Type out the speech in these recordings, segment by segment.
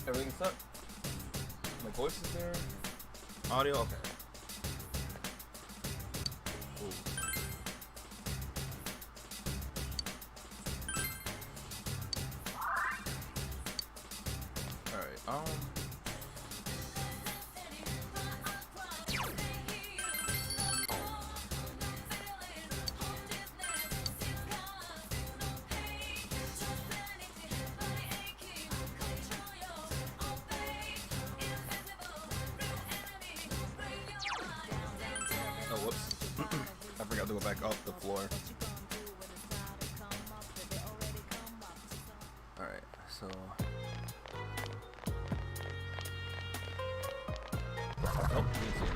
Everything's set. My voice is there. Audio, okay. Ooh. Alright, oh, whoops. I forgot to go back off the floor. Alright, so... Oh, didn't see it.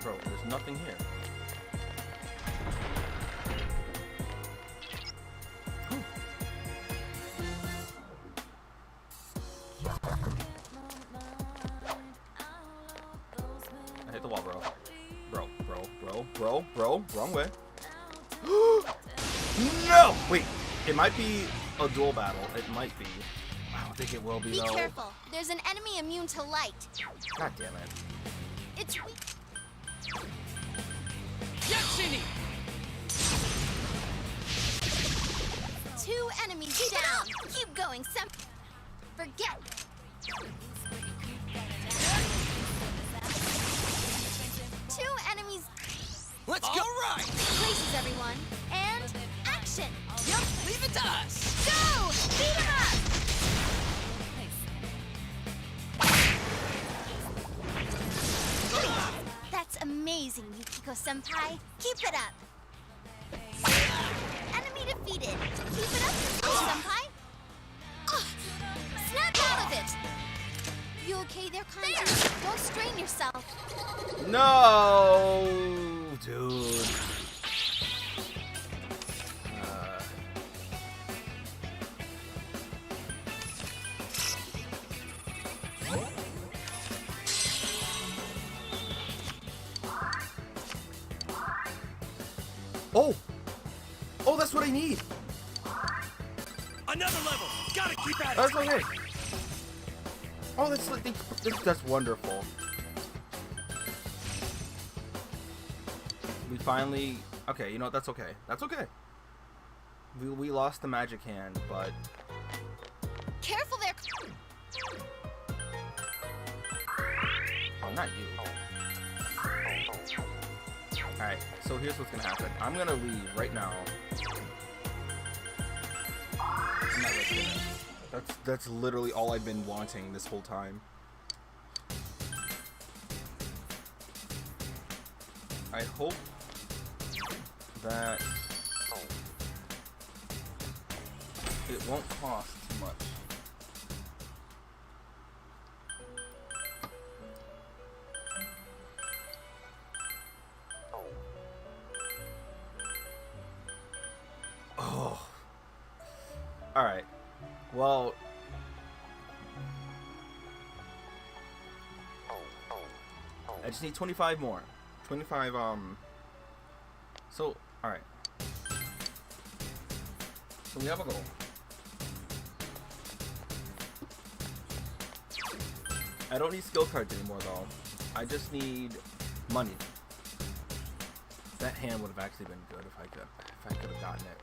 Bro, there's nothing here. I hit the wall, bro. Bro, wrong way. No! Wait, it might be a duel battle. It might be. I don't think it will be, though. Be careful. There's an enemy immune to light. God damn it. It's weak. Yaksini! 2 enemies down. Keep going, Sem. Forget. Two enemies. Let's go! Right! Places, everyone. And action. Yep, leave it to us! Go! Beat him up! That's amazing, Yukiko-senpai. Keep it up. Enemy defeated. Keep it up, Yukiko-senpai. Snap out of it. You okay there, Kanji? Don't strain yourself. No, dude. Oh, that's what I need. Another level! Gotta keep at it! That's okay. Oh, that's wonderful. We finally... Okay, you know what? That's okay. That's okay. We lost the magic hand, but... Careful there. Oh, not you. Alright, so here's what's gonna happen. I'm gonna leave right now. I'm not risking it. That's literally all I've been wanting this whole time. I hope that it won't cost too much. Oh. Alright. Well, I just need 25 more. 25, so, alright. So we have a goal. I don't need skill cards anymore, though. I just need money. That hand would have actually been good if I could have gotten it.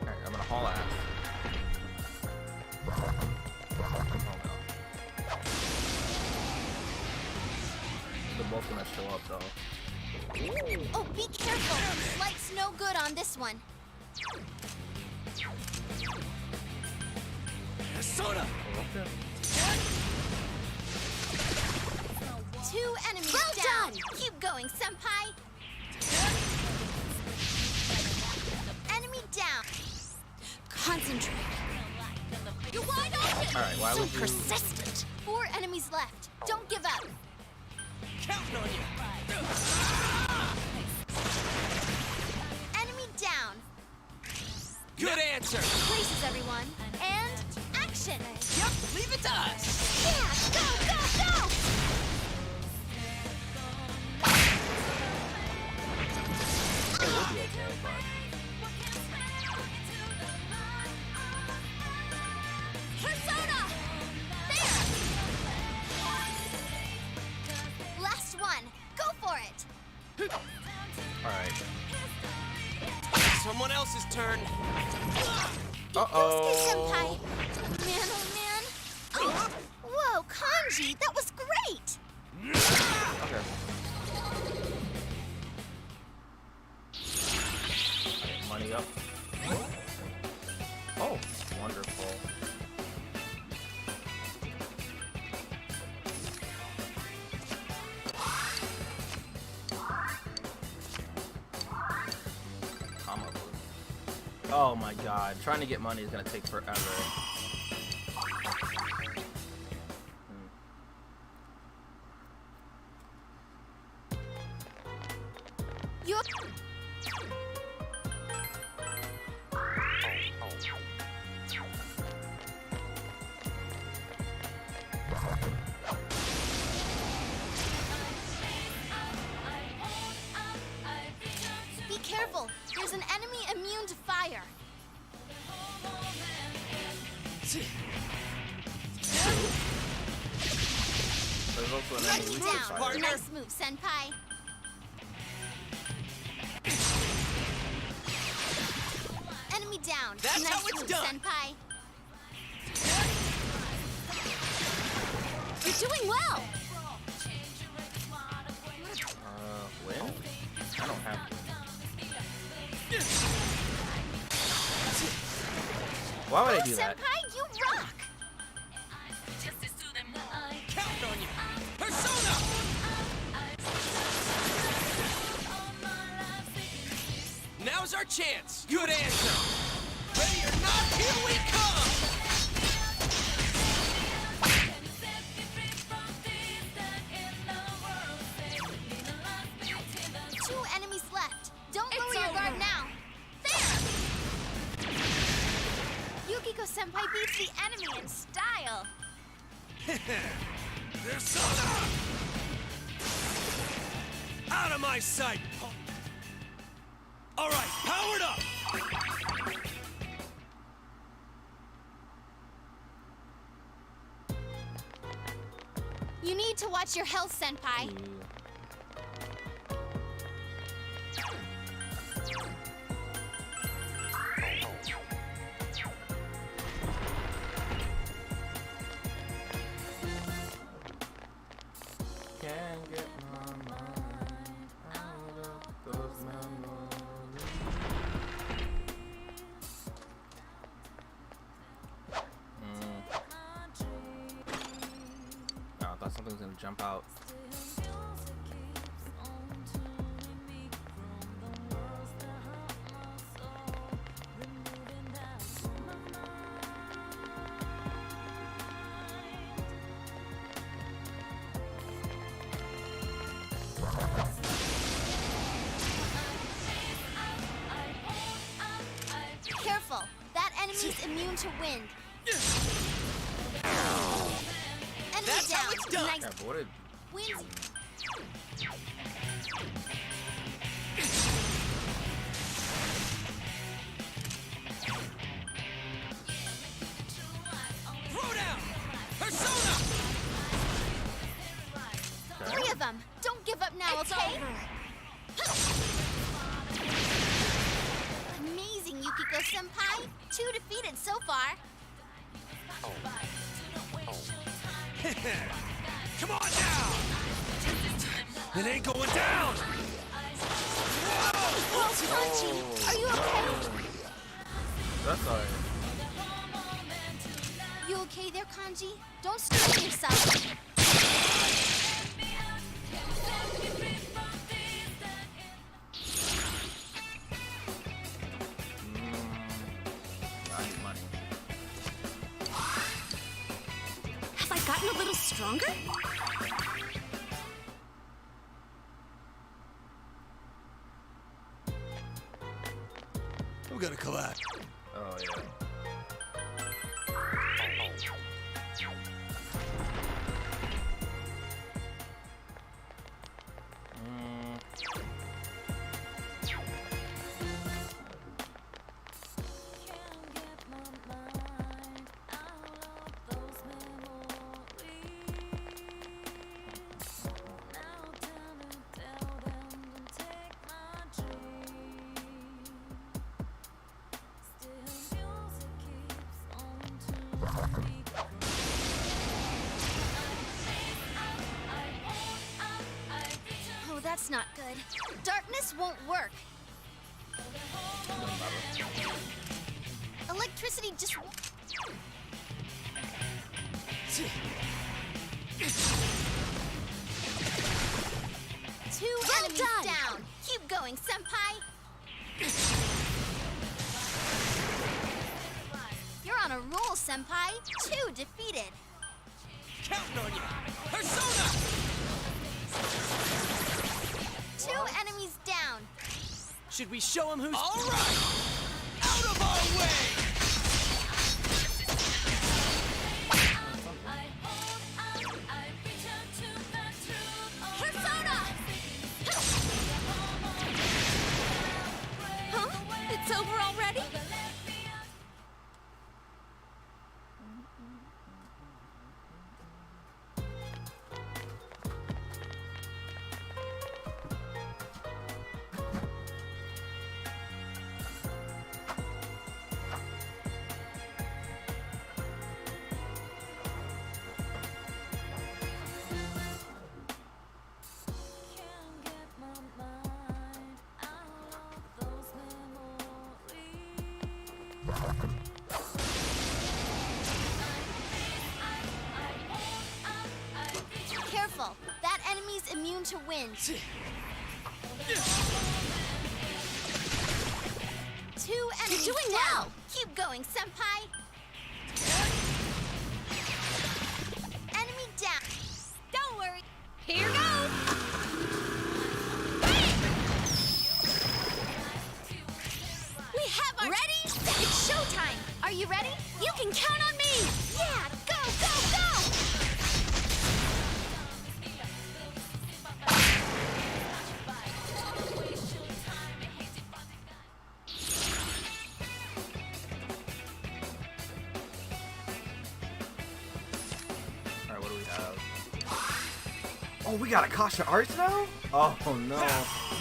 Alright, I'm gonna haul ass. They're both gonna show up though. Oh, be careful. Light's no good on this one. Soda! Okay. 2 enemies down. Keep going, senpai. Enemy down. Concentrate. You're wide open. Alright, why so would you... persistent. 4 enemies left. Don't give up. Counting on you! Enemy down. Good answer! Places, everyone. And action. Yep, leave it to us! Yeah, go, go, go! It will be okay, but... boss's turn. Yosuke senpai. Man, oh man. Oh, whoa, Kanji, that was great. Okay. Money up. Oh, wonderful. Comma boost. Oh my god, trying to get money is gonna take forever. You. Be careful. There's an enemy immune to fire. There's also an Enemy enemy down. fire. partner. Nice move, senpai. Enemy down. That's nice how it's move, done. senpai. You're doing well. Win? I don't have to. Why would I do that? Senpai, you rock. Counting on you. Persona! Now's our chance. Good answer. Ready or not, here we come! Two enemies left. Don't lower your guard now. There! Yukiko senpai beats the enemy in style. Persona! Out of my sight, punk. All right, powered up. You need to watch your health, senpai. Can't get my mind out of those memories. Oh, I thought something was gonna jump out. Careful. That enemy's immune to wind. Enemy That's down. how it's done. Nice. Yeah, but what did... Wind. Throw down. Persona! Three of them. Don't give up now, okay? Amazing, Yukiko senpai. 2 defeated so far. Come on now! It ain't going down! Whoa, Kanji, are you okay? That's alright. You okay there, Kanji? Don't strain yourself. I need money. Have I gotten a little stronger? I'm gonna collapse. Oh, yeah. that's not good. Darkness won't work. Electricity just... Two enemies down. Keep going, Senpai. You're on a roll, Senpai. 2 defeated. Counting on you! Persona! 2 enemies down. Should we show him who's... All right! Out of our way! Persona! Huh? It's over already? Careful. That enemy's immune to wind. 2 enemies down. Keep going, Senpai. Enemy down. Don't worry. Here goes. We have our... Ready? It's showtime. Are you ready? You can count on me. Yeah, go, go, go. Alright, what do we have? Oh, we got Akasha Arts now? Oh no.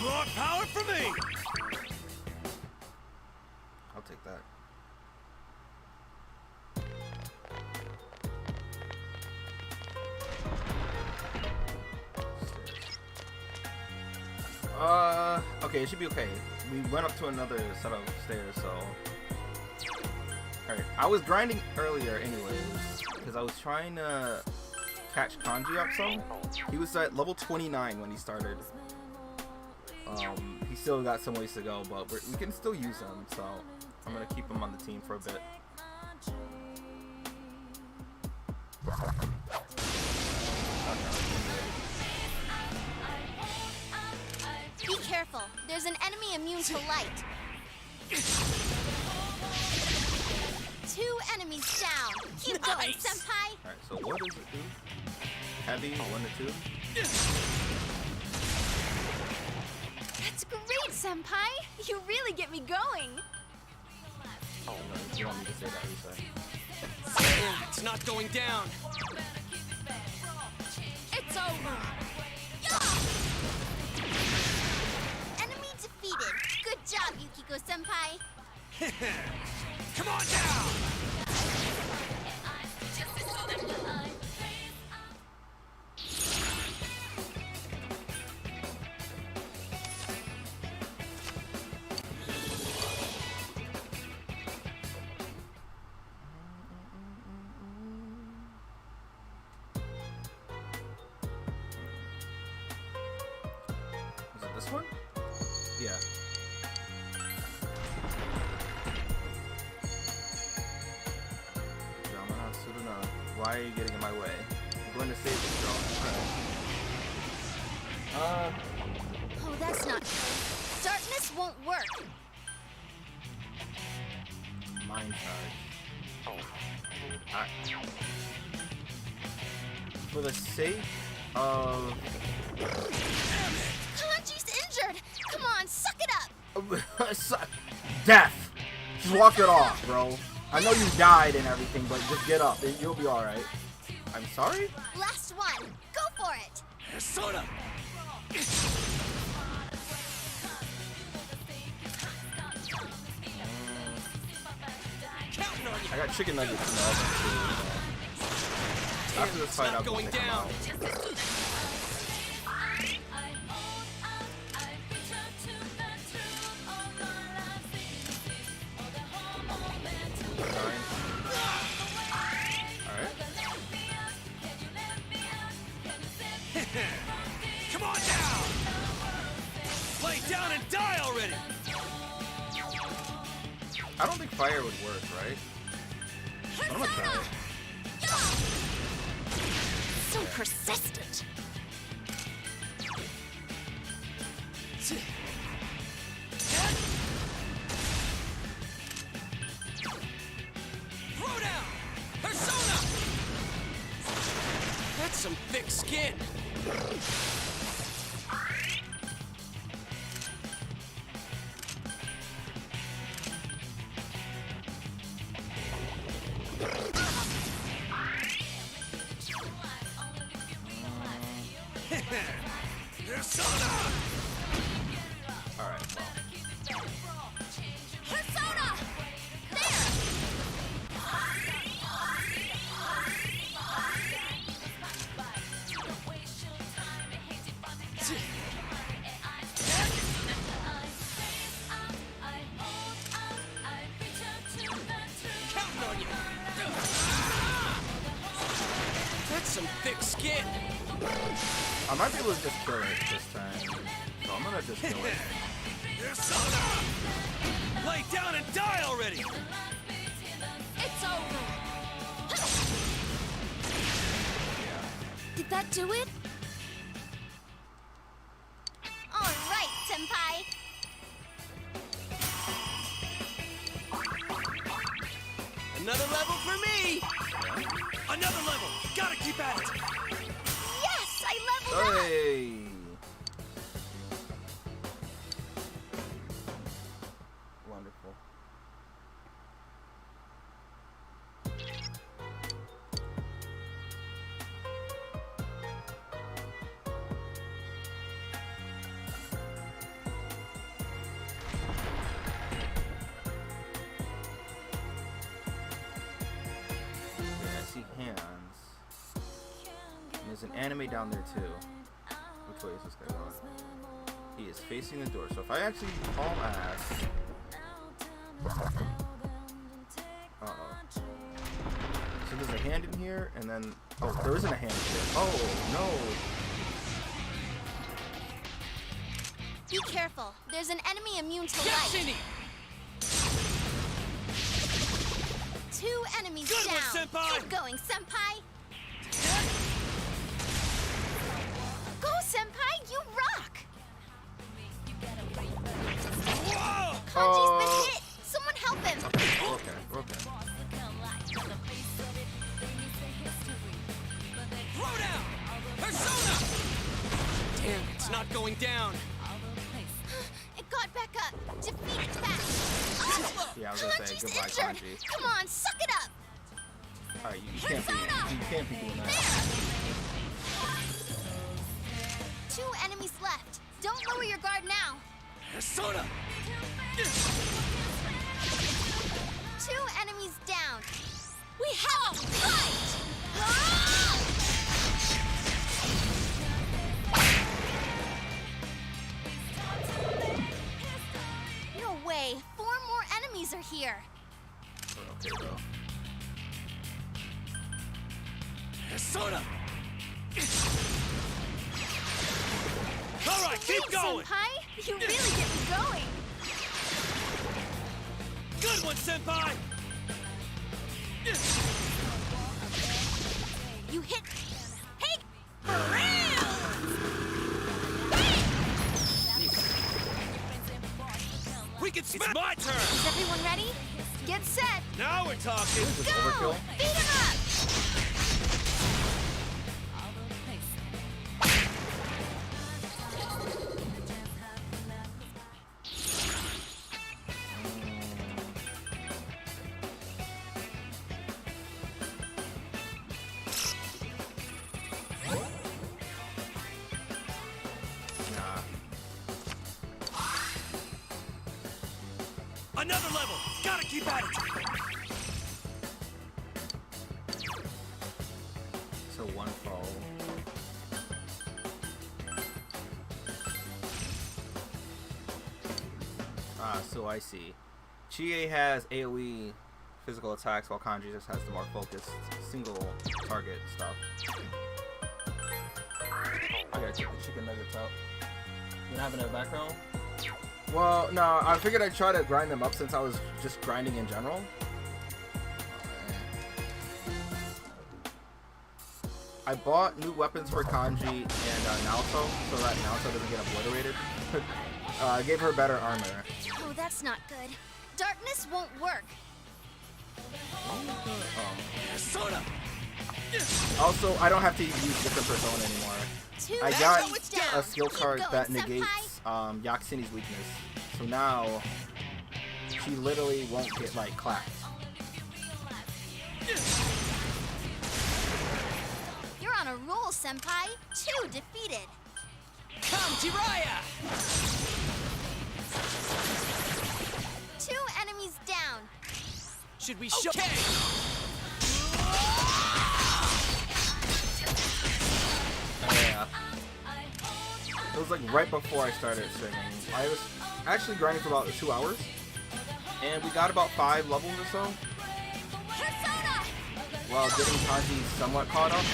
More power for me! I'll take that. Okay, it should be okay. We went up to another set of stairs, so... Alright, I was grinding earlier anyways, because I was trying to catch Kanji up some. He was at level 29 when he started. He still got some ways to go, but we can still use him, so I'm gonna keep him on the team for a bit. Be careful. There's an enemy immune to light. 2 enemies down. Keep going, Nice. Senpai. Alright, so what does it do? Heavy, 1 to 2? That's great, Senpai. You really get me going. Oh, no, you don't need to say that, Lisa. It's not going down. It's over. Enemy defeated. Good job, Yukiko Senpai. Come on down! Is it this one? Yeah. Yamana Suruna, why are you getting in my way? I'm going to save this girl. Alright. Oh, that's not good. Darkness won't work. Mind charge. Alright. For the sake of... Kanji's injured. Come on, suck it up. Death! Just walk it off, bro. I know you died and everything, but just get up. You'll be alright. I'm sorry? Last one. Go for it. Persona! Counting on you! I got chicken nuggets in the oven too. After this fight, I'll going pick them down. out. Come on down! Lay down and die already! I don't think fire would work, right? I'm gonna try it. So persistent. Throw down! Persona! That's some thick skin. Persona! Alright, well. Persona! There! Counting on you! That's some thick skin. I might be able to just kill it this time. So I'm gonna just kill it. Persona! Lay down and die already! It's over. Yeah. Did that do it? All right, Senpai. Another level for me! Another level! Gotta keep at it! Yes, I leveled up. Hey! Wonderful. Yeah, I see hands. And there's an anime down there too. Which way is this guy going? He is facing the door. So if I actually haul ass. Uh-oh. So there's a hand in here, and then... Oh, there isn't a hand here. Oh, no. Be careful. There's an enemy immune to Get light. Shinny! 2 enemies Good one, down. Senpai. Keep going, Senpai. Go, Senpai. You rock. Whoa! Kanji's been hit. Someone help him. Okay. Throw down! Persona! Damn, it's not going down. It got back up. Defeat it fast. Oh, Yeah, I was gonna say, Kanji's goodbye, injured. Kanji. Come on, suck it up. Alright, you can't be doing that. There. 2 enemies left. Don't lower your guard now. Persona! 2 enemies down. We have a fight! Ah! No way. 4 more enemies are here. Okay, though. Persona! All right, keep Sweet, going! Senpai. You really get me going. Good one, Senpai! You hit. Hey! For real! Hey! We can smash. It's my turn! Is everyone ready? Get set. Now we're talking! Is this Go! overkill? Beat him up! Another level! Gotta keep at it! So one fall. So I see. Chie has AoE physical attacks, while Kanji just has the more focused single target stuff. take the chicken nuggets out. You don't have it in the background? Well, no, I figured I'd try to grind them up since I was just grinding in general. I bought new weapons for Kanji and Naoto so that Naoto doesn't get obliterated. I gave her better armor. Oh, that's not good. Darkness won't work. Persona! Also, I don't have to use different Persona anymore. I got a skill card that negates Yakusini's weakness. So now, she literally won't get, like, clapped. You're on a roll, Senpai. 2 defeated. Come, Jiraiya! 2 enemies down. Should we show? Okay. Yeah. It was like right before I started streaming. I was actually grinding for about 2 hours, and we got about 5 levels or so. Persona! While getting Kanji somewhat caught up.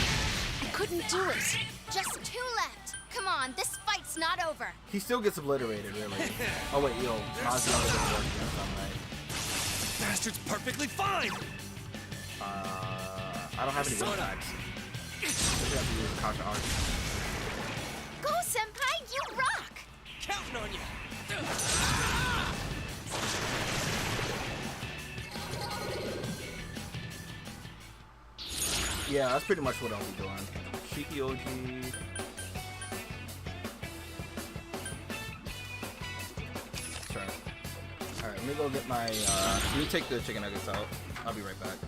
I couldn't do it. Just 2 left. Come on, this fight's not over. He still gets obliterated, really. Oh wait, yo, Kanji only doesn't work against them, right? Bastard's perfectly fine. I don't have any win packs. I have to use Kasha Art. Go, Senpai, you rock! Counting on you. Yeah, that's pretty much what I'll be doing. Shiki OG. Sure. Alright, let me go get my, let me take the chicken nuggets out. I'll be right back.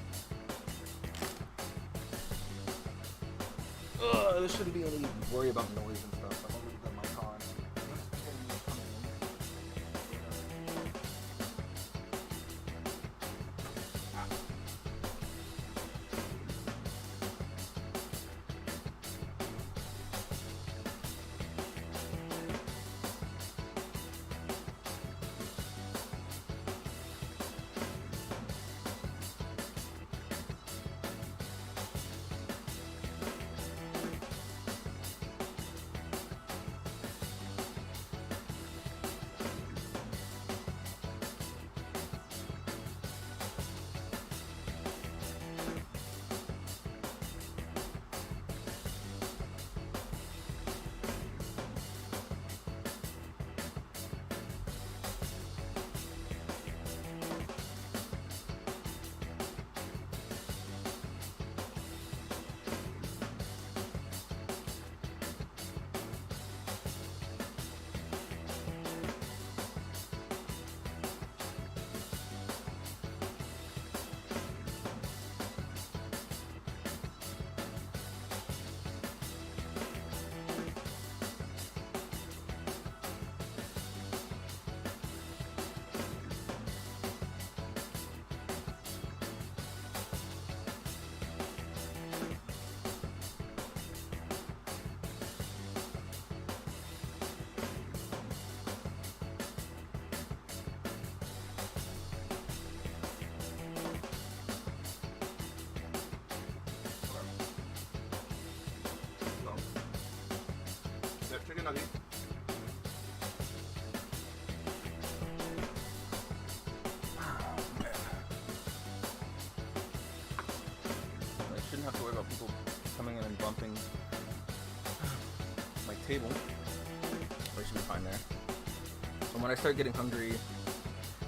There shouldn't be any worry about noise and stuff. So I'm gonna leave the mic on. Chicken nugget. I shouldn't have to worry about people coming in and bumping my table. But it should be fine there. And when I start getting hungry,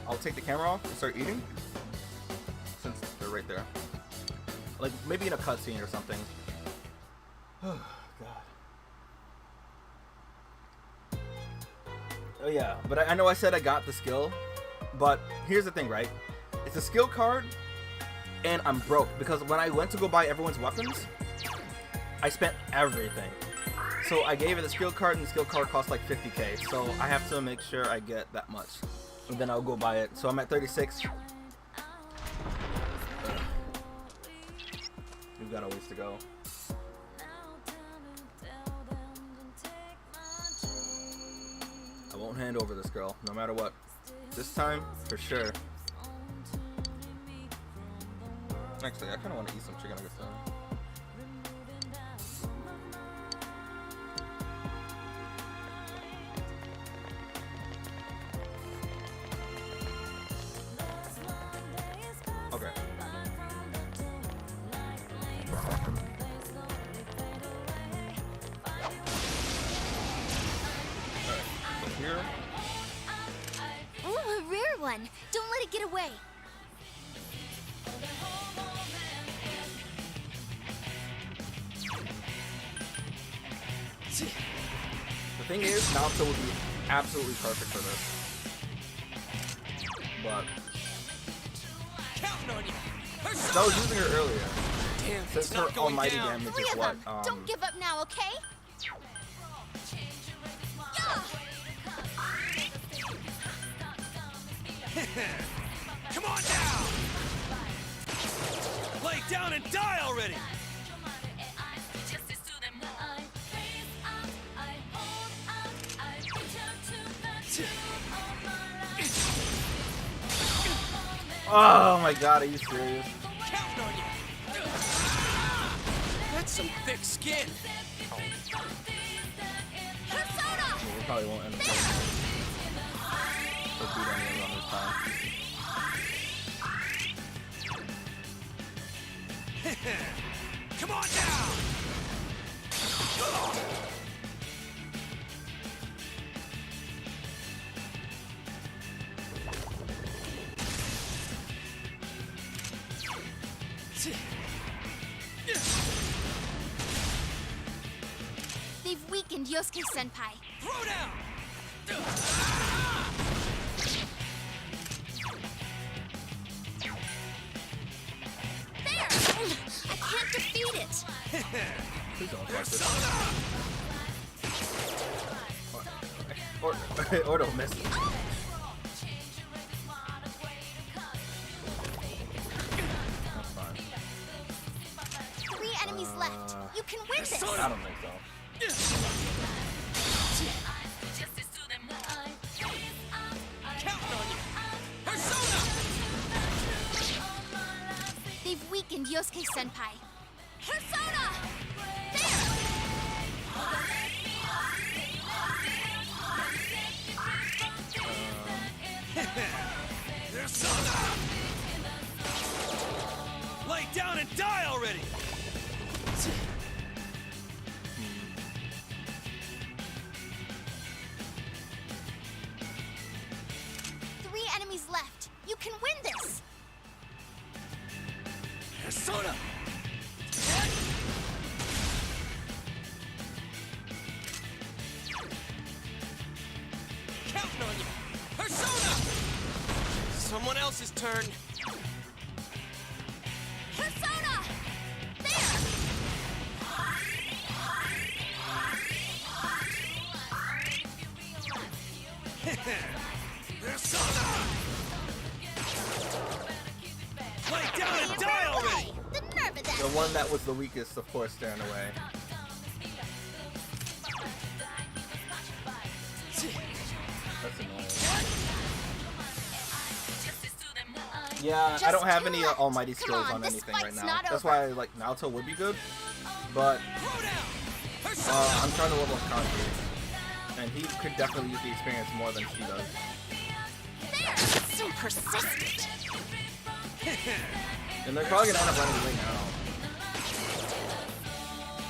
I'll take the camera off and start eating. Since they're right there. Like maybe in a cutscene or something. Oh god. Oh yeah, but I know I said I got the skill, but here's the thing, right? It's a skill card, and I'm broke because when I went to go buy everyone's weapons, I spent everything. So I gave it a skill card, and the skill card cost like 50k. So I have to make sure I get that much, and then I'll go buy it. So I'm at 36. We've got a ways to go. I won't hand over this girl, no matter what. This time, for sure. Actually, I kind of want to eat some chicken nuggets though. trigger. Ooh, a rare one. Don't let it get away. The thing is, Naoto would be absolutely perfect for this. But Counting on you. I was using her earlier. Damn, Since it's her not going almighty down. damage 3 is of what? them. Don't give up now, okay? Yeah. Come on down. Lay down and die already. Oh my god, are you serious? Counting on you. That's some thick skin. Persona! We probably won't end up getting beat anyone on this time. Come on down. 'They've weakened Yosuke-senpai. Throw down. There! I can't defeat it! Please don't fuck this. Or don't miss it. That's fine. 3 enemies left. You can win this! I don't think so. Counting on you. Persona. They've weakened Yosuke-senpai. Persona! There! Persona. Lay down and die already. Three enemies left. You can win this! Persona. Counting on you. Persona. Someone else's turn. Persona! There! Persona. Lay down and die already. The nerve of that! The one that was the weakest, of course, staring away. That's annoying. Yeah, I don't have any almighty Come skills on, on this anything right fight's now. not That's over. why like Naoto would be good, but Throw down. Persona. I'm trying to level up Kanji, and he could definitely use the experience more than she does. There! So persistent! And they're probably gonna end up running away now.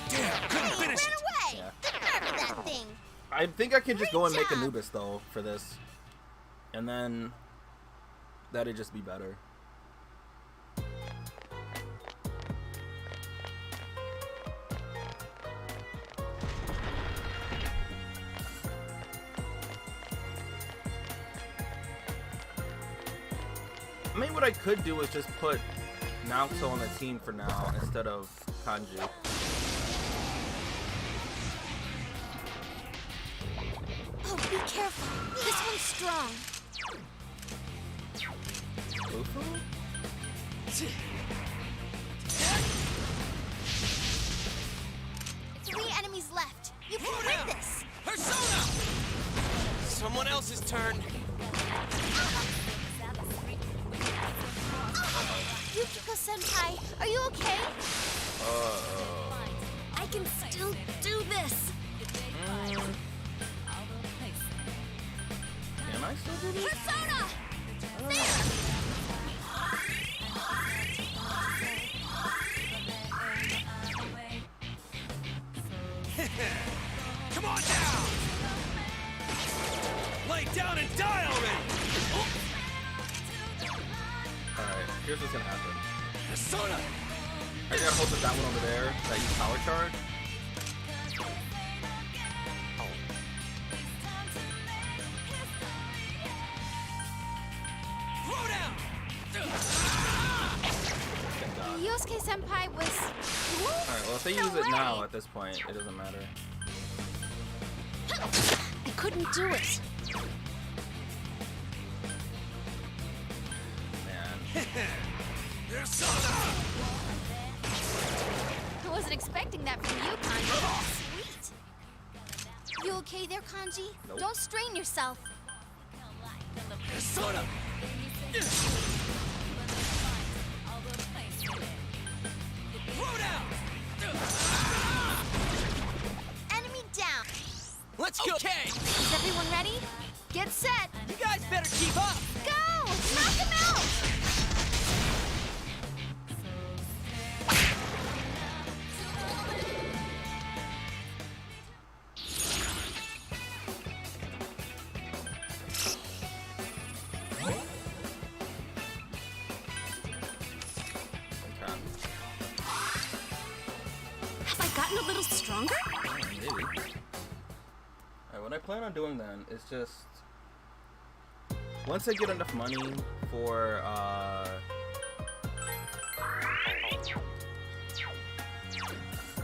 Damn, couldn't Hey, finish ran it. away! Yeah. The nerve of that thing! I think I can just go and make Great job. Anubis though for this, and then that'd just be better. I mean, what I could do is just put Naoto on the team for now instead of Kanji. Oh, be careful. This one's strong. Bufu? Three enemies left. You can Throw win down. this! Persona. Someone else's turn. Yukiko-senpai, are you okay? I can still do this! Can I still do this? Persona! There! Come on down. Lay down and die already! Alright, here's what's gonna happen. Persona! I gotta hold that one over there that use power charge. Throw down! Thank God. Yosuke Senpai was cool? Alright, well if they No use it way. now at this point, it doesn't matter. I couldn't do it. Man. Persona! I wasn't expecting that from you, Kanji. Sweet. You okay there, Kanji? Nope. Don't strain yourself. Persona! Throw down! Enemy down. Let's go! Okay! Is everyone ready? Get set. You guys better keep up! Go! Knock him out! Okay. Have I gotten a little stronger? Maybe. Alright, what I plan on doing then is just once I get enough money for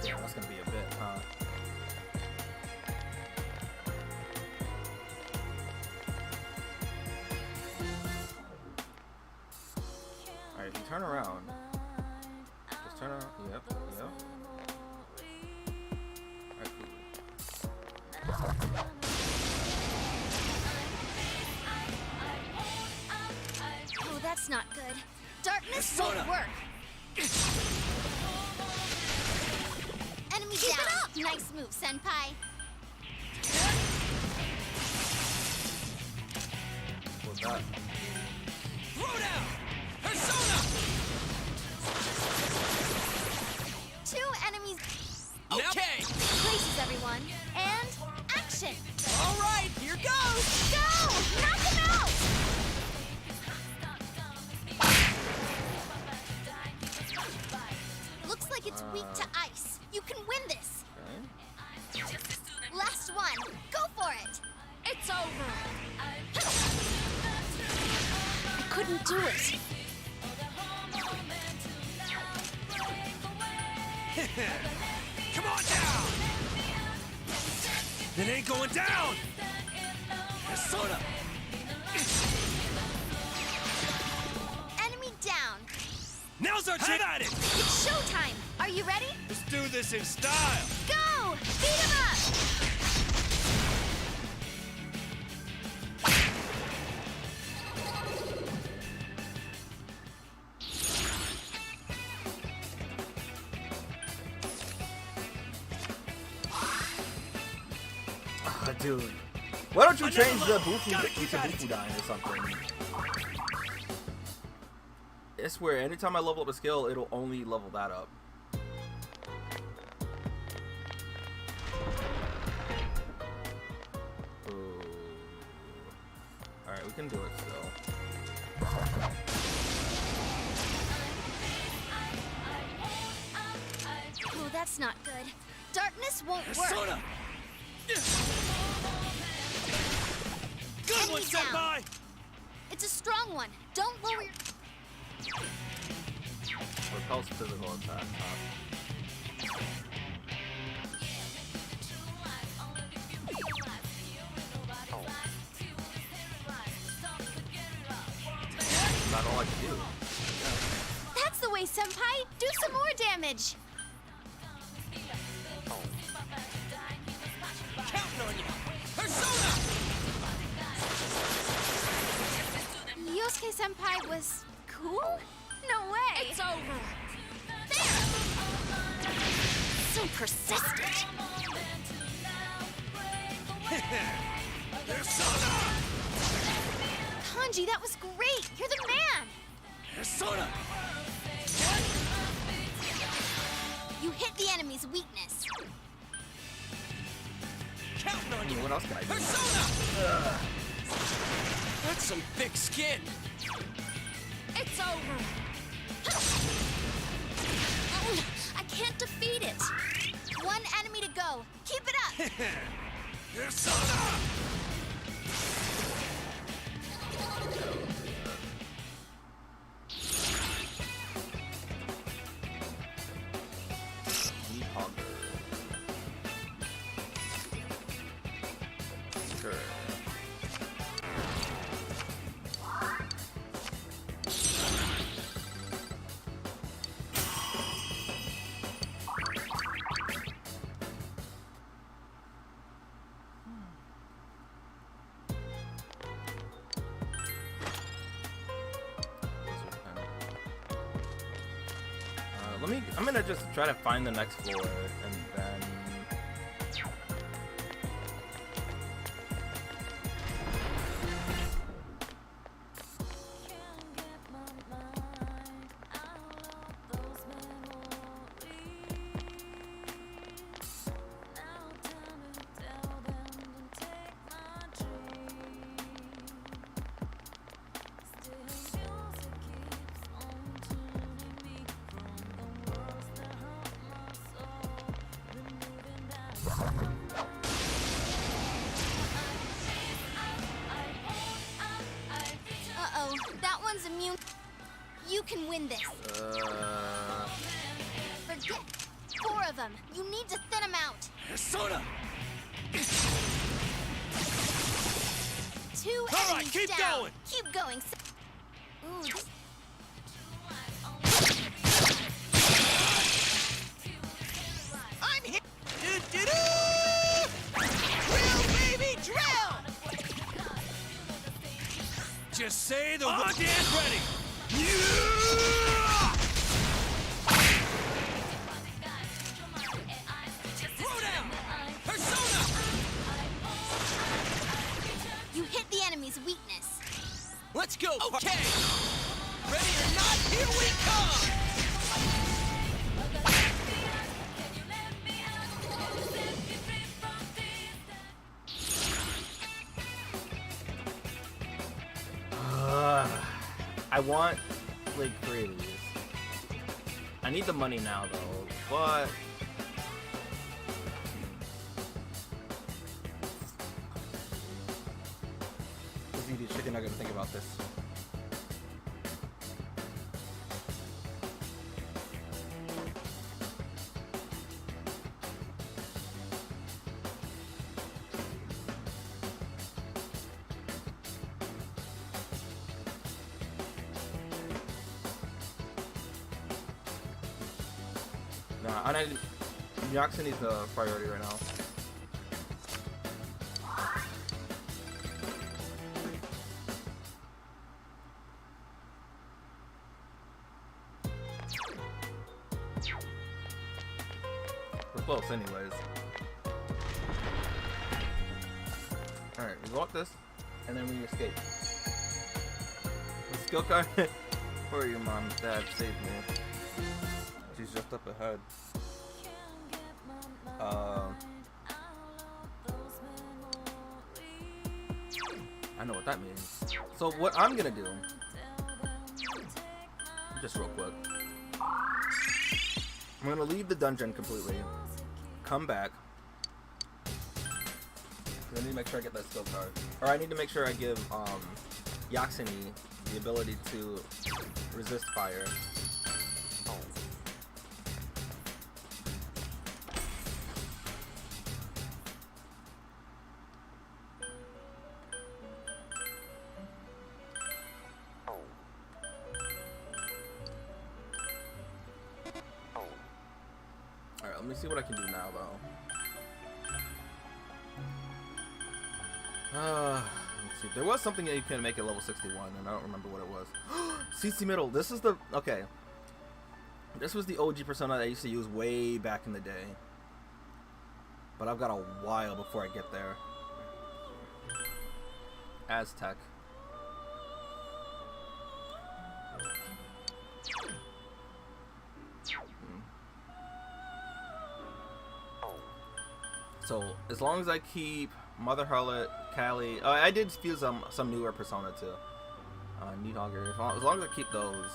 damn, that's gonna be a bit, huh? Alright, if you turn around. Just turn around. Yep, yep. Alright, cool. Oh, that's not good. Darkness Persona! won't work. Enemy down. Nice move, Senpai. What's that? Throw down! Persona! 2 enemies. Okay! Places, everyone. And action. All right, here goes! Go! Knock him out! Looks like it's weak to ice. You can win this. Okay. Last one. Go for it. It's over. I couldn't do it. Come on down! It ain't going down! Persona! Enemy down. Now's our chance! At it! It's showtime. Are you ready? Let's do this in style! Go! Beat him up! Ah, dude. Why don't you Another change the level. Bufu Gotta to keep at it. Bufu Dine or something? I swear, anytime I level up a skill, it'll only level that up. Ooh. Alright, we can do it still. Oh, that's not good. Darkness won't work. Persona! Good one, Enemy down. Senpai! It's a strong one. Don't lower your... Repulse physical attack, huh? Not all I can do. That's the way, Senpai. Do some more damage. Counting on you! Persona! Yosuke Senpai was cool? No way. It's over. There. So persistent. Persona! Kanji, that was great. You're the man. Persona! You hit the enemy's weakness. Counting on I you! mean, what else can I do? Persona! got some thick skin. It's over. I can't defeat it. One enemy to go. Keep it up. Persona! Sure. I'm gonna just try to find the next floor and then. Uh-oh, that one's immune. You can win this. Forget 4 of them. You need to thin them out. Persona! 2 All right, enemies keep down. going. Keep going. Ooh, this... I'm here! Drill, baby, drill! Just say the word. Dance ready! Throw down! Persona! You hit the enemy's weakness. Let's go! Okay! Ready or not, here we come! I want like 3 of these. I need the money now though, but let's eat chicken nugget and think about this. Nah, Jackson needs the priority right now. We're close anyways. Alright, we go up this, and then we escape. The skill card for your mom, dad, save me. She's just up ahead. I know what that means. So what I'm gonna do, just real quick, I'm gonna leave the dungeon completely, come back. I need to make sure I get that skill card, or I need to make sure I give Yaxini the ability to resist fire. Alright, let me see what I can do now, though. Let's see. There was something that you can make at level 61, and I don't remember what it was. CC Middle. This is the... Okay. This was the OG persona that I used to use way back in the day. But I've got a while before I get there. Aztec. So, as long as I keep Mother Harlot, Callie. Oh, I did feel some newer Persona too. Needhogger. As long as I keep those.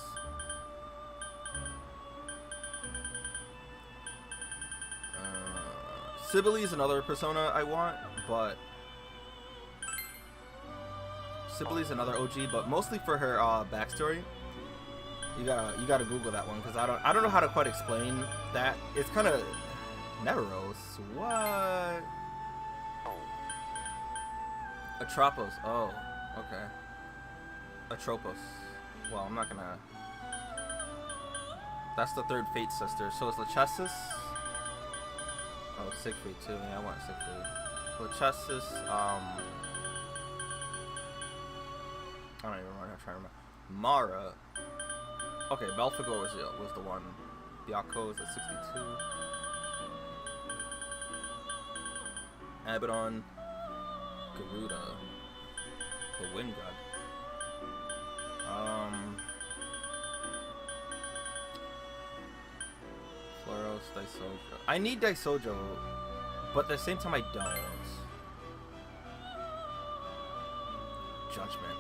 Sibylle is another Persona I want, but Sibylle is another OG, but mostly for her backstory. You gotta Google that one because I don't know how to quite explain that. It's kind of Neveros. What? Atropos. Oh, okay. Atropos. Well, I'm not gonna. That's the third Fate sister. So it's Lachesis. Oh, Siegfried too. Yeah, I want Siegfried. Lachesis. I don't even remember. I'm trying to remember. Mara. Okay, Belphegor was the one. Byakko is at 62. Abaddon. Garuda. The Wind God. Floros, Daisojo. I need Daisojo, but at the same time I don't. Judgment.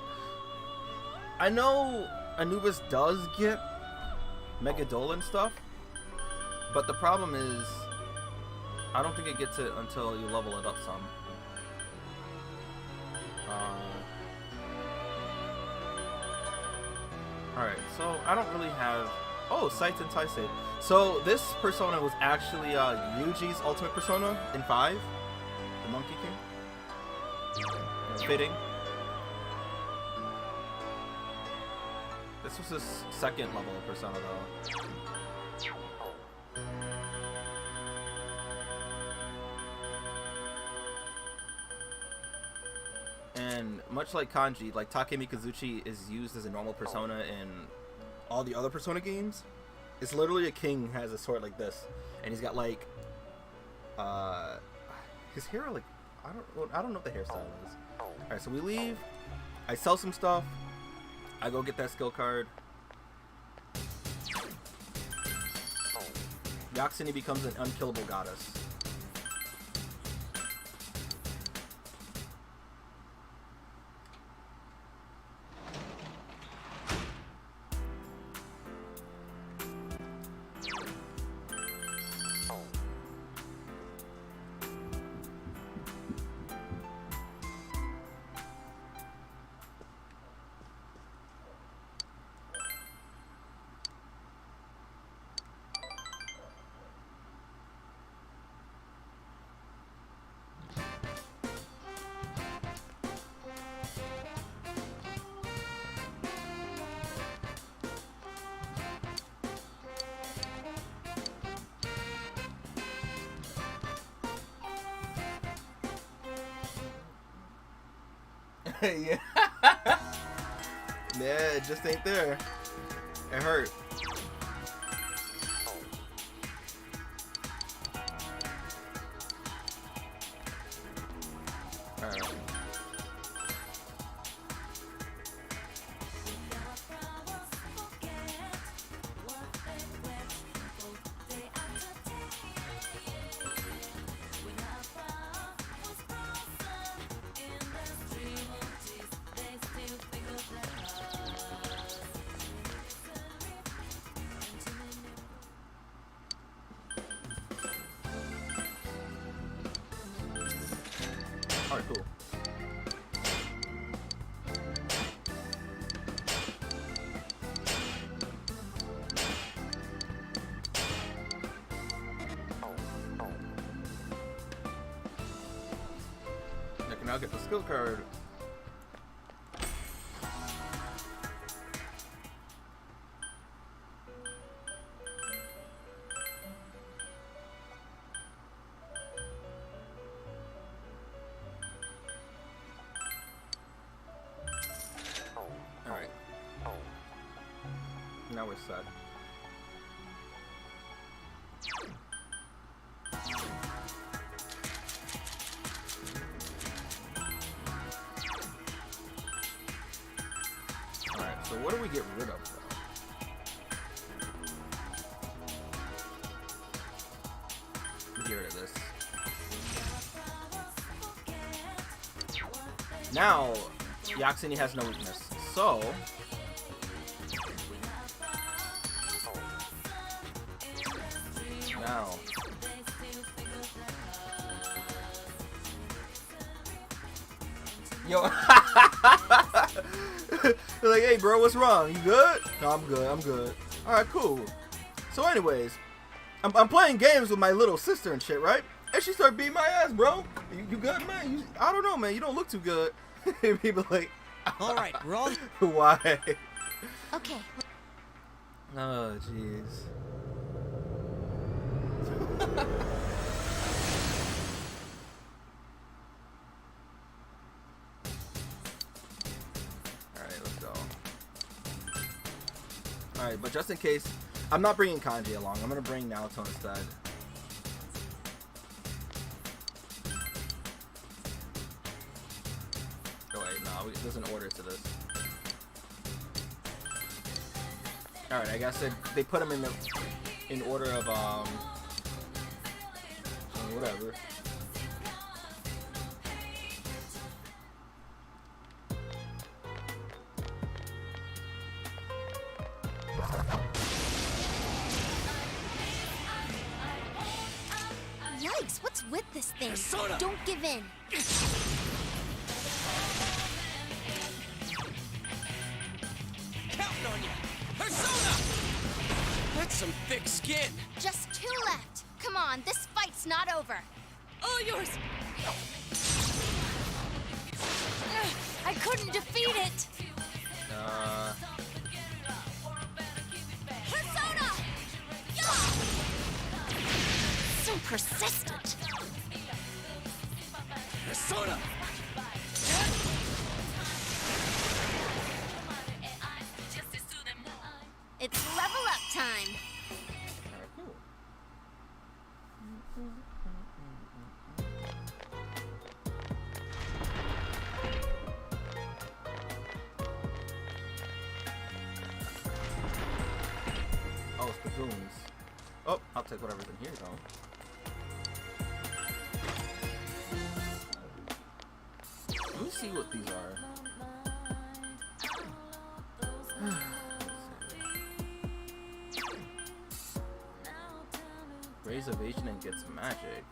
I know Anubis does get Megadolan stuff, but the problem is I don't think it gets it until you level it up some. Alright, so I don't really have... Oh, Sights and Taisei. So this Persona was actually Ryuji's ultimate Persona in 5. The Monkey King. Fitting. This was his second level of Persona though. And much like Kanji, like Takemi Kazuchi is used as a normal Persona in all the other Persona games. It's literally a king who has a sword like this, and he's got like his hair like I don't know what the hairstyle is. All right, so we leave. I sell some stuff. I go get that skill card. Yakusini becomes an unkillable goddess. Yeah. Yeah, it just ain't there. It hurt. Alright. Alright, cool. I can now get the skill card. Alright. Now we're set. Alright, so what do we get rid of though? Get rid of this. Now, Yaxini has no weakness. So... Now... Yo, they're like, hey bro, what's wrong? You good? No, I'm good. I'm good. All right, cool. So, anyways, I'm playing games with my little sister and shit, right? And she started beating my ass, bro. You good, man? I don't know, man. You don't look too good. People like, All right, we're all. why? Okay. Oh, jeez. Alright, but just in case, I'm not bringing Kanji along. I'm gonna bring Naoto instead. Oh wait, no, there's an order to this. Alright, I guess they put them in order of, whatever. Yikes, what's with this thing? Persona! Don't give in. Counting on you! Persona! That's some thick skin. Just 2 left. Come on, this fight's not over. All yours! I couldn't defeat it! Persona! So persistent. Persona! It's level up time. Oh, spittoons. Oh, I'll take whatever's in here though. Let me see what these are. Raise evasion and gets magic.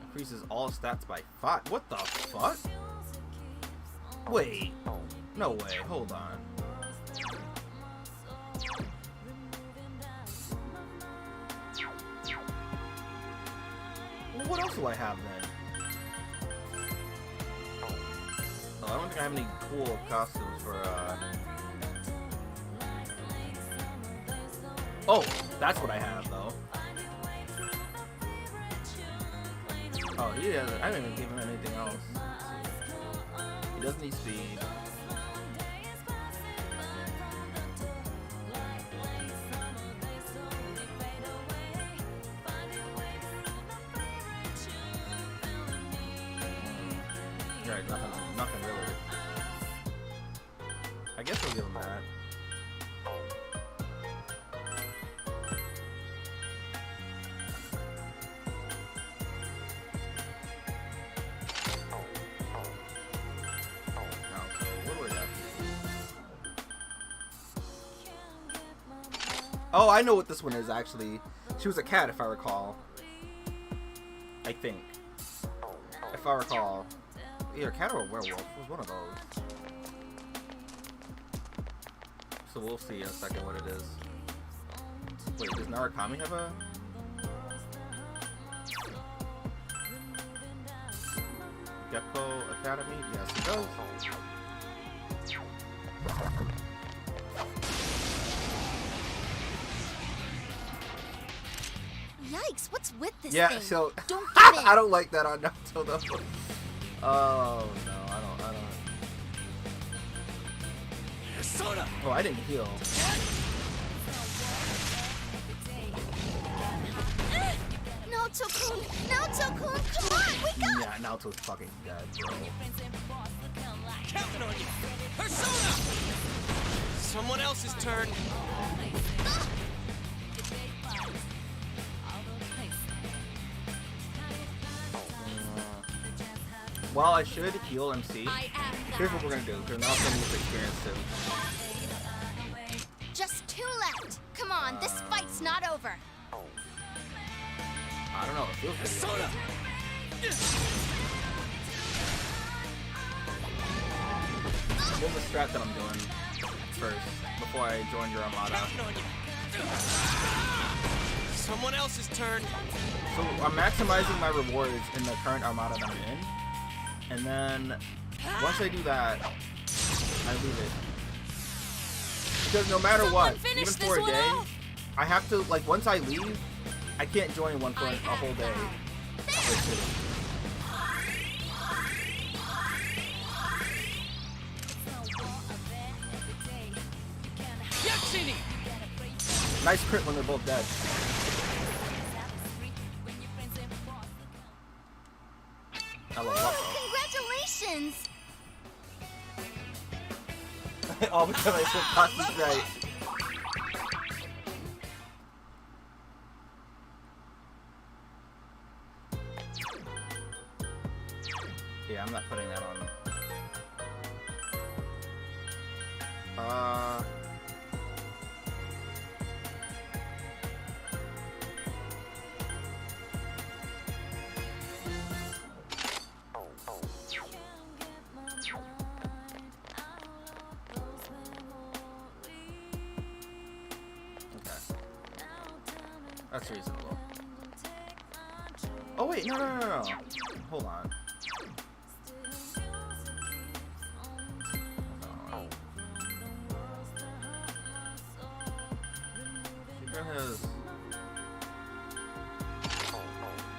Increases all stats by 5. What the fuck? Wait. No way. Hold on. Well, what else do I have then? Oh, I don't think I have any cool costumes for, Oh, that's what I have, though. Oh, he doesn't. I didn't even give him anything else. He doesn't need speed. Right, nothing really. I guess we'll give him that. Oh, I know what this one is actually. She was a cat, if I recall. I think. If I recall. Either a cat or a werewolf. It was one of those. So we'll see in a second what it is. Wait, does Narukami have a... Gecko Academy? Yes, it does. Yikes, what's with this Yeah, thing? so... Don't give in. I don't like that on Naruto though. Oh, no, I don't. Persona! Oh, I didn't heal. Naoto-kun! Naoto-kun, come on, wake up! Yeah, Naruto's fucking dead, bro. Counting on you! Persona! Someone else's turn. while I should heal MC, I am here's what we're gonna do. Because now I'm gonna use experience too. Just 2 left. Come on, this fight's not over. I don't know. It feels pretty Persona! What's the strat that I'm doing first before I join your armada? Counting on you. Someone else's turn. So I'm maximizing my rewards in the current armada that I'm in, and then once I do that, I leave it. Because no matter what, Someone even finish for a this one day, off. I have to, like, once I leave, I can't join one for a whole day. Yaksini! Nice crit when they're both dead. I love Congratulations! that. All because I said Katsu's right. Yeah, I'm not putting that on. Okay. That's reasonable. Oh wait, no. Hold on.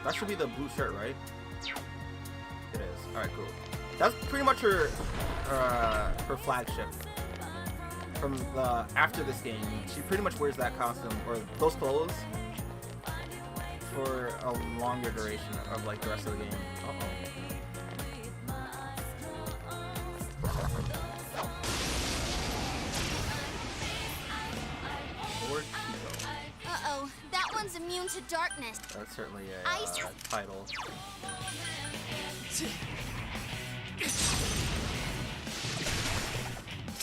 That should be the blue shirt, right? It is. Alright, cool. That's pretty much her flagship. From the after this game, she pretty much wears that costume or those clothes for a longer duration of like the rest of the game. Lord Chico. Uh-oh, that one's immune to darkness. That's certainly a Ice. title.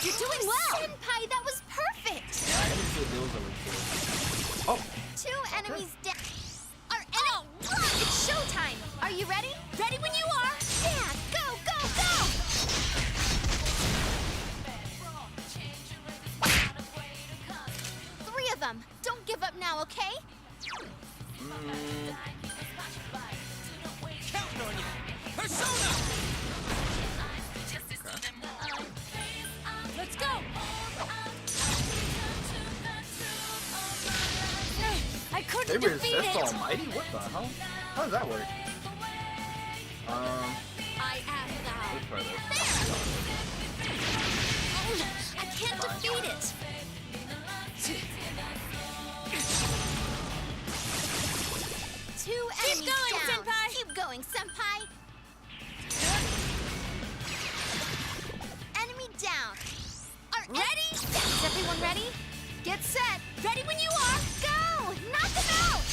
You're doing well! Senpai, that was perfect! I need to do those over too. Oh, 2 enemies down. It's showtime! Are you ready? Ready when you are! Yeah, go, go, go! 3 of them. Don't give up now, okay? Counting on you. Persona! Let's go. I they couldn't defeat resist it. Almighty? What the hell? How does that work? I am thou. Let's try this. I can't defeat it! 2 enemies going, down. Senpai. Keep going, Senpai. Enemy down. Ready? Is everyone ready? Get set. Ready when you are. Go! Knock them out!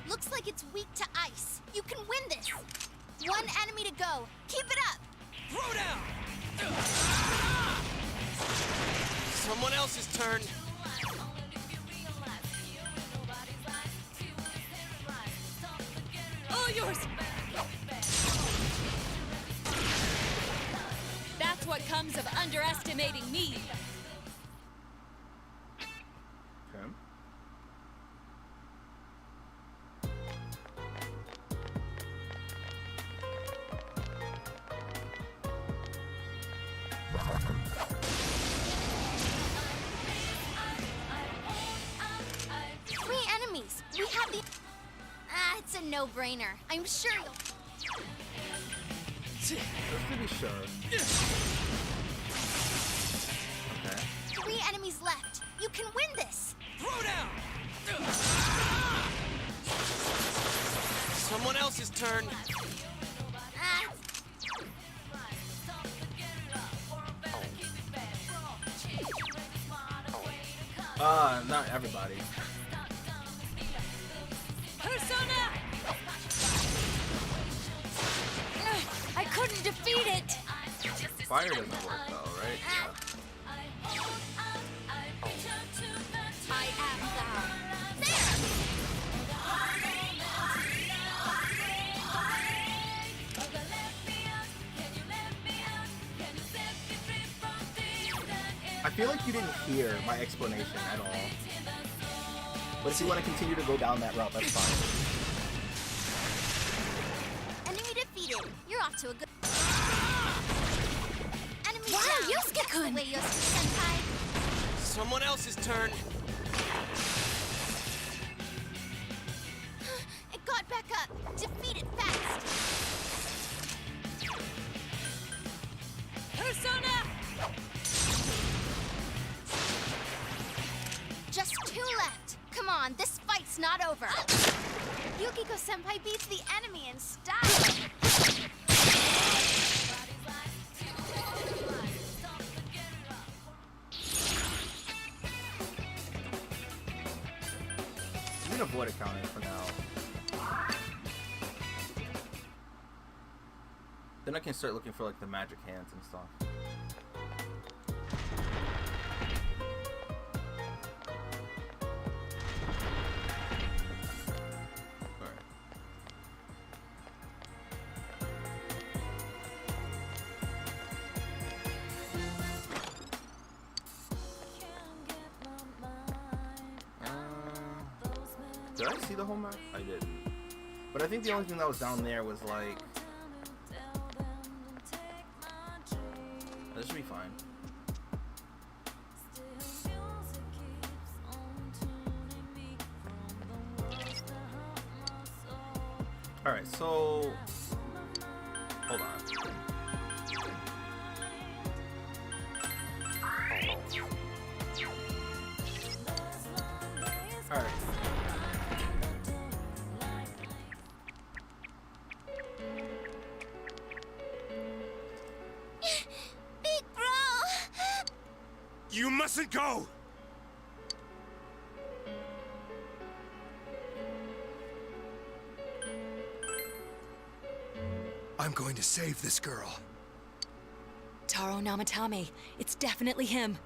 Looks like it's weak to ice. You can win this. 1 enemy to go. Keep it up. Throw down! Someone else's turn. All yours. That's what comes of underestimating me. Okay. It's a no-brainer. I'm sure you'll... Just to be sure. Okay. 3 enemies left. You can win this. Throw down! Someone else's turn. Ah, Not everybody. Persona! I couldn't defeat it! Fire doesn't work though, right? Yeah. I am thou. I feel like you didn't hear my explanation at all. But if you want to continue to go down that route, that's fine. Enemy defeated. You're off to a good. Enemy Wow, down. Yosuke-kun. That's the way, Yosuke-senpai. Someone else's turn. It got back up. Defeat it fast. Persona! Just 2 left. Come on, this fight's not over. Yukiko-senpai beats the enemy in style. You can avoid accounting for now. Then I can start looking for like the magic hands and stuff. Alright. Did I see the whole map? I didn't. But I think the only thing that was down there was like... This should be fine. Alright, so... Hold on. Alright. Big bro! You mustn't go! I'm going to save this girl. Taro Namatame, it's definitely him.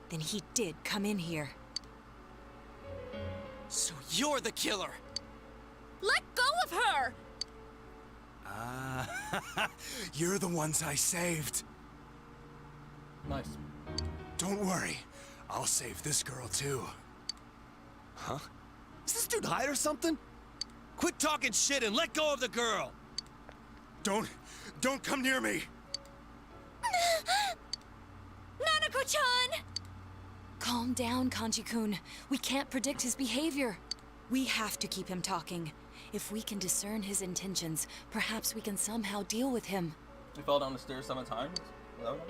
Then he did come in here. So you're the killer! Let go of her! You're the ones I saved. Nice. Don't worry, I'll save this girl too. Huh? Is this dude high or something? Quit talking shit and let go of the girl! Don't come near me! Nanako-chan! Calm down, Kanji-kun. We can't predict his behavior. We have to keep him talking. If we can discern his intentions, perhaps we can somehow deal with him. We fell down the stairs 7 times? Without him?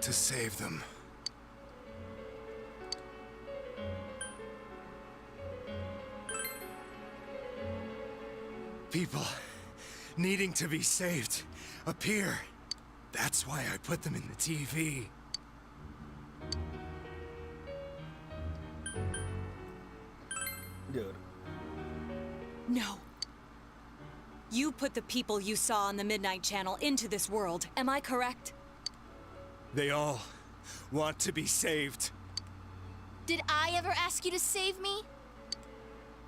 To save them. People needing to be saved appear. That's why I put them in the TV. Dude. No. You put the people you saw on the Midnight Channel into this world, am I correct? They all want to be saved. Did I ever ask you to save me?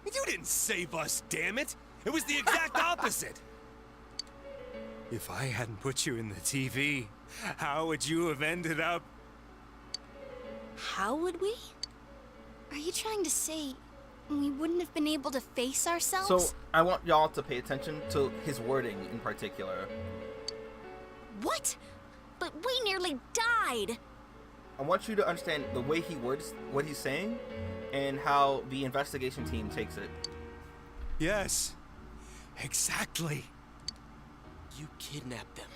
You didn't save us, damn it! It was the exact opposite! If I hadn't put you in the TV, how would you have ended up? How would we? Are you trying to say we wouldn't have been able to face ourselves? So, I want y'all to pay attention to his wording in particular. What? But we nearly died! I want you to understand the way he words what he's saying and how the investigation team takes it. Yes, exactly. You kidnapped them.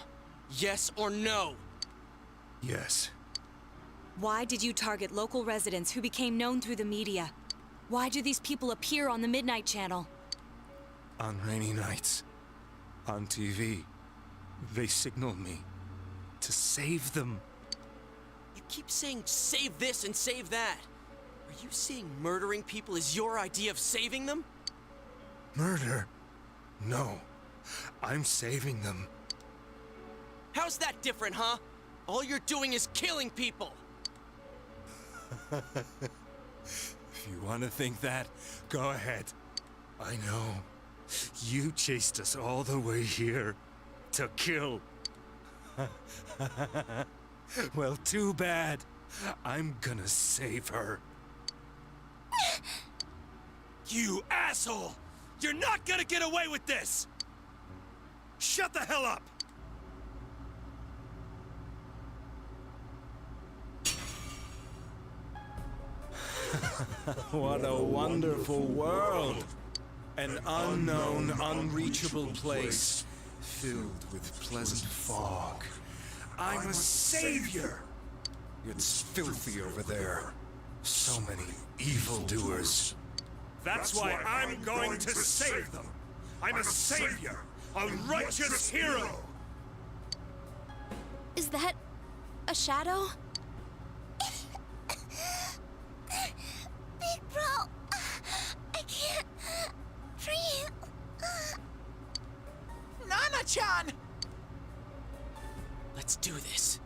Yes or no? Yes. Why did you target local residents who became known through the media? Why do these people appear on the Midnight Channel? On rainy nights, On TV, they signal me to save them. You keep saying save this and save that. Are you saying murdering people is your idea of saving them? Murder? No. I'm saving them. How's that different, huh? All you're doing is killing people. If you want to think that, go ahead. I know. You chased us all the way here to kill. Well, too bad. I'm gonna save her. You asshole! You're not gonna get away with this! Shut the hell up! What a wonderful world! An unknown, unreachable place, filled with pleasant fog. I'm a savior! It's filthy over there. So many evildoers. That's why I'm going to save them! I'm a savior! A righteous hero! Is that a shadow? Big bro, I can't breathe. Nana-chan! Let's do this.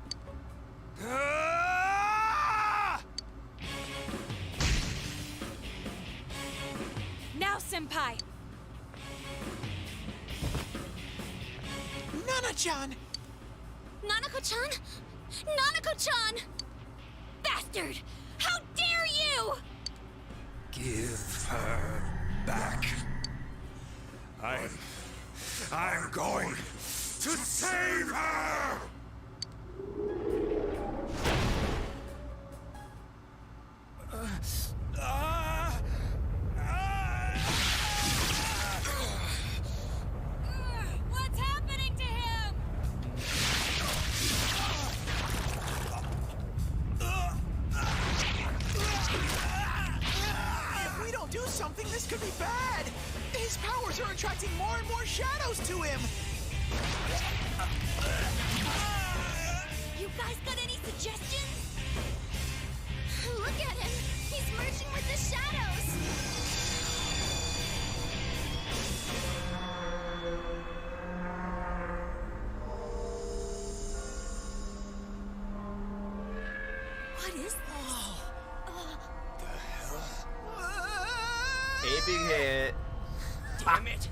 Ah! Now, Senpai! Nana-chan! Nanako-chan? Nanako-chan! Bastard! How dare you! Give her back. I'm going to save her! What's happening to him? If we don't do something, this could be bad! His powers are attracting more and more shadows to him! You guys got any suggestions? Look at him! He's merging with the shadows! What is this? A big hit. Damn it!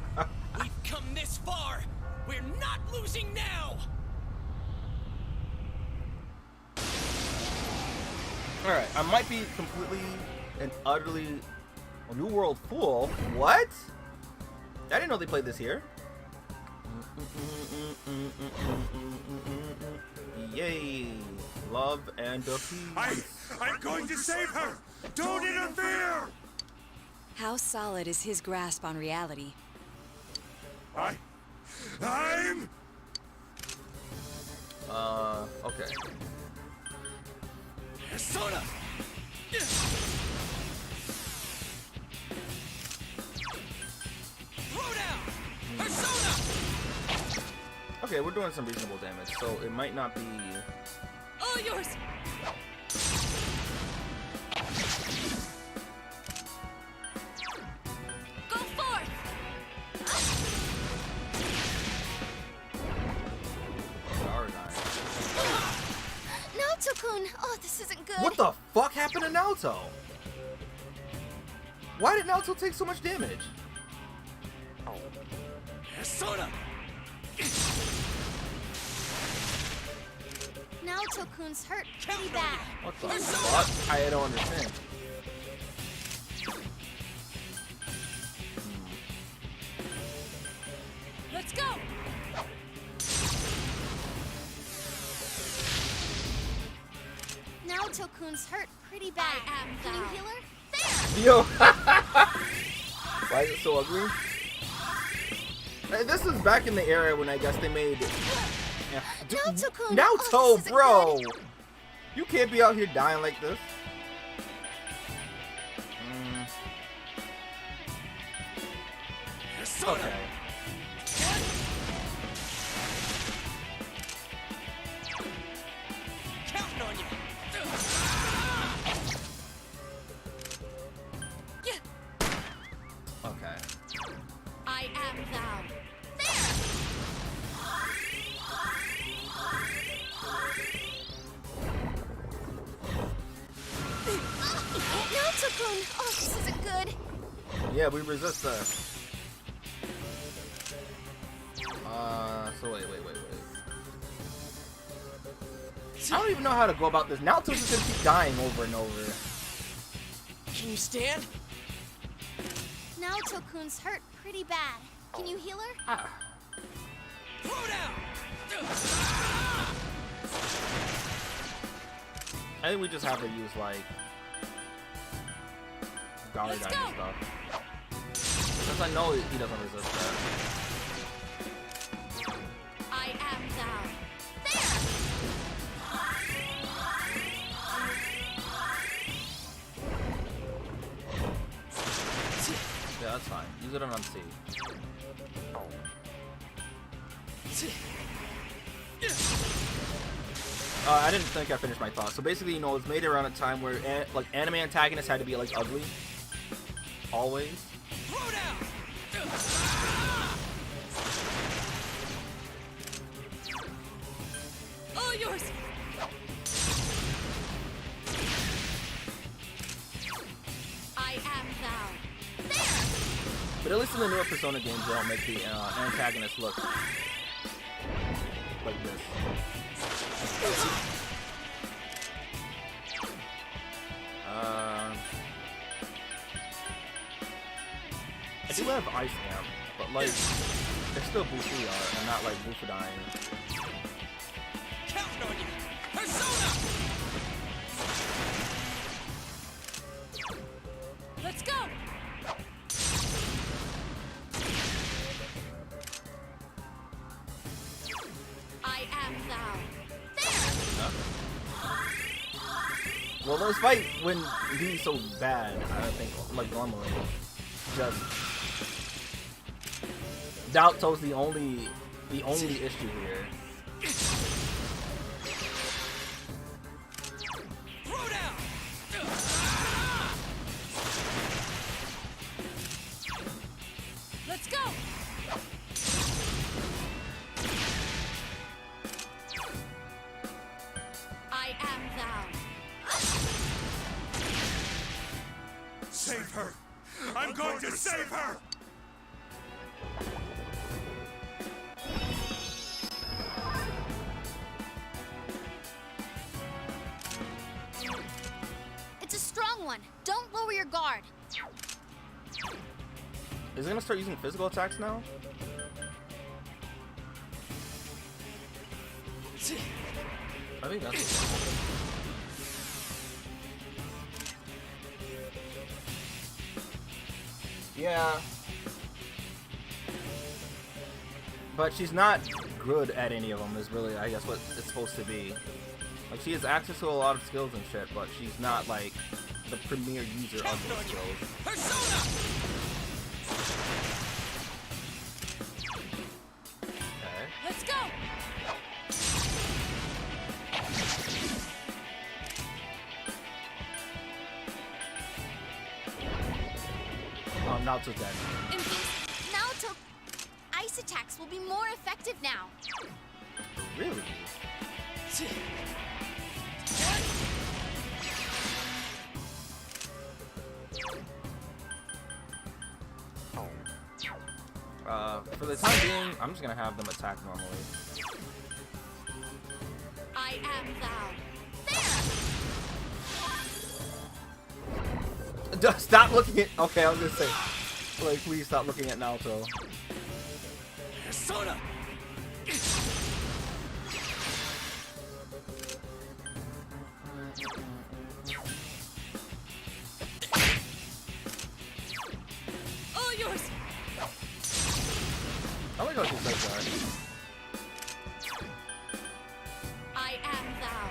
We've come this far! We're not losing now! Alright, I might be completely and utterly a New World fool. What? I didn't know they played this here. Yay. Love and peace. I'm going to save her! Don't interfere! How solid is his grasp on reality? I'm... Okay. Persona! Throw down! Persona! Okay, we're doing some reasonable damage, so it might not be... All yours! Go forth! Naoto-kun! Oh, this isn't good. What the fuck happened to Naoto? Why did Naoto take so much damage? Persona! Naoto-kun's hurt pretty bad. What the fuck? I don't understand. Let's go! Naoto-kun's hurt pretty bad. Can you heal her? There! Yo! Why is it so ugly? Hey, this is back in the era when I guess they made... Yeah. Naoto-kun! Naoto, Oh, this isn't bro! good. You can't be out here dying like this. Persona! Okay. Okay. I am thou. Naoto-kun! Oh, this isn't good. Yeah, we resist that. So wait. I don't even know how to go about this. Naoto's just gonna keep dying over and over. Can you stand? Naoto-kun's hurt pretty bad. Can you heal her? Ah. Throw down! I think we just have to use like Guardine and stuff. Since I know he doesn't resist that. I am thou. Yeah, that's fine. Use it on C. I didn't think I finished my thought. So basically, you know, it's made around a time where like anime antagonists had to be like ugly, always. Throw down! All yours. I am thou. But at least in the newer Persona games, they don't make the antagonist look like this. I do have Ice Amp, but like, they're still Buffiar and not like Bufadine. Counting on you! Persona! Let's go. I am thou. Well, this fight wouldn't be so bad, I don't think, like normally. Just Naoto's the only issue here. Throw down! Let's go. I am thou. Save her! I'm going to save her! It's a strong one. Don't lower your guard. Is it gonna start using physical attacks now? I think that's yeah. But she's not good at any of them is really, I guess, what it's supposed to be. Like, she has access to a lot of skills and shit, but she's not, like, the premier user of those skills. Persona! Okay. Let's go. Oh, Naoto's dead. In case Naoto, ice attacks will be more effective now. Really? For the time being, I'm just gonna have them attack normally. I am thou. Stop looking at. Okay, I was gonna say, like, please stop looking at Naoto. Persona! All yours. I like how she says that. I am thou.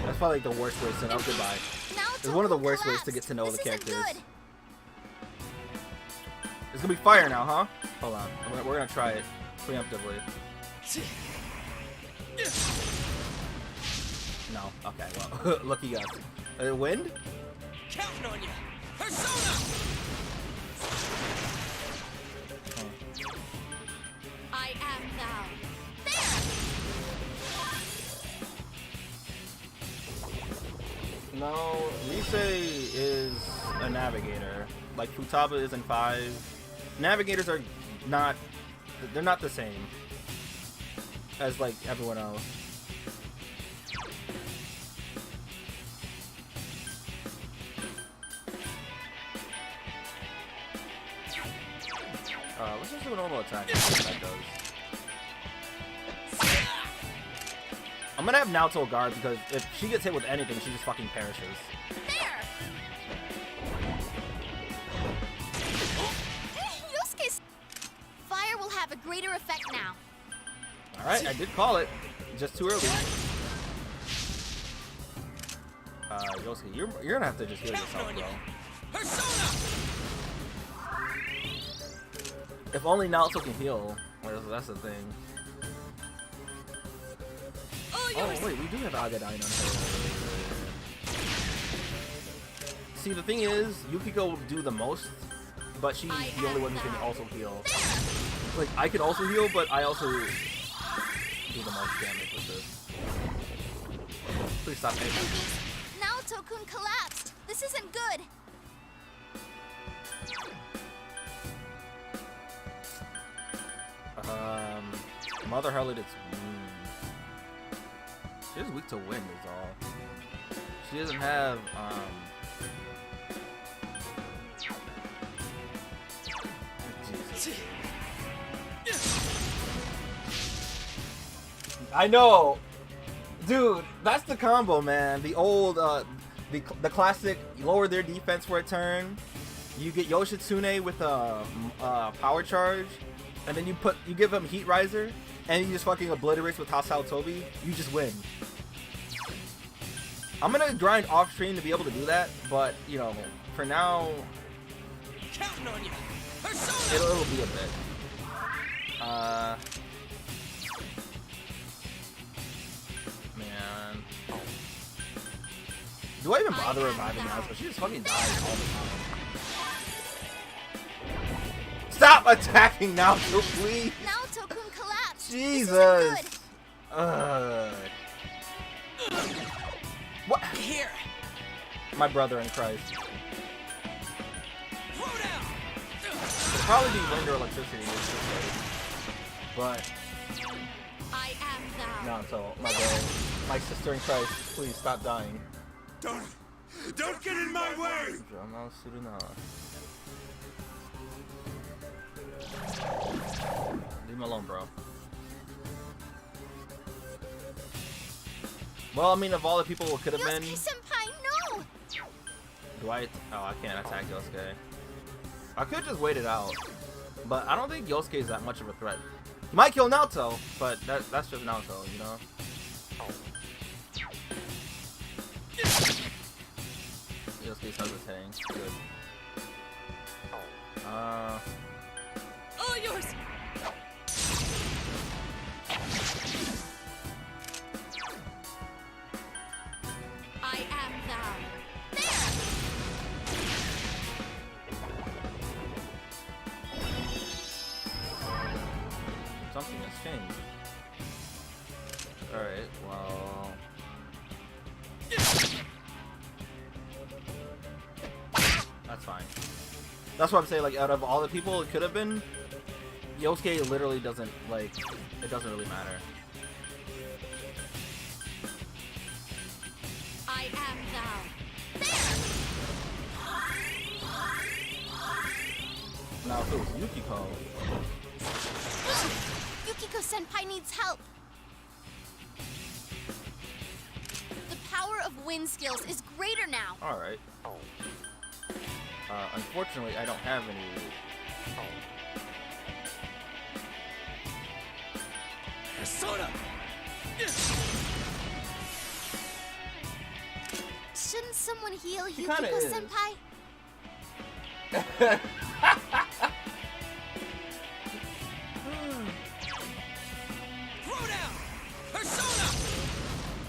That's probably like the worst way to know. Goodbye. Naoto It's one of the will worst ways to collapse. get to know This the isn't characters. good. It's gonna be fire now, huh? Hold on. We're gonna try it preemptively. No. now. Okay, well, lucky us. Wind? Counting on you. Persona! I am thou. There! No, Rise is a navigator. Like Futaba is in 5. Navigators are not, they're not the same as like everyone else. Let's just do a normal attack and see what that does. I'm gonna have Naoto guard because if she gets hit with anything, she just fucking perishes. There! Yosuke's fire will have a greater effect now. Alright, I did call it. Just too early. Yosuke, you're gonna have to just heal yourself, bro. Persona! If only Naoto can heal. Well, that's the thing. Oh, wait, we do have Agadine on her. See, the thing is, Yukiko will do the most, but she's the only one who can also heal. Like, I can also heal, but I also do the most damage with this. Please stop me. Naoto-kun collapsed. This isn't good. Mother Harlot is she's weak to wind is all. She doesn't have Jesus. I know, dude. That's the combo, man. The old, the classic. Lower their defense for a turn. You get Yoshitsune with a power charge, and then you give him Heat Riser, and he just fucking obliterates with Hostile Toby. You just win. I'm gonna grind off stream to be able to do that, but you know, for now, Counting on you. Persona! it'll be a bit. Man. Do I even bother reviving now? But she just fucking dies all the time. Stop attacking now, please! Naoto-kun collapsed. Jesus! This isn't good. What? Here. My brother in Christ. Throw down. It'll probably be wind or electricity. But I am thou. no, so my brother, my sister in Christ, please stop dying. Don't get in my way! Drama Suruna. Leave him alone, bro. Well, I mean, of all the people it could have been, Yosuke-senpai, no! do I? Oh, I can't attack Yosuke. I could just wait it out, but I don't think Yosuke is that much of a threat. He might kill Naoto, but that's just Naoto, you know. Yosuke's hesitating. Good. All yours! I am thou. There! Something has changed. Alright, well... That's fine. That's what I'm saying, like, out of all the people it could have been, Yosuke literally doesn't, like, it doesn't really matter. I am thou. Now, if it was Yukiko... Yukiko-senpai needs help. The power of wind skills is greater now. Alright. Unfortunately, I don't have any... Persona! Shouldn't someone heal She kinda is. Yukiko-senpai? Throw down! Persona!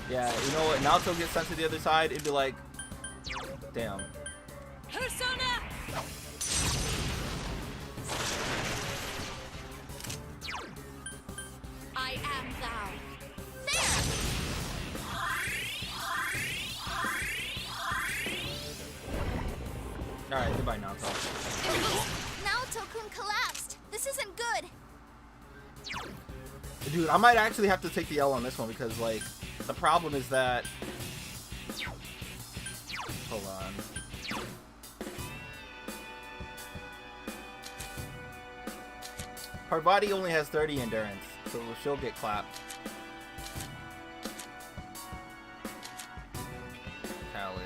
Yeah, you know what? Naoto gets sent to the other side, it'd be like, damn. Persona! I am thou. There! Alright, goodbye, Naoto. Naoto-kun collapsed. This isn't good. Dude, I might actually have to take the L on this one because, like, the problem is that... Hold on. Her body only has 30 endurance, so she'll get clapped. Callie.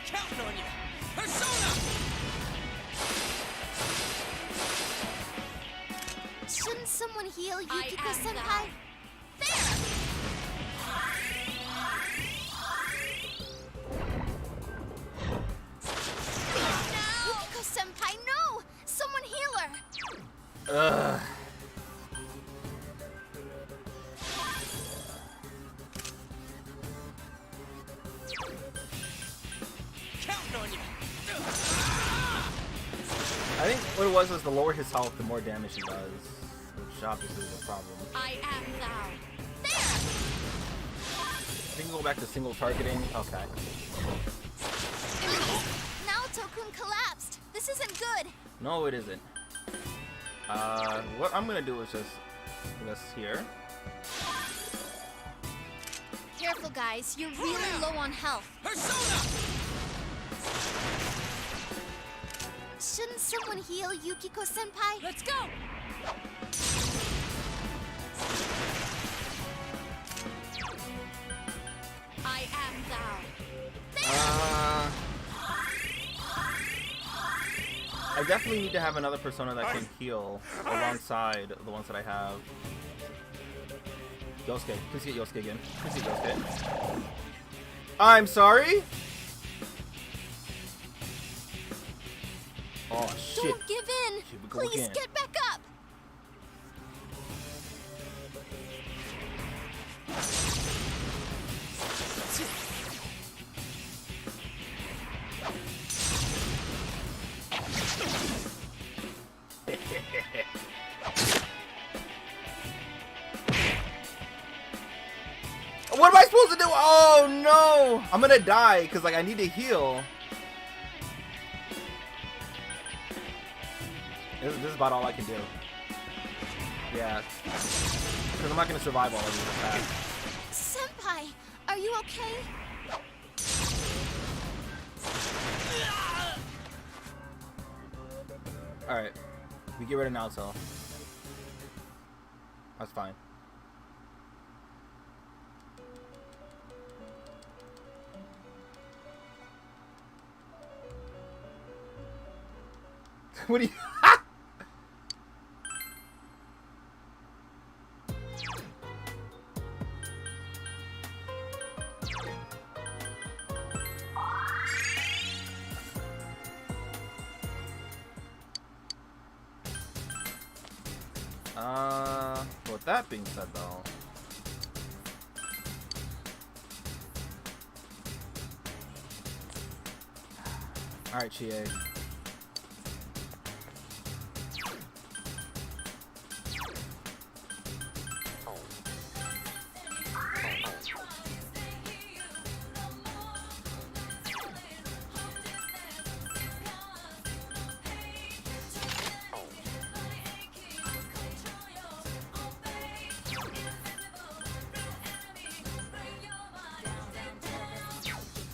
Counting on you! Persona! Shouldn't someone heal I Yukiko am Senpai? thou. There! Yukiko Senpai, no! Someone heal her! Ugh. Counting on you! I think what it was the lower his health, the more damage he does. Which obviously is a problem. I am thou. We can go back to single targeting. Okay. Naoto-kun collapsed. This isn't good. No, it isn't. What I'm gonna do is just this here. Careful, guys. You're really low on health. Persona! Shouldn't someone heal Yukiko Senpai? Let's go! I am thou. I definitely need to have another persona that can heal alongside the ones that I have. Yosuke. Please get Yosuke again. Please get Yosuke. I'm sorry? Oh, shit. Don't give in. Here we go Please again. get back up. What am I supposed to do? Oh no! I'm gonna die because like I need to heal. This is about all I can do. Yeah. Because I'm not gonna survive all of these attacks. Senpai, are you okay? Alright. We get rid of Naoto. That's fine. What do you... With that being said though, alright, Chie.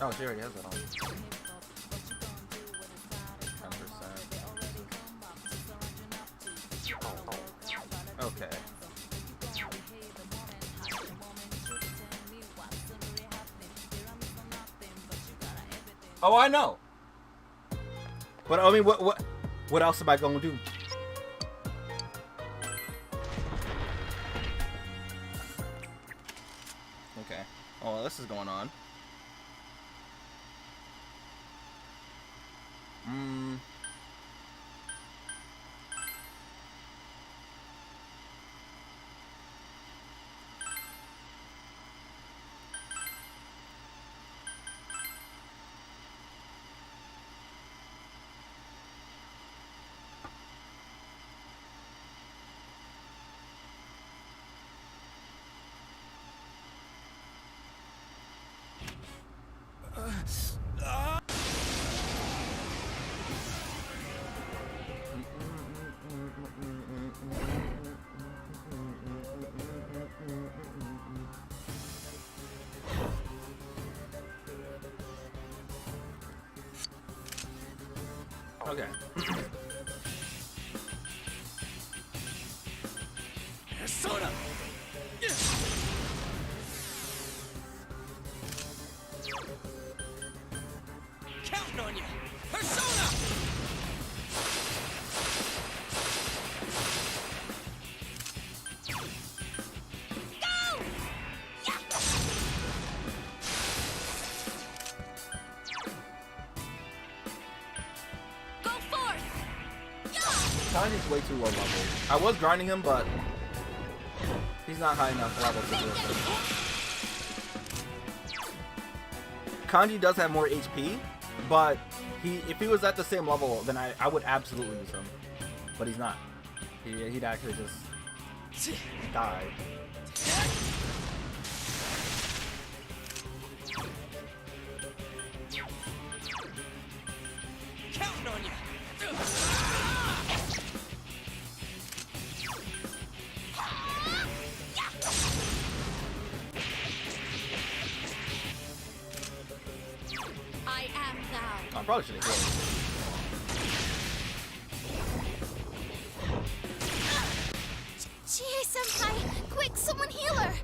Oh, she already has that on. 10%. Okay. Oh, I know. But I mean, what else am I gonna do? Okay. Oh, well, this is going on. Okay. Persona! Counting on you! Persona! Go! Yeah! Go forth! Yeah! Kanji's way too low level. I was grinding him, but he's not high enough level to do it. Kanji does have more HP, but if he was at the same level, then I would absolutely use him. But he's not. He'd actually just die. Counting on you! I am thou. I probably should have killed him. Chie-senpai, quick, someone heal her.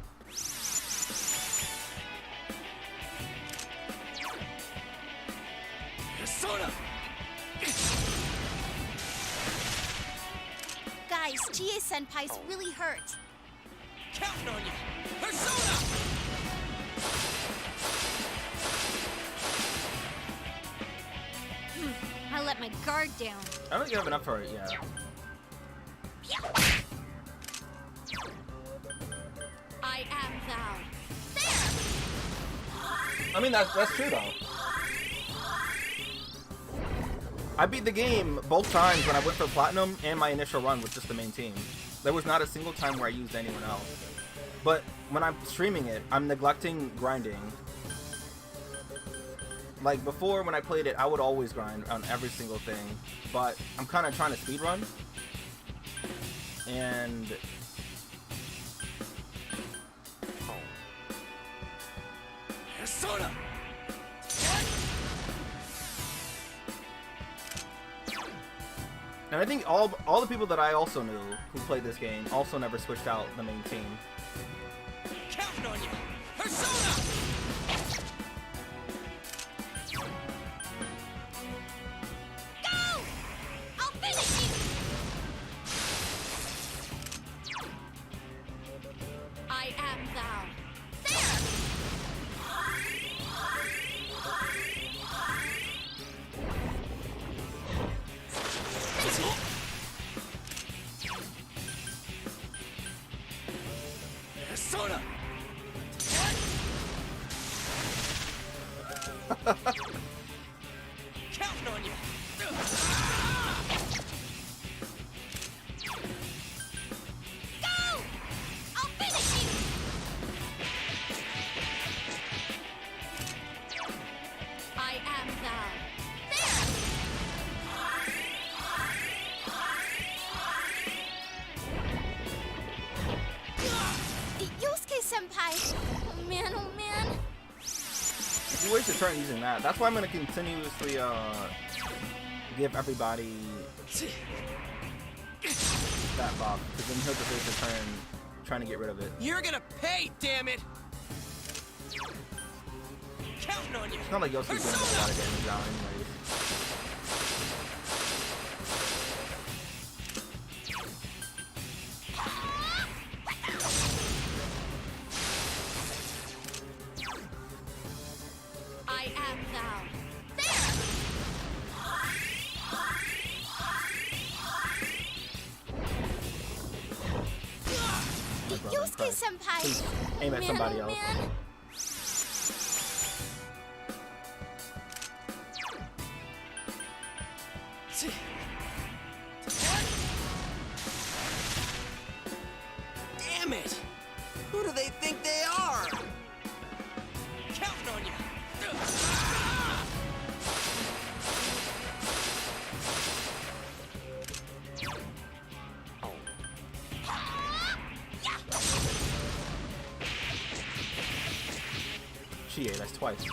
Persona! Guys, Chie-senpai's really hurt. Counting on you! Persona! I let my guard down. I don't think you have enough for it, yeah. I am thou. I mean, that's true, though. I beat the game both times when I went for Platinum and my initial run with just the main team. There was not a single time where I used anyone else. But when I'm streaming it, I'm neglecting grinding. Like, before, when I played it, I would always grind on every single thing. But I'm kind of trying to speedrun. And Persona! And I think all the people that I also knew who played this game also never switched out the main team. Counting on you! Persona! Go! I'll finish you! I am thou. There! Persona! Counting on you! Go! I'll finish you! I am thou. There! Yosuke-senpai! Oh man, oh man! You waste your turn using that. That's why I'm gonna continuously give everybody that buff, because then he'll just waste your turn trying to get rid of it. You're gonna pay, damn it! Counting on you. It's not like Yoshi's doing a lot of damage now anyways. I am thou. There! Yosuke-senpai! Please aim at somebody else. Man. Damn it! Who do they think they are? Counting on you. Chie, that's twice.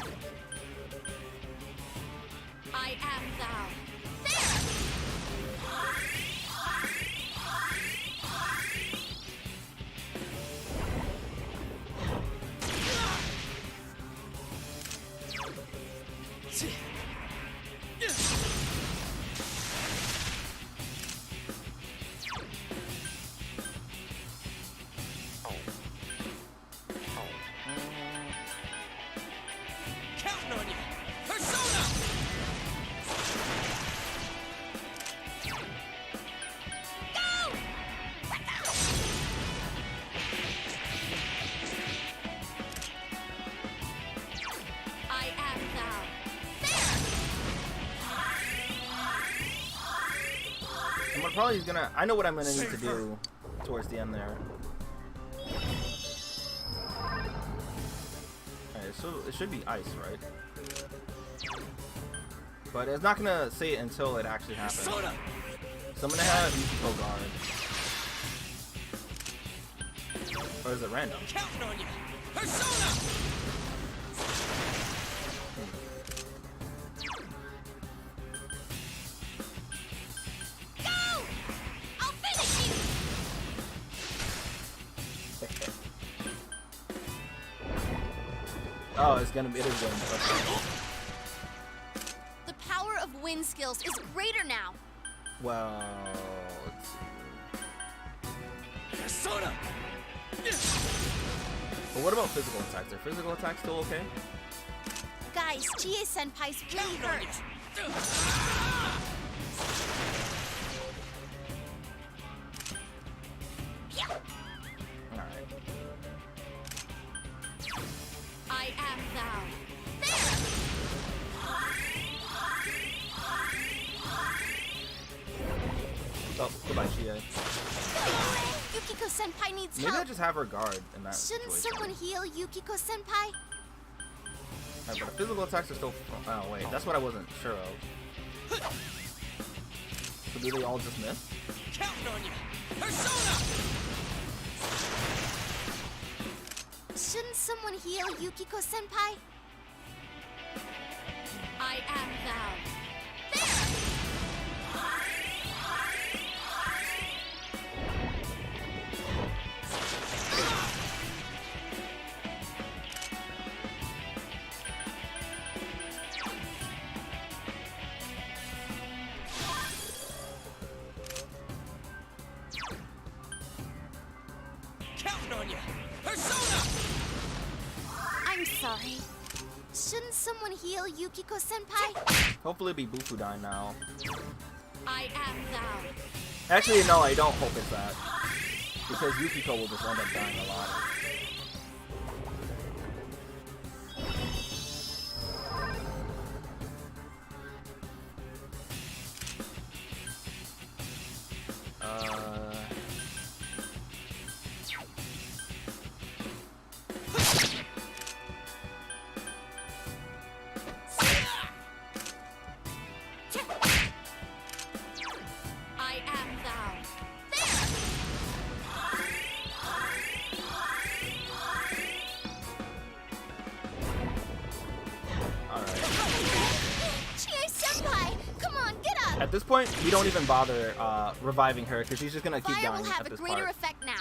I am thou. Counting on you. Persona! I am thou. And what probably is gonna. I know what I'm gonna need to do towards the end there. Alright, so it should be ice, right? But it's not gonna say it until it actually happens. Persona! So I'm gonna have Yukiko guard. Or is it random? Counting on you. Persona! Go! I'll finish you! Oh, it is going to be. Okay. The power of wind skills is greater now. Well, let's see. Persona! But what about physical attacks? Are physical attacks still okay? Guys, Chie-senpai's really Counting on hurt. you. Alright. I am thou. Oh, goodbye, Chie. Yukiko-senpai needs Maybe I help. just have her guard in that Shouldn't situation. someone heal Yukiko-senpai? Alright, but the physical attacks are still. Oh, wait. That's what I wasn't sure of. So do they all just miss? Counting on you. Persona! Shouldn't someone heal Yukiko-senpai? I am thou. Counting on you. Persona! I'm sorry. Shouldn't someone heal Yukiko-senpai? Hopefully it'll be Bufudan now. I am thou. Actually, no, I don't hope it's that. Because Yukiko will just end up dying a lot. I am thou. At this point, we don't even bother reviving her because she's just gonna keep Fire dying will have at a this greater part. effect now.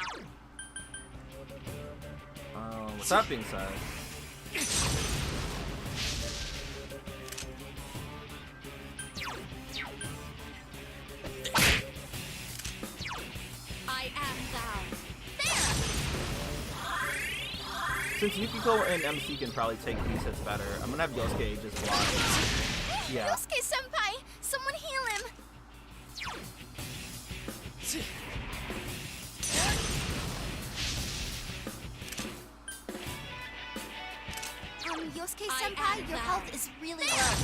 With that being said, I am thou. since Yukiko and MC can probably take these hits better, I'm gonna have Yosuke just block. Yeah. Yosuke senpai, someone heal him. Yosuke senpai, your health is really low.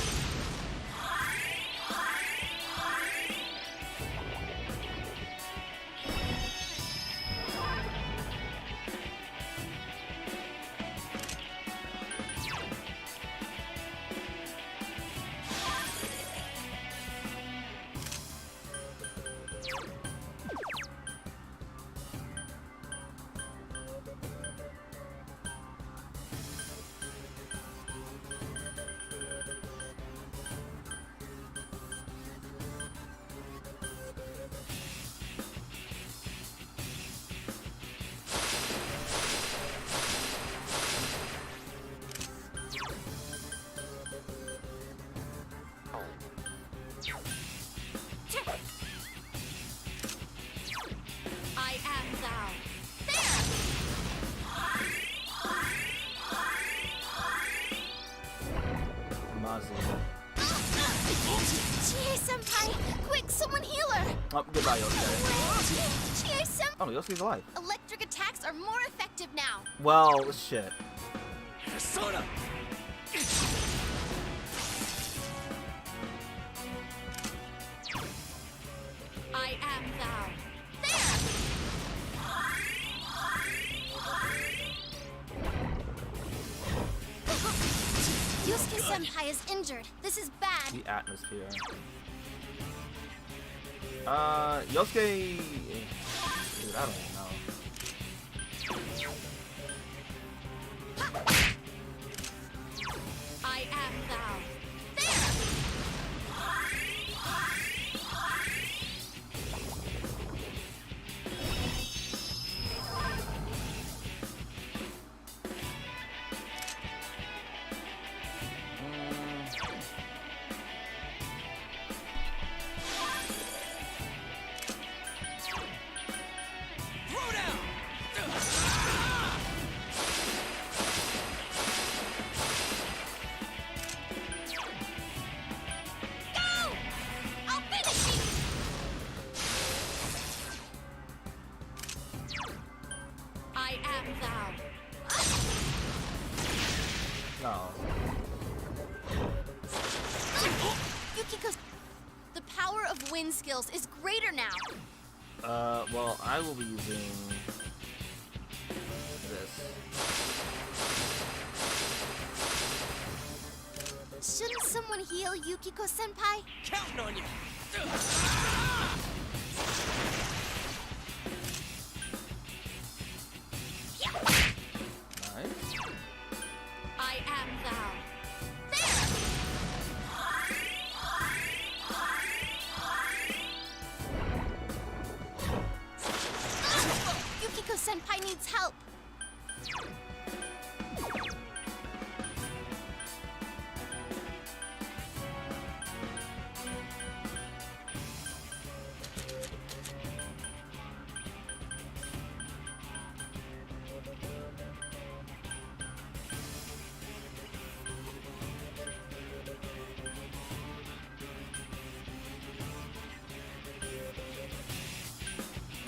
I am thou. Mazu. Chie senpai, quick, someone heal her. Oh, goodbye, Yosuke. Chie senpai, Oh, Yosuke's alive. electric attacks are more effective now. Well, shit. Persona! I am thou. Yosuke senpai is injured. This is bad. The atmosphere. Yosuke. Dude, I don't even know. I am thou. Throw down! Go! I'll finish you. I am thou. No. Yukiko's. The power of wind skills is greater now. Well, I will be using this. Shouldn't someone heal Yukiko senpai? Counting on you! Nice. I am thou. Yukiko senpai needs help.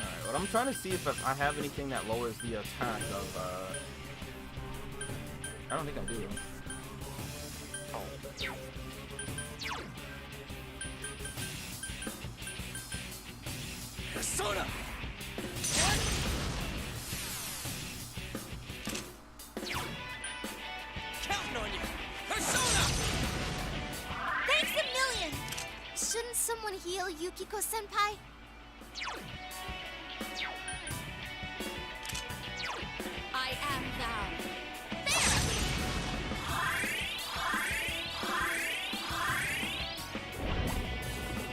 Alright, what I'm trying to see if I have anything that lowers the attack of, I don't think I do. Persona! Counting on you! Persona! Thanks a million. Shouldn't someone heal Yukiko senpai? I am thou.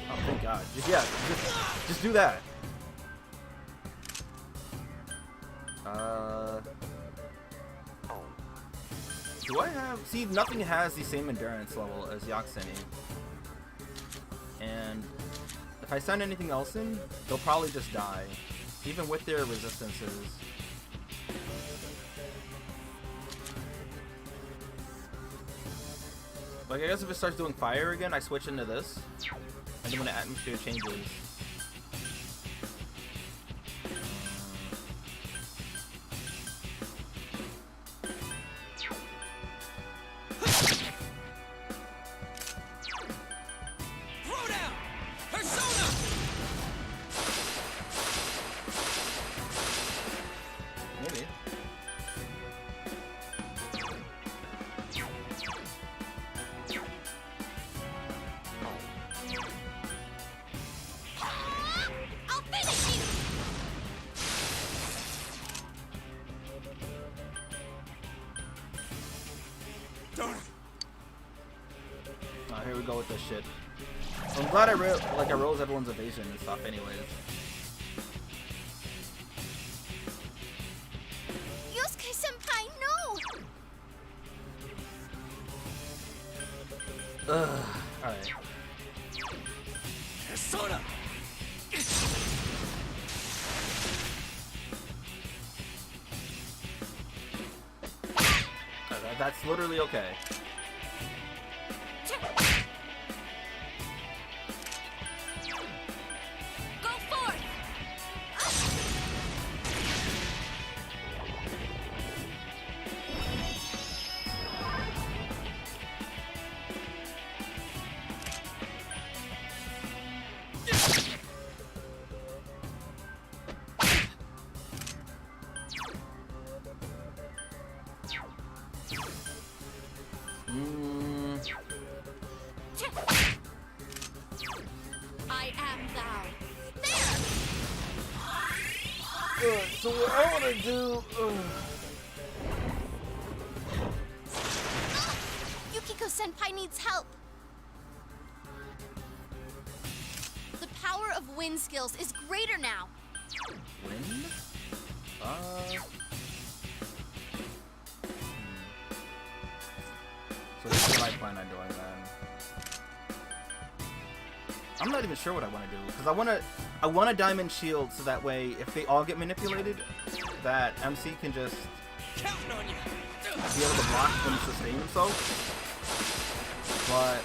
Oh, god. Yeah, just do that. Do I have... See, nothing has the same endurance level as Yoxeni. And if I send anything else in, they'll probably just die. Even with their resistances. Like, I guess if it starts doing fire again, I switch into this. And then when the atmosphere changes... Maybe. I'll finish you! Darn it. Oh, here we go with this shit. I'm glad I rose everyone's evasion and stuff anyways. Yosuke-senpai, no! Ugh. Alright. Persona! That's literally okay. Go forth! I am thou. There! So what I want to do... Yukiko-senpai needs help. The power of wind skills is greater now. Wind? So this is what I plan on doing then. I'm not even sure what I want to do because I want a diamond shield so that way if they all get manipulated, that MC can just Counting on you. be able to block and sustain himself. But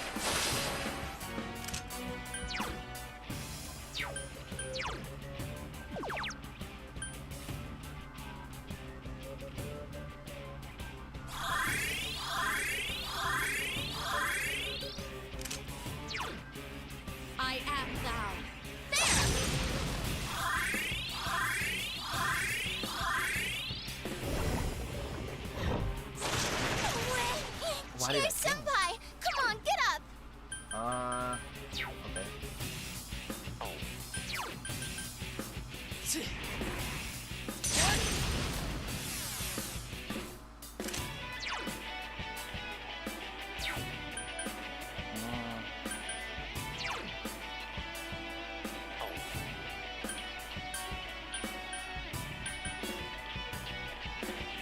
I am thou. Why did Cheer I kill him? senpai! Come on, get up! okay.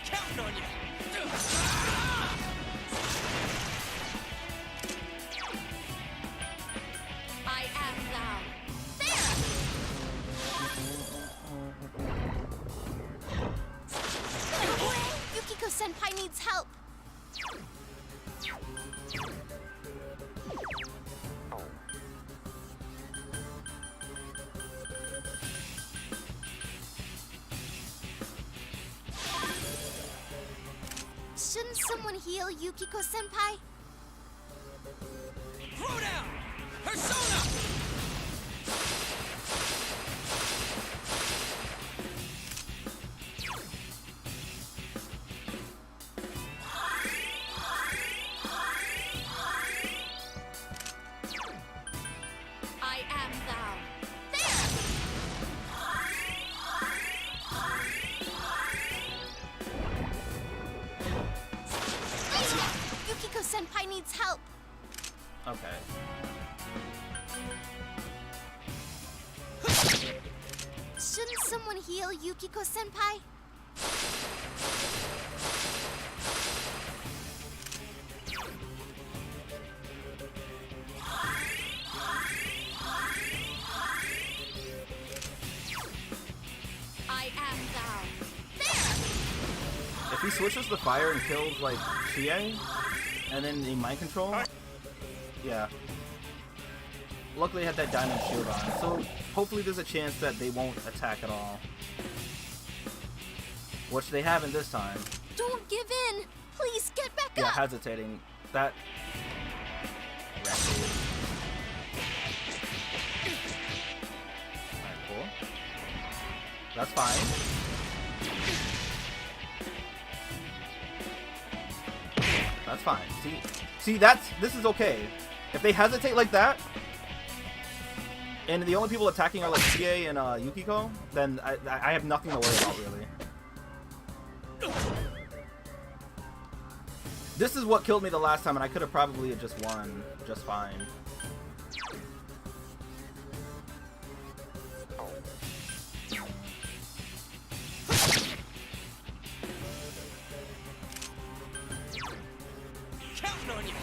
Counting on you. I am thou. There! Yukiko-senpai needs help. Shouldn't someone heal Yukiko-senpai? Throw down. Persona. I am thou. There! Yukiko-senpai needs help. Okay. someone heal Yukiko-senpai? I am thou. If he switches the fire and kills like Chie, and then the mind control, yeah. Luckily, I had that diamond shield on, so hopefully there's a chance that they won't attack at all, which they haven't this time. Don't give in! Please get back Yeah, up! hesitating. That. Alright, cool. That's fine. That's fine. See, this is okay. If they hesitate like that, and the only people attacking are like Chie and Yukiko, then I have nothing to worry about really. This is what killed me the last time, and I could have probably just won just fine. Counting on you.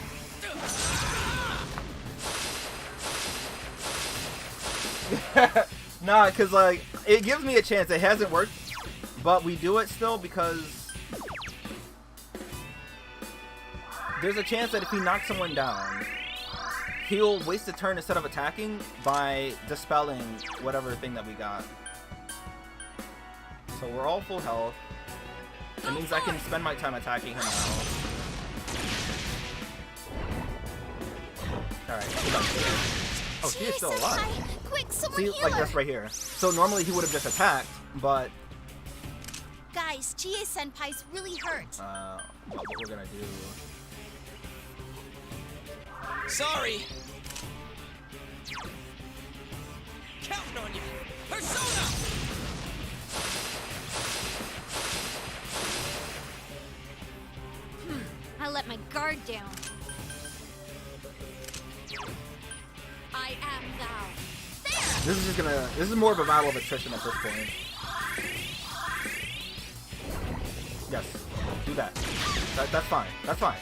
Nah, cause like it gives me a chance. It hasn't worked, but we do it still because there's a chance that if he knocks someone down, he'll waste a turn instead of attacking by dispelling whatever thing that we got. So we're all full health. It means I can spend my time attacking him now. Alright, oh, she is still alive. Chie-senpai, quick, someone See, heal like her! that's right here. So normally he would have just attacked, but Guys, Chie-senpai's really hurt. what we're gonna do? Sorry. Counting on you. Persona. I let my guard down. I am thou. This is more of a battle of attrition at this point. Yes, do that. That's fine. That's fine.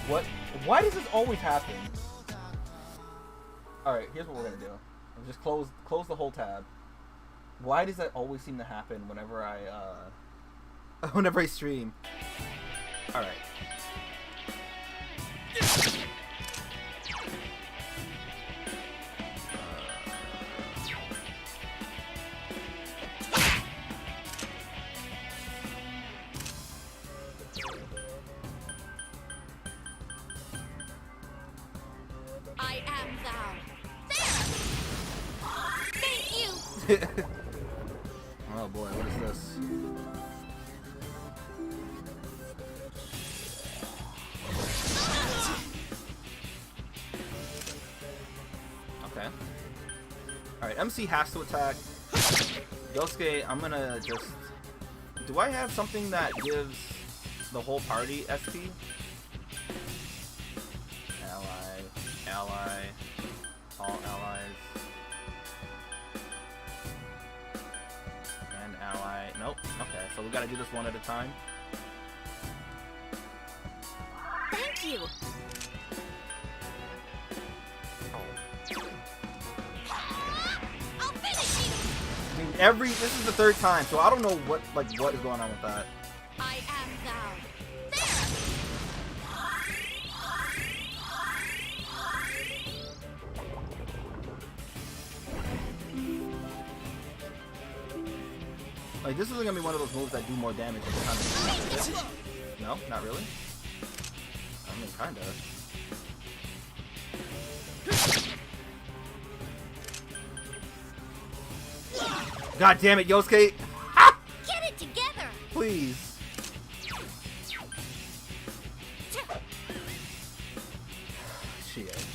What? Why does this always happen? All right, here's what we're gonna do. I'll just close the whole tab. Why does that always seem to happen whenever I stream? All right. I am thou. Thank you! Oh boy, what is this? Okay. Alright, MC has to attack. Yosuke, I'm gonna just... Do I have something that gives the whole party SP? Ally, all allies, and ally. Nope. Okay, so we gotta do this one at a time. Thank you! I'll finish you! I mean, this is the third time, so I don't know what is going on with that. I am thou. Like, this isn't gonna be one of those moves that do more damage every time. No, not really. I mean, kinda. God damn it, Yosuke! Get it together! Please. Shit.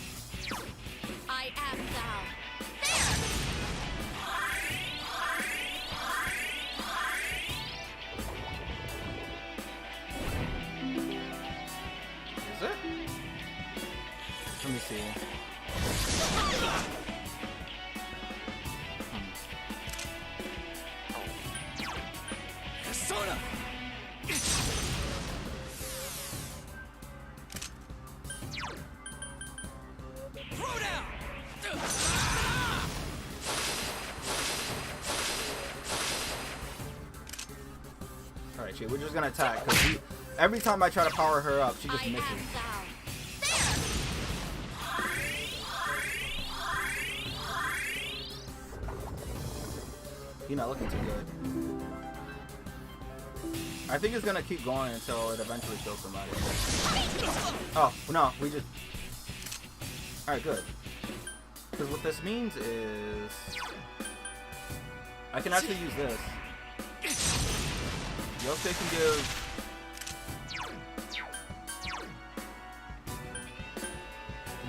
I am thou. Is it? Let me see. Chie. We're just gonna attack because every time I try to power her up, she just I misses. am thou. You're not looking too good. I think it's gonna keep going until it eventually kills somebody. Oh, no, we just... Alright, good. Because what this means is... I can actually use this. Yosuke can give...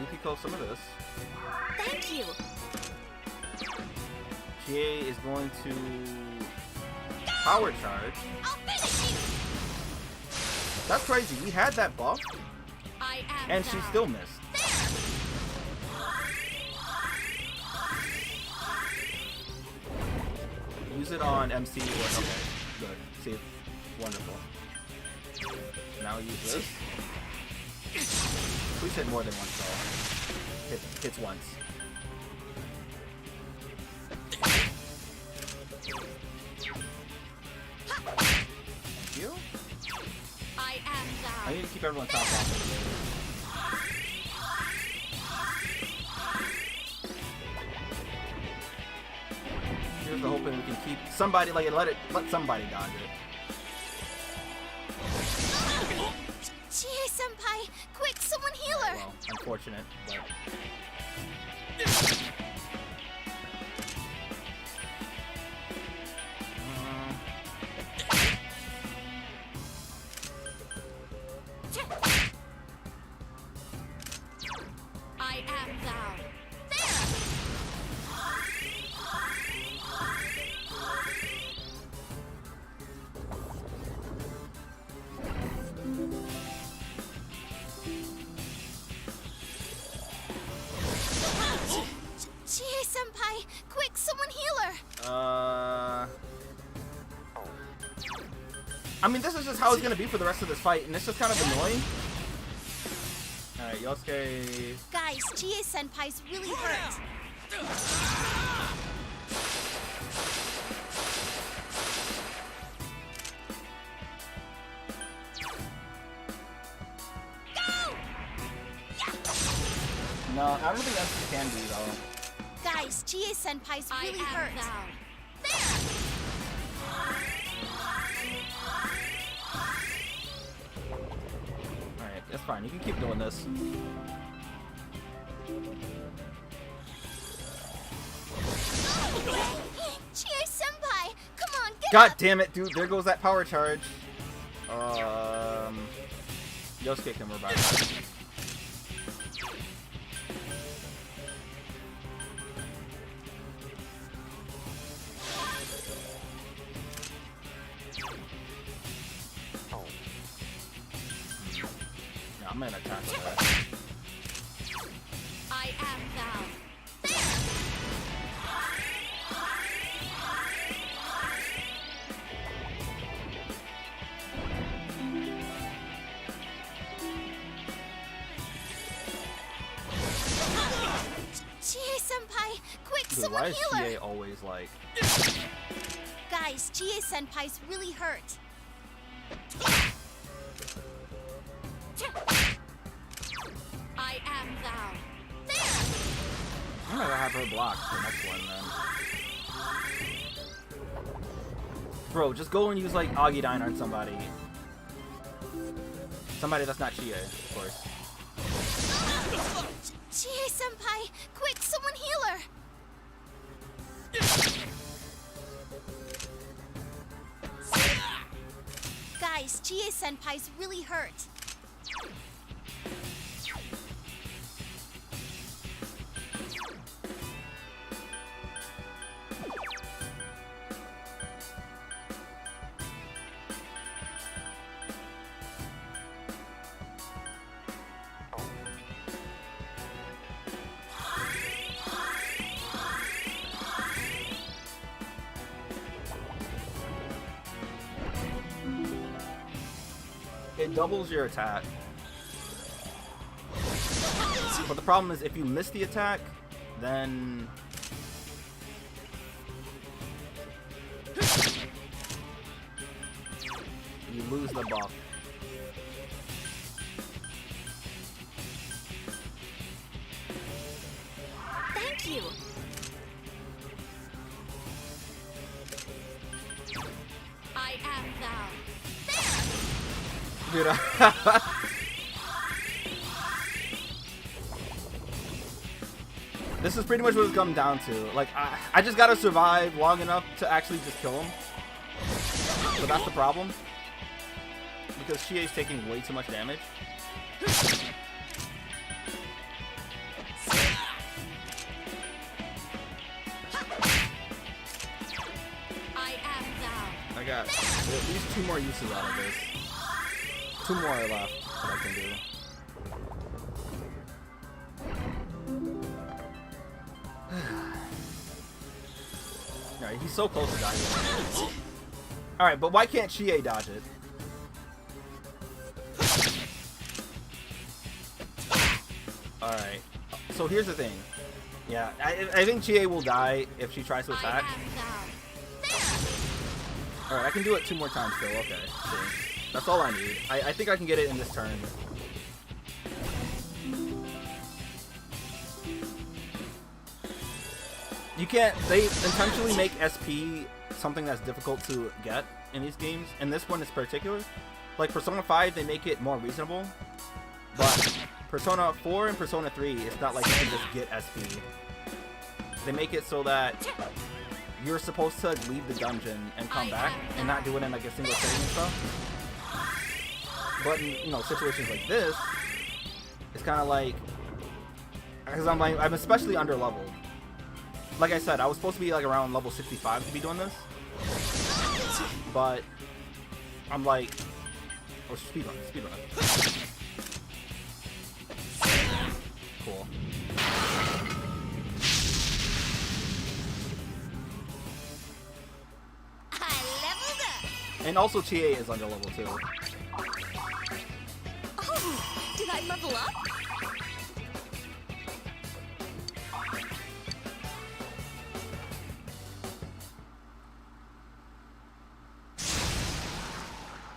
Yukiko some of this. Thank you. Chie is going to... Power charge. I'll finish you. That's crazy. We had that buff, I am and she thou. still missed. Use it on MC or okay. Good. See, wonderful. Now use this. Please hit more than once though. Hits once. Thank you. I am thou. I need to keep everyone top off. Here's the hoping we can keep somebody like let somebody dodge it. Chie senpai, quick, someone heal her. Well, unfortunate, but I am thou. Chie senpai, quick, someone heal her. I mean, this is just how it's gonna be for the rest of this fight, and it's just kind of annoying. Alright, Yosuke. Guys, Chie senpai's really hurt. Go! No, I don't think that's can be though. Guys, Chie senpai's really hurt. Alright, that's fine. You can keep doing this. Chie senpai, come on, get God up. damn it, dude. There goes that power charge. Yosuke can revive. Yeah, I'm gonna attack with that. I am thou. Chie senpai, quick, Dude, someone why is heal her. Chie always like... Guys, Chie senpai's really hurt. I am thou. I'm gonna have her block the next one then. Bro, just go and use like Agidine on somebody. Somebody that's not Chie, of course. Chie senpai, quick, someone heal her. Guys, Chie senpai's really hurt. It doubles your attack. But the problem is if you miss the attack, then... lose the buff. Thank you. I am thou. There! Dude, this is pretty much what it's come down to. Like, I just gotta survive long enough to actually just kill him. So that's the problem. Because Chie's taking way too much damage. I am thou. I got at least 2 more uses out of this. 2 more are left that I can do. Alright, he's so close to dying. Alright, but why can't Chie dodge it? Alright, so here's the thing. Yeah, I think Chie will die if she tries to attack. I am thou. Alright, I can do it 2 more times still. Okay, see. That's all I need. I think I can get it in this turn. You can't... They intentionally make SP something that's difficult to get in these games. And this one is particular. Like, Persona 5, they make it more reasonable. But Persona 4 and Persona 3, it's not like you can just get SP. They make it so that you're supposed to leave the dungeon and come back and not do it in like a single setting and stuff. But in, you know, situations like this, it's kind of like, because I'm especially under leveled. Like I said, I was supposed to be like around level 65 to be doing this, but I'm like, oh, speedrun. Cool. I leveled up. And also Chie is under level too. Oh, did I level up?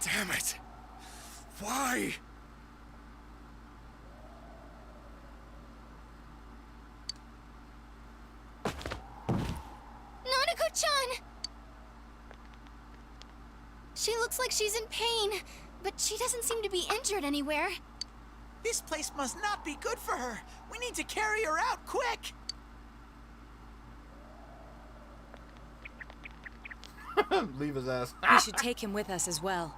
Damn it! Why? Nanako-chan! She looks like she's in pain, but she doesn't seem to be injured anywhere. This place must not be good for her. We need to carry her out quick. Leave his ass. We should take him with us as well.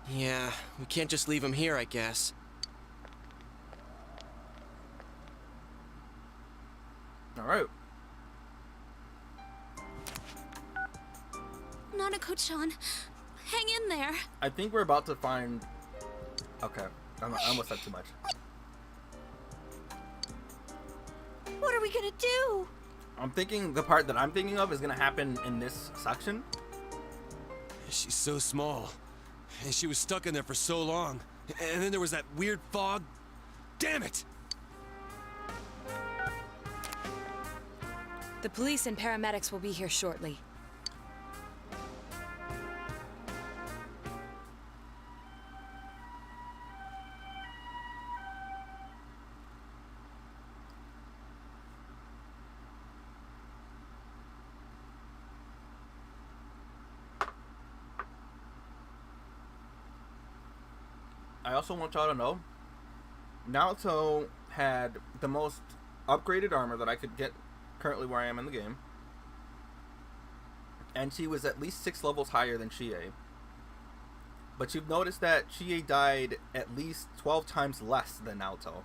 Yeah, we can't just leave him here, I guess. Alright. Nanako-chan, hang in there. I think we're about to find... Okay. I almost said too much. What are we gonna do? I'm thinking the part that I'm thinking of is gonna happen in this section. She's so small. And she was stuck in there for so long. And then there was that weird fog. Damn it! The police and paramedics will be here shortly. I also want y'all to know, Naoto had the most upgraded armor that I could get currently where I am in the game. And she was at least 6 levels higher than Chie. But you've noticed that Chie died at least 12 times less than Naoto.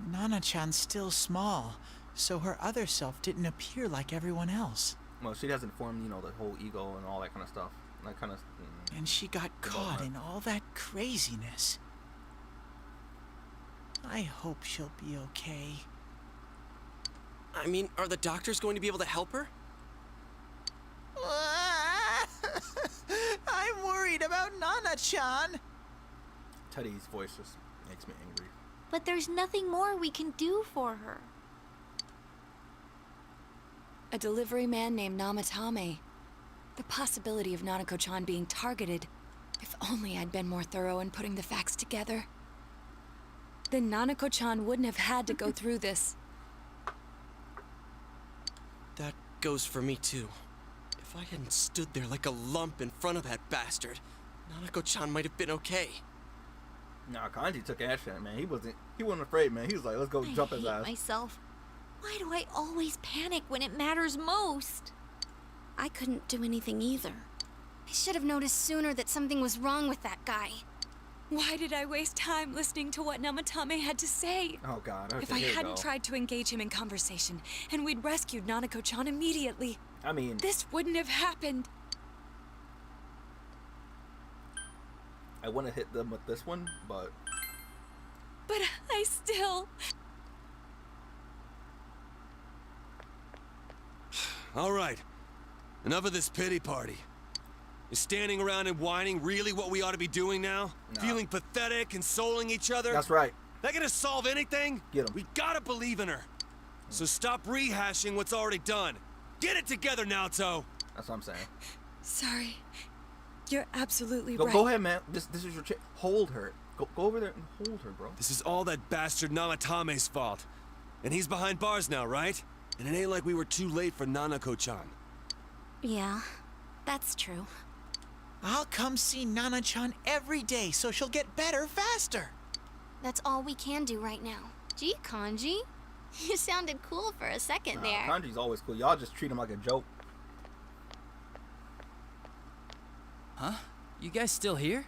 Nana-chan's still small, so her other self didn't appear like everyone else. Well, she hasn't formed, you know, the whole ego and all that kind of stuff. That kind of... And she got caught in all that craziness. I hope she'll be okay. I mean, are the doctors going to be able to help her? I'm worried about Nana-chan. Teddy's voice just makes me angry. But there's nothing more we can do for her. A delivery man named Namatame. The possibility of Nanako-chan being targeted. If only I'd been more thorough in putting the facts together. Then Nanako-chan wouldn't have had to go through this. That goes for me too. If I hadn't stood there like a lump in front of that bastard, Nanako-chan might have been okay. Nah, Kanji took action, man. He wasn't afraid, man. He was like, let's go jump his I ass. hate myself. Why do I always panic when it matters most? I couldn't do anything either. I should have noticed sooner that something was wrong with that guy. Why did I waste time listening to what Namatame had to say? Oh god. Okay, If I here we hadn't go. tried to engage him in conversation, and we'd rescued Nanako-chan immediately, I mean, this wouldn't have happened. I want to hit them with this one, but But I still... All right. Enough of this pity party. Is standing around and whining really what we ought to be doing now? No. Feeling pathetic, consoling each other? that's right. That gonna solve anything? Get 'em. We gotta believe in her. So stop rehashing what's already done. Get it together, Naoto. That's what I'm saying. Sorry. You're absolutely Go, right. go ahead, man. This is your chance. Hold her. Go over there and hold her, bro. This is all that bastard Namatame's fault. And he's behind bars now, right? And it ain't like we were too late for Nanako-chan. Yeah, that's true. I'll come see Nana-chan every day so she'll get better faster. That's all we can do right now. Gee, Kanji, you sounded cool for a second there. Kanji's always cool. Y'all just treat him like a joke. Huh? You guys still here?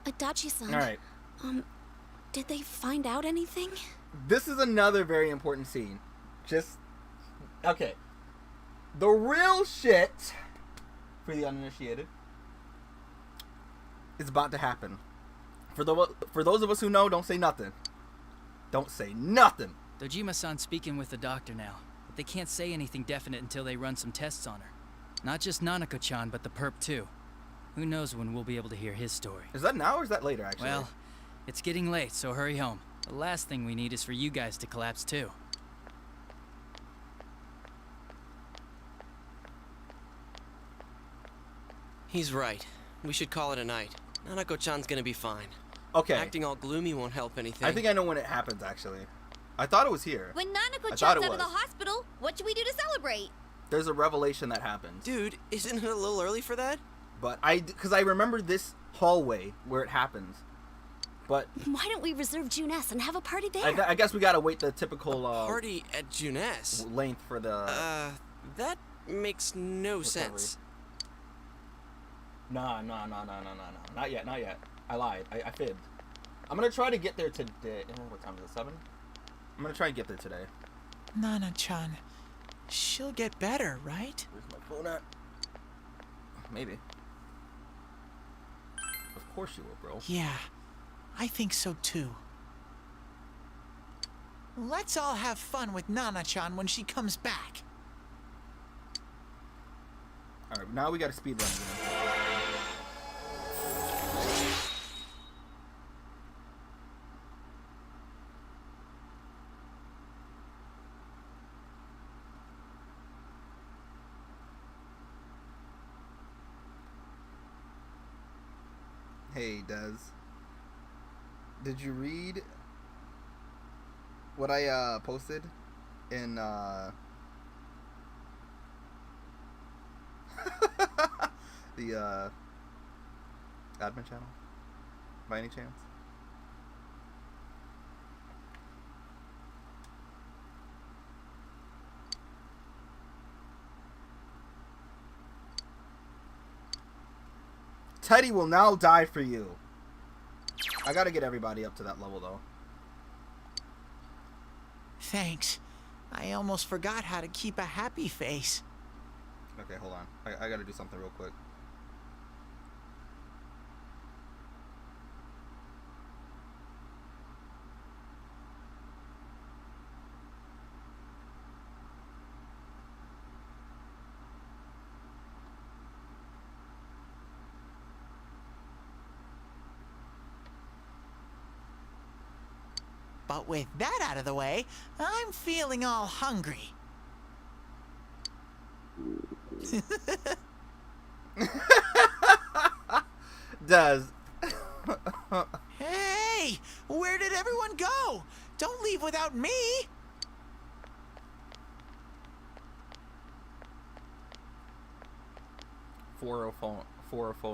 Adachi-san, All right. did they find out anything? This is another very important scene. Just okay. The real shit for the uninitiated is about to happen. For those of us who know, don't say nothing. Don't say nothing. Dojima-san's speaking with the doctor now, but they can't say anything definite until they run some tests on her. Not just Nanako-chan, but the perp too. Who knows when we'll be able to hear his story. Is that now or is that later, actually? Well, it's getting late, so hurry home. The last thing we need is for you guys to collapse too. He's right. We should call it a night. Nanako-chan's gonna be fine. Okay. Acting all gloomy won't help anything. I think I know when it happens, actually. I thought it was here. When thought Nanako-chan's it out of was. the hospital, what should we do to celebrate? There's a revelation that happens. Dude, isn't it a little early for that? But because I remember this hallway where it happens. But Why don't we reserve June S and have a party there? I guess we gotta wait the typical Party at Junes. length for the. That makes no sense. Nah. Not yet. I lied. I fibbed. I'm gonna try to get there today. What time is it? 7? I'm gonna try and get there today. Nana-chan, she'll get better, right? Where's my phone at? Maybe. Of course you will, bro. Yeah, I think so too. Let's all have fun with Nana-chan when she comes back. Alright, now we gotta speed run again. Hey, Des. Did you read what I posted in the admin channel by any chance? Teddy will now die for you. I gotta get everybody up to that level though. Thanks. I almost forgot how to keep a happy face. Okay, hold on. I gotta do something real quick. But with that out of the way, I'm feeling all hungry. Does. Hey, where did everyone go? Don't leave without me.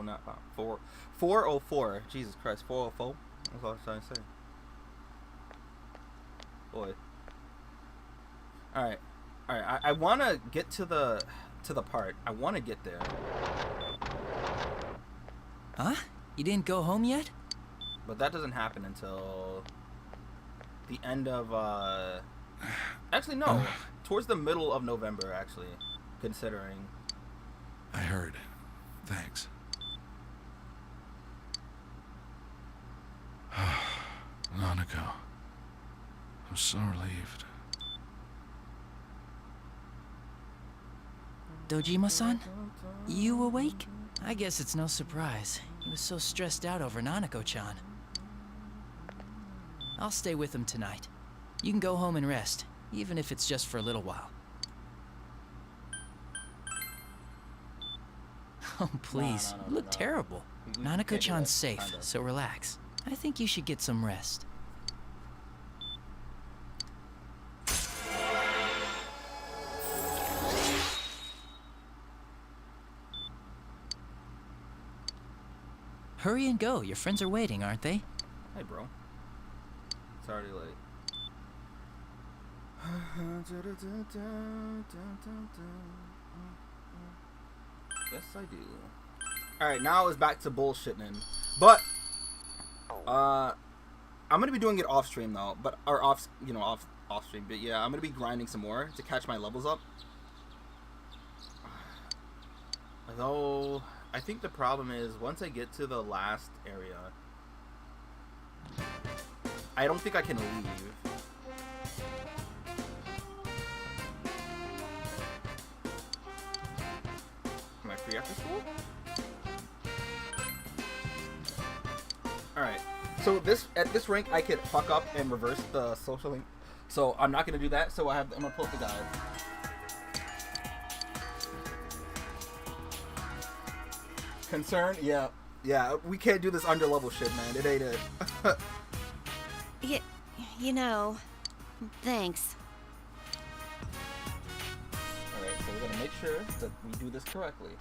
Not 404. Jesus Christ, 404. That's all I was trying to say. Boy. All right. I want to get to the part. I want to get there. Huh? You didn't go home yet? But that doesn't happen until the end of actually no, towards the middle of November actually, considering. I heard. Thanks. Nanako. I'm so relieved. Dojima-san? You awake? I guess it's no surprise. He was so stressed out over Nanako-chan. I'll stay with him tonight. You can go home and rest, even if it's just for a little while. Oh, please. No, You look terrible. We can't do Nanako-chan's that, safe, kinda. so relax. I think you should get some rest. Hurry and go. Your friends are waiting, aren't they? Hey, bro. It's already late. Yes, I do. Alright, now it's back to bullshitting. But, I'm gonna be doing it off stream though. But, or off stream. But yeah, I'm gonna be grinding some more to catch my levels up. Though, I think the problem is once I get to the last area, I don't think I can leave. Am I free after school? Alright. So at this rank I could fuck up and reverse the social link. So I'm not gonna do that, so I'm gonna pull up the guide. Concern? Yeah. Yeah, we can't do this under level shit, man. It ain't it. You know, thanks. Alright, so we're gonna make sure that we do this correctly.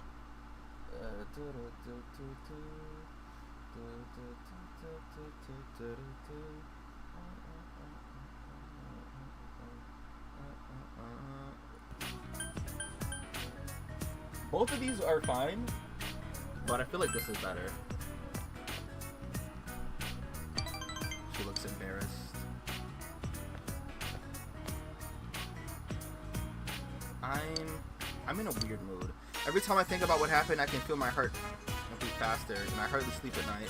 Both of these are fine, but I feel like this is better. She looks embarrassed. I'm in a weird mood. Every time I think about what happened, I can feel my heart beat faster, and I hardly sleep at night.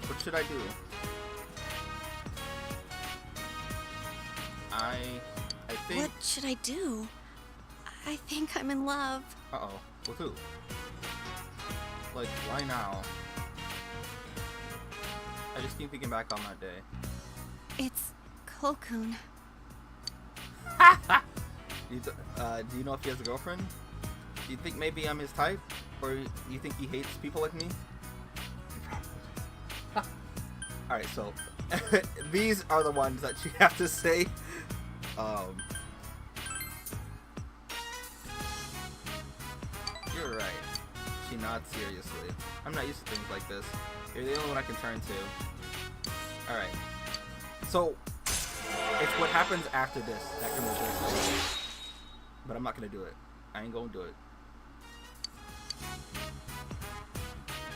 What should I do? I think. What should I do? I think I'm in love. Uh-oh. With who? Like, why now? I just keep thinking back on that day. It's Cole-kun. Do you know if he has a girlfriend? Do you think maybe I'm his type? Or you think he hates people like me? Alright, so these are the ones that you have to say. You're right. She nods seriously. I'm not used to things like this. You're the only one I can turn to. Alright. So, it's what happens after this that can reverse it. But I'm not gonna do it. I ain't gonna do it.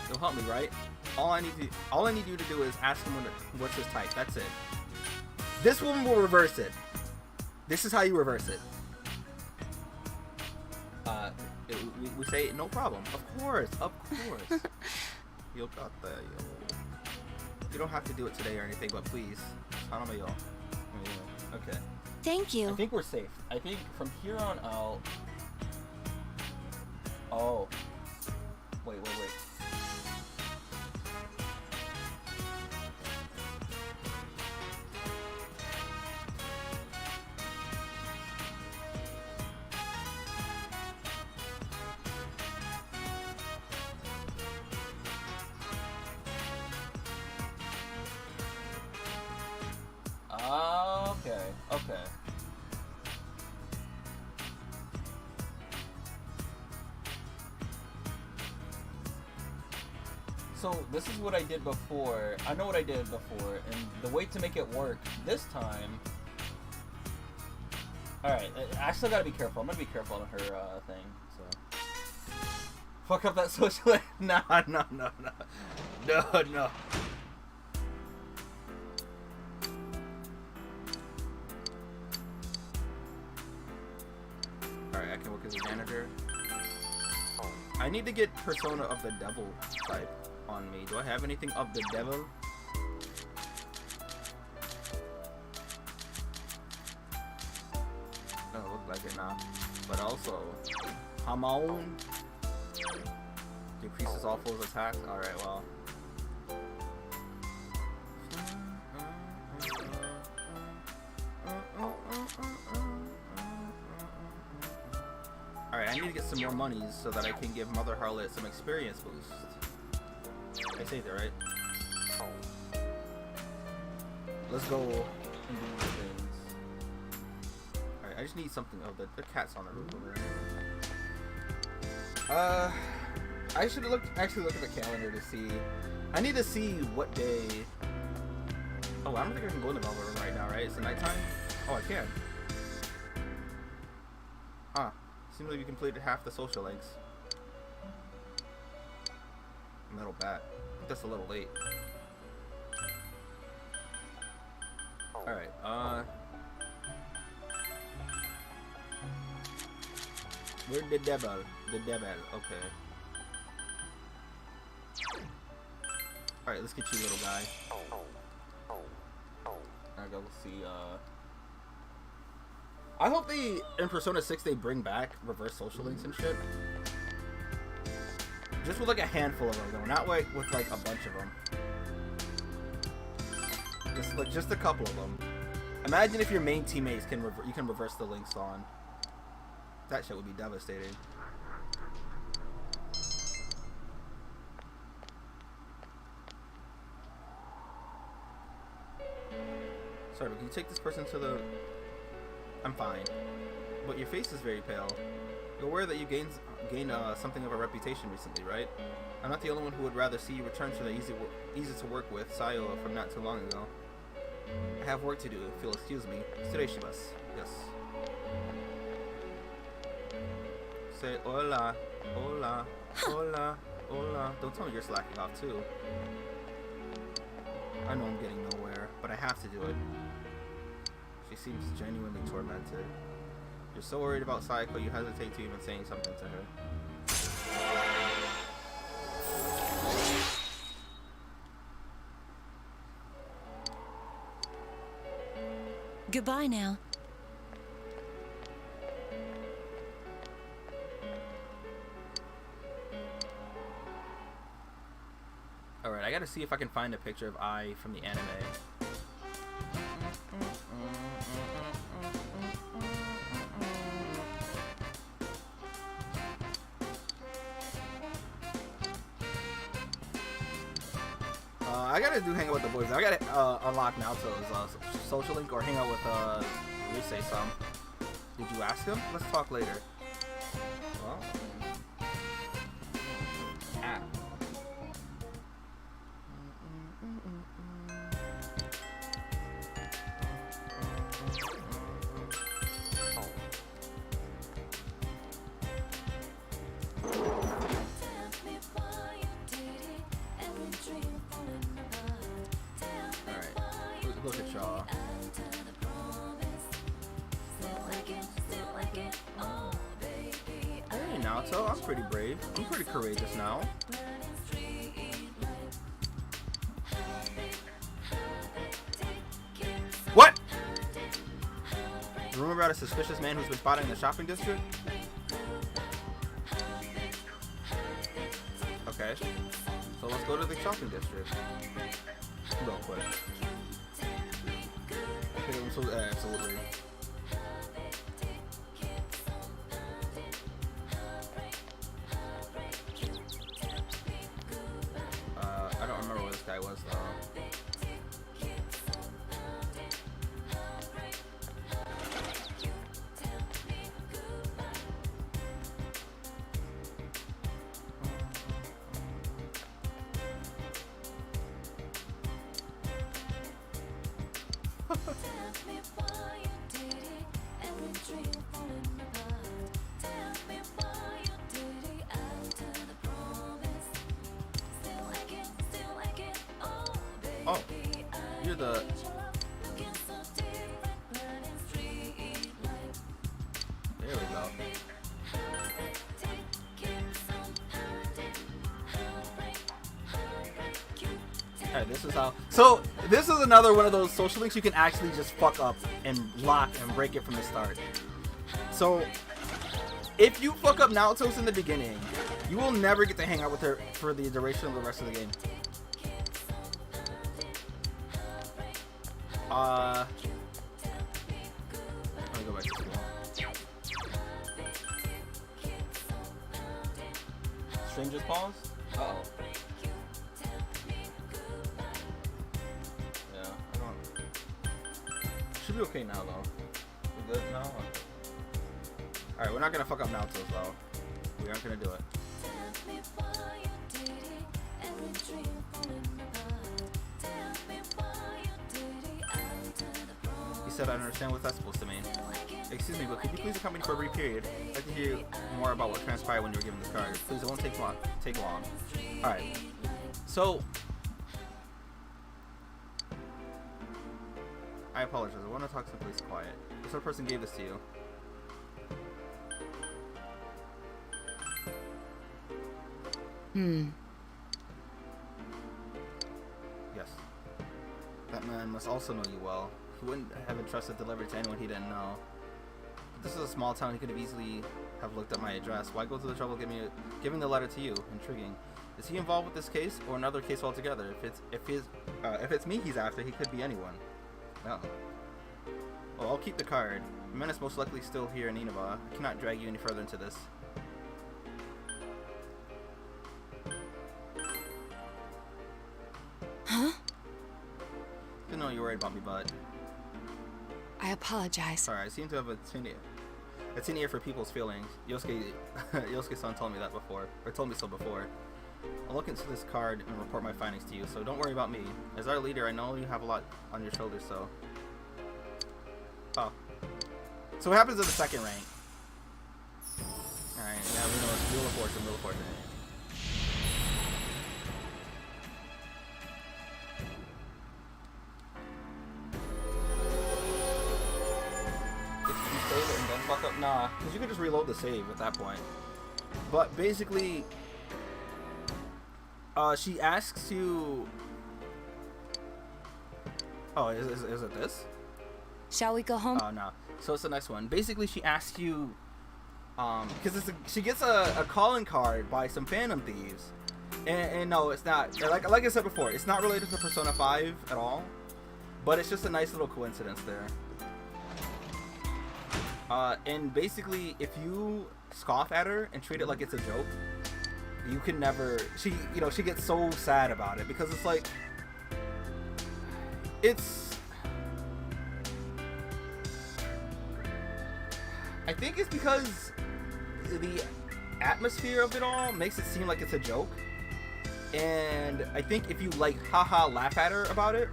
You'll help me, right? All I need you to do is ask him what's his type. That's it. This woman will reverse it. This is how you reverse it. We say no problem. Of course. You got that, yo. You don't have to do it today or anything, but please. Okay. Thank you. I think we're safe. I think from here on out. Oh. Wait. Okay. So this is what I did before. I know what I did before, and the way to make it work this time. All right, I still gotta be careful. I'm gonna be careful on her thing. So fuck up that social. No. Alright, I can work as a janitor. I need to get Persona of the Devil type on me. Do I have anything of the devil? Doesn't look like it now. But also, Hamon decreases all foes' attacks. Alright, well. Alright, I need to get some more monies so that I can give Mother Harlot some experience boost. I saved it, right? Let's go and do these things. Alright, I just need something. Oh, the cat's on the roof over there. I should actually look at the calendar to see. I need to see what day. Oh, I don't think I can go in the Velvet Room right now, right? It's the nighttime? Oh, I can. Huh. Seems like we completed half the social links. Metal bat. I think that's a little late. Alright, where's the devil? The devil, okay. Alright, let's get you, little guy. I go see, I hope they, in Persona 6, they bring back reverse social links and shit. Just with like a handful of them, though. Not like with like a bunch of them. Just a couple of them. Imagine if your main teammates can you can reverse the links on. That shit would be devastating. Sorry, but can you take this person to the... I'm fine. But your face is very pale. You're aware that you gained something of a reputation recently, right? I'm not the only one who would rather see you return to the easy to work with Sayo from not too long ago. I have work to do, if you'll excuse me.失礼します. Yes. Say hola, hola, hola, hola. Don't tell me you're slacking off too. I know I'm getting nowhere, but I have to do it. She seems genuinely tormented. You're so worried about Sayako, you hesitate to even saying something to her. Goodbye now. Alright, I gotta see if I can find a picture of Ai from the anime. I gotta hang out with the boys. I gotta unlock Naoto's social link or hang out with Rise some. Did you ask him? Let's talk later. Well, look at y'all. Hey Naoto, I'm pretty brave. I'm pretty courageous now. What? Rumor about a suspicious man who's been spotted in the shopping district? Okay. So let's go to the shopping district. Real quick. Absolutely. I don't remember where this guy was though. Oh, you're the. There we go. Alright, this is how. So, this is another one of those social links you can actually just fuck up and lock and break it from the start. So, if you fuck up Naotos in the beginning, you will never get to hang out with her for the duration of the rest of the game. Let me go back to school. Stranger's Pause? Uh-oh. Yeah, I don't... Should be okay now, though. We're good now? Alright, we're not gonna fuck up Naotos, though. We aren't gonna do it. He said, I don't understand what that's supposed to mean. Excuse me, but could you please accompany for a brief period? I'd like to hear more about what transpired when you were given this card. Please, it won't take long. Alright. So, I apologize. I want to talk someplace quiet. This other person gave this to you. Yes. That man must also know you well. He wouldn't have entrusted delivery to anyone he didn't know. But this is a small town. He could have easily have looked up my address. Why go to the trouble of giving the letter to you? Intriguing. Is he involved with this case or another case altogether? If it's me he's after, he could be anyone. No. Well, I'll keep the card. The man is most likely still here in Inaba. I cannot drag you any further into this. Huh? Didn't know you were worried about me, but I apologize. sorry. I seem to have a keen ear for people's feelings. Yosuke-san told me that before, or told me so before. I'll look into this card and report my findings to you, so don't worry about me. As our leader, I know you have a lot on your shoulders, so... Oh. So what happens in the second rank? Alright, yeah, we know it's Wheel of Fortune. If you save it and then fuck up, nah, because you could just reload the save at that point. But basically, she asks you... Oh, is it this? Shall we go home? Oh, no. So it's the next one. Basically, she asks you, because she gets a calling card by some Phantom Thieves, and no, it's not. Like I said before, it's not related to Persona 5 at all, but it's just a nice little coincidence there. And basically, if you scoff at her and treat it like it's a joke, you can never. She gets so sad about it because it's like, it's. I think it's because the atmosphere of it all makes it seem like it's a joke. And I think if you like haha laugh at her about it,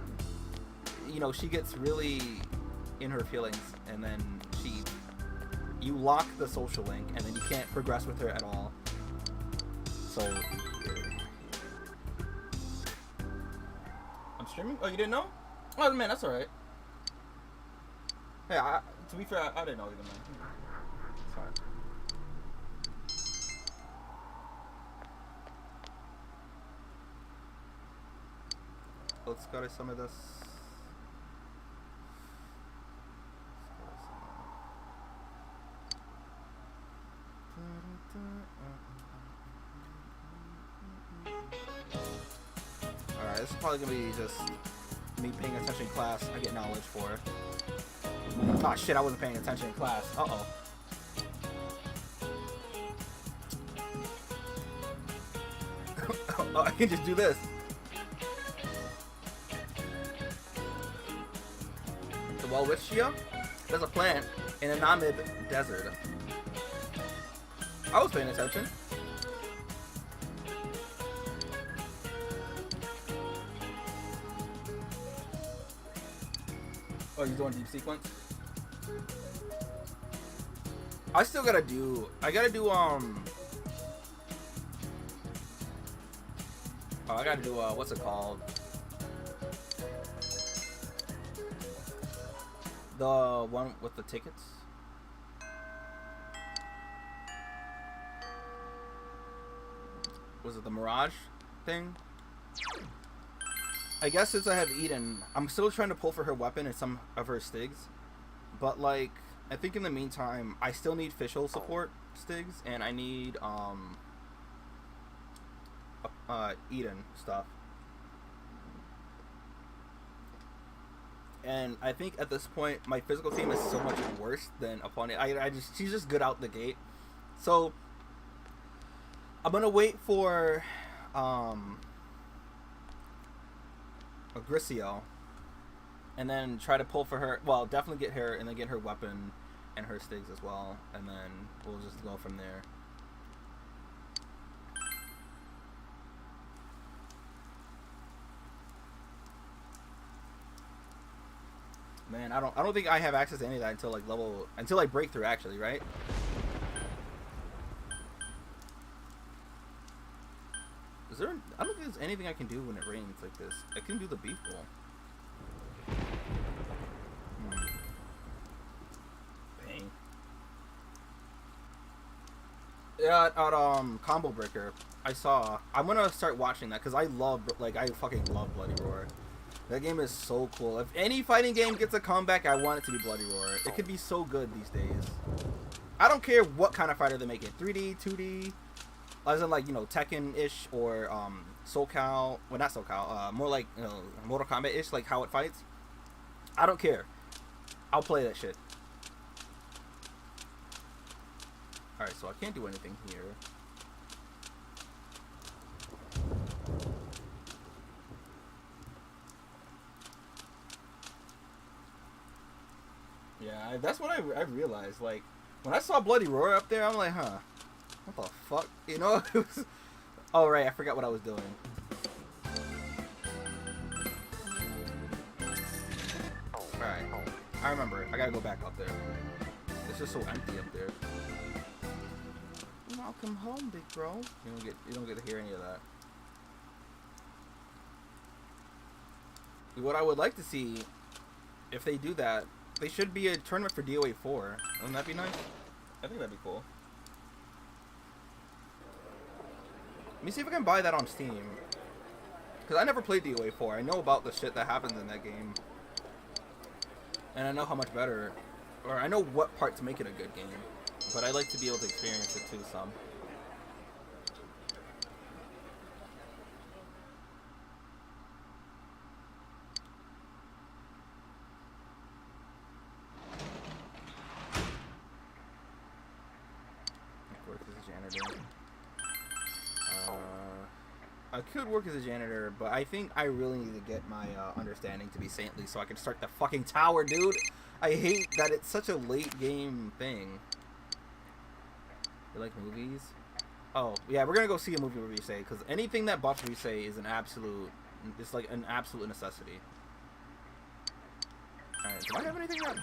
she gets really in her feelings, and then you lock the social link and then you can't progress with her at all. So I'm streaming? Oh, you didn't know? Oh man, that's alright. Hey, to be fair, I didn't know either, man. Sorry. Let's go to some of this. Alright, this is probably gonna be just me paying attention in class. I get knowledge for it. Oh shit, I wasn't paying attention in class. Uh-oh. Oh, I can just do this. The Welwitschia? There's a plant in a Namib desert. I was paying attention. Oh, you're doing deep sequence? I still gotta do. I gotta do. Oh, I gotta do. What's it called? The one with the tickets. Was it the Mirage thing? I guess since I have Eden, I'm still trying to pull for her weapon and some of her Stigs. But like, I think in the meantime, I still need Fischl support Stigs, and I need Eden stuff. And I think at this point, my physical team is so much worse than opponent. She's just good out the gate. So I'm gonna wait for Agricio, and then try to pull for her. Well, definitely get her, and then get her weapon and her Stigs as well, and then we'll just go from there. Man, I don't think I have access to any of that until like breakthrough, actually, right? Is there? I don't think there's anything I can do when it rains like this. I can do the beef bowl. Pain. Yeah, at Combo Breaker, I saw. I'm gonna start watching that because I fucking love Bloody Roar. That game is so cool. If any fighting game gets a comeback, I want it to be Bloody Roar. It could be so good these days. I don't care what kind of fighter they make it. 3D, 2D, as in like, you know, Tekken-ish or SoCal. Well, not SoCal. More like, you know, Mortal Kombat-ish, like how it fights. I don't care. I'll play that shit. Alright, so I can't do anything here. Yeah, that's what I realized. Like, when I saw Bloody Roar up there, I'm like, huh, what the fuck? You know? Oh, right, I forgot what I was doing. Alright, I remember. I gotta go back up there. It's just so empty up there. Welcome home, big bro. You don't get to hear any of that. What I would like to see, if they do that, they should be a tournament for DOA 4. Wouldn't that be nice? I think that'd be cool. Let me see if I can buy that on Steam. Because I never played DOA 4. I know about the shit that happens in that game. And I know how much better, or I know what parts make it a good game. But I like to be able to experience it too some. I could work as a janitor, but I think I really need to get my understanding to be saintly so I can start the fucking tower, dude. I hate that it's such a late game thing. You like movies? Oh, yeah, we're gonna go see a movie where we say, because anything that buffs we say is an absolute, it's like an absolute necessity. Alright, do I have anything that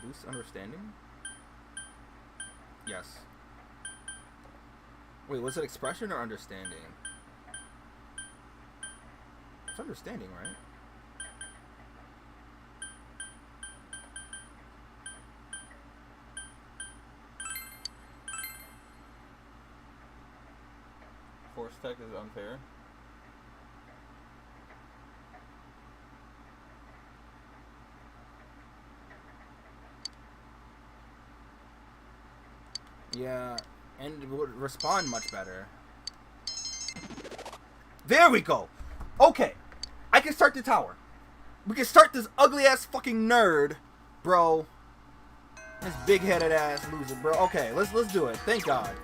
boosts understanding? Yes. Wait, was it expression or understanding? It's understanding, right? Force tech is unfair. Yeah, and it would respond much better. There we go! Okay, I can start the tower. We can start this ugly ass fucking nerd, bro. This big headed ass loser, bro. Okay, let's do it. Thank God.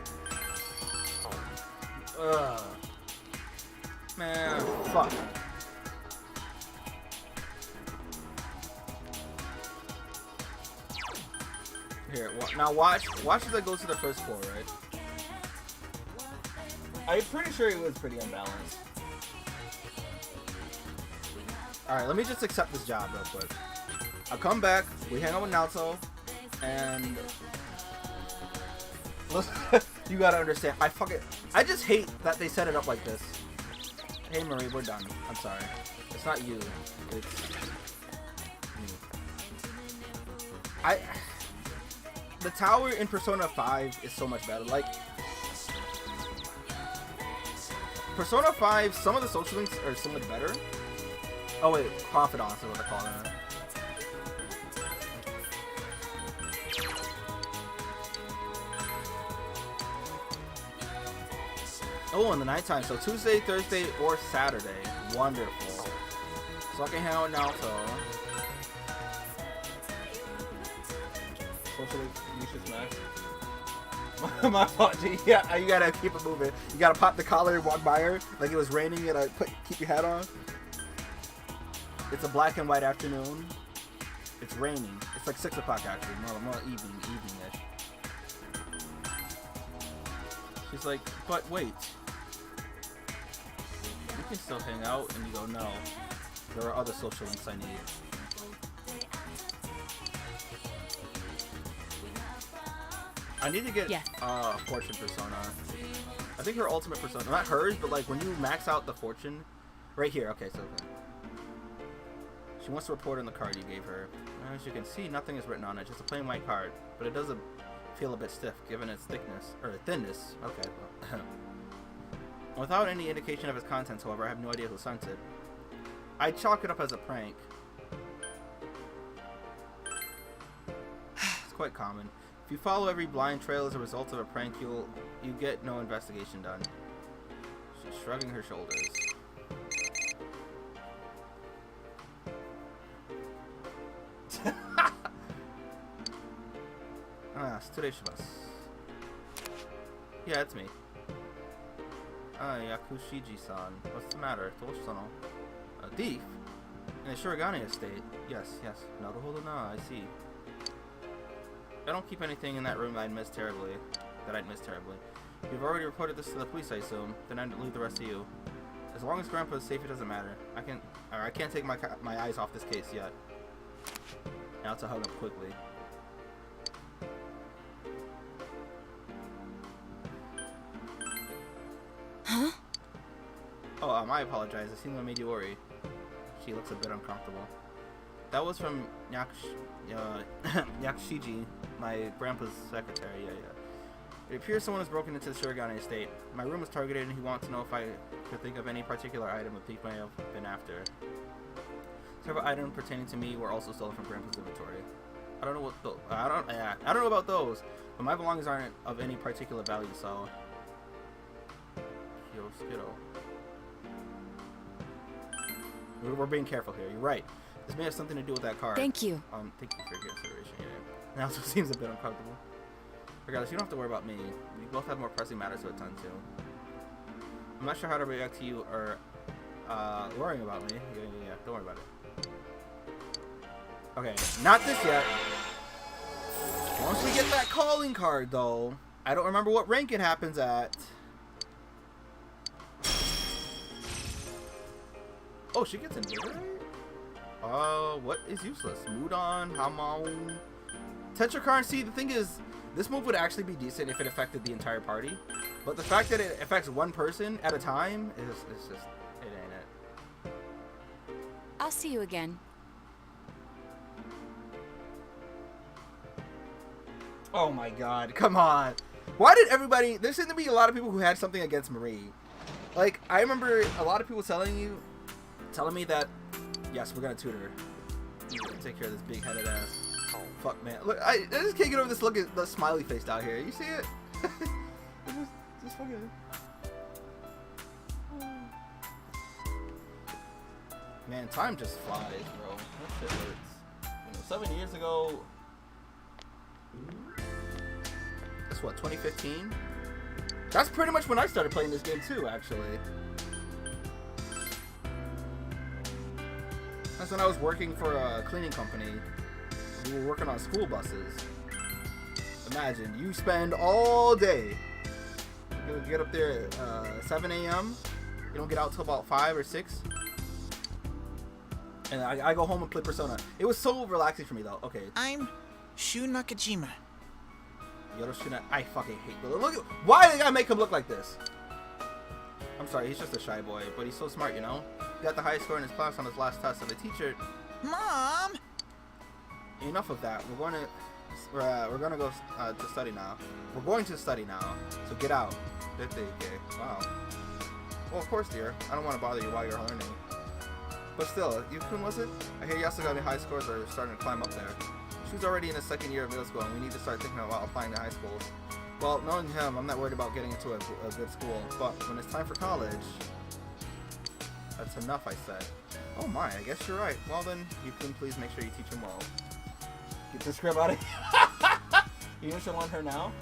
Man, fuck. Here, now watch as I go to the first floor, right? I'm pretty sure it was pretty unbalanced. Alright, let me just accept this job real quick. I come back, we hang out with Naoto, and you gotta understand, I just hate that they set it up like this. Hey Marie, we're done. I'm sorry. It's not you. It's me. The tower in Persona 5 is so much better. Like, Persona 5, some of the social links are so much better. Oh wait, Confidants is what I call it. Oh, in the nighttime. So Tuesday, Thursday, or Saturday. Wonderful. So I can hang out with Naoto. Socially, you should smash. My fault, G. Yeah, you gotta keep it moving. You gotta pop the collar and walk by her like it was raining. You gotta keep your hat on. It's a black and white afternoon. It's raining. It's like 6 o'clock actually, more evening-ish. She's like, but wait. We can still hang out, and you go, no. There are other social links I need. I need to get Fortune Persona. I think her ultimate persona, not hers, but like when you max out the Fortune, right here. Okay, so she wants to report on the card you gave her. As you can see, nothing is written on it, just a plain white card, but it doesn't feel a bit stiff given its thickness or thinness. Okay. Without any indication of its contents, however, I have no idea who sent it. I chalk it up as a prank. It's quite common. If you follow every blind trail as a result of a prank, you get no investigation done. She's shrugging her shoulders. Tsureshimasu. Yeah, it's me. Yakushiji-san. What's the matter? Toshono. A thief? In the Shirogane estate. Yes. Naruhodo na, I see. I don't keep anything in that room that I'd miss terribly. You've already reported this to the police, I assume. Then I'd leave the rest to you. As long as Grandpa is safe, it doesn't matter. I can't take my eyes off this case yet. Now to hug up quickly. Huh? Oh, I apologize. I seem to made you worry. She looks a bit uncomfortable. That was from Yakushiji, my grandpa's secretary. Yeah. It appears someone has broken into the Shirogane estate. My room was targeted, and he wants to know if I could think of any particular item the thief may have been after. Several items pertaining to me were also stolen from Grandpa's inventory. I don't know about those, but my belongings aren't of any particular value, so. Skittle. We're being careful here. You're right. This may have something to do with that card. Thank you. Thank you for your consideration. Yeah. It also seems a bit uncomfortable. Regardless, you don't have to worry about me. We both have more pressing matters to attend to. I'm not sure how to react to you or worrying about me. Yeah. Don't worry about it. Okay, not this yet. Once we get that calling card, though, I don't remember what rank it happens at. Oh, she gets invisible? What is useless? Mudon, Hamon, Tetrakarn. See, the thing is, this move would actually be decent if it affected the entire party. But the fact that it affects one person at a time is just, it ain't it. I'll see you again. Oh my god, come on. Why did everybody, there seemed to be a lot of people who had something against Marie. Like, I remember a lot of people telling me that, yes, we're gonna tutor her. Take care of this big-headed ass. Oh, fuck, man. Look, I just can't get over this look at the smiley face down here. You see it? just fucking... Man, time just flies, bro. That shit hurts. 7 years ago... That's what, 2015? That's pretty much when I started playing this game too, actually. That's when I was working for a cleaning company. We were working on school buses. Imagine, you spend all day. You get up there at 7 a.m. You don't get out till about 5 or 6. And I go home and play Persona. It was so relaxing for me though. Okay. I'm Shu Nakajima. Yoroshina, I fucking hate Willow. Look, why did I make him look like this? I'm sorry, he's just a shy boy, but he's so smart, you know? He got the highest score in his class on his last test, and the teacher... Mom! Enough of that. We're gonna go to study now. We're going to study now, so get out. Wow. Well, of course, dear. I don't want to bother you while you're learning. But still, Yukun, was it? I hear Yasuga high scores are starting to climb up there. She's already in the second year of middle school, and we need to start thinking about applying to high schools. Well, knowing him, I'm not worried about getting into a good school, but when it's time for college... That's enough, I said. Oh my, I guess you're right. Well then, Yukun, please make sure you teach him well. Get the script out of here. You should want her now?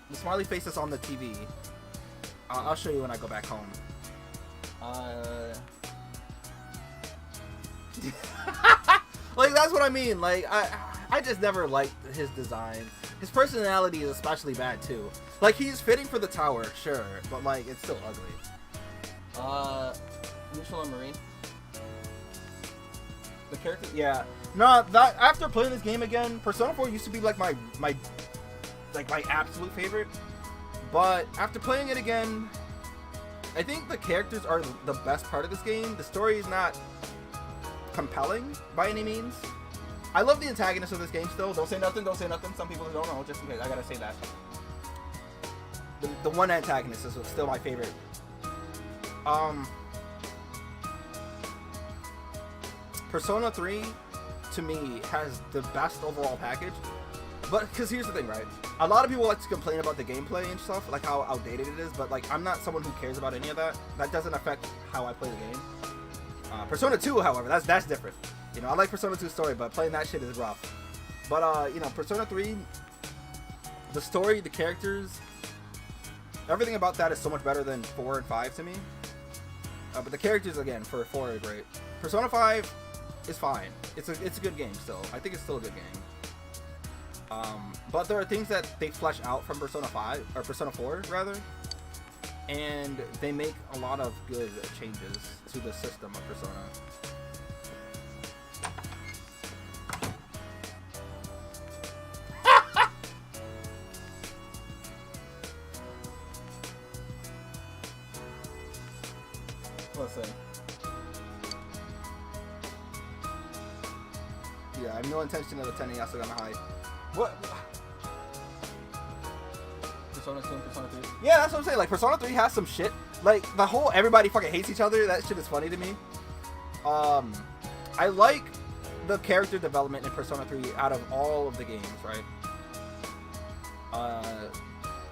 The smiley face is on the TV. I'll show you when I go back home. Like, that's what I mean. Like, I just never liked his design. His personality is especially bad too. Like, he's fitting for the tower, sure, but like, it's still ugly. Neutral and Marine. The character, yeah. No, that after playing this game again, Persona 4 used to be like my absolute favorite. But after playing it again, I think the characters are the best part of this game. The story is not compelling by any means. I love the antagonist of this game still. Don't say nothing, don't say nothing. Some people don't know, just in case. I gotta say that. The one antagonist is still my favorite. Persona 3, to me, has the best overall package. But, because here's the thing, right? A lot of people like to complain about the gameplay and stuff, like how outdated it is, but like, I'm not someone who cares about any of that. That doesn't affect how I play the game. Persona 2, however, that's different. You know, I like Persona 2's story, but playing that shit is rough. But, you know, Persona 3, the story, the characters, everything about that is so much better than 4 and 5 to me. But the characters, again, for 4 are great. Persona 5 is fine. It's a good game still. I think it's still a good game. But there are things that they flesh out from Persona 5, or Persona 4, rather. And they make a lot of good changes to the system of Persona. Listen. Yeah, I have no intention of attending Yasuga High. What? Persona 2 and Persona 3? Yeah, that's what I'm saying. Like, Persona 3 has some shit. Like, the whole everybody fucking hates each other, that shit is funny to me. I like the character development in Persona 3 out of all of the games, right?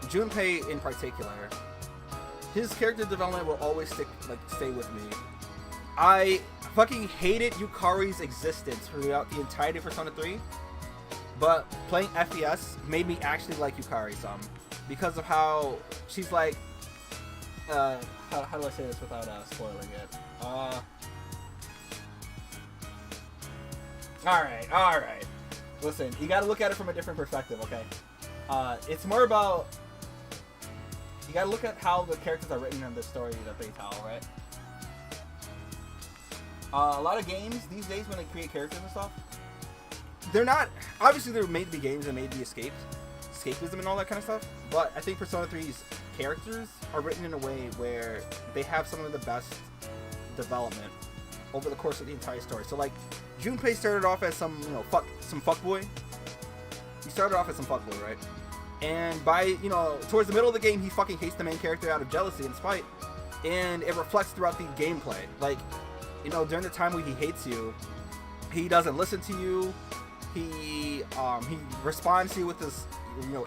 Junpei in particular. His character development will always stay with me. I fucking hated Yukari's existence throughout the entirety of Persona 3, but playing FES made me actually like Yukari some, because of how she's like, how do I say this without spoiling it? Alright. Listen, you gotta look at it from a different perspective, okay? It's more about, you gotta look at how the characters are written in the story that they tell, right? A lot of games these days, when they create characters and stuff, they're not, obviously they're made to be games and made to be escapism and all that kind of stuff, but I think Persona 3's characters are written in a way where they have some of the best development over the course of the entire story. So like, Junpei started off as some fuckboy. He started off as some fuckboy, right? And by, towards the middle of the game, he fucking hates the main character out of jealousy and spite. And it reflects throughout the gameplay. Like, during the time when he hates you, he doesn't listen to you. He responds to you with this,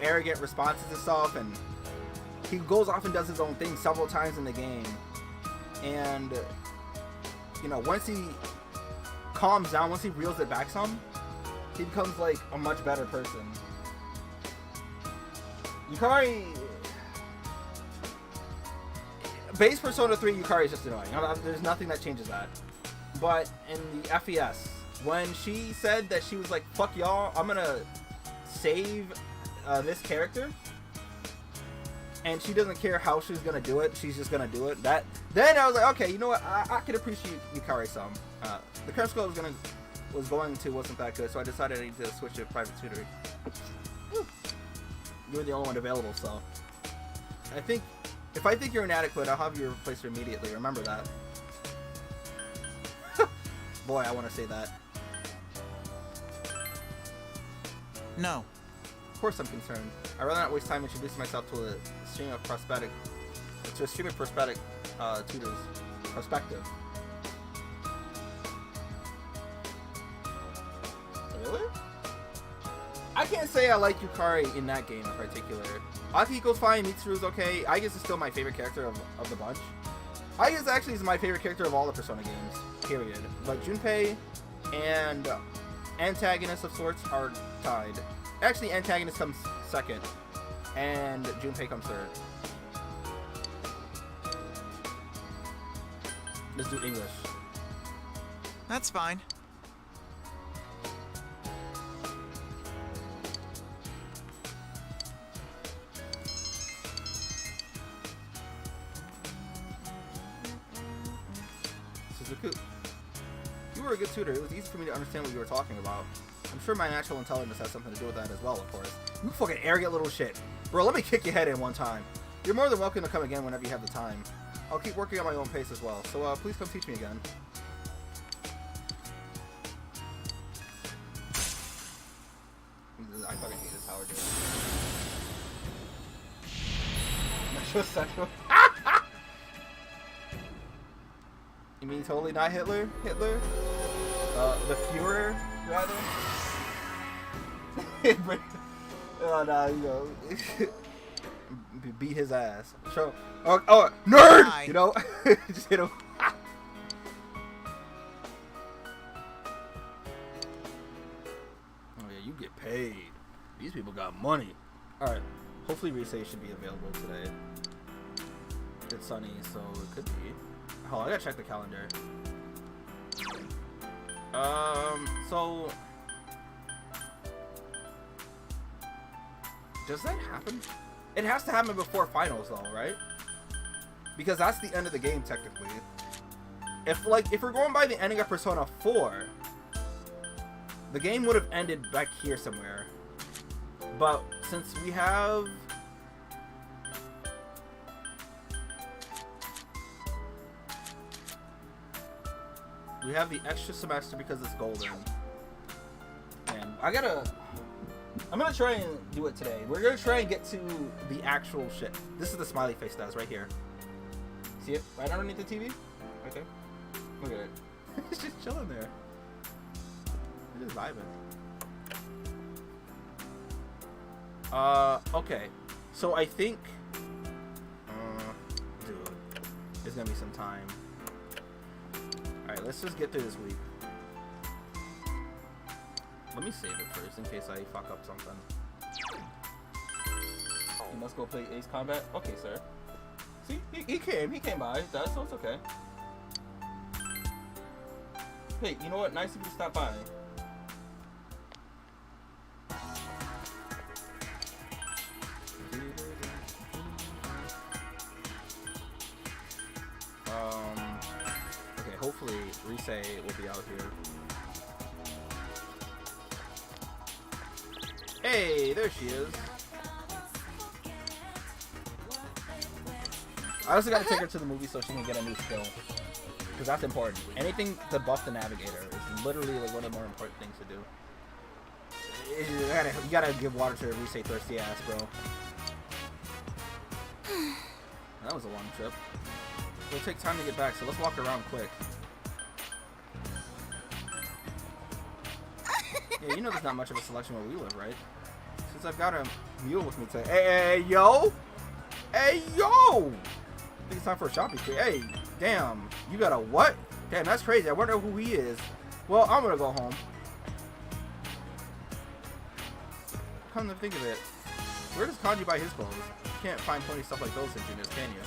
arrogant responses and stuff. And he goes off and does his own thing several times in the game. And, once he calms down, once he reels it back some, he becomes, like, a much better person. Yukari... Base Persona 3 Yukari is just annoying. There's nothing that changes that. But in the FES, when she said that she was like, fuck y'all, I'm gonna save this character, and she doesn't care how she's gonna do it, she's just gonna do it, that Then I was like, okay, you know what? I can appreciate Yukari some. The current school was going to wasn't that good, so I decided I need to switch to private tutoring. You were the only one available, so I think if I think you're inadequate, I'll have you replaced immediately. Remember that. Boy, I want to say that. No. Of course, I'm concerned. I'd rather not waste time introducing myself to a stream of prosthetic tutors perspective. Really? I can't say I like Yukari in that game in particular. Akihiko's fine, Mitsuru's okay. I guess it's still my favorite character of the bunch. I guess actually is my favorite character of all the Persona games, period. But Junpei and antagonists of sorts are tied. Actually, antagonist comes second, and Junpei comes third. Let's do English. That's fine. Suzuku, you were a good tutor. It was easy for me to understand what you were talking about. I'm sure my natural intelligence has something to do with that as well, of course. You fucking arrogant little shit. Bro, let me kick your head in one time. You're more than welcome to come again whenever you have the time. I'll keep working at my own pace as well, so please come teach me again. I fucking hate this power, dude. Metrosexual. You mean totally not Hitler? Hitler? The Führer, rather? Oh, no, you know. Beat his ass. Show. Oh, nerd! Hi. You know? Just hit him. Oh, yeah, you get paid. These people got money. Alright. Hopefully Rise should be available today. It's sunny, so it could be. Oh, I gotta check the calendar. So... Does that happen? It has to happen before finals, though, right? Because that's the end of the game, technically. If we're going by the ending of Persona 4, the game would have ended back here somewhere. But since we have... We have the extra semester because it's golden. And I'm gonna try and do it today. We're gonna try and get to the actual shit. This is the smiley face does right here. See it? Right underneath the TV? Right there. Look at it. It's just chilling there. It's just vibing. Okay. So I think dude, there's gonna be some time. Alright, let's just get through this week. Let me save it first in case I fuck up something. You must go play Ace Combat? Okay, sir. See, he came by, so it's okay. Hey, you know what? Nice of you to stop by. Okay, hopefully Rise will be out here. Hey, there she is. I also gotta take her to the movie so she can get a new skill. Because that's important. Anything to buff the Navigator is literally like one of the more important things to do. You gotta give water to Rise thirsty ass, bro. That was a long trip. It'll take time to get back, so let's walk around quick. Yeah, you know there's not much of a selection where we live, right? Since I've got a mule with me today. Hey, yo! Hey, yo! I think it's time for a shopping spree. Hey, damn. You got a what? Damn, that's crazy. I wonder who he is. Well, I'm gonna go home. Come to think of it, where does Kanji buy his clothes? You can't find plenty of stuff like those in Juniors, can you?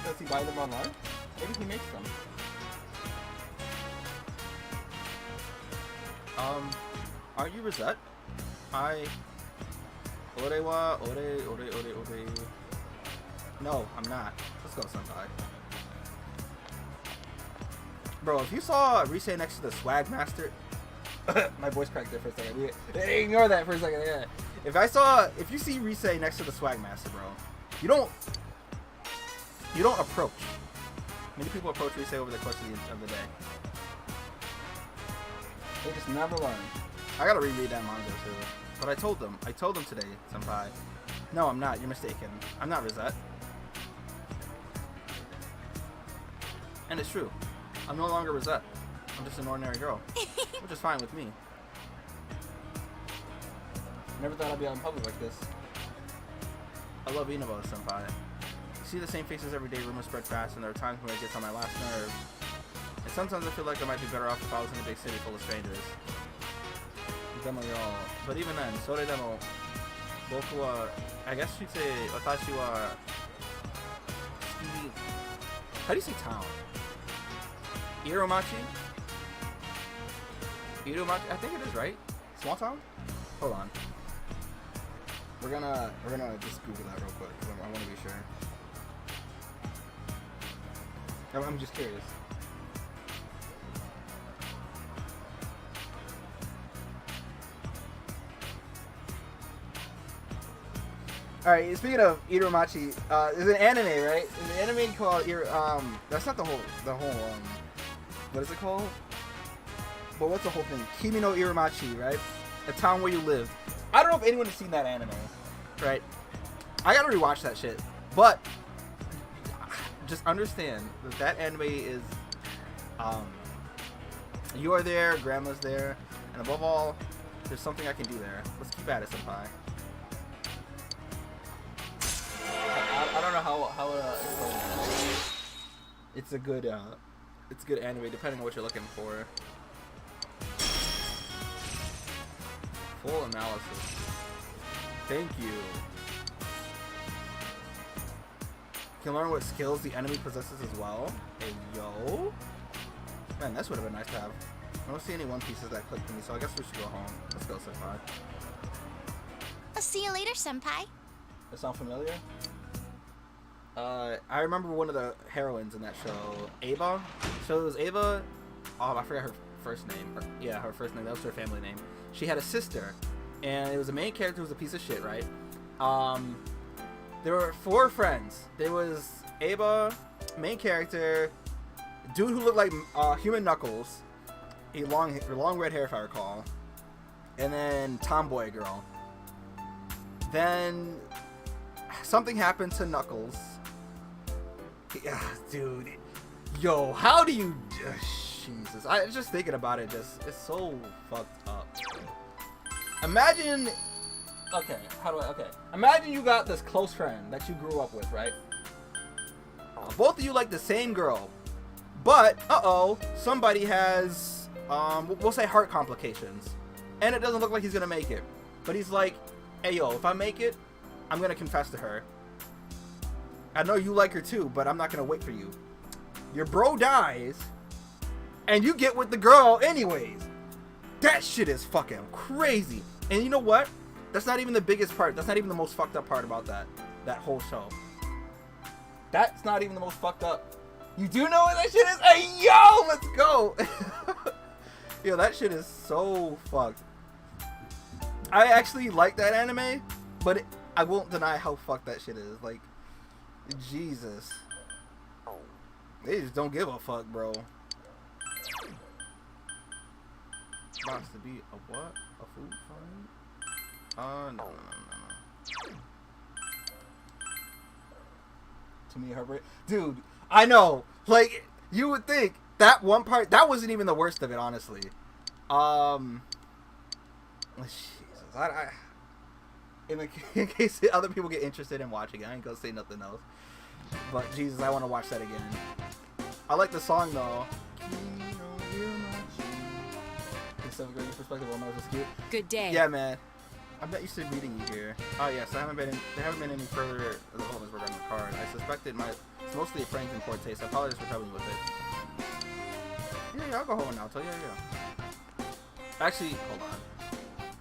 Does he buy them online? Maybe he makes them. Are you Rosette? Ore wa ore. No, I'm not. Let's go, Senpai. Bro, if you saw Rise next to the Swag Master, my voice cracked there for a second. Ignore that for a second. Yeah. If you see Rise next to the Swag Master, bro, you don't approach. Many people approach Rise over the course of the day. They just never learn. I gotta reread that manga too. But I told them today, Senpai. No, I'm not. You're mistaken. I'm not Rosette. And it's true. I'm no longer Rosette. I'm just an ordinary girl. Which is fine with me. Never thought I'd be out in public like this. I love Inaba, Senpai. I see the same faces every day, rumors spread fast, and there are times when it gets on my last nerve. And sometimes I feel like I might be better off if I was in a big city full of strangers. Demo y'all. But even then, sore demo, boku wa, I guess you'd say, watashi wa, how do you say town? Iromachi? Iromachi? I think it is, right? Small town? Hold on. We're gonna just Google that real quick, because I want to be sure. I'm just curious. Alright, speaking of Iromachi, there's an anime, right? There's an anime called that's not the whole what is it called? But what's the whole thing? Kimi no Iromachi, right? A town where you live. I don't know if anyone has seen that anime, right? I gotta rewatch that shit. But just understand that anime is you are there, grandma's there, and above all, there's something I can do there. Let's keep at it, Senpai. I don't know how it's a good anime depending on what you're looking for. Full analysis. Thank you. You can learn what skills the enemy possesses as well. Hey yo. Man, this would have been nice to have. I don't see any One Pieces that clicked to me, so I guess we should go home. Let's go, Senpai. I'll see you later, Senpai. That sound familiar? I remember one of the heroines in that show, Ava. So it was Ava. Oh, I forgot her first name. Yeah, her first name. That was her family name. She had a sister, and it was the main character who was a piece of shit, right? There were 4 friends. There was Ava, main character, dude who looked like human Knuckles, a long red hair if I recall, and then tomboy girl. Then something happened to Knuckles. Yeah, dude. Yo, how do you... Jesus. I was just thinking about it. It's so fucked up. Imagine... Okay, imagine you got this close friend that you grew up with, right? Both of you like the same girl. But, somebody has, we'll say heart complications. And it doesn't look like he's gonna make it. But he's like, hey, yo, if I make it, I'm gonna confess to her. I know you like her too, but I'm not gonna wait for you. Your bro dies, and you get with the girl anyways. That shit is fucking crazy. And you know what? That's not even the biggest part. That's not even the most fucked up part about that whole show. That's not even the most fucked up. You do know what that shit is? Hey, yo, let's go. Yo, that shit is so fucked. I actually like that anime, but I won't deny how fucked that shit is. Like, Jesus. They just don't give a fuck, bro. Box to be a what? A food fight? No. To me, Herbert. Dude, I know. Like, you would think that one part, that wasn't even the worst of it, honestly. Jesus. In case other people get interested in watching it, I ain't gonna say nothing else. But, Jesus, I want to watch that again. I like the song, though. In 7th grade perspective, when I was cute. Good day. Yeah, man. I'm not used to reading you here. Oh, yes, there haven't been any further developments regarding the card. I suspected it's mostly a prank in poor taste. I apologize for troubling you with it. Yeah, I'll go home now. Yeah. Actually, hold on.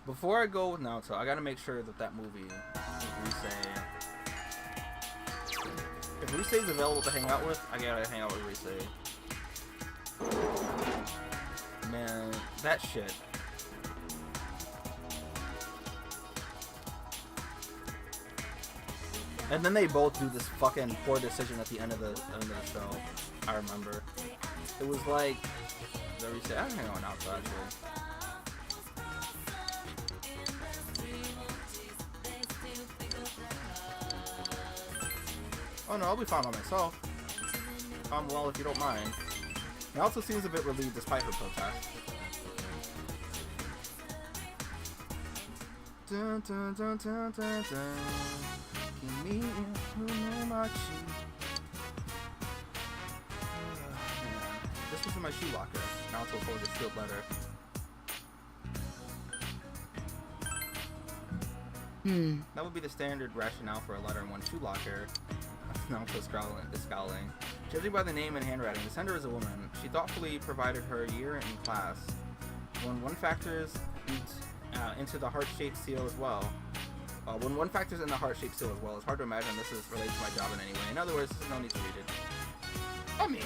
Before I go with Naruto, I gotta make sure that movie is Risei. If Risei's available to hang out with, I gotta hang out with Risei. Man, that shit. And then they both do this fucking poor decision at the end of the show. I remember. It was like, the Risei. I don't hang out with Naruto actually. Oh no, I'll be fine by myself. Well, if you don't mind. Naruto seems a bit relieved despite her protest. Dun, dun, dun, dun, dun, dun. Kimi no machi. This was in my shoe locker. Naruto folded a sealed letter. That would be the standard rationale for a letter in one shoe locker. Naruto is scowling. Judging by the name and handwriting, the sender is a woman. She thoughtfully provided her year in class. When one factors into the heart-shaped seal as well. When one factors in the heart-shaped seal as well, it's hard to imagine this is related to my job in any way. In other words, no need to read it. I mean,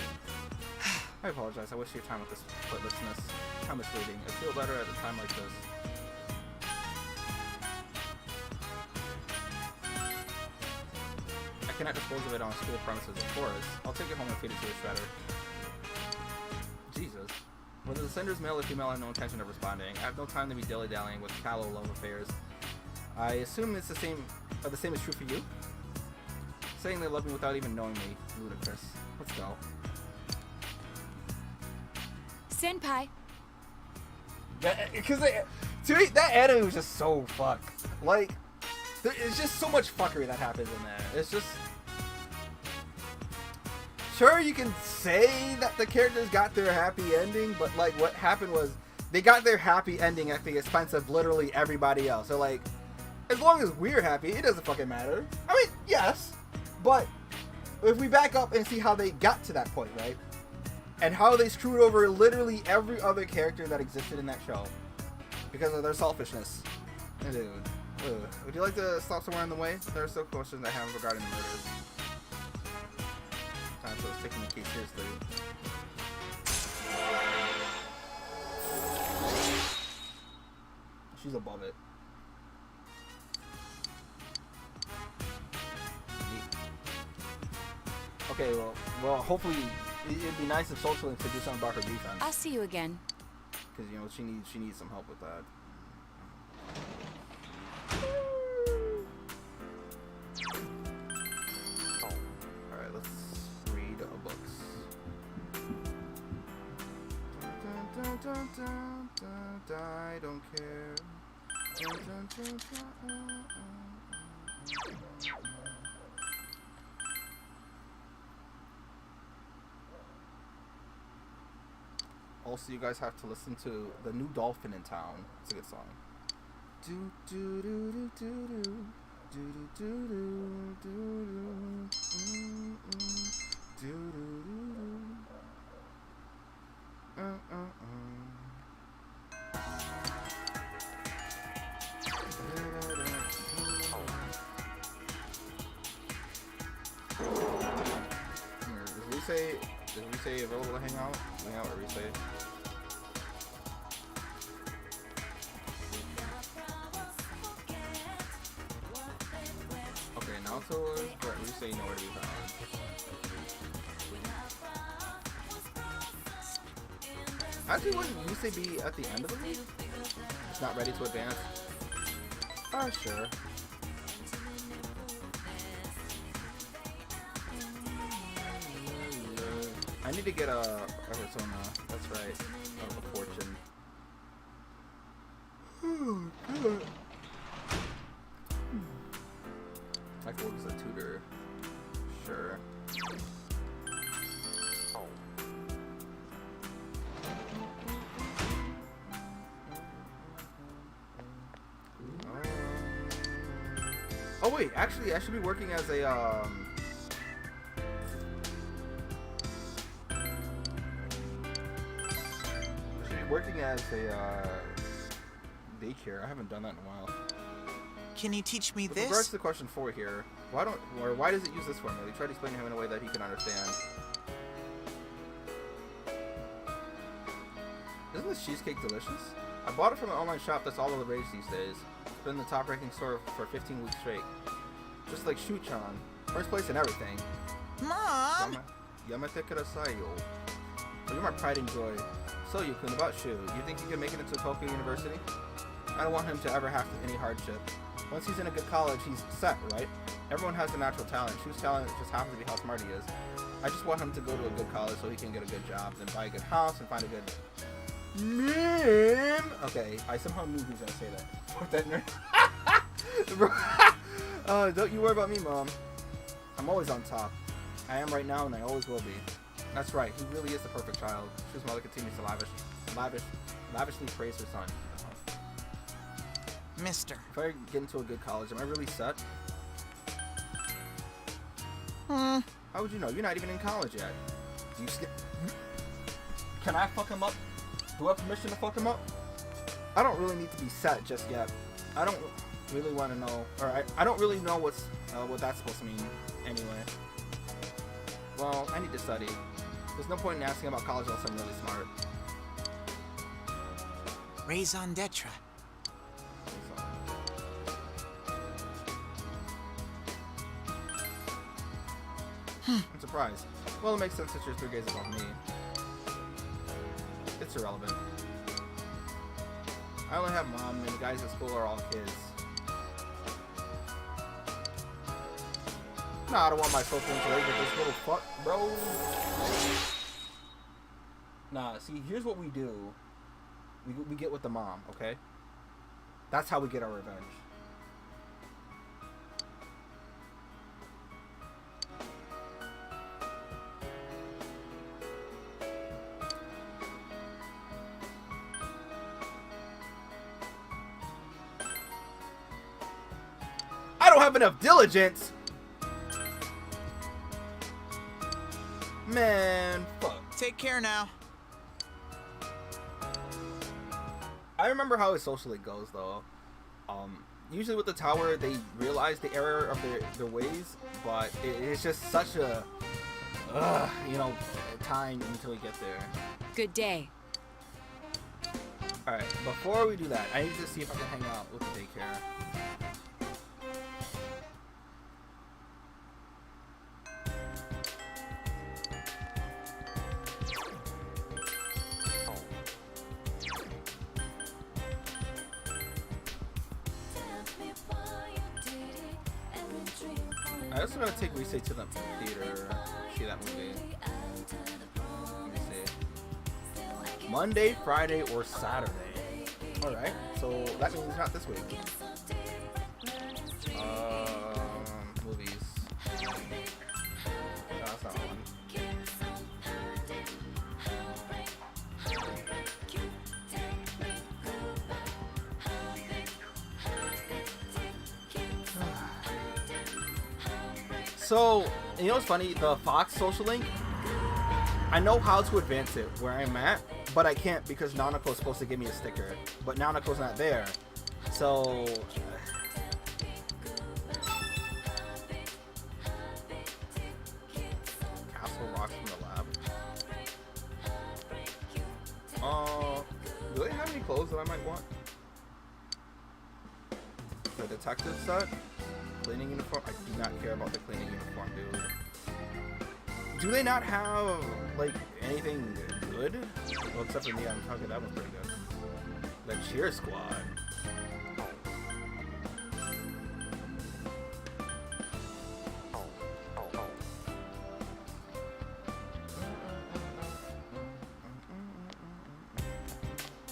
I apologize. I waste your time with this pointlessness. How misleading. A sealed letter at a time like this. I cannot dispose of it on school premises, of course. I'll take it home and feed it to a shredder. Jesus. Whether the sender is male or female, I have no intention of responding. I have no time to be dilly-dallying with callow love affairs. I assume it's the same is true for you? Saying they love me without even knowing me. Ludicrous. Let's go. Senpai. Because to me, that anime was just so fucked. Like, it's just so much fuckery that happens in there. It's just... Sure, you can say that the characters got their happy ending, but like what happened was they got their happy ending at the expense of literally everybody else. So like, as long as we're happy, it doesn't fucking matter. I mean, yes, but if we back up and see how they got to that point, right? And how they screwed over literally every other character that existed in that show because of their selfishness. Dude, would you like to stop somewhere in the way? There are still questions I have regarding the murders. Time for us taking the case seriously. She's above it. Okay, well, hopefully it'd be nice if Social Link could do something about her defense. I'll see you again. Because, you know, she needs some help with that. Alright, let's read books. I don't care. Also, you guys have to listen to The New Dolphin in Town. It's a good song. Do do do do do do do do do do do Did we say available to hang out? Hang out or Risei? Okay, Naruto is, but Risei nowhere to be found. Actually, wouldn't Risei be at the end of the movie? It's not ready to advance? Oh, sure. I need to get a persona. That's right. Of a fortune. I could work as a tutor. Sure. Oh wait, actually, I should be working as a working as a daycare. I haven't done that in a while. Can you teach me With regards this? to question 4 here, why does it use this formula? We try to explain to him in a way that he can understand. Isn't this cheesecake delicious? I bought it from an online shop that's all the rage these days. It's been the top-ranking store for 15 weeks straight. Just like Shuchan. First place in everything. Mom! Yamate kudasai yo. You're my pride and joy. So Yukun, about Shu, you think he can make it into Tokyo University? I don't want him to ever have any hardship. Once he's in a good college, he's set, right? Everyone has a natural talent. Shu's talent just happens to be how smart he is. I just want him to go to a good college so he can get a good job, then buy a good house and find a good... Mom! Okay, I somehow knew he was gonna say that. Fuck that nerd. Don't you worry about me, Mom. I'm always on top. I am right now and I always will be. That's right, he really is the perfect child. Shu's mother continues to lavishly praise her son. Mister. If I get into a good college, am I really set? Hmm. How would you know? You're not even in college yet. Do you Can I fuck him up? Do I have permission to fuck him up? I don't really need to be set just yet. I don't really want to know, or I don't really know what that's supposed to mean anyway. Well, I need to study. There's no point in asking about college unless I'm really smart. Raison d'etre. I'm surprised. Well, it makes sense that you're 3 grades above me. It's irrelevant. I only have Mom, and the guys at school are all kids. Nah, I don't want my social interaction with this little fuck, bro. Nah, see, here's what we do. We get with the mom, okay? That's how we get our revenge. I don't have enough diligence. Man, fuck. Take care now. I remember how it socially goes though. Usually with the tower, they realize the error of their ways, but it's just such a, time until we get there. Good day. All right, before we do that, I need to see if I can hang out with the daycare. I also gotta take Risei to the theater. See that movie. Let me see. Monday, Friday, or Saturday. Alright, so that means not this week. Movies. No, that's not one. So, you know what's funny? The Fox social link, I know how to advance it where I'm at, but I can't because Nanako's supposed to give me a sticker. But Nanako's not there. So... Castle Rocks from the lab. Do they have any clothes that I might want? The detective set? Cleaning uniform? I do not care about the cleaning uniform, dude. Do they not have, like, anything good? Well, except for Neon Tucker, that one's pretty good. The Cheer Squad.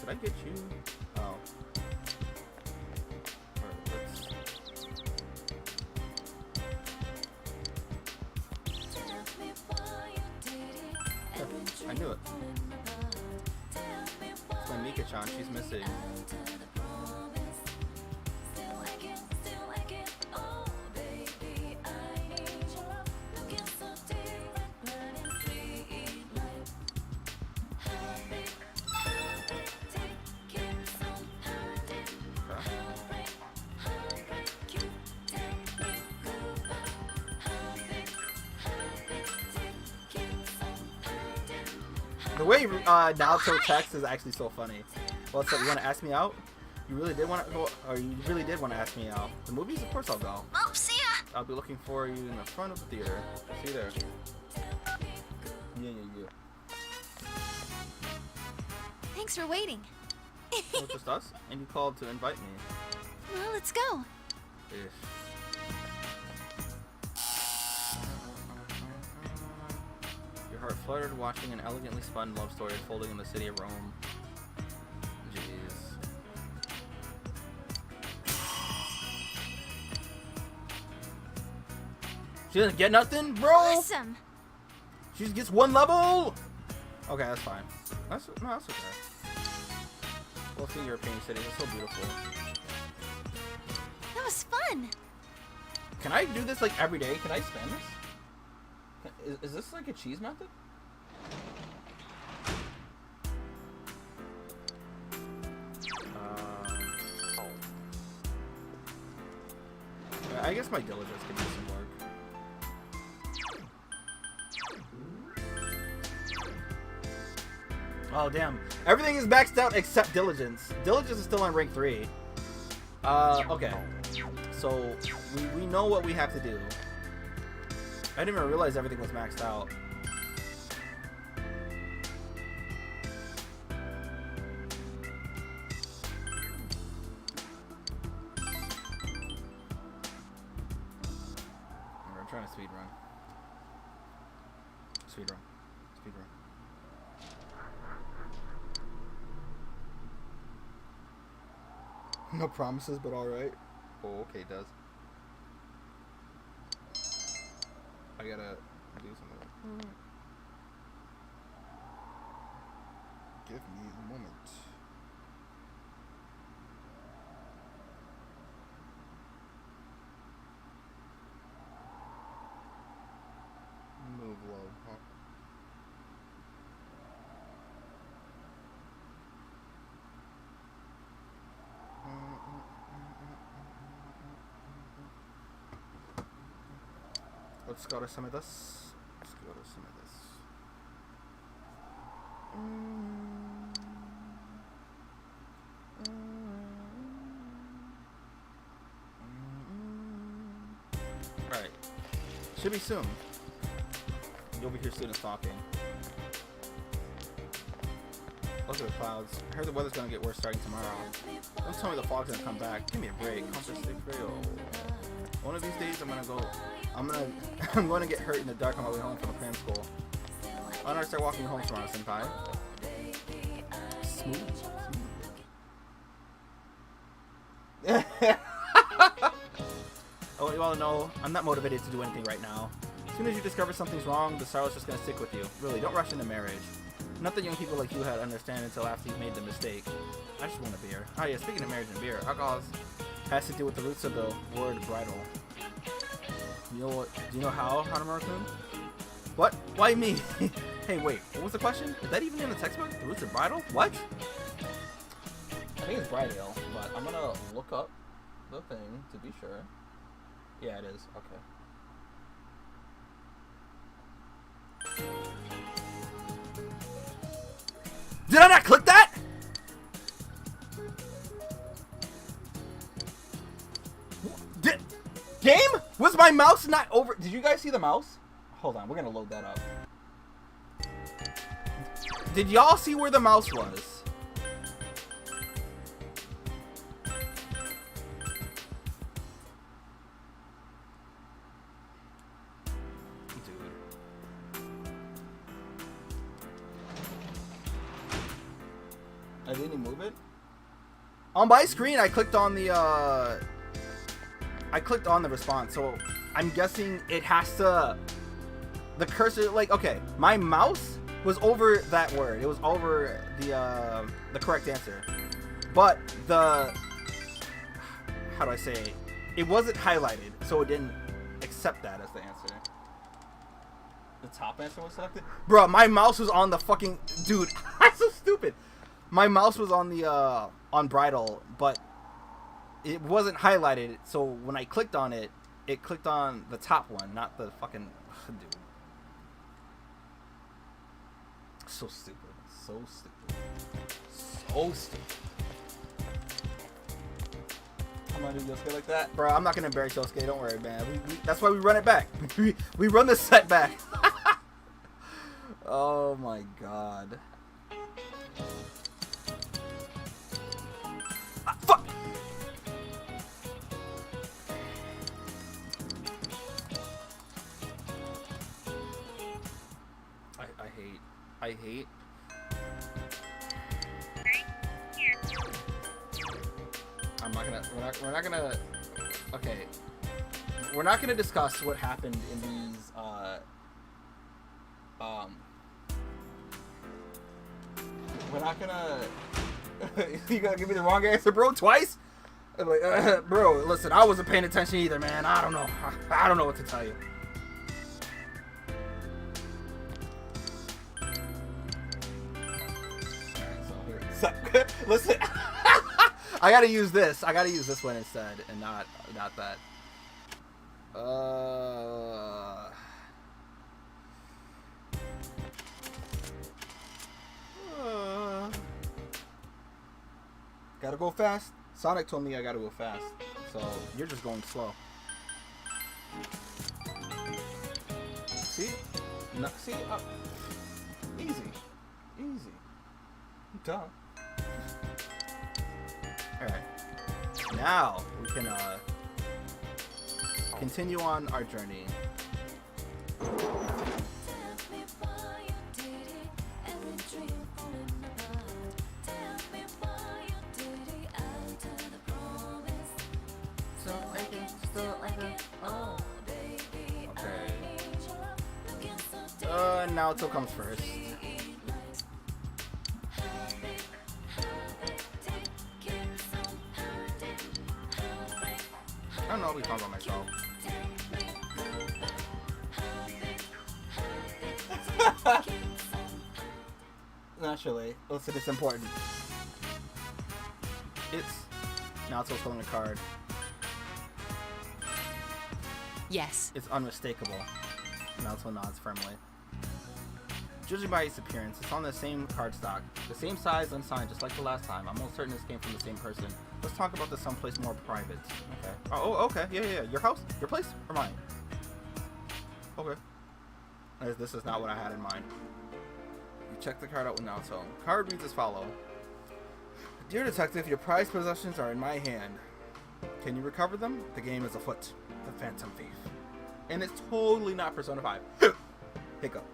Did I get you? Oh. I knew it. It's my Mika-chan, she's missing. The way Naoto texts is actually so funny. What's up? You want to ask me out? You really did want to go, or you really did want to ask me out? The movies, of course I'll go. Oh, see ya. I'll be looking for you in the front of the theater. See you there. Yeah. Thanks for waiting. Oh, it's just us? And you called to invite me. Well, let's go. Ish. Your heart fluttered watching an elegantly spun love story unfolding in the city of Rome. Jeez. She doesn't get nothing, bro? Awesome. She just gets one level? Okay, that's fine. That's okay. We'll see European cities. It's so beautiful. That was fun. Can I do this like every day? Can I spam this? Is this like a cheese method? I guess my diligence could do some work. Oh damn! Everything is maxed out except diligence. Diligence is still on rank 3. Okay. So we know what we have to do. I didn't even realize everything was maxed out. I'm trying to speed run. Speed run. Speed run. No promises, but alright. Oh, okay, it does. I gotta do something. Give me a moment. Move low, huh? Let's go to some of this. Let's go to some of this. Alright. Should be soon. You'll be here soon as talking. Look at the clouds. I heard the weather's gonna get worse starting tomorrow. Don't tell me the fog's gonna come back. Give me a break. Compass stick real. One of these days I'm gonna get hurt in the dark on my way home from cram school. I'm gonna start walking home tomorrow, senpai. Smooth. Oh, you all know, I'm not motivated to do anything right now. As soon as you discover something's wrong, the sorrow's just gonna stick with you. Really, don't rush into marriage. Not that young people like you had understand until after you've made the mistake. I just want a beer. Oh yeah, speaking of marriage and beer, alcohol has to do with the roots of the word bridal. You know what? Do you know how, Hanamaru-kun? What? Why me? Hey, wait. What was the question? Is that even in the textbook? The roots of bridal? What? I think it's bridal, but I'm gonna look up the thing to be sure. Yeah, it is. Okay. Did I not click that? Game? Was my mouse not over? Did you guys see the mouse? Hold on, we're gonna load that up. Did y'all see where the mouse was? I didn't move it. On my screen, I clicked on the response, so I'm guessing it has to. The cursor, like, okay, my mouse was over that word. It was over the correct answer, but the how do I say it? It wasn't highlighted, so it didn't accept that as the answer. The top answer was selected. Bro, my mouse was on the fucking dude. I'm so stupid. My mouse was on the on bridal, but it wasn't highlighted. So when I clicked on it, it clicked on the top one, not the fucking dude. So stupid. So stupid. So stupid. I'm gonna do Yosuke like that, bro. I'm not gonna embarrass Yosuke. Don't worry, man. That's why we run it back. We run the set back. Oh my god. Ah, fuck. I hate. We're not gonna. Okay. We're not gonna discuss what happened in these. We're not gonna. You gonna give me the wrong answer, bro? Twice? I'm like, bro, listen, I wasn't paying attention either, man. I don't know. I don't know what to tell you. Listen, I gotta use this. I gotta use this one instead, and not that. Gotta go fast. Sonic told me I gotta go fast, so you're just going slow. See? No, see? Easy. Duh. Alright. Now we can continue on our journey. Okay. Naoto comes first. I don't know what we talk about myself. Naturally. Listen, it's important. It's Naoto's pulling a card. Yes. It's unmistakable. Naoto nods firmly. Judging by its appearance, it's on the same cardstock. The same size, unsigned, just like the last time. I'm almost certain this came from the same person. Let's talk about this someplace more private. Okay. Oh, okay. Yeah. Your house? Your place? Or mine? Okay. This is not what I had in mind. You check the card out with Naoto. Card reads as follows. Dear Detective, your prized possessions are in my hand. Can you recover them? The game is afoot. The Phantom Thief. And it's totally not Persona 5. Hiccup.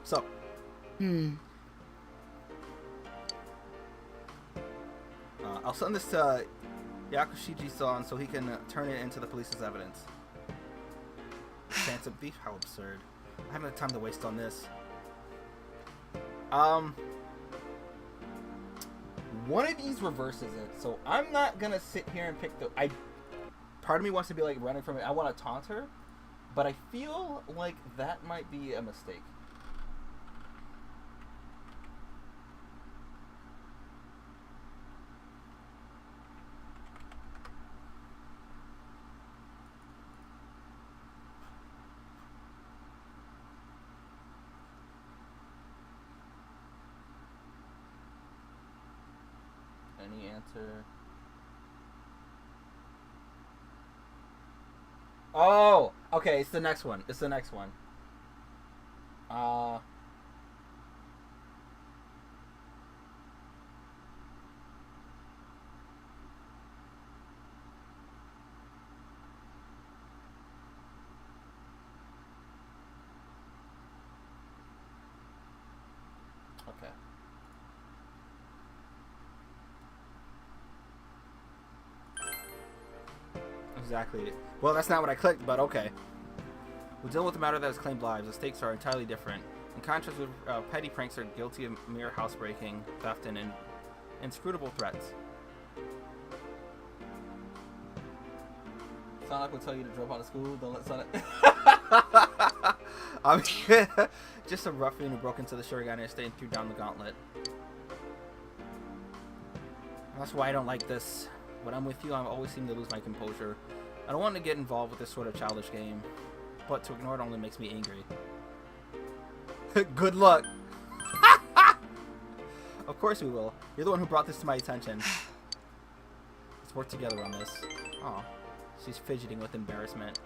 So. I'll send this to Yakushiji-san so he can turn it into the police's evidence. Phantom Thief? How absurd. I haven't had time to waste on this. One of these reverses it, so I'm not gonna sit here and pick the... Part of me wants to be like running from it. I want to taunt her, but I feel like that might be a mistake. Any answer? Oh, okay. It's the next one. Okay. Exactly. Well, that's not what I clicked, but okay. We'll deal with the matter that has claimed lives. The stakes are entirely different. In contrast with petty pranks are guilty of mere housebreaking, theft, and inscrutable threats. Sonic will tell you to drop out of school. Don't let Sonic... I mean, just a ruffian who broke into the Shurigan estate and threw down the gauntlet. That's why I don't like this. When I'm with you, I always seem to lose my composure. I don't want to get involved with this sort of childish game, but to ignore it only makes me angry. Good luck. Of course we will. You're the one who brought this to my attention. Let's work together on this. Oh, she's fidgeting with embarrassment.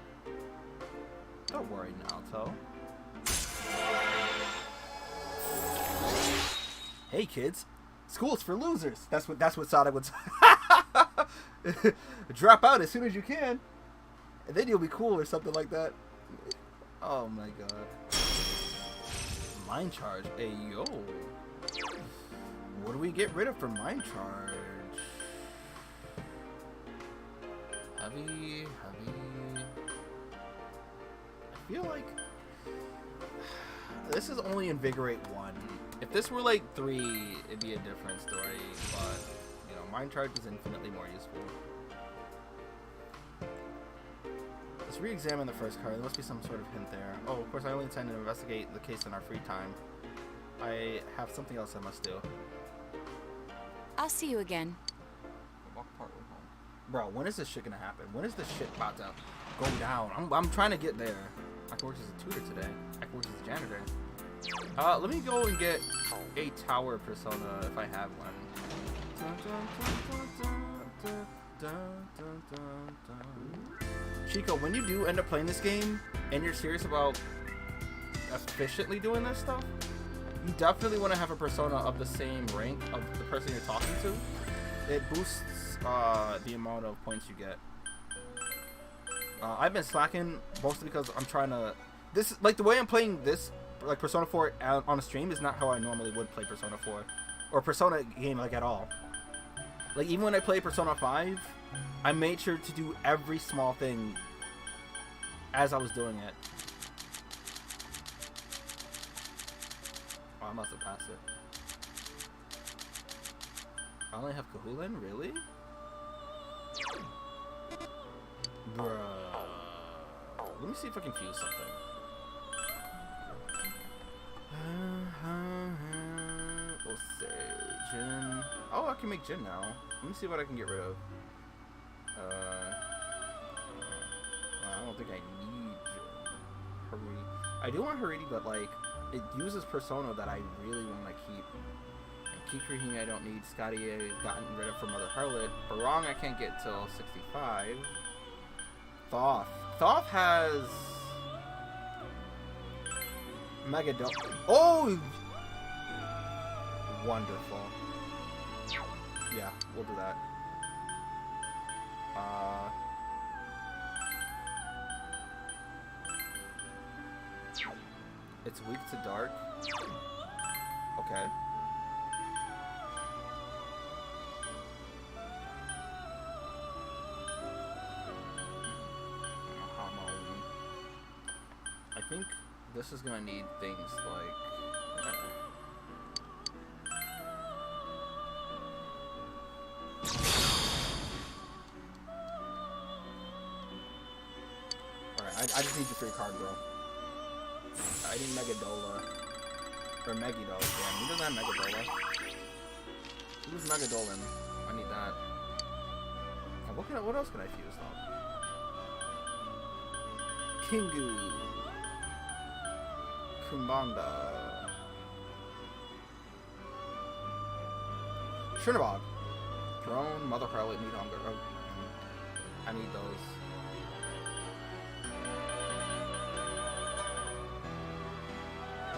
Don't worry, Naoto. Hey kids, school's for losers. That's what Sonic would say. Drop out as soon as you can, and then you'll be cool or something like that. Oh my god. Mind charge. Hey yo. What do we get rid of for mind charge? Heavy. I feel like this is only Invigorate 1. If this were like 3, it'd be a different story, but you know, mind charge is infinitely more useful. Let's re-examine the first card. There must be some sort of hint there. Oh, of course, I only intend to investigate the case in our free time. I have something else I must do. I'll see you again. Walk partway home. Bro, when is this shit gonna happen? When is this shit about to go down? I'm trying to get there. I can work as a tutor today. I can work as a janitor. Let me go and get a tower persona if I have one. Chico, when you do end up playing this game and you're serious about efficiently doing this stuff, you definitely want to have a persona of the same rank of the person you're talking to. It boosts the amount of points you get. I've been slacking mostly because I'm trying to... This, like, the way I'm playing this, like, Persona 4 on a stream is not how I normally would play Persona 4. Or Persona game, like, at all. Like, even when I play Persona 5, I made sure to do every small thing as I was doing it. Oh, I must have passed it. I only have Kahulin? Really? Bruh. Let me see if I can fuse something. We'll say Jin. Oh, I can make Jin now. Let me see what I can get rid of. I don't think I need Jin. Haridi. I do want Haridi, but like, it uses Persona that I really want to keep. And Kikuhime I don't need. Scotty I gotten rid of for Mother Harlot. Barong I can't get till 65. Thoth. Thoth has Megadol. Oh! Wonderful. Yeah, we'll do that. It's weak to dark. Okay. I think this is gonna need things like... Alright, I just need the free card, bro. I need Megadola. Or Megidol, damn. He doesn't have Megadola. Who's Megadolin? I need that. Oh, what else can I fuse though? Kingu. Kumbanda. Shrinabog. Throne, Mother Harlot, need hunger. Oh, I need those.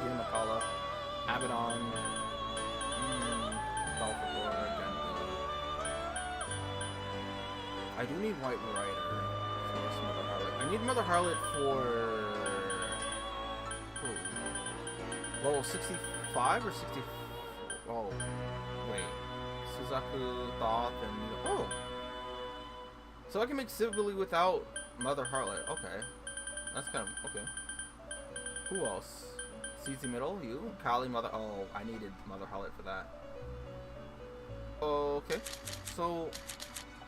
Makala, Abaddon, Belphegor, Genji. I do need White Rider for Mother Harlot. I need Mother Harlot for... Level 65 or 60... Oh, wait. Suzaku, Thoth, and... Oh! So I can make Sibylle without Mother Harlot. Okay. That's kind of... Okay. Who else? CZ Middle, you? Kali, Mother... Oh, I needed Mother Harlot for that. Okay. So...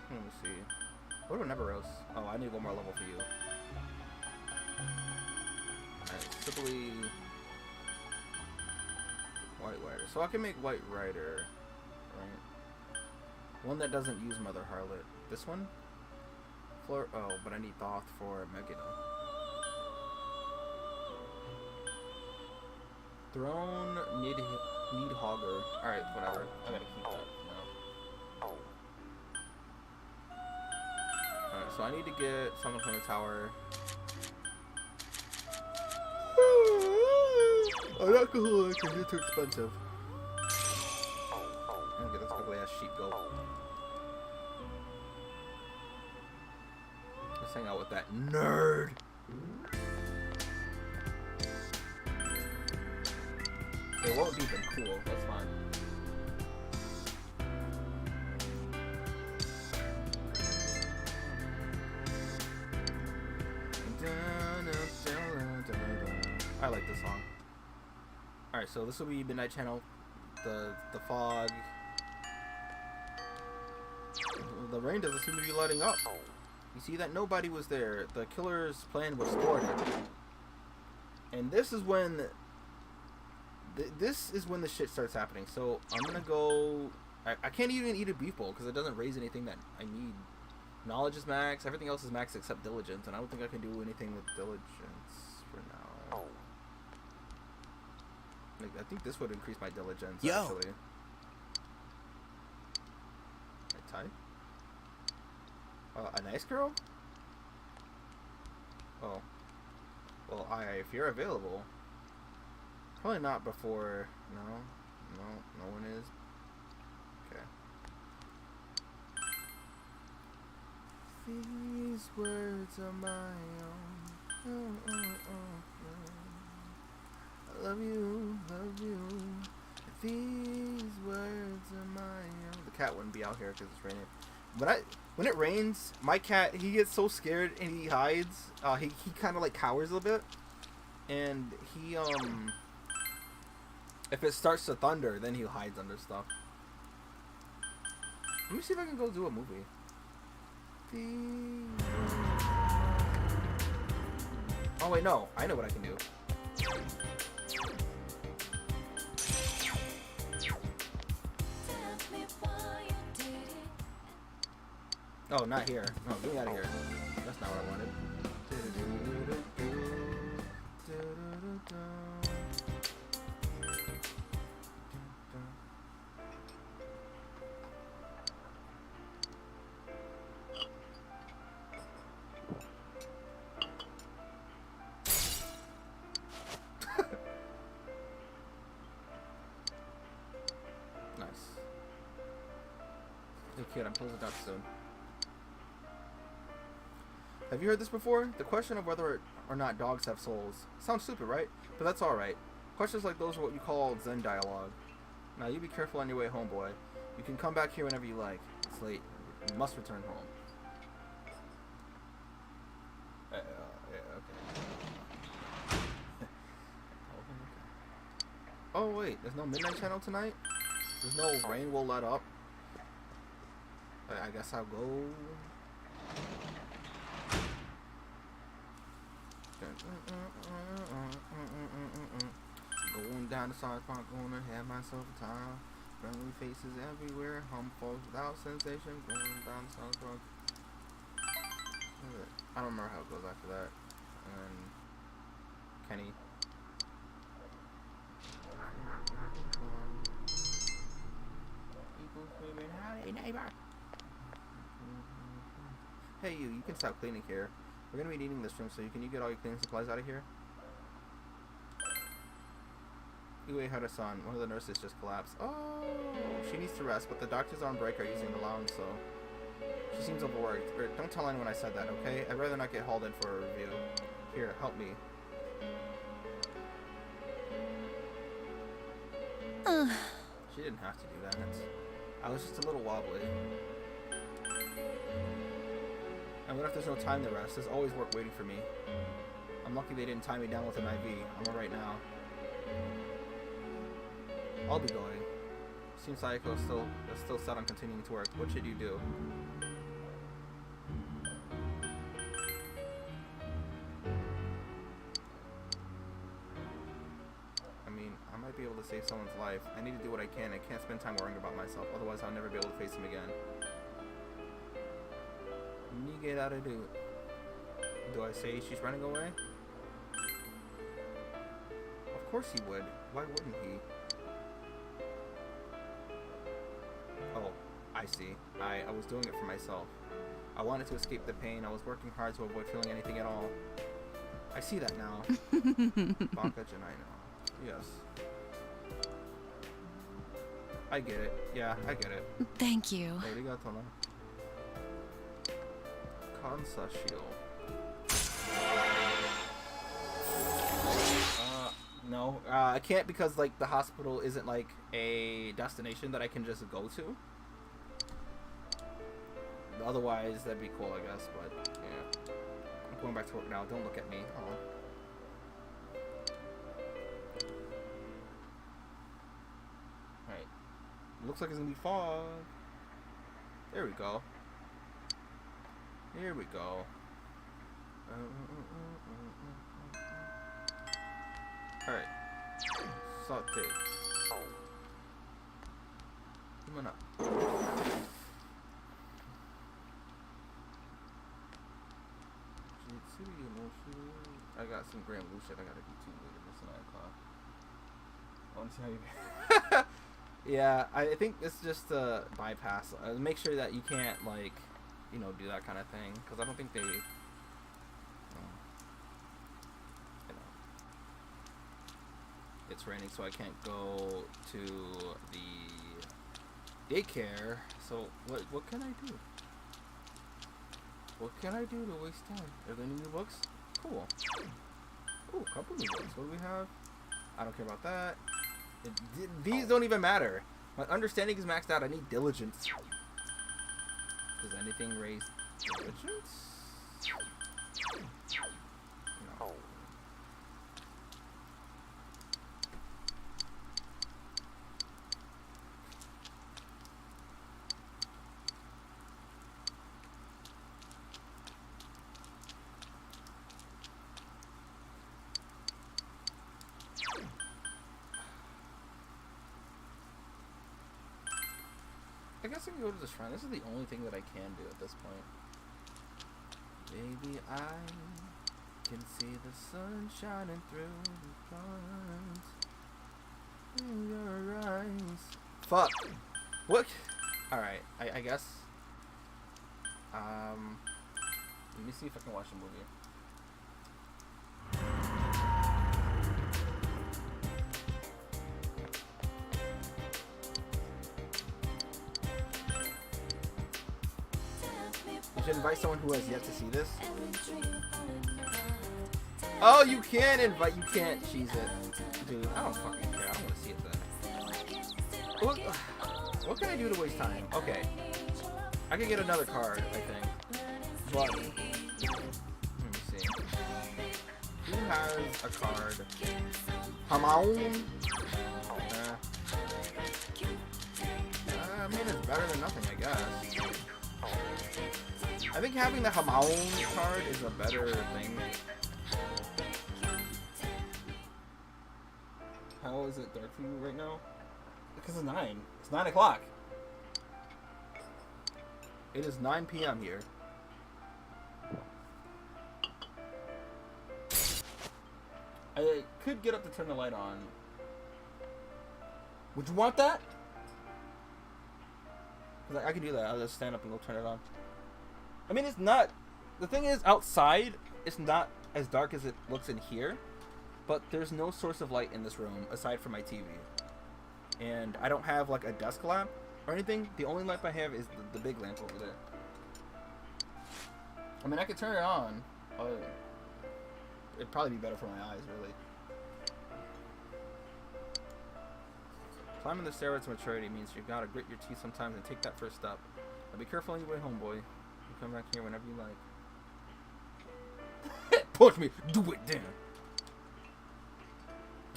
Let me see. What about Neberos? Oh, I need one more level for you. Alright, Sibylle... White Rider. So I can make White Rider, right? One that doesn't use Mother Harlot. This one? Oh, but I need Thoth for Megiddo. Throne, need Need Hogger. Alright, whatever. I gotta keep that now. Alright, so I need to get something from the tower. An alcoholic is too expensive. I'm gonna get this ugly ass sheep goat. Let's hang out with that nerd. It won't be even cool, that's fine. I like this song. Alright, so this will be Midnight Channel. The fog. The rain doesn't seem to be letting up. You see that nobody was there. The killer's plan was thwarted. And this is when the shit starts happening. So I'm gonna go. I can't even eat a beef bowl because it doesn't raise anything that I need. Knowledge is max. Everything else is max except diligence, and I don't think I can do anything with diligence for now. Like, I think this would increase my diligence. Yo. Actually. I type. A nice girl? Oh. Well, if you're available. Probably not before. No one is. Okay. These words are my own. I love you. These words are my own. The cat wouldn't be out here because it's raining. When it rains, my cat, he gets so scared and he hides. He kind of like cowers a little bit, and he if it starts to thunder, then he hides under stuff. Let me see if I can go do a movie. Oh wait, no, I know what I can do. Oh, not here. No, get me out of here. That's not what I wanted. Nice. Hey kid, I'm closing up soon. Have you heard this before? The question of whether or not dogs have souls. Sounds stupid, right? But that's alright. Questions like those are what you call Zen dialogue. Now you be careful on your way home, boy. You can come back here whenever you like. It's late. You must return home. Yeah, okay. Oh wait, there's no Midnight Channel tonight? There's no rain will let up? I guess I'll go... Going down the sidewalk, gonna have myself a time. Friendly faces everywhere, home folks without sensation. Going down the sidewalk. I don't remember how it goes after that. And Kenny. People screaming, howdy neighbor. Hey you can stop cleaning here. We're gonna be needing this room, so can you get all your cleaning supplies out of here? Yue Hara-san, one of the nurses just collapsed. Oh, she needs to rest, but the doctors on break are using the lounge, so she seems overworked. Don't tell anyone I said that, okay? I'd rather not get hauled in for a review. Here, help me. She didn't have to do that. I was just a little wobbly. And what if there's no time to rest? There's always work waiting for me. I'm lucky they didn't tie me down with an IV. I'm alright now. I'll be going. Seems Sayako is still set on continuing to work. What should you do? I mean, I might be able to save someone's life. I need to do what I can. I can't spend time worrying about myself. Otherwise, I'll never be able to face him again. Do I say she's running away? Of course he would. Why wouldn't he? I see. I was doing it for myself. I wanted to escape the pain. I was working hard to avoid feeling anything at all. I see that now. Banka Janino. Yes. I get it. Yeah, I get it. Thank you. Arigato na. Kansashio. No. I can't because, like, the hospital isn't, like, a destination that I can just go to. Otherwise, that'd be cool, I guess, but, yeah. I'm going back to work now. Don't look at me. Oh. Alright. Looks like it's gonna be fog. There we go. Here we go. Alright. Saute. Come on up. I got some Grand Blue shit I gotta do too later. It's 9 o'clock. I wanna see how you yeah, I think it's just a bypass. Make sure that you can't, like, you know, do that kind of thing. Because I don't think they, you know, it's raining, so I can't go to the daycare. So what can I do? What can I do to waste time? Are there any new books? Cool. Ooh, a couple new books. What do we have? I don't care about that. These don't even matter. My understanding is maxed out. I need diligence. Does anything raise diligence? No. I guess I can go to the shrine. This is the only thing that I can do at this point. Baby, I can see the sun shining through the clouds in your eyes. Fuck. What? Alright, I guess. Let me see if I can watch a movie. You should invite someone who has yet to see this. Oh, you can invite. You can't cheese it. Dude, I don't fucking care. I don't want to see it then. What can I do to waste time? Okay. I can get another card, I think. But, let me see. Who has a card? Hamaun? I mean, it's better than nothing, I guess. I think having the Hamaun card is a better thing. How is it dark for you right now? Because it's 9. It's 9 o'clock. It is 9 p.m. here. I could get up to turn the light on. Would you want that? Because I can do that. I'll just stand up and go turn it on. I mean, it's not... The thing is, outside, it's not as dark as it looks in here. But there's no source of light in this room, aside from my TV. And I don't have, like, a desk lamp or anything. The only lamp I have is the big lamp over there. I mean, I could turn it on. It'd probably be better for my eyes, really. Climbing the stairway to maturity means you gotta grit your teeth sometimes and take that first step. Now be careful on your way home, boy. You come back here whenever you like. Push me! Do it, damn!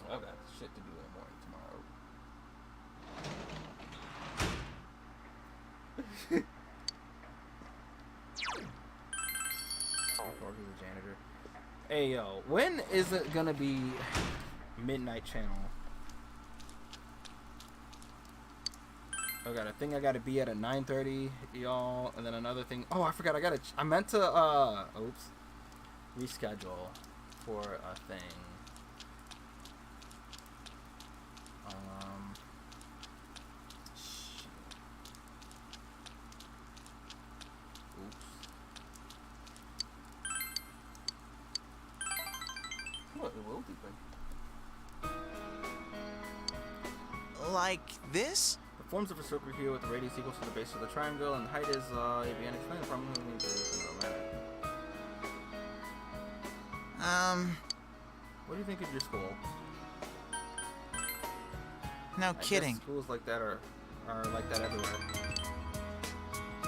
Well, I've got shit to do in the morning tomorrow. Corky's a janitor. Hey, yo. When is it gonna be Midnight Channel? I got a thing I gotta be at 9:30, y'all, and then another thing. Oh, I forgot. I meant to oops, reschedule for a thing. Shit. something. Like this? The forms of a circle here with the radius equals to the base of the triangle, and the height is ABN explained from What do you think of your school? No I kidding. guess schools like that are like that everywhere.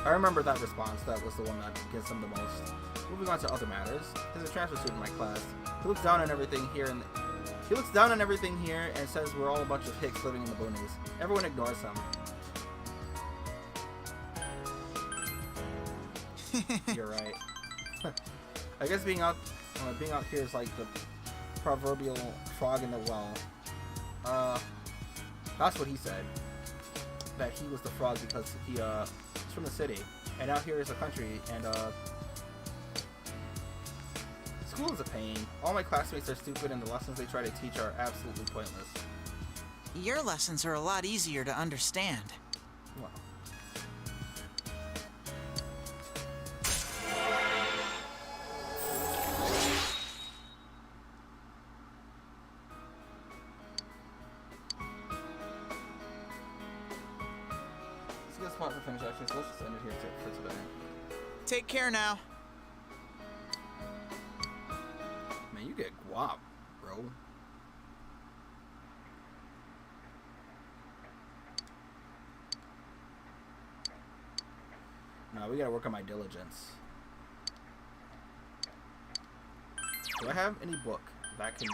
I remember that response. That was the one that gets them the most. Moving on to other matters. There's a transfer student in my class. He looks down on everything here and says we're all a bunch of hicks living in the boonies. Everyone ignores him. You're right. I guess being out here is like the proverbial frog in the well. That's what he said. That he was the frog because he's from the city, and out here is the country, and school is a pain. All my classmates are stupid, and the lessons they try to teach are absolutely pointless. Your lessons are a lot easier to understand. Well. It's a good spot to finish, actually, so let's just end it here for today. Take care now. Man, you get guap, bro. No, we gotta work on my diligence. Do I have any book that can...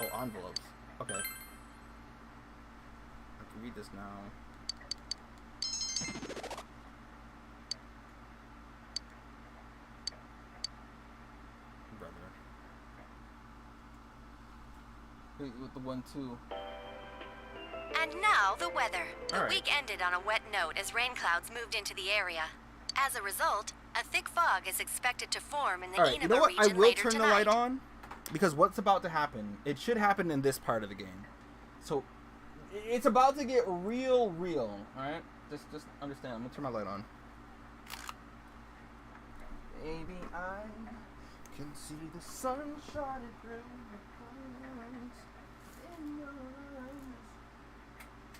Oh, envelopes. Okay. I can read this now. Brother. With the 1-2. And now the weather. The All right. week ended on a wet note as rain clouds moved into the area. As a result, a thick fog is expected to form in the Alright, you know Inaba what? I region will later turn tonight. the light on because what's about to happen, it should happen in this part of the game. So it's about to get real, alright? Just understand. I'm gonna turn my light on. Baby, I can see the sun shining through the clouds in your eyes.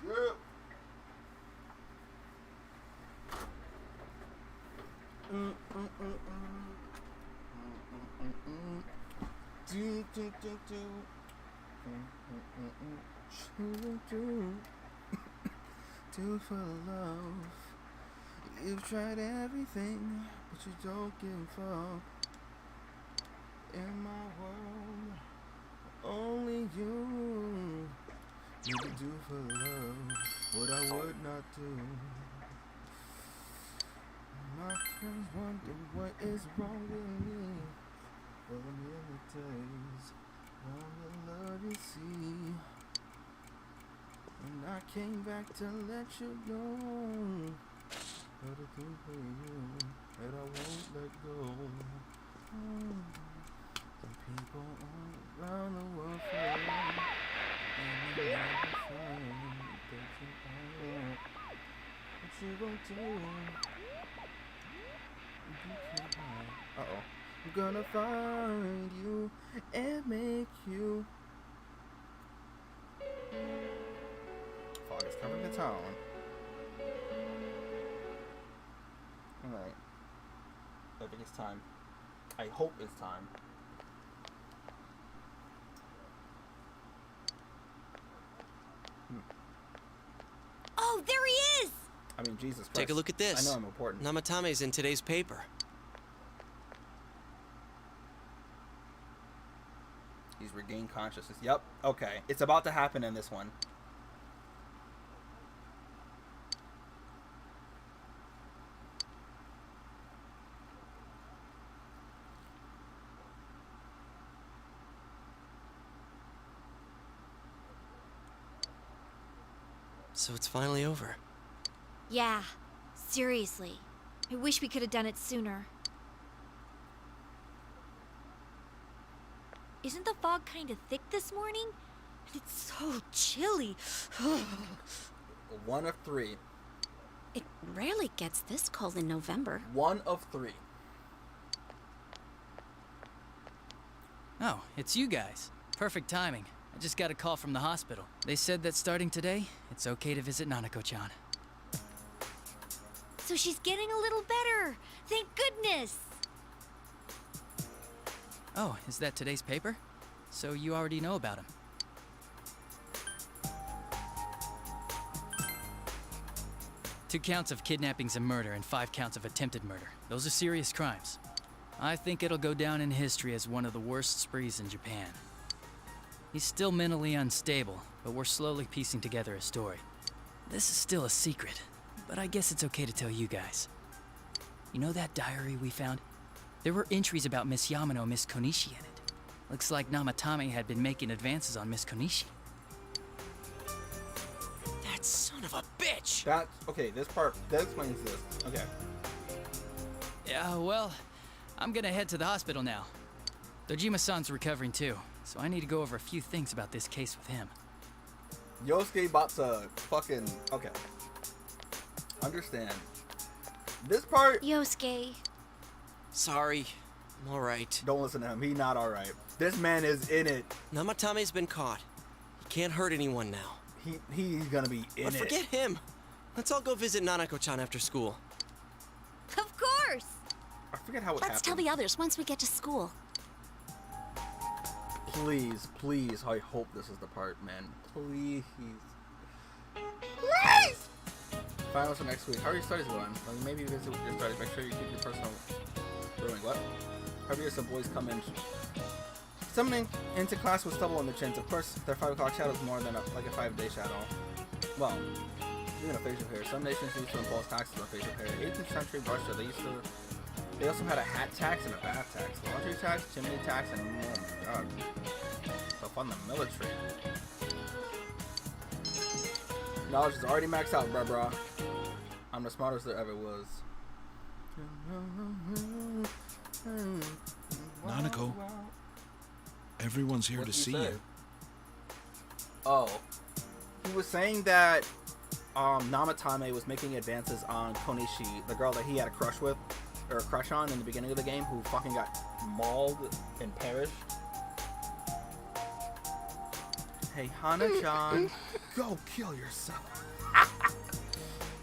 Yeah. Do for love. You've tried everything, but you don't give up. In my world, only you. You can do for love what I would not do. My friends wonder what is wrong with me. Well, I'm in the days, all the love you see. And I came back to let you know that I do for you, that I won't let go. Some people all around the world fall, and they never find that you are. What you gon' do? Uh-oh. I'm gonna find you and make you. Fog is coming to town. Alright. I think it's time. I hope it's time. Oh, there he is! I mean, Jesus Christ. Take a look at this. I know I'm important. Namatame's in today's paper. He's regained consciousness. Yep. Okay. It's about to happen in this one. So it's finally over. Yeah, seriously. I wish we could have done it sooner. Isn't the fog kind of thick this morning? And it's so chilly. 1 of 3. It rarely gets this cold in November. 1 of 3. Oh, it's you guys. Perfect timing. I just got a call from the hospital. They said that starting today, it's okay to visit Nanako-chan. So she's getting a little better. Thank goodness. Oh, is that today's paper? So you already know about him. Two counts of kidnappings and murder and 5 counts of attempted murder. Those are serious crimes. I think it'll go down in history as one of the worst sprees in Japan. He's still mentally unstable, but we're slowly piecing together a story. This is still a secret, but I guess it's okay to tell you guys. You know that diary we found? There were entries about Miss Yamano and Miss Konishi in it. Looks like Namatame had been making advances on Miss Konishi. That son of a bitch! That okay. This part that explains this. Okay. Yeah, well, I'm gonna head to the hospital now. Dojima-san's recovering too, so I need to go over a few things about this case with him. Yosuke about to fucking okay. Understand. This part. Yosuke. Sorry, I'm alright. Don't listen to him. He not all right. This man is in it. Namatame's been caught. He can't hurt anyone now. He's gonna be in But it. forget him. Let's all go visit Nanako-chan after school. Of course. I forget how it Let's tell happened. the others once we get to school. Please, please. I hope this is the part, man. Please. Finals for next week. How are your studies going? Like, maybe visit with your studies. Make sure you keep your personal brewing. What? However, some boys come in. Summoning into class with stubble on their chins. Of course, their 5 o'clock shadow is more than like a 5-day shadow. Well, even a facial hair. Some nations used to impose taxes on facial hair. 18th century Russia, they also had a hat tax and a bath tax, laundry tax, chimney tax, and oh my god. So fun the military. Knowledge is already maxed out, bruh. I'm the smartest there ever was. Nanako, everyone's here What'd to he see say? you. Oh. He was saying that Namatame was making advances on Konishi, the girl that he had a crush with, or a crush on in the beginning of the game, who fucking got mauled and perished. Hey, Hana-chan, go kill yourself.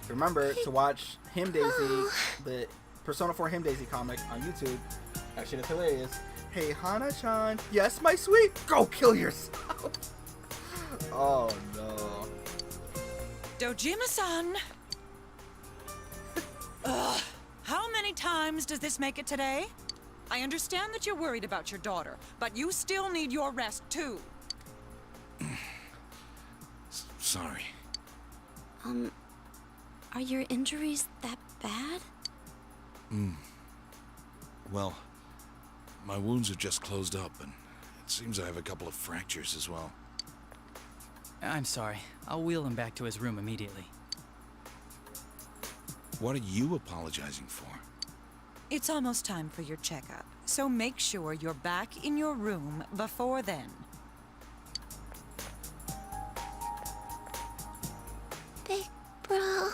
Remember to watch Him Daisy, the Persona 4 Him Daisy comic on YouTube. That shit is hilarious. Hey, Hana-chan, yes, my sweet, go kill yourself. Oh no. Dojima-san! Ugh. How many times does this make it today? I understand that you're worried about your daughter, but you still need your rest too. Sorry. Are your injuries that bad? Well, my wounds have just closed up, and it seems I have a couple of fractures as well. I'm sorry. I'll wheel him back to his room immediately. What are you apologizing for? It's almost time for your checkup, so make sure you're back in your room before then. Big bro.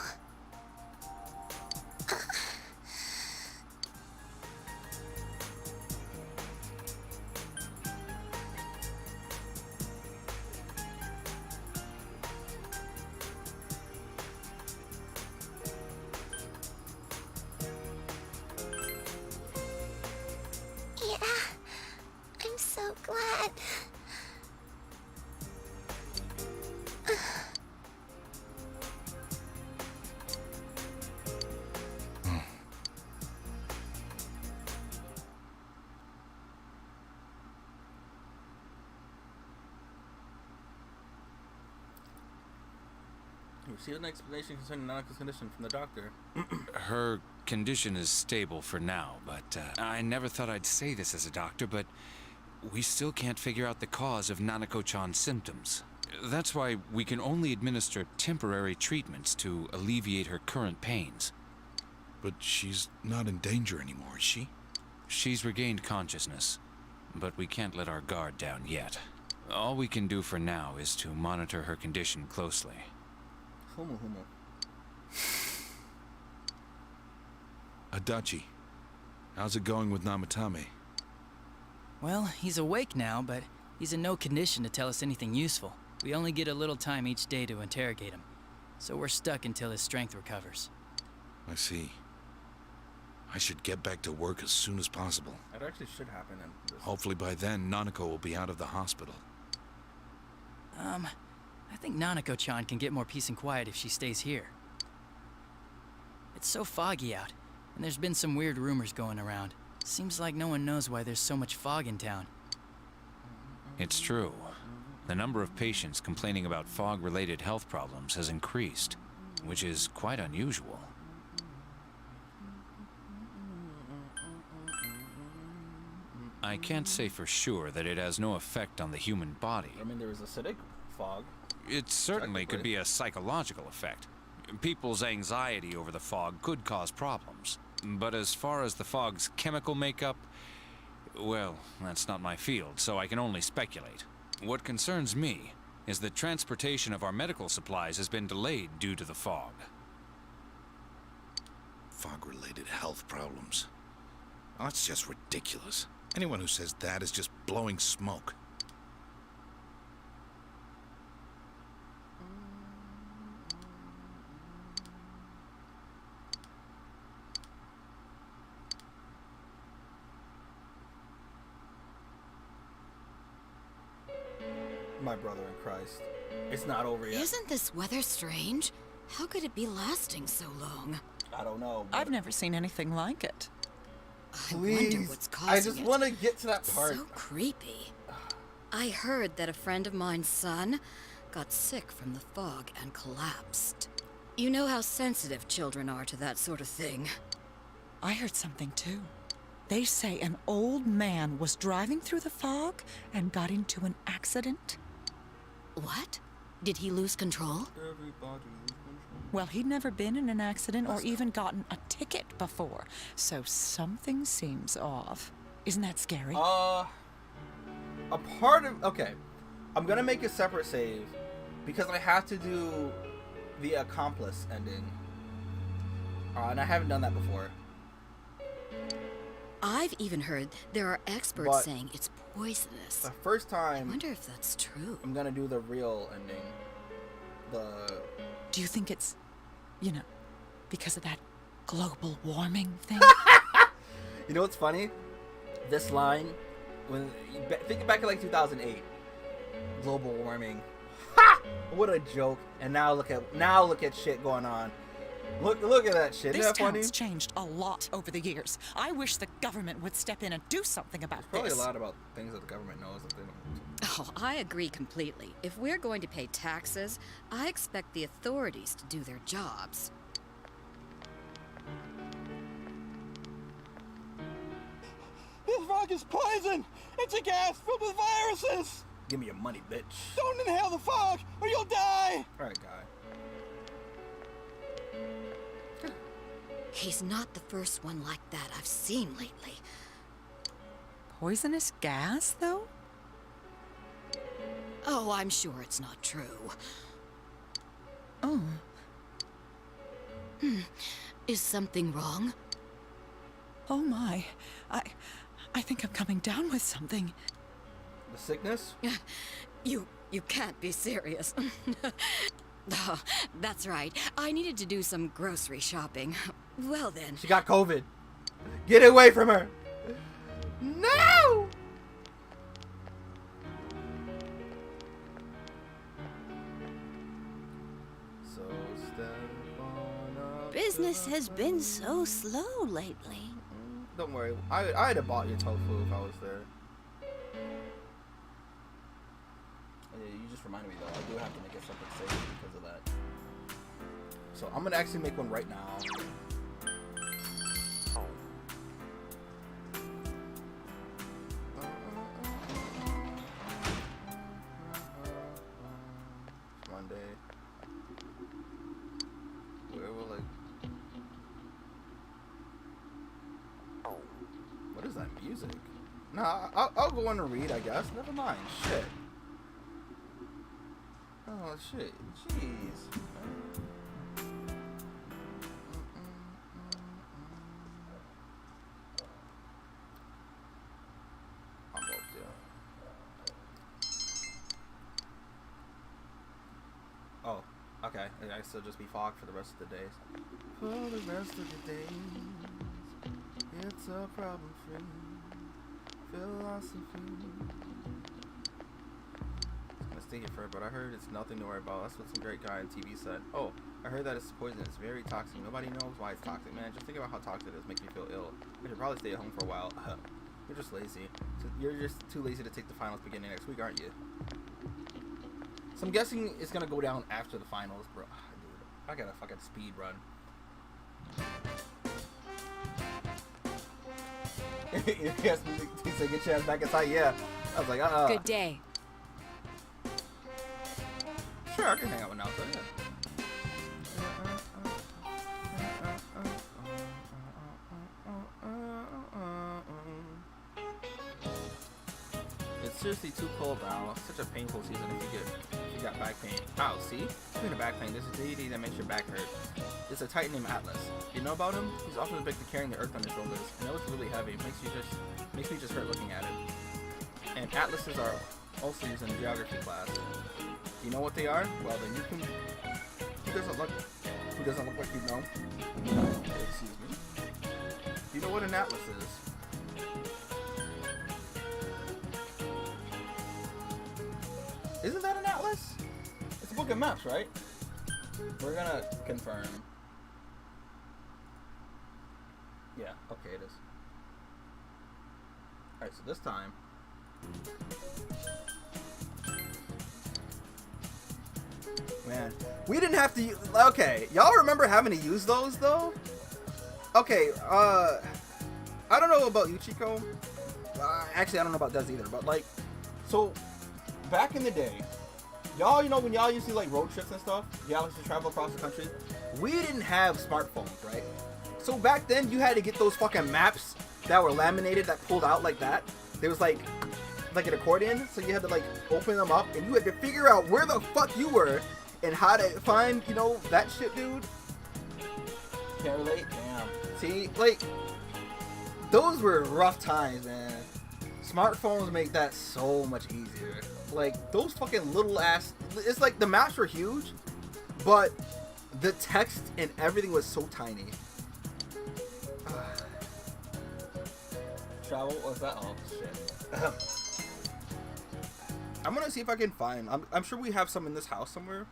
Yeah, I'm so glad. You received an explanation concerning Nanako's condition from the doctor. Her condition is stable for now, but I never thought I'd say this as a doctor, but we still can't figure out the cause of Nanako-chan's symptoms. That's why we can only administer temporary treatments to alleviate her current pains. But she's not in danger anymore, is she? She's regained consciousness, but we can't let our guard down yet. All we can do for now is to monitor her condition closely. Humu. Adachi, how's it going with Namatame? Well, he's awake now, but he's in no condition to tell us anything useful. We only get a little time each day to interrogate him, so we're stuck until his strength recovers. I see. I should get back to work as soon as possible. That actually should happen in this. Hopefully by then, Nanako will be out of the hospital. I think Nanako-chan can get more peace and quiet if she stays here. It's so foggy out, and there's been some weird rumors going around. Seems like no one knows why there's so much fog in town. It's true. The number of patients complaining about fog-related health problems has increased, which is quite unusual. I can't say for sure that it has no effect on the human body. I mean, there was acidic fog. It certainly could be a psychological effect. People's anxiety over the fog could cause problems. But as far as the fog's chemical makeup, well, that's not my field, so I can only speculate. What concerns me is that transportation of our medical supplies has been delayed due to the fog. Fog-related health problems. Oh, that's just ridiculous. Anyone who says that is just blowing smoke. My brother in Christ. It's not over yet. Isn't this weather strange? How could it be lasting so long? I don't know. I've never seen anything like it. I wonder what's causing it. I just want to get to that part. So creepy. I heard that a friend of mine's son got sick from the fog and collapsed. You know how sensitive children are to that sort of thing. I heard something too. They say an old man was driving through the fog and got into an accident. What? Did he lose control? Well, he'd never been in an accident or even gotten a ticket before, so something seems off. Isn't that scary? A part of... Okay. I'm gonna make a separate save because I have to do the accomplice ending. And I haven't done that before. I've even heard there are experts saying it's poisonous. The first time... I wonder if that's true. I'm gonna do the real ending. Do you think it's, you know, because of that global warming thing? You know what's funny? This line, think back to like 2008, global warming. Ha! What a joke! And now look at shit going on. Look at that shit. This Isn't that funny? town's changed a lot over the years. I wish the government would step in and do something about Probably this. a lot about things that the government knows that they don't. Oh, I agree completely. If we're going to pay taxes, I expect the authorities to do their jobs. This fog is poison! It's a gas filled with viruses! Give me your money, bitch. Don't inhale the fog, or you'll die! Alright, guy. He's not the first one like that I've seen lately. Poisonous gas, though? Oh, I'm sure it's not true. Oh. Is something wrong? Oh my. I think I'm coming down with something. The sickness? You can't be serious. Oh, that's right. I needed to do some grocery shopping. Well then. She got COVID. Get away from her. No! So Business has been so slow lately. Don't worry. I'd have bought your tofu if I was there. Yeah, you just reminded me though. I do have to make a separate save because of that. So I'm gonna actually make one right now. Monday. Where will I? What is that music? Nah, I'll go on and read, I guess. Never mind. Shit. Oh shit. Jeez. I'm okay. I guess it'll just be fog for the rest of the days. For the rest of the days, it's a problem-free philosophy. I'm gonna stay here forever, but I heard it's nothing to worry about. That's what some great guy on TV said. Oh, I heard that it's poison. It's very toxic. Nobody knows why it's toxic, man. Just think about how toxic it is. Make you feel ill. I should probably stay at home for a while. You're just lazy. So you're just too lazy to take the finals beginning next week, aren't you? So I'm guessing it's gonna go down after the finals, bro. Dude, I gotta fucking speed run. Yes, he said get your ass back inside. Yeah, I was like, Good day. Sure, I can hang out with Naoto. Yeah. It's seriously too cold now. Such a painful season if you got back pain. Ow, see? Speaking of back pain, there's a deity that makes your back hurt. It's a titan named Atlas. You know about him? He's often depicted carrying the earth on his shoulders. I know it's really heavy. It makes me just hurt looking at it. And Atlases are also used in geography class. Do you know what they are? Well, then you can. Who doesn't look like you know? Excuse me. Do you know what an atlas is? Isn't that an atlas? It's a book of maps, right? We're gonna confirm. Yeah, okay, it is. Alright, so this time. Man, we didn't have to. Okay, y'all remember having to use those though? Okay, I don't know about you, Chico. Actually, I don't know about Des either. But like, so back in the day, y'all, you know, when y'all used to like road trips and stuff, y'all used to travel across the country. We didn't have smartphones, right? So back then, you had to get those fucking maps that were laminated that pulled out like that. There was like an accordion, so you had to like open them up, and you had to figure out where the fuck you were and how to find, you know, that shit, dude. Can't relate? Damn. See, like, those were rough times, man. Smartphones make that so much easier. Like, those fucking little ass, it's like the maps were huge, but the text and everything was so tiny. Travel? What's that? Oh, shit. I'm gonna see if I can find. I'm sure we have some in this house somewhere,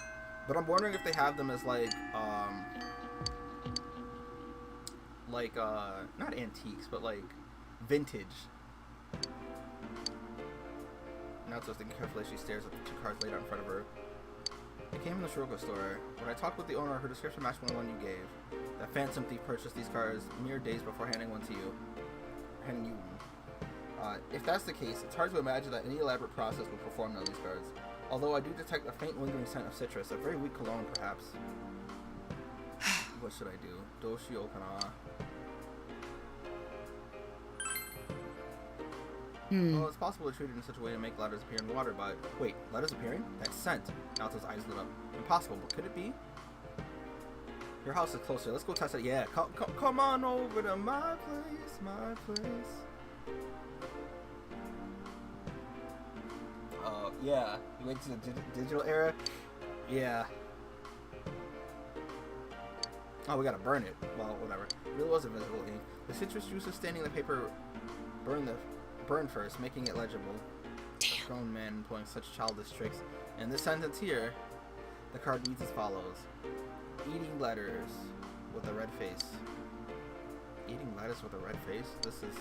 but I'm wondering if they have them as like not antiques, but like vintage. Now just thinking carefully, she stares at the two cards laid out in front of her. It came from the Shiroko store. When I talked with the owner, her description matched one you gave. That phantom thief purchased these cards mere days before handing you one. If that's the case, it's hard to imagine that any elaborate process would perform on these cards. Although I do detect a faint lingering scent of citrus, a very weak cologne perhaps. What should I do? Doshi Okana. Well, it's possible to treat it in such a way to make letters appear in water, but... Wait, letters appearing? That's scent. Naoto's eyes lit up. Impossible, but could it be? Your house is closer. Let's go test it. Yeah, come on over to my place, yeah. You went to the digital era? Yeah. Oh, we gotta burn it. Well, whatever. It really was invisible ink. The citrus juices staining the paper burn first, making it legible. Damn. A grown man employing such childish tricks. And this sentence here, the card reads as follows. Eating letters with a red face. Eating lettuce with a red face? This is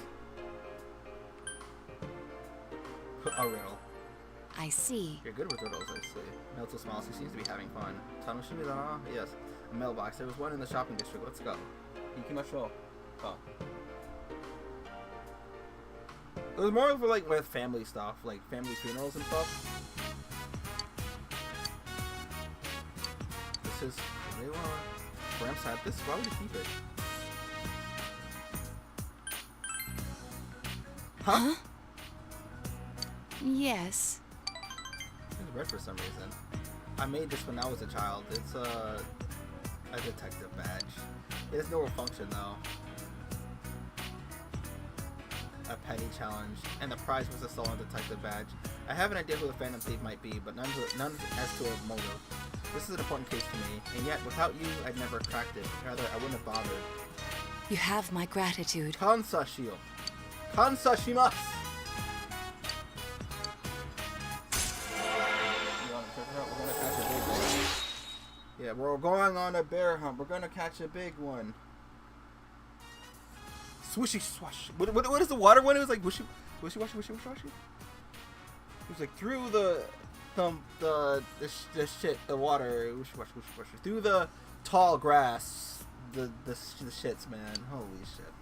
a riddle. I see. You're good with riddles, I see. Naoto smiles. He seems to be having fun. Tanoshimi da na? Yes. A mailbox. There was one in the shopping district. Let's go. Ikimashou. Oh. It was more of like with family stuff, like family funerals and stuff. This is Gramps had this. Why would you keep it? Huh? Yes. It's red for some reason. I made this when I was a child. It's a detective badge. It has no function though. A ID challenge, and the prize was a stolen detective badge. I have an idea who the Phantom Thief might be, but none as to a motive. This is an important case to me, and yet without you, I'd never cracked it. Rather, I wouldn't have bothered. You have my gratitude. Kansashio. Kansashimasu! Yeah, we're going on a bear hunt. We're gonna catch a big one. Swishy swash. What is the water one? It was like wishy washy, wishy washy. It was like through the shit, the water, wishy washy, wishy washy, through the tall grass, the shits, man. Holy shit.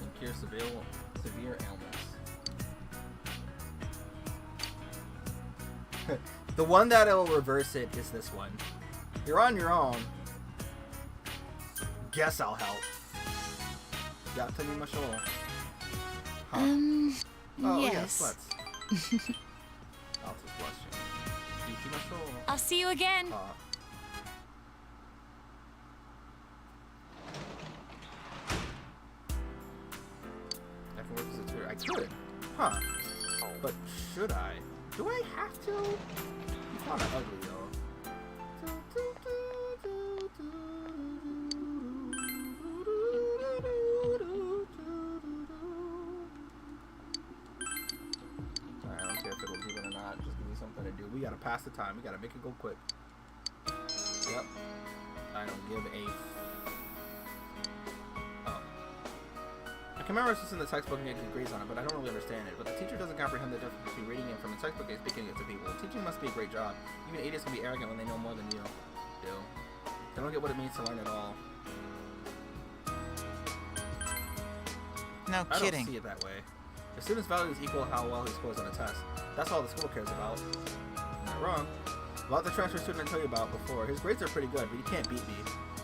And cure severe ailments. The one that'll reverse it is this one. You're on your own. Guess I'll help. Yatanimashou. Oh, yes. Yeah, Ikimashou. I'll see you again. I can work as a tutor. I could. Huh. But should I? Do I have to? He's kind of ugly, though. I don't care if it'll do it or not. Just give me something to do. We gotta pass the time. We gotta make it go quick. Yep. I don't give a... Oh. I can memorize this in the textbook and get good grades on it, but I don't really understand it. But the teacher doesn't comprehend the difference between reading it from the textbook and speaking it to people. Teaching must be a great job. Even idiots can be arrogant when they know more than you do. They don't get what it means to learn at all. No I kidding. don't see it that way. The student's value is equal to how well he scores on a test. That's all the school cares about. I'm not wrong. About the transfer student I told you about before, his grades are pretty good, but he can't beat me.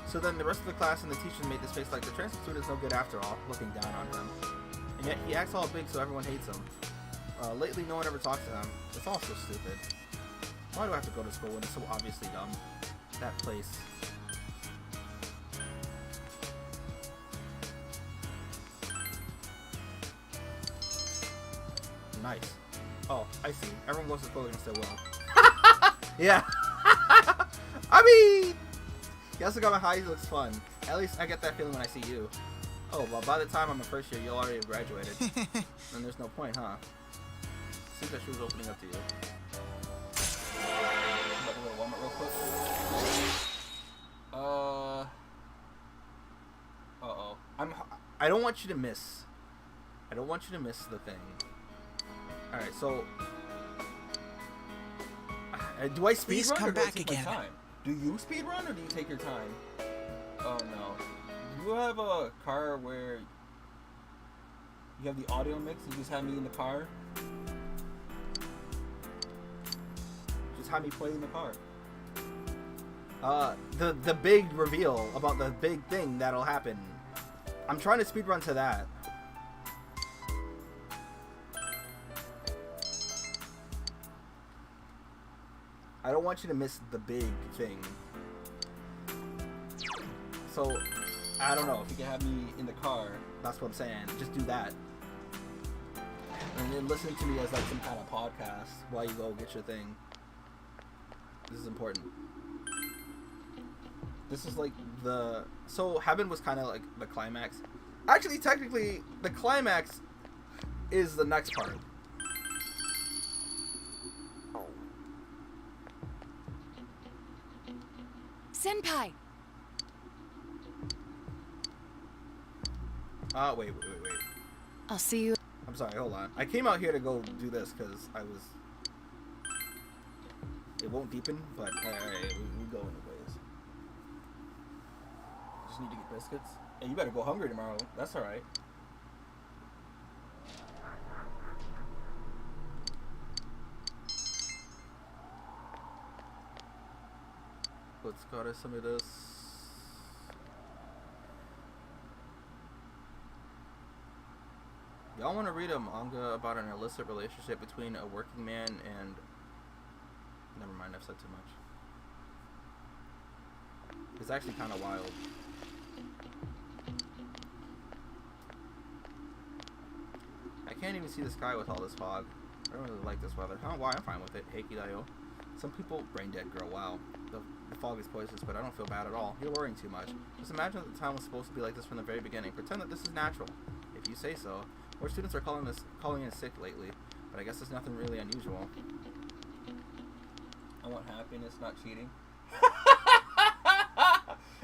So then the rest of the class and the teachers made this face like the transfer student's no good after all, looking down on him. And yet he acts all big so everyone hates him. Lately no one ever talks to him. It's all so stupid. Why do I have to go to school when it's so obviously dumb? That place. Nice. Oh, I see. Everyone goes to school against their will. Yeah. I mean, Yasugama High looks fun. At least I get that feeling when I see you. Oh, well, by the time I'm in first year, you'll already have graduated. And there's no point, huh? Seems like she was opening up to you. I'm about to go to Walmart real quick. Uh-oh. I don't want you to miss. I don't want you to miss the thing. Alright, so... do I speedrun Please come or do I back take again. my time? Do you speedrun or do you take your time? Oh no. Do you have a car where you have the audio mix? You just have me in the car? Just have me play in the car. The big reveal about the big thing that'll happen. I'm trying to speedrun to that. I don't want you to miss the big thing. So, I don't know. If you can have me in the car, that's what I'm saying. Just do that. And then listen to me as like some kind of podcast while you go get your thing. This is important. This is like the... So, Heaven was kind of like the climax. Actually, technically, the climax is the next part. Senpai! Wait. I'll see you. I'm sorry, hold on. I came out here to go do this because I was... It won't deepen, but alright, we go anyways. Just need to get biscuits. Hey, you better go hungry tomorrow. That's alright. Let's go to some of this. Y'all want to read a manga about an illicit relationship between a working man and... Never mind, I've said too much. It's actually kind of wild. can't even see the sky with all this fog. I don't really like this weather. I don't know why, I'm fine with it. Hey, Kidayo. Some people, brain dead girl, wow. The fog is poisonous, but I don't feel bad at all. You're worrying too much. Just imagine that the town was supposed to be like this from the very beginning. Pretend that this is natural, if you say so. More students are calling in sick lately, but I guess there's nothing really unusual. I want happiness, not cheating.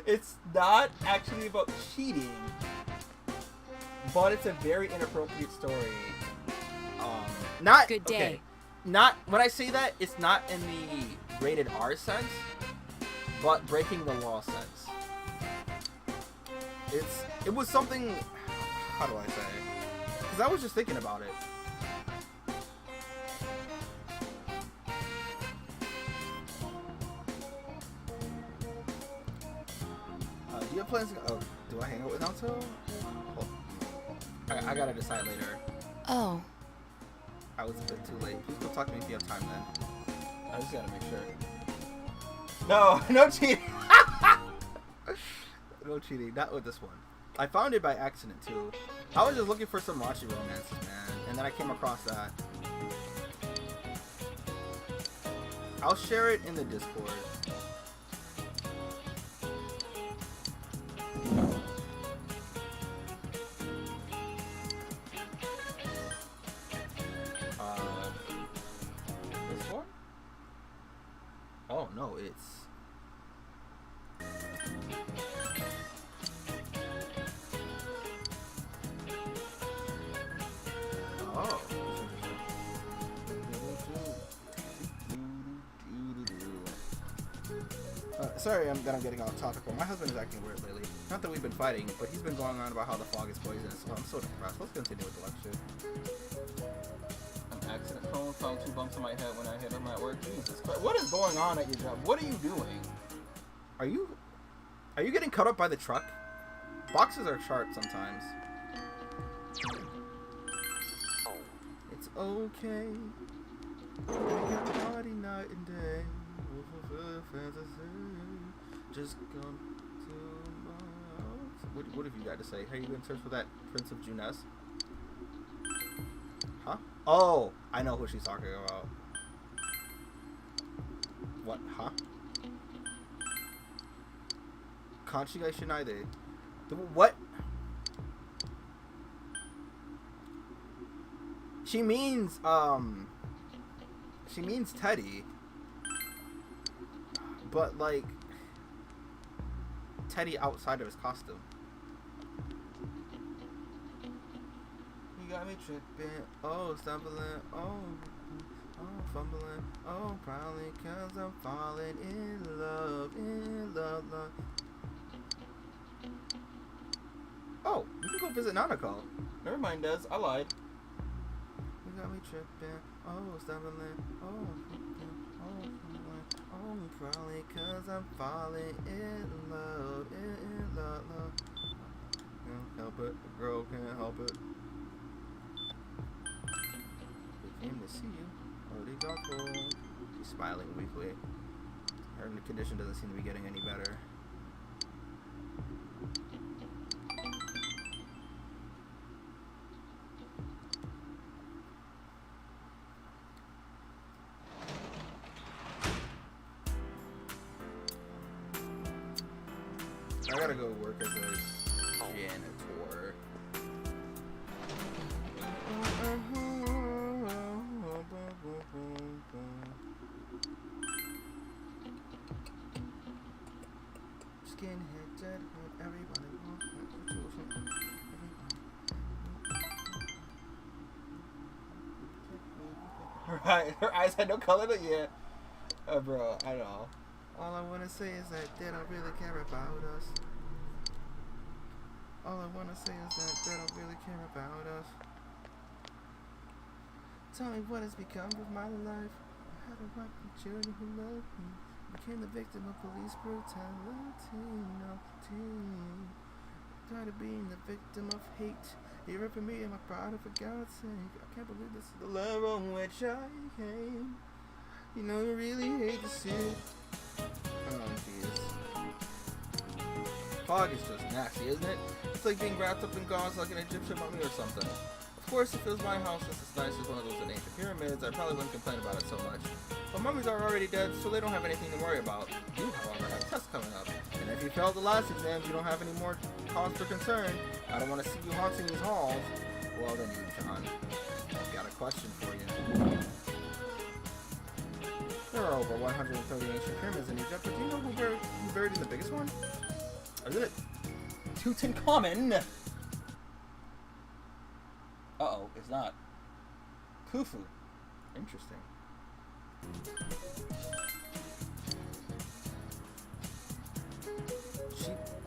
It's not actually about cheating, but it's a very inappropriate story. Not Good day. Okay, not when I say that, it's not in the rated R sense, but breaking the law sense. It was something. How do I say? Because I was just thinking about it. Do you have plans? Oh, do I hang out with Naoto? I gotta decide later. Oh. I was a bit too late. Please go talk to me if you have time then. I just gotta make sure. No, no cheating. No cheating. Not with this one. I found it by accident too. I was just looking for some raunchy romances, man, and then I came across that. I'll share it in the Discord. This one? Oh no, it's. Oh. Sorry that I'm getting off topic, but my husband is acting weird lately. Not that we've been fighting, but he's been going on about how the fog is poisonous, so I'm so depressed. Let's continue with the lecture. An accident prone, found 2 bumps on my head when I hit him at work. Jesus Christ. What is going on at your job? What are you doing? Are you getting cut up by the truck? Boxes are sharp sometimes. It's okay. We can party night and day. Fantasy. Just come to my house. What have you got to say? Are you in search for that Prince of Junes? Huh? Oh, I know who she's talking about. What? Huh? Kanchigai Shinaide. What? She means Teddy. But like Teddy outside of his costume. You got me tripping, oh stumbling, oh fumbling, oh probably cause I'm falling in love, love. Oh, we can go visit Nanako. Never mind, Des, I lied. You got me tripping, oh stumbling, oh fumbling, oh probably cause I'm falling in love, love. Can't help it, the girl can't help it. We came to see you. Arigato. She's smiling weakly. Her condition doesn't seem to be getting any better. I gotta go work as a janitor. Skinhead, deadhead, everybody wants Right, her eyes had no color, but yeah. Bro, I know. All I wanna say is that they don't really care about us. All I wanna say is that they don't really care about us. Tell me what has become of my life. I had a wife and children who loved me. Became the victim of police brutality. No team. Tired of being the victim of hate. You're ripping me and my pride, for God's sake. I can't believe this is the level on which I came. You know you really hate to see it. Oh jeez. Fog is just nasty, isn't it? It's like being wrapped up in gauze like an Egyptian mummy or something. Of course, if it was my house, it's as nice as one of those in ancient pyramids, I probably wouldn't complain about it so much. But mummies are already dead, so they don't have anything to worry about. You, however, have tests coming up. And if you failed the last exams, you don't have any more cause for concern. I don't want to see you haunting these halls. Well then, you, John. I've got a question for you. There are over 130 ancient pyramids in Egypt, but do you know who buried in the biggest one? Or is it Tutankhamun? Uh-oh, it's not. Khufu. Interesting.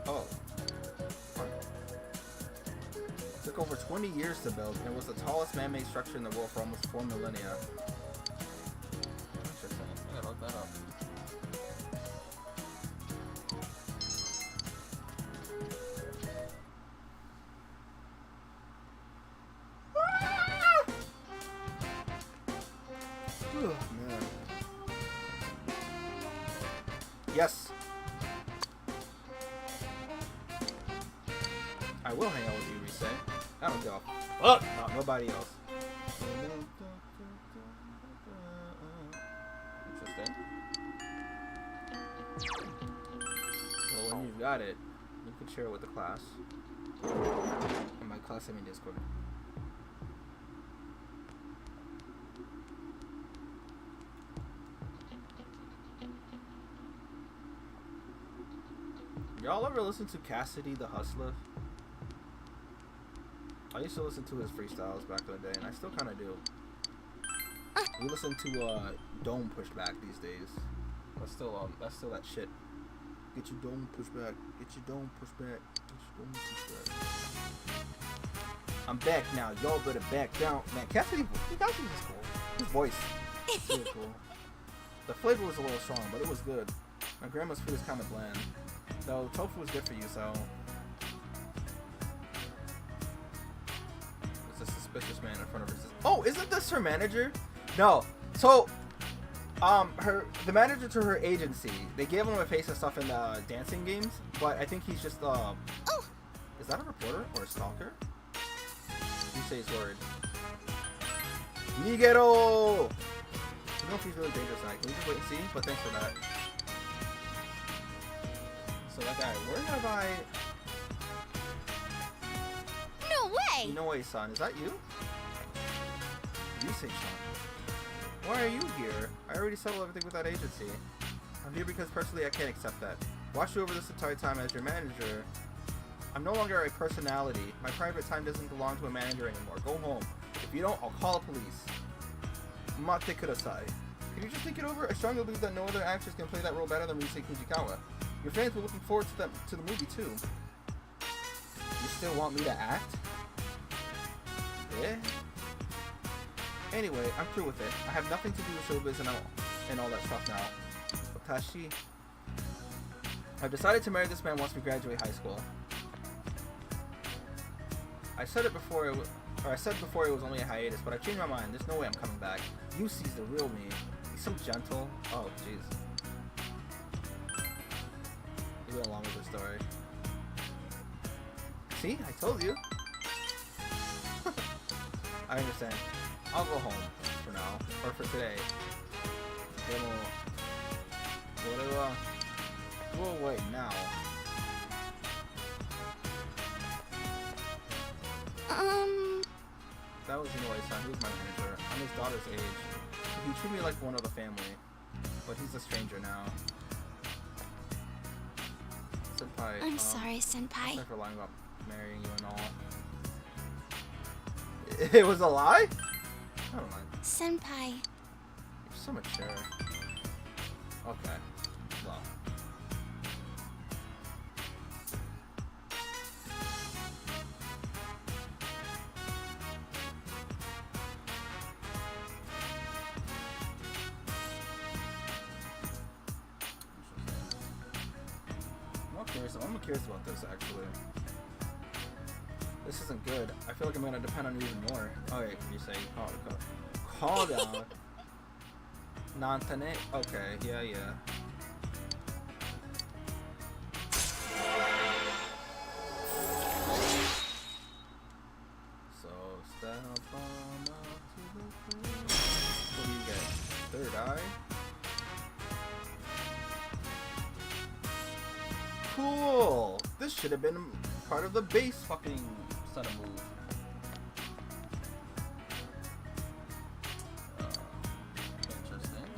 Oh. It took over 20 years to build, and it was the tallest man-made structure in the world for almost 4 millennia. Interesting. I gotta look that up. Oh, man. Yes. I will hang out with you, Rise. I don't go. Fuck! Not nobody else. Interesting. Well, when you've got it, you can share it with the class. And by class, I mean Discord. Y'all ever listen to Cassidy the Hustler? I used to listen to his freestyles back in the day, and I still kind of do. We listen to Dome Pushed Back these days. That's still that shit. Get your dome pushed back. Get your dome pushed back. Get your dome pushed back. I'm back now. Y'all better back down. Man, Cassidy is cool. His voice is really cool. The flavor was a little strong, but it was good. My grandma's food is kind of bland. Though tofu is good for you, so. It's a suspicious man in front of her. Oh, isn't this her manager? No. So, the manager to her agency, they gave him a face and stuff in the dancing games, but I think he's just oh, is that a reporter or a stalker? You say his word. Nigero! I don't know if he's really dangerous now. Can we just wait and see? But thanks for that. So that guy, where have I? No way! No way, son. Is that you? You say, son. Why are you here? I already settled everything with that agency. I'm here because personally I can't accept that. Watched you over this entire time as your manager. I'm no longer a personality. My private time doesn't belong to a manager anymore. Go home. If you don't, I'll call the police. Mate kudasai. Can you just think it over? I strongly believe that no other actress can play that role better than Rise Fujikawa. Your fans were looking forward to the movie too. You still want me to act? Yeah? Anyway, I'm through with it. I have nothing to do with showbiz and all that stuff now. Watashi. I've decided to marry this man once we graduate high school. I said before it was only a hiatus, but I changed my mind. There's no way I'm coming back. Yusi's the real me. He's so gentle. Oh, jeez. He went along with the story. See? I told you. I understand. I'll go home for now. Or for today. We'll wait now. That was Inoue-san. He was my manager. I'm his daughter's age. He treated me like one of the family. But he's a stranger now. Senpai. I'm sorry, Senpai. Sorry for lying about marrying you and all. It was a lie? I don't mind. Senpai. You're so mature. Okay. Well. I'm curious about this actually. This isn't good. I feel like I'm gonna depend on you even more. Okay, you say call down. Nantane. Okay, yeah. So step on up to the floor. What do you get? Third eye? Cool! This should have been part of the base fucking set of moves. Interesting.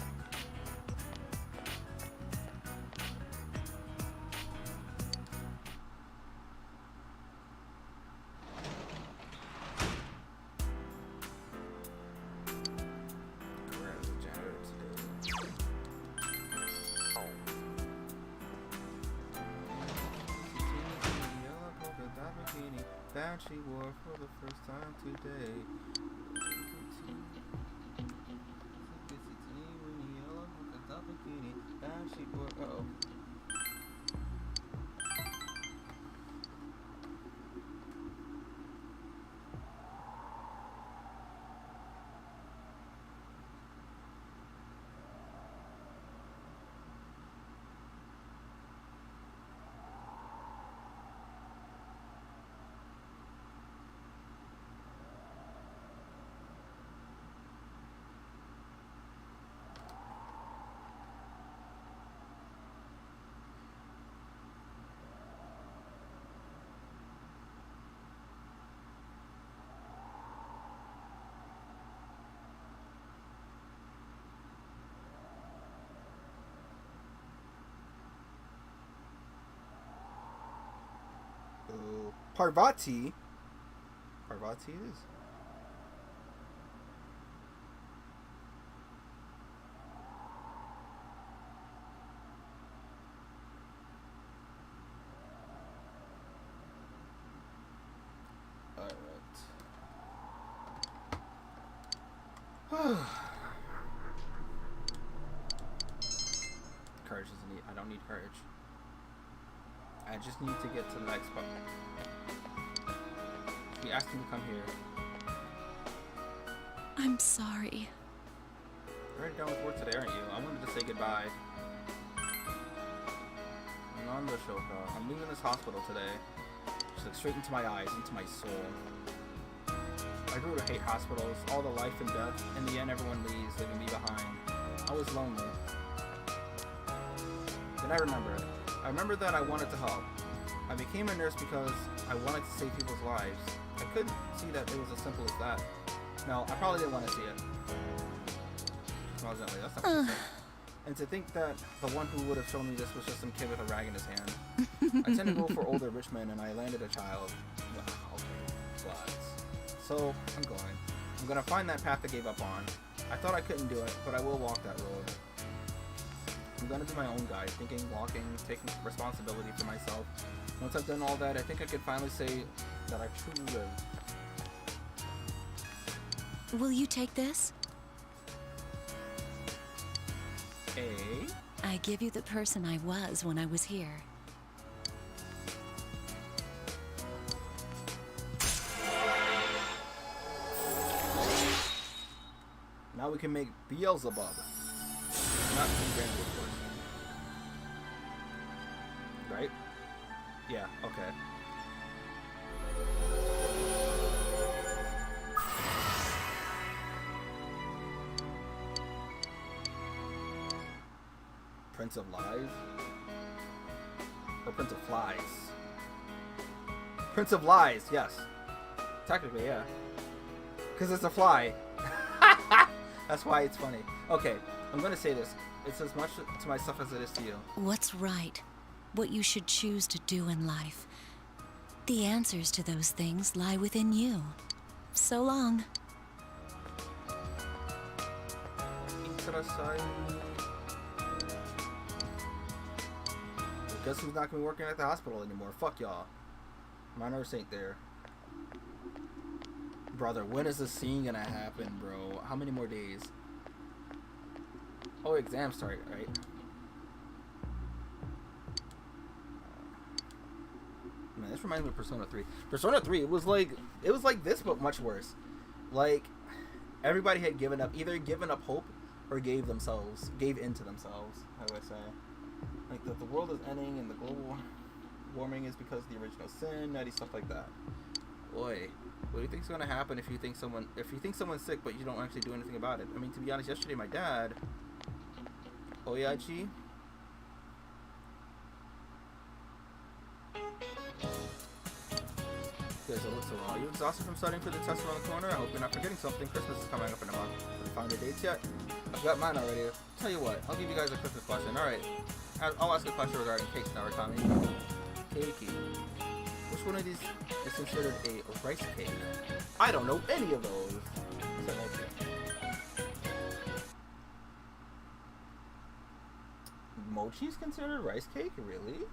Where is the janitor today? That she wore for the first time today. That she wore. Uh-oh. Parvati. Parvati it is. Alright. Courage isn't needed. I don't need courage. I just need to get to the next part. He asked me to come here. I'm sorry. You're already done with work today, aren't you? I wanted to say goodbye. Nanda Shoka. I'm leaving this hospital today. She looked straight into my eyes, into my soul. I grew to hate hospitals, all the life and death. In the end, everyone leaves, leaving me behind. I was lonely. Then I remembered. I remembered that I wanted to help. I became a nurse because I wanted to save people's lives. I couldn't see that it was as simple as that. No, I probably didn't want to see it. Well, that's not what she said. And to think that the one who would have shown me this was just some kid with a rag in his hand. I tend to go for older rich men, and I landed a child. Wow, but so I'm going. I'm gonna find that path I gave up on. I thought I couldn't do it, but I will walk that road. I'm gonna be my own guy, thinking, walking, taking responsibility for myself. Once I've done all that, I think I can finally say that I truly live. Will you take this? I give you the person I was when I was here. Now we can make Beelzebub. Not too grand, of course. Right? Yeah, okay. Prince of Lies? Or Prince of Flies? Prince of Lies, yes. Technically, yeah. Because it's a fly. That's why it's funny. Okay, I'm gonna say this. It's as much to myself as it is to you. What's right? What you should choose to do in life. The answers to those things lie within you. So long. Guess who's not gonna be working at the hospital anymore? Fuck y'all. My nurse ain't there. Brother, when is this scene gonna happen, bro? How many more days? Oh, exams start, right? Man, this reminds me of Persona 3. Persona 3, it was like this, but much worse. Like, everybody had either given up hope or gave in to themselves, how do I say? Like, the world is ending and the global warming is because of the original sin, nutty stuff like that. Boy. What do you think's gonna happen if you think someone's sick but you don't actually do anything about it? I mean, to be honest, yesterday my dad, Oyachi, you guys don't look so well. Are you exhausted from studying for the test around the corner? I hope you're not forgetting something. Christmas is coming up in a month. Have you found your dates yet? I've got mine already. Tell you what, I'll give you guys a Christmas question. Alright, I'll ask a question regarding cakes now, Rikami. Cakey. Which one of these is considered a rice cake? I don't know any of those. Mochi's considered rice cake? Really?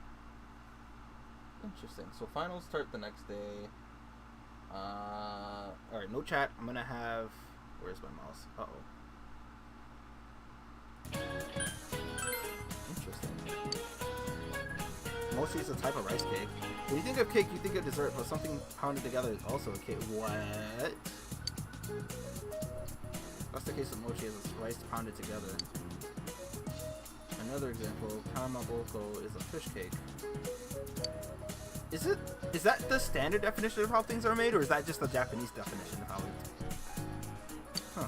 Interesting. So finals start the next day. Alright, no chat. I'm gonna have... Where's my mouse? Uh-oh. Interesting. Mochi is a type of rice cake. When you think of cake, you think of dessert, but something pounded together is also a cake. What? That's the case of mochi, is rice pounded together. Another example, kamaboko is a fish cake. Is that the standard definition of how things are made, or is that just the Japanese definition of how it's... Huh.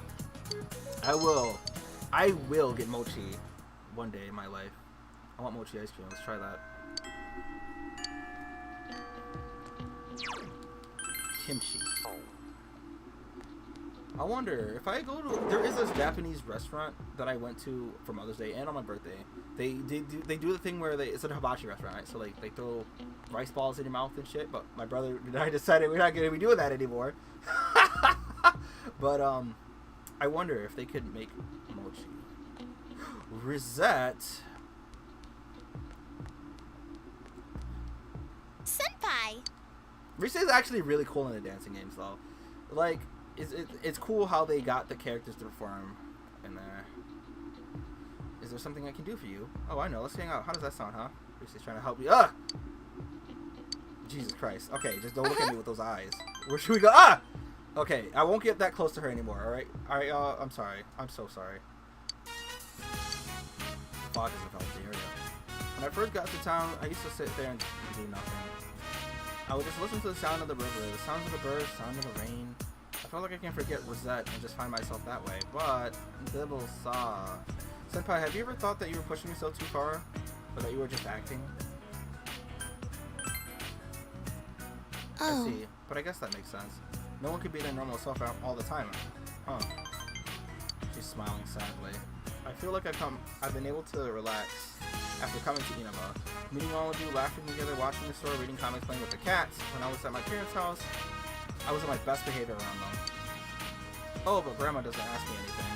I will get mochi one day in my life. I want mochi ice cream. Let's try that. Kimchi. I wonder if I go to... There is this Japanese restaurant that I went to for Mother's Day and on my birthday. They do the thing where it's a hibachi restaurant, right? So like they throw rice balls in your mouth and shit. But my brother and I decided we're not going to be doing that anymore. But I wonder if they could make mochi. Rosette. Senpai. Rise is actually really cool in the dancing games, though. Like, it's cool how they got the characters to perform in there. Is there something I can do for you? Oh, I know. Let's hang out. How does that sound, huh? Rise is trying to help you. Ah! Jesus Christ. Okay, just don't look at me with those eyes. Where should we go? Ah! Okay, I won't get that close to her anymore, alright? Alright, I'm sorry. I'm so sorry. Fog is a healthy area. When I first got to town, I used to sit there and do nothing. I would just listen to the sound of the river, the sounds of the birds, the sound of the rain. I felt like I can forget Rosette and just find myself that way, but Dibble saw. Senpai, have you ever thought that you were pushing yourself too far? Or that you were just acting? Oh. I see, but I guess that makes sense. No one could be their normal self all the time. Huh. She's smiling sadly. I feel like I've been able to relax after coming to Inaba. Meeting all of you, laughing together, watching the store, reading comics, playing with the cats. When I was at my parents' house, I was in my best behavior around them. Oh, but Grandma doesn't ask me anything.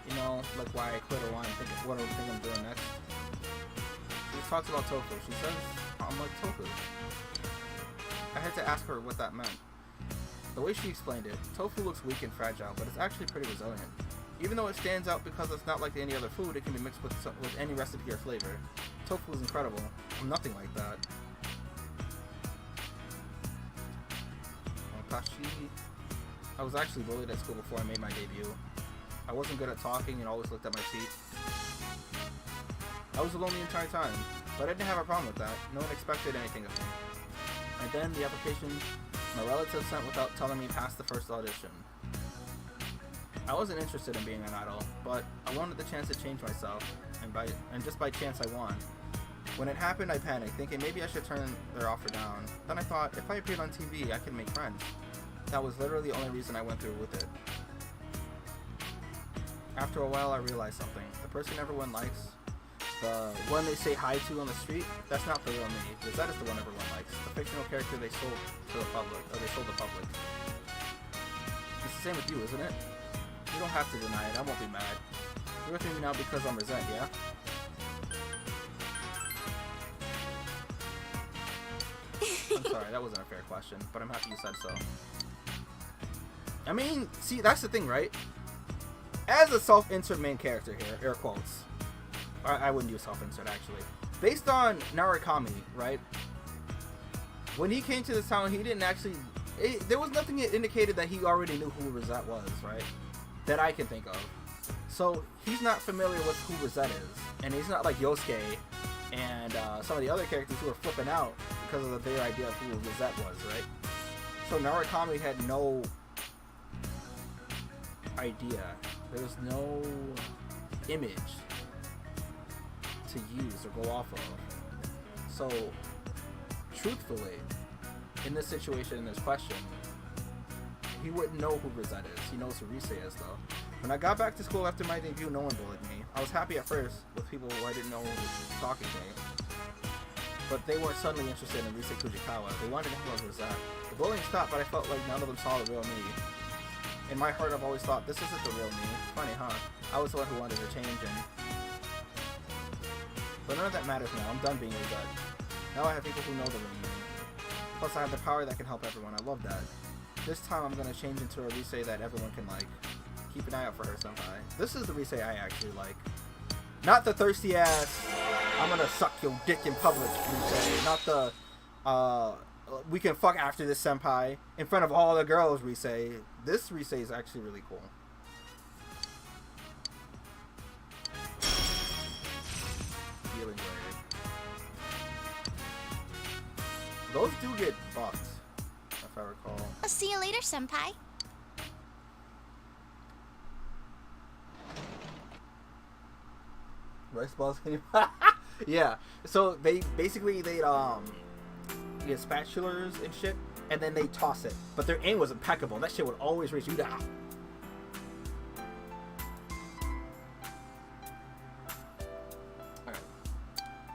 You know, like why I quit or what I think I'm doing next. She just talks about tofu. She says, I'm like tofu. I had to ask her what that meant. The way she explained it, tofu looks weak and fragile, but it's actually pretty resilient. Even though it stands out because it's not like any other food, it can be mixed with any recipe or flavor. Tofu is incredible. I'm nothing like that. I was actually bullied at school before I made my debut. I wasn't good at talking and always looked at my feet. I was alone the entire time, but I didn't have a problem with that. No one expected anything of me. And then the application my relatives sent without telling me passed the first audition. I wasn't interested in being an idol, but I wanted the chance to change myself, and just by chance I won. When it happened, I panicked, thinking maybe I should turn their offer down. Then I thought, if I appeared on TV, I could make friends. That was literally the only reason I went through with it. After a while, I realized something. The person everyone likes, the one they say hi to on the street, that's not the real me, because that is the one everyone likes. The fictional character they sold to the public, or they sold the public. It's the same with you, isn't it? You don't have to deny it, I won't be mad. You're with me now because I'm Rosette, yeah? I'm sorry, that wasn't a fair question, but I'm happy you said so. I mean, see, that's the thing, right? As a self-insert main character here, air quotes. I wouldn't use self-insert, actually. Based on Narukami, right? When he came to this town, he didn't actually... there was nothing that indicated that he already knew who Rosette was, right? That I can think of. So, he's not familiar with who Rosette is. And he's not like Yosuke and some of the other characters who are flipping out because of their idea of who Rosette was, right? So Narukami had no idea. There was no image to use or go off of. So, truthfully, in this situation, in this question, he wouldn't know who Rosette is. He knows who Rise is, though. When I got back to school after my debut, no one bullied me. I was happy at first with people who I didn't know who was talking to me. But they weren't suddenly interested in Rise Kujikawa. They wanted to know about Rosette. The bullying stopped, but I felt like none of them saw the real me. In my heart, I've always thought, this isn't the real me. Funny, huh? I was the one who wanted to change, but none of that matters now. I'm done being Rosette. Now I have people who know the real me. Plus, I have the power that can help everyone. I love that. This time, I'm gonna change into a Rise that everyone can like. Keep an eye out for her, senpai. This is the Rise I actually like. Not the thirsty ass, I'm gonna suck your dick in public Rise. Not the, we can fuck after this senpai in front of all the girls Rise. This Rise is actually really cool. Healing wave. Those do get buffed, if I recall. I'll see you later, senpai. Rice balls, can you? Yeah. So they basically get spatulas and shit, and then they toss it. But their aim was impeccable. That shit would always reach you down. Alright.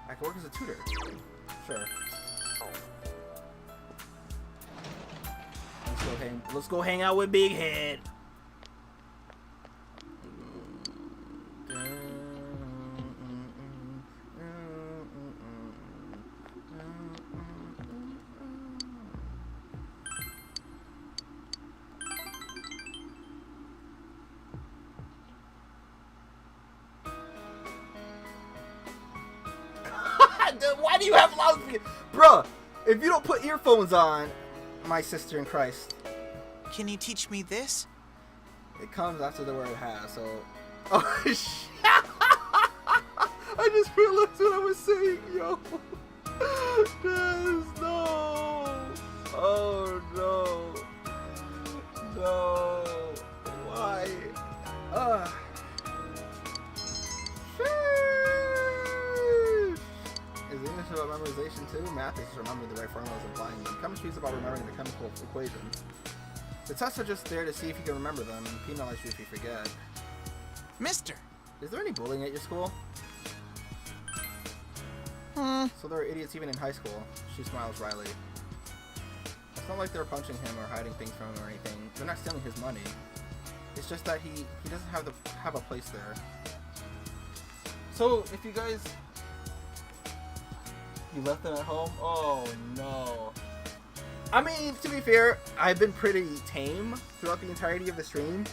I can work as a tutor. Sure. Let's go hang out with Big Head. Why do you have loudspeakers? Bruh, if you don't put earphones on, my sister in Christ. Can you teach me this? It comes after the word has, so... Oh, shit! I just realized what I was saying, yo! No! Oh, no! No! Why? Is English about memorization too? Math is just remembering the right formulas and applying them. Chemistry is about remembering the chemical equations. The tests are just there to see if you can remember them and penalize you if you forget. Mister! Is there any bullying at your school? So there are idiots even in high school. She smiles wryly. It's not like they're punching him or hiding things from him or anything. They're not stealing his money. It's just that he doesn't have a place there. So if you guys... You left them at home? Oh no. I mean, to be fair, I've been pretty tame throughout the entirety of the stream.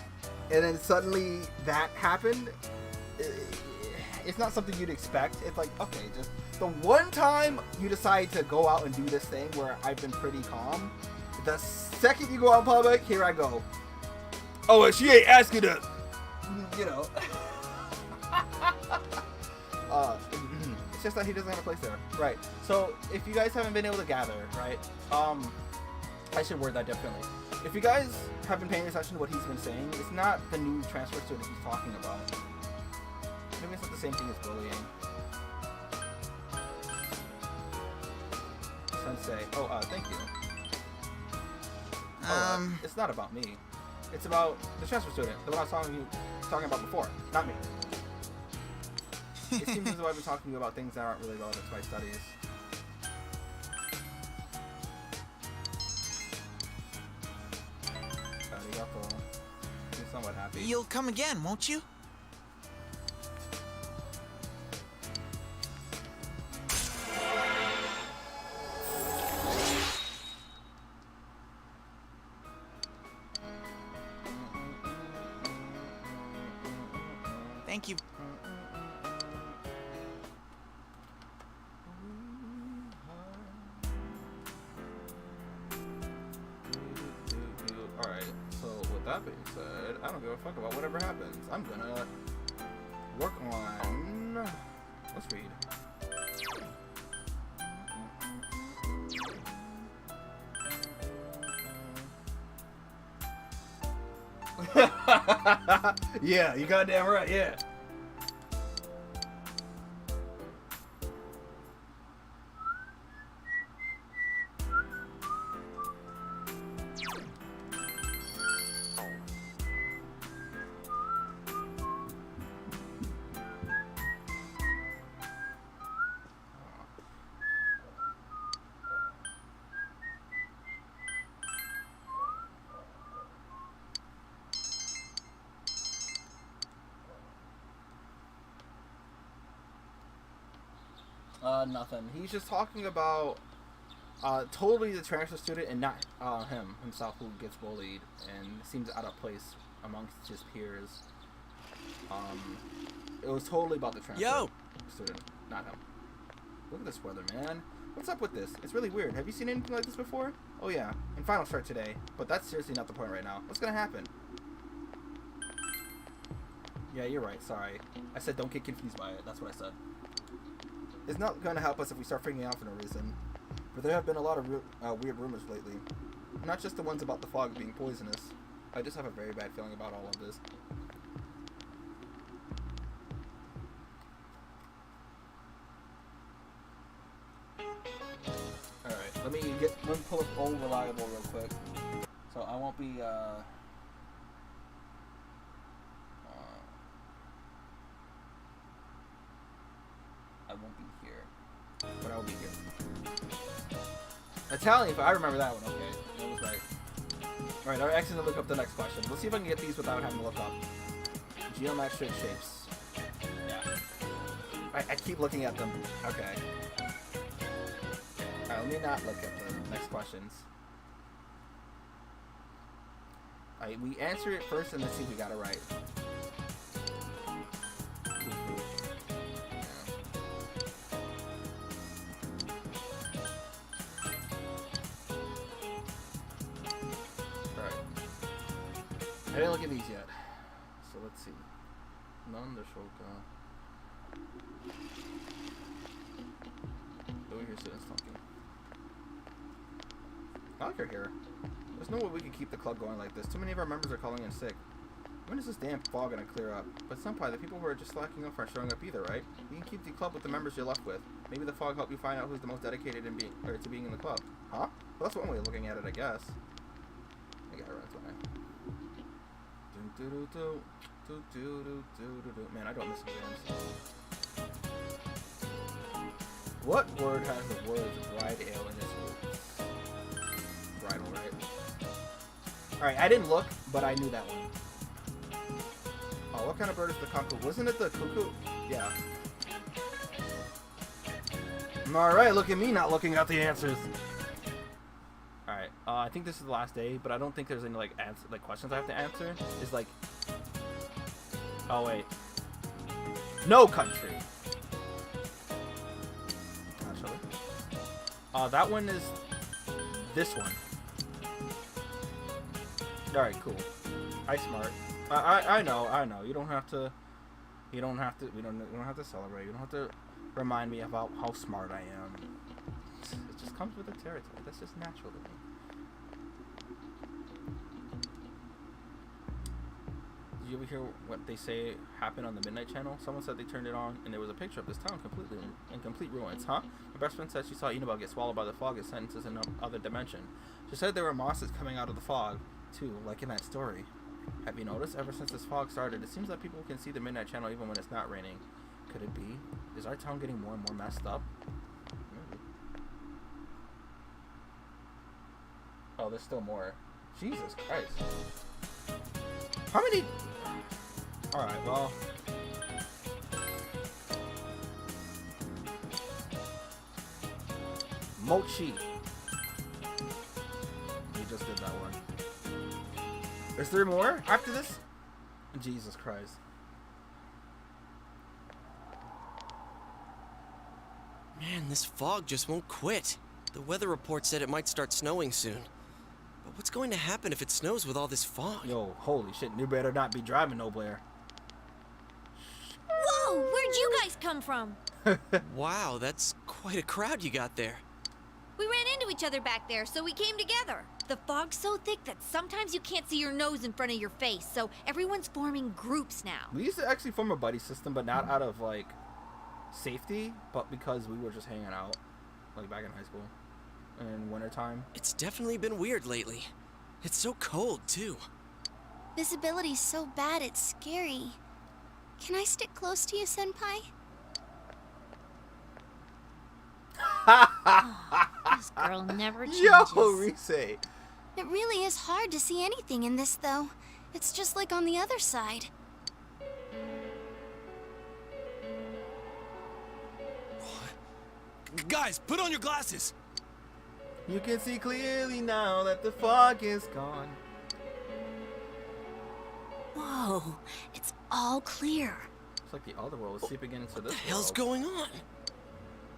And then suddenly that happened. It's not something you'd expect. It's like, okay, just the one time you decide to go out and do this thing where I've been pretty calm. The second you go out in public, here I go. Oh, and she ain't asking us. You know. It's just that he doesn't have a place there. Right. So, if you guys haven't been able to gather, right? I should word that differently. If you guys have been paying attention to what he's been saying, it's not the new transfer student he's talking about. Maybe it's not the same thing as bullying. Sensei. Oh, thank you. It's not about me. It's about the transfer student, the one I was talking about before, not me. It seems as though I've been talking about things that aren't really relevant to my studies. Arigato. I'm somewhat happy. You'll come again, won't you? Thank you. Alright, so with that being said, I don't give a fuck about whatever happens. I'm gonna work on... Let's read. Yeah, you goddamn right, yeah. Nothing. He's just talking about totally the transfer student and not himself who gets bullied and seems out of place amongst his peers. It was totally about the transfer student, not him. Look at this weather, man. What's up with this? It's really weird. Have you seen anything like this before? Oh yeah, and final start today. But that's seriously not the point right now. What's gonna happen? Yeah, you're right. Sorry. I said don't get confused by it. That's what I said. It's not going to help us if we start freaking out for no reason. But there have been a lot of weird rumors lately. Not just the ones about the fog being poisonous. I just have a very bad feeling about all of this. Alright, let me pull up Old Reliable real quick. So I won't be, I won't be here, but I'll be here. Italian, if I remember that one, okay. That was right. Alright, our X is to look up the next question. Let's see if I can get these without having to look up. Geometric shapes. Yeah. I keep looking at them. Okay. Alright, let me not look at the next questions. Alright, we answer it first and let's see if we got it right. I didn't look at these yet. So let's see. Nandashoka. Over here sitting talking. I like her hair. There's no way we can keep the club going like this. Too many of our members are calling in sick. When is this damn fog gonna clear up? But Senpai, the people who are just slacking off aren't showing up either, right? You can keep the club with the members you're left with. Maybe the fog help you find out who's the most dedicated to being in the club. Huh? Well, that's one way of looking at it, I guess. I got it right. Man, I don't miss exams. What word has the words bride ale in its roots? Bridal, right? Alright, I didn't look, but I knew that one. Oh, what kind of bird is the cuckoo? Wasn't it the cuckoo? Yeah. Alright, look at me not looking at the answers. Alright, I think this is the last day, but I don't think there's any like questions I have to answer. It's like, oh wait, no country. Actually, that one is this one. Alright, cool. I smart. I know. You don't have to celebrate. You don't have to remind me about how smart I am. It just comes with the territory. That's just natural to me. Did you ever hear what they say happened on the Midnight Channel? Someone said they turned it on and there was a picture of this town completely in complete ruins, huh? My best friend said she saw Inaba get swallowed by the fog and sentences in another dimension. She said there were mosses coming out of the fog, too, like in that story. Have you noticed? Ever since this fog started, it seems that people can see the Midnight Channel even when it's not raining. Could it be? Is our town getting more and more messed up? Maybe. Oh, there's still more. Jesus Christ. How many? Alright, well. Mochi. We just did that one. There's 3 more after this? Jesus Christ. Man, this fog just won't quit. The weather report said it might start snowing soon. But what's going to happen if it snows with all this fog? Yo, holy shit, you better not be driving, no Blair. Whoa, where'd you guys come from? Wow, that's quite a crowd you got there. We ran into each other back there, so we came together. The fog's so thick that sometimes you can't see your nose in front of your face, so everyone's forming groups now. We used to actually form a buddy system, but not out of, like, safety, but because we were just hanging out, like, back in high school. In wintertime. It's definitely been weird lately. It's so cold, too. Visibility's so bad it's scary. Can I stick close to you, Senpai? This girl never changes. Yo, Rise. It really is hard to see anything in this, though. It's just like on the other side. Guys, put on your glasses. You can see clearly now that the fog is gone. Whoa, it's all clear. It's like the other world is seeping into this What the hell's world. going on?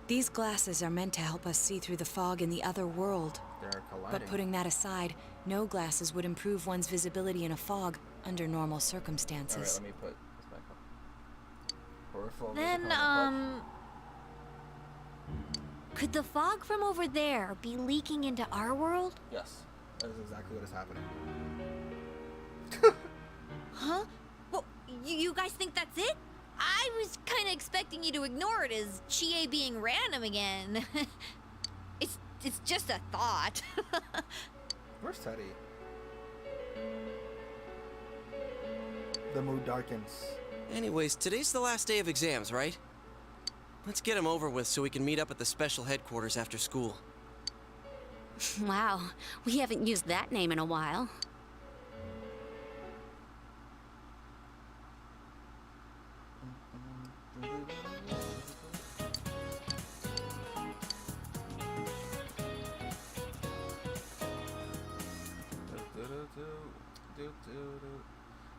These glasses are meant to help us see through the fog in the other world. They're colliding. But putting that aside, no glasses would improve one's visibility in a fog under normal Alright, circumstances. let me put this back up. Peripheral Then, vision color could the fog from over there be leaking into our world? clutch. Yes, that is exactly what is happening. Huh? Well, you guys think that's it? I was kind of expecting you to ignore it as Chie being random again. It's just a thought. Where's Teddy? The mood darkens. Anyways, today's the last day of exams, right? Let's get them over with so we can meet up at the special headquarters after school. Wow, we haven't used that name in a while.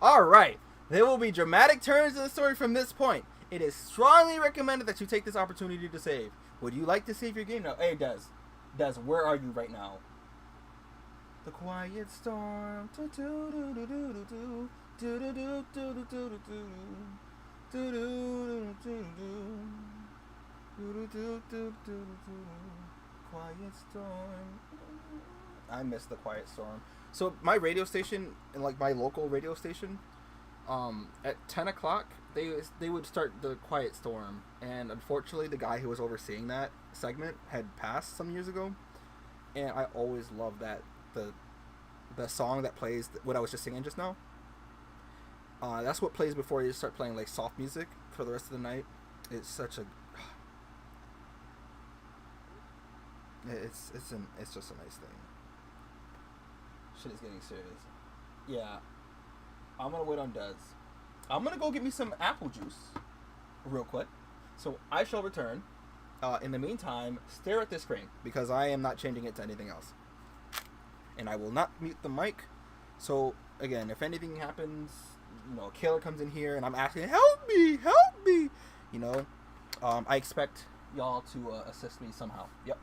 All right, there will be dramatic turns in the story from this point. It is strongly recommended that you take this opportunity to save. Would you like to save your game now? Hey, Des, where are you right now? The quiet storm. Quiet storm. I miss the quiet storm. So my radio station, and like my local radio station, at 10 o'clock they would start the quiet storm, and unfortunately the guy who was overseeing that segment had passed some years ago, and I always loved that the song that plays what I was just singing just now. That's what plays before you start playing like soft music for the rest of the night. It's such a it's just a nice thing. Shit is getting serious. Yeah. I'm gonna wait on Des. I'm gonna go get me some apple juice real quick. So I shall return. In the meantime, stare at this screen because I am not changing it to anything else. And I will not mute the mic. So again, if anything happens, you know, a killer comes in here and I'm asking, help me, you know, I expect y'all to assist me somehow. Yep.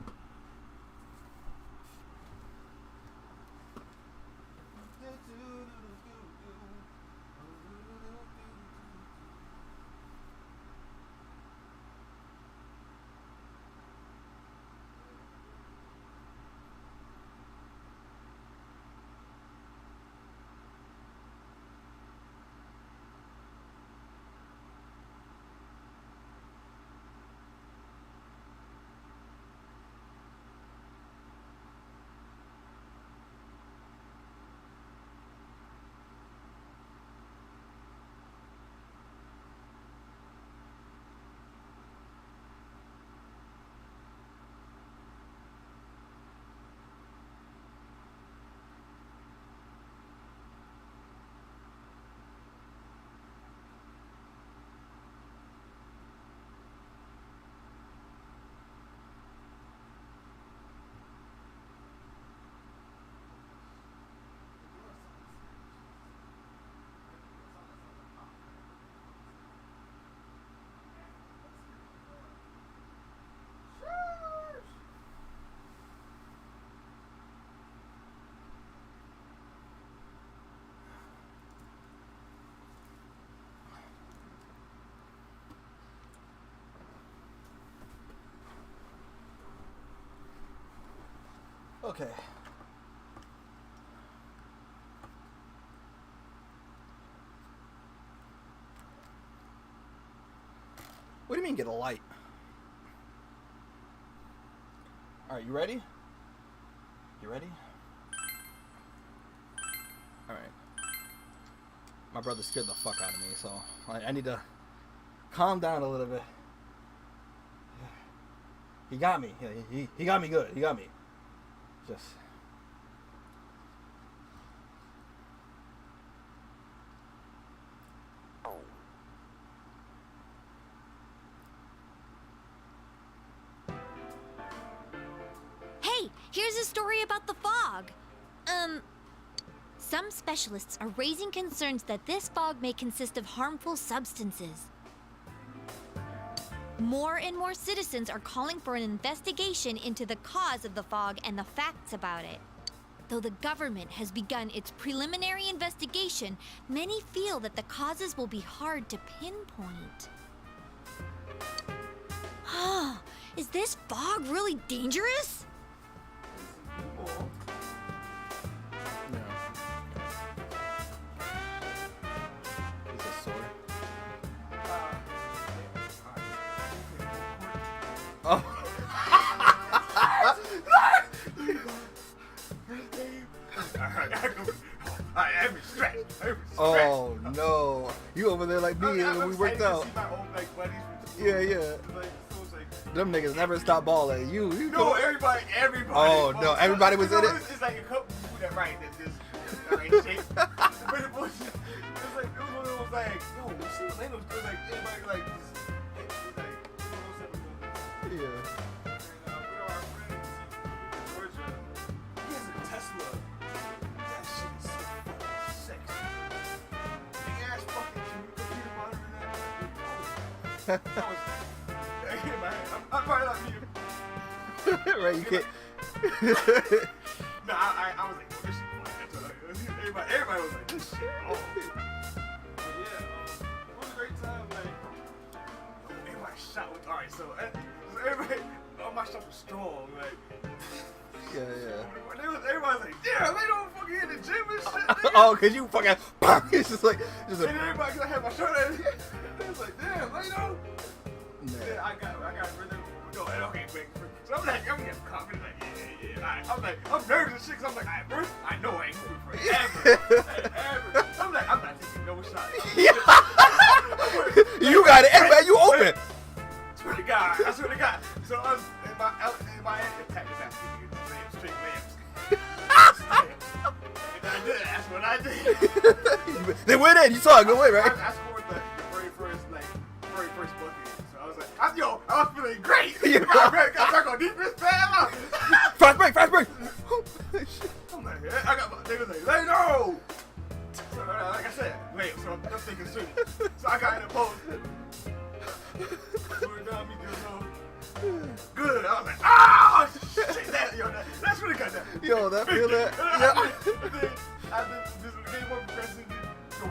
Okay. mean get a light? Alright, you ready? You ready? Alright. My brother scared the fuck out of me, so I need to calm down a little bit. He got me. He got me good. He got me. Just... Hey, here's a story about the fog. Some specialists are raising concerns that this fog may consist of harmful substances. More and more citizens are calling for an investigation into the cause of the fog and the facts about it. Though the government has begun its preliminary investigation, many feel that the causes will be hard to pinpoint. Is this fog really dangerous? Oh. Oh no! You over there like me when we worked out. Yeah. Them niggas never stop balling. You No, everybody. Oh no! Everybody was in it. It's like a couple people that ain't shape. But it was like it was one of those like, yo, you see Orlando's good. Like everybody like. Yeah. He has a Tesla. That shit is so fucking sexy. Big ass fucking computer monitor in that was. I'm probably not me. Right, you can't. No, I was like, oh, this shit fun. Everybody was like, this shit. Oh. But yeah, it was a great time. Like, everybody shot with. Alright, so everybody, all my stuff was strong. Like, Yeah. Everybody's like, damn, they don't fucking hit the gym and shit. Nigga. Oh, cause you fucking. It's just like. And everybody, cause I had my shirt on. It was like, damn, they don't. Yeah, I got rhythm. No, okay, wait. So I'm like, I'm getting confident. Like, yeah. I'm like, I'm nervous and shit. Cause I'm like, at first, I know I ain't moving forever. I'm like, I'm not taking no shot. You got it. Hey, man, you open. I swear to God. So I was in my head, attack the basket, straight layups. That's what I did. They went in. You saw it go in, right? I scored the very first bucket. So I was like, I was feeling great. Yeah. I got back on defense, man. Fast break. I'm like, they was like, lay no. So, like I said, layup. So I'm thinking soon. So I got in the post. Good. I was like, oh shit, that's really got that. Yo, that feel that. But then after this game one progressing,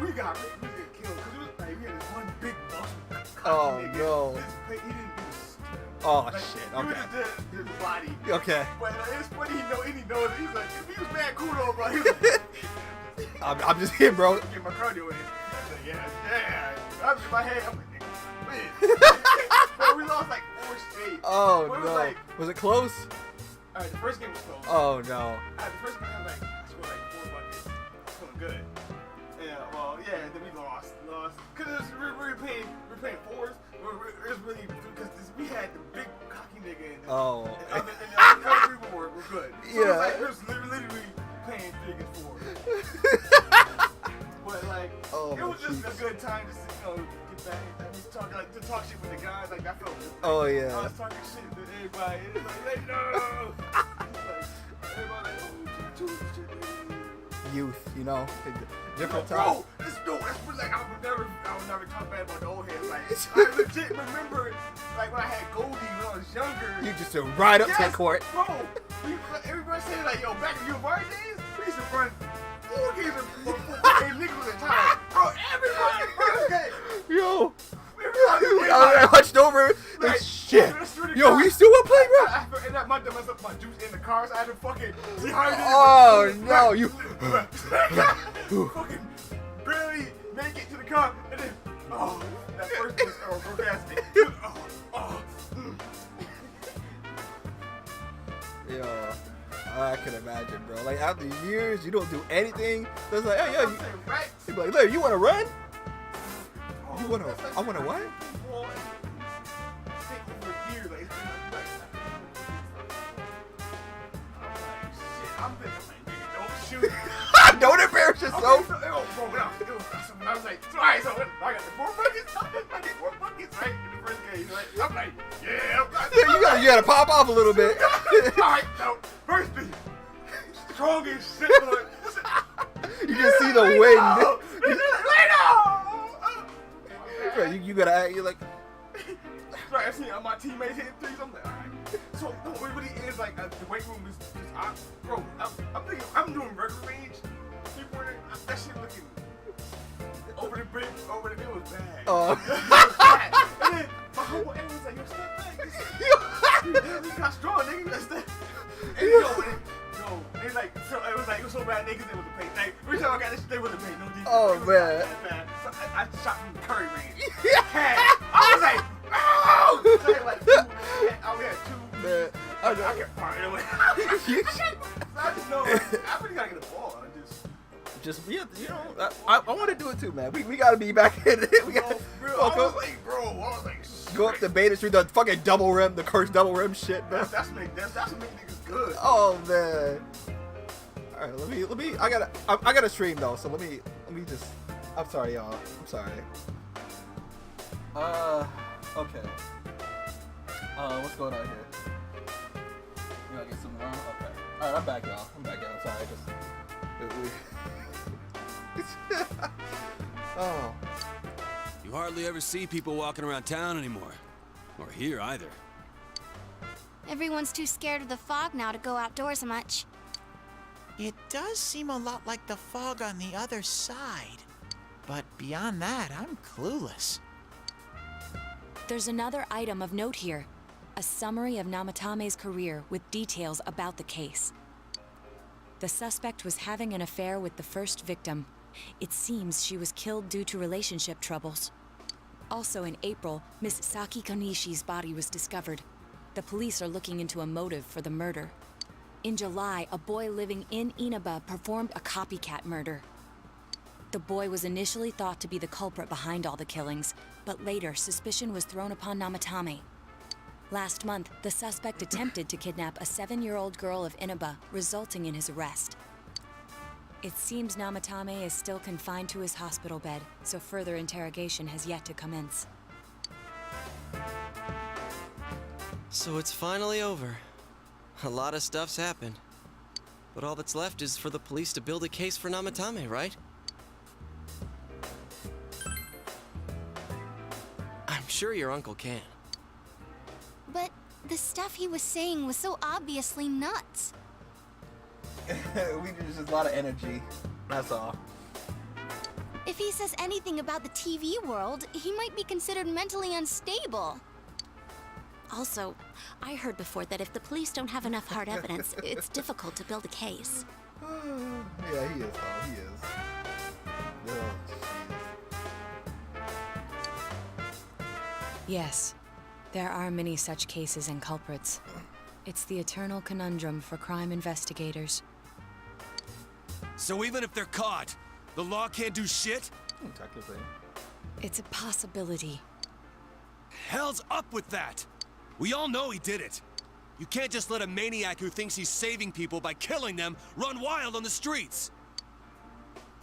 we got killed because it was like we had this one big boss. Oh no. He didn't do this. Oh like, shit. He Okay. did his body. Okay. But it's funny he knows it. He's like, he was mad cool though, bro. He was like, I'm just here, bro. get my cardio in. I was like, yeah. I'm in my head. I'm like, nigga, win. But we lost like 4 straight. Oh But it no. was Was it close? Alright, the first game was close. Oh no. The first game I was like, I scored like 4 buckets. I was feeling good. Yeah, then we lost. Cause we're playing fours. It was really because we had the big cocky nigga in there. Oh. And the other people were good. So Yeah. it was literally playing 3 against 4. But like, it was just a good time to get back and talk shit with the guys. Like that felt good. Oh yeah. I was talking shit with everybody. It was like, hey, no. Everybody like, oh, shit. Youth, you know, different Bro, time. that's like I would never talk bad about the old heads. Like I legit remember, like when I had Goldie when I was younger. You just right up to the court. Bro, everybody saying like, yo, back in your bar days, we used to run 4 games for 8 nickels at a time. Bro, everybody, okay. Yo. I hunched over. Like, shit. Yo, we still want to play, bro? And that messed up my juice in the car, so I had to fucking dehydrate. Oh no, you. Fucking barely make it to the car, and then that first was procrastinating. can imagine, bro. Like after years, you don't do anything. So it's like, hey, yo, I'm saying, right? you be like, Larry, you want to run? Oh, You want to? that's like I want to what? football and think over years, like, it's been like, I'm like, shit, I'm thinking, like, nigga, don't shoot. Don't embarrass yourself. Okay, so, bro, when I was like, so, all right, so I got the 4 buckets. I get 4 buckets, right, in the first game, right? I'm like, yeah, Yeah, you gotta pop off a little bit. all right, so, first thing, strong as shit, boy. You can see the wind. Bro, you gotta act. You're like, Right, I see my teammates hitting threes. I'm like, all right. So what it really is like the weight room is bro. I'm thinking I'm doing regular range. People in that shit looking over the brim, over the. It was bad. Oh. It was bad. And then my whole end was like, yo, step back. You got strong, nigga. That's that. And they like, so it was so bad, niggas they wasn't paying. Like, every time I got this, they wasn't paying no defense. Oh, It was man. that bad. So I shot from Curry range. I was like, oh! So we had 2. man, I kept firing. I just know, I really gotta get a ball. yeah, you know, I want to do it too, man. We gotta be back in it. We got I was like, go up the Beta Street, the fucking double rim, the cursed double rim shit, man. That's what make niggas good. Oh man. All right, let me. I gotta stream though, so let me just. I'm sorry, y'all. I'm sorry. Okay. What's going on here? You gotta get some more. Okay. All right, I'm back, y'all. I'm sorry. Oh. You hardly ever see people walking around town anymore. Or here either. Everyone's too scared of the fog now to go outdoors much. It does seem a lot like the fog on the other side. But beyond that, I'm clueless. There's another item of note here. A summary of Namatame's career with details about the case. The suspect was having an affair with the first victim. It seems she was killed due to relationship troubles. Also in April, Miss Saki Konishi's body was discovered. The police are looking into a motive for the murder. In July, a boy living in Inaba performed a copycat murder. The boy was initially thought to be the culprit behind all the killings, but later suspicion was thrown upon Namatame. Last month, the suspect attempted to kidnap a 7-year-old girl of Inaba, resulting in his arrest. It seems Namatame is still confined to his hospital bed, so further interrogation has yet to commence. So it's finally over. A lot of stuff's happened. But all that's left is for the police to build a case for Namatame, right? I'm sure your uncle can. But the stuff he was saying was so obviously nuts. We just a lot of energy. That's all. If he says anything about the TV world, he might be considered mentally unstable. Also, I heard before that if the police don't have enough hard evidence, it's difficult to build a case. Yeah, he is, though. He is. Oh, Yes, there are many such cases and culprits. It's the eternal conundrum for crime investigators. So even if they're caught, the law can't do shit? Technically. It's a possibility. Hell's up with that! We all know he did it. You can't just let a maniac who thinks he's saving people by killing them run wild on the streets.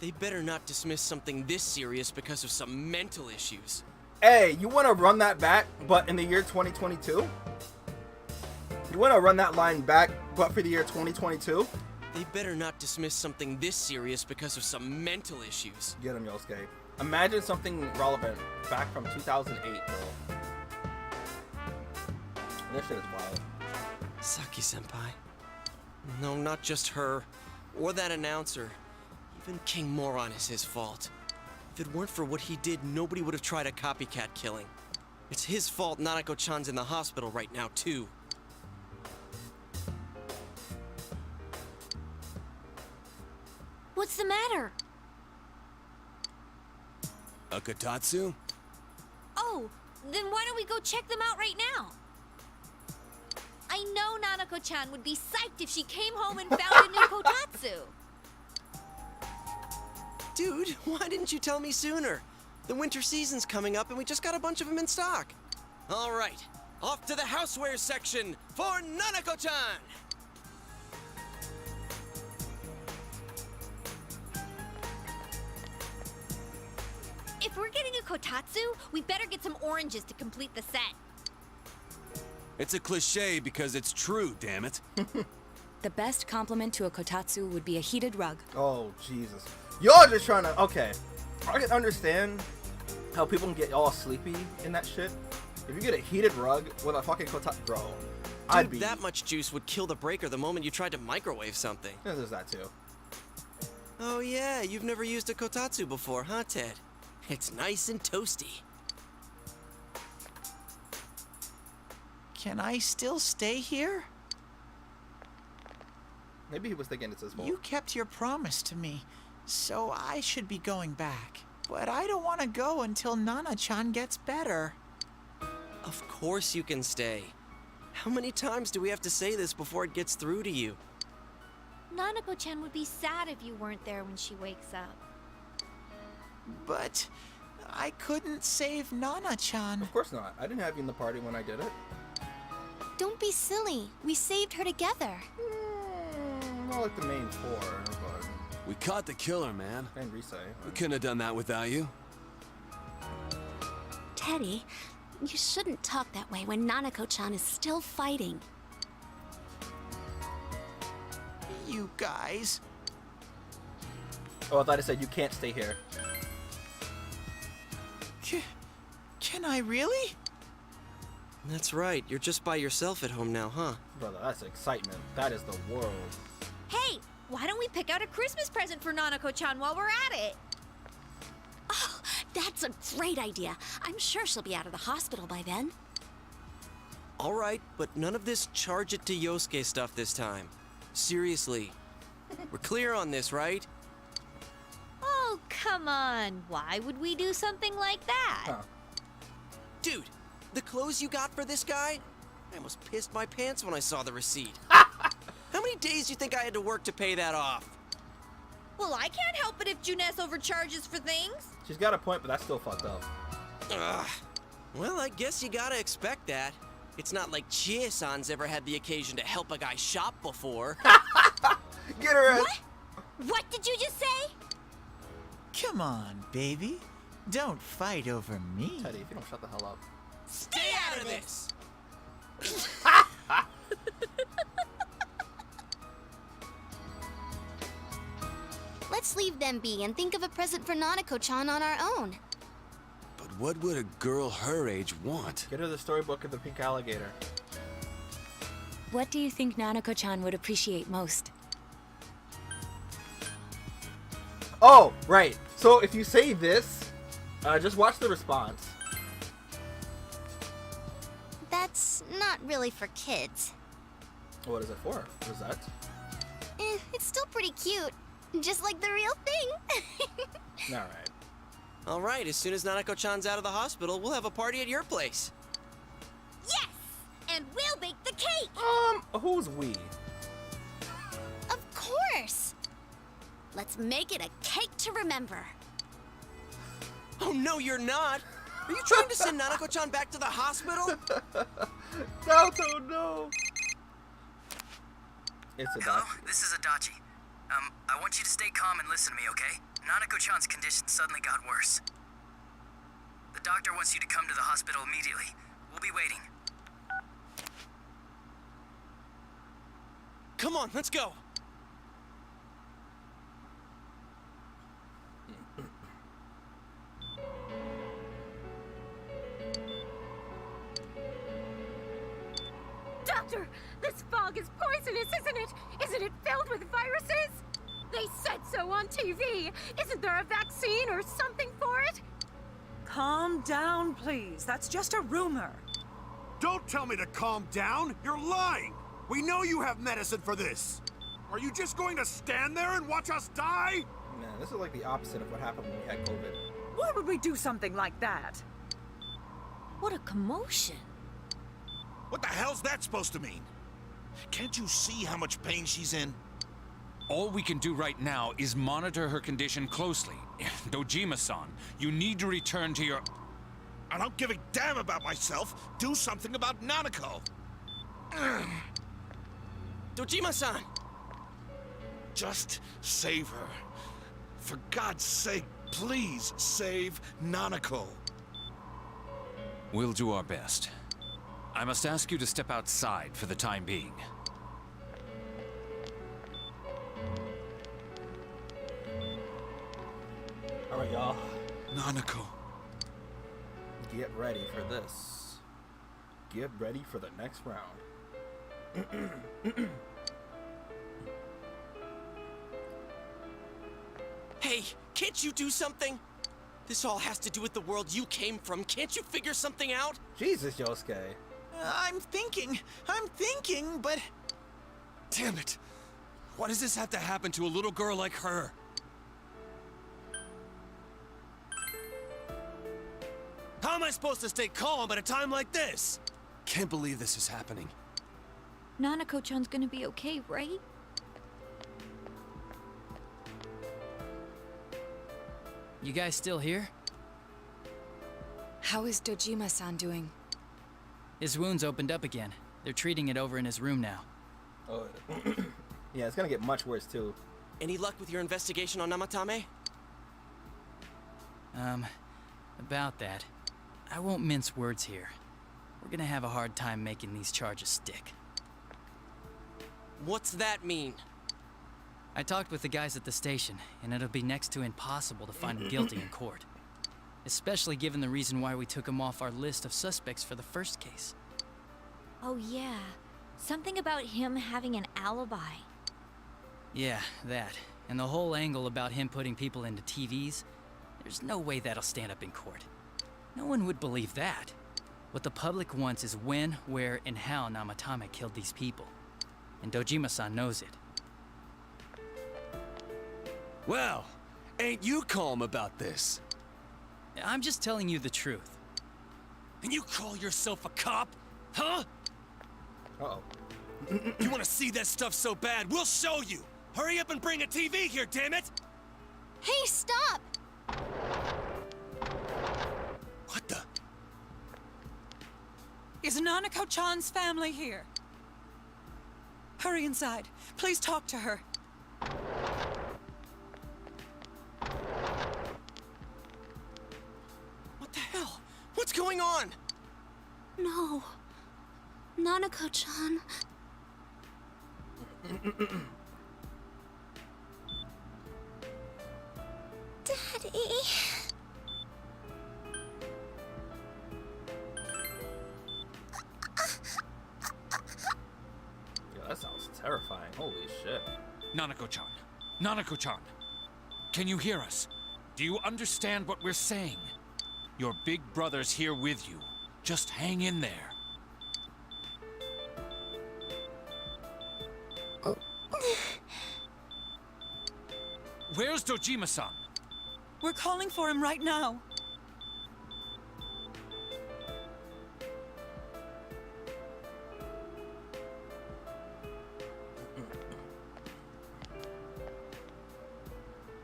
They better not dismiss something this serious because of some mental issues. Hey, you want to run that back, but in the year 2022? You want to run that line back, but for the year 2022? They better not dismiss something this serious because of some mental issues. Get him, Yosuke. Imagine something relevant back from 2008, bro. This shit is wild. Saki-senpai. No, not just her. Or that announcer. Even King Moron is his fault. If it weren't for what he did, nobody would have tried a copycat killing. It's his fault Nanako-chan's in the hospital right now, too. What's the matter? Akatatsu? Oh, then why don't we go check them out right now? I know Nanako-chan would be psyched if she came home and found a new Kotatsu. Dude, why didn't you tell me sooner? The winter season's coming up and we just got a bunch of them in stock. All right, off to the houseware section for Nanako-chan! If we're getting a Kotatsu, we better get some oranges to complete the set. It's a cliche because it's true, damn it. The best compliment to a kotatsu would be a heated rug. Oh, Jesus. Y'all just trying to... Okay. I can understand how people can get all sleepy in that shit. If you get a heated rug with a fucking kotatsu... Bro, I'd be... that much juice would kill the breaker the moment you tried to microwave something. Yeah, there's that too. Oh yeah, you've never used a kotatsu before, huh, Ted? It's nice and toasty. Can I still stay here? Maybe he was thinking it's his fault. You kept your promise to me, so I should be going back. But I don't want to go until Nana-chan gets better. Of course you can stay. How many times do we have to say this before it gets through to you? Nanako-chan would be sad if you weren't there when she wakes up. But I couldn't save Nana-chan. Of course not. I didn't have you in the party when I did it. Don't be silly. We saved her together. Not like the main four, but... We caught the killer, man. And Risei. We couldn't have done that without you. Teddy, you shouldn't talk that way when Nanako-chan is still fighting. You guys. Oh, I thought it said you can't stay here. Can I really? That's right, you're just by yourself at home now, huh? Brother, that's excitement. That is the world. Hey, why don't we pick out a Christmas present for Nanako-chan while we're at it? Oh, that's a great idea. I'm sure she'll be out of the hospital by then. All right, but none of this charge it to Yosuke stuff this time. Seriously. We're clear on this, right? Oh, come on. Why would we do something like that? Huh. Dude, the clothes you got for this guy? I almost pissed my pants when I saw the receipt. How many days do you think I had to work to pay that off? Well, I can't help it if Junes overcharges for things. She's got a point, but that's still fucked up. Ugh. Well, I guess you gotta expect that. It's not like Chie-san's ever had the occasion to help a guy shop before. Get her ass. What? What did you just say? Come on, baby. Don't fight over me. Teddy, if you don't shut the hell up. Stay out of this! Let's leave them be and think of a present for Nanako-chan on our own. But what would a girl her age want? Get her the storybook of the pink alligator. What do you think Nanako-chan would appreciate most? Oh, right. So if you say this, just watch the response. That's not really for kids. What is it for? Rosette? It's still pretty cute. Just like the real thing. Alright. All right, as soon as Nanako-chan's out of the hospital, we'll have a party at your place. Yes! And we'll bake the cake! Who's we? Of course! Let's make it a cake to remember. Oh, no, you're not! Are you trying to send Nanako-chan back to the hospital? Naoto, no! It's a Hello, this is Adachi. I want you to stay calm and listen to me, okay? Nanako-chan's condition suddenly got worse. The doctor wants you to come to the hospital immediately. We'll be waiting. Come on, let's go! Doctor, this fog is poisonous, isn't it? Isn't it filled with viruses? They said so on TV. Isn't there a vaccine or something for it? Calm down, please. That's just a rumor. Don't tell me to calm down! You're lying! We know you have medicine for this! Are you just going to stand there and watch us die? Man, this is like the opposite of what happened when we had COVID. Why would we do something like that? What a commotion. What the hell's that supposed to mean? Can't you see how much pain she's in? All we can do right now is monitor her condition closely. Dojima-san, you need to return to your... I don't give a damn about myself. Do something about Nanako. Dojima-san! Just save her. For God's sake, please save Nanako. We'll do our best. I must ask you to step outside for the time being. All right, y'all. Nanako. Get ready for this. Get ready for the next round. Hey, can't you do something? This all has to do with the world you came from. Can't you figure something out? Jesus, Yosuke. I'm thinking, but... Damn it! Why does this have to happen to a little girl like her? How am I supposed to stay calm at a time like this? Can't believe this is happening. Nanako-chan's gonna be okay, right? You guys still here? How is Dojima-san doing? His wounds opened up again. They're treating it over in his room now. Oh, yeah, it's gonna get much worse too. Any luck with your investigation on Namatame? About that. I won't mince words here. We're gonna have a hard time making these charges stick. What's that mean? I talked with the guys at the station, and it'll be next to impossible to find him guilty in court. Especially given the reason why we took him off our list of suspects for the first case. Oh yeah, something about him having an alibi. Yeah, that. And the whole angle about him putting people into TVs, there's no way that'll stand up in court. No one would believe that. What the public wants is when, where, and how Namatame killed these people. And Dojima-san knows it. Well, ain't you calm about this? I'm just telling you the truth. And you call yourself a cop? Huh? Uh-oh. You want to see that stuff so bad? We'll show you! Hurry up and bring a TV here, damn it! Hey, stop! What the? Is Nanako-chan's family here? Hurry inside. Please talk to her. What the hell? What's going on? No. Nanako-chan. Daddy. Yo, that sounds terrifying. Holy shit. Nanako-chan. Nanako-chan. Can you hear us? Do you understand what we're saying? Your big brother's here with you. Just hang in there. Where's Dojima-san? We're calling for him right now.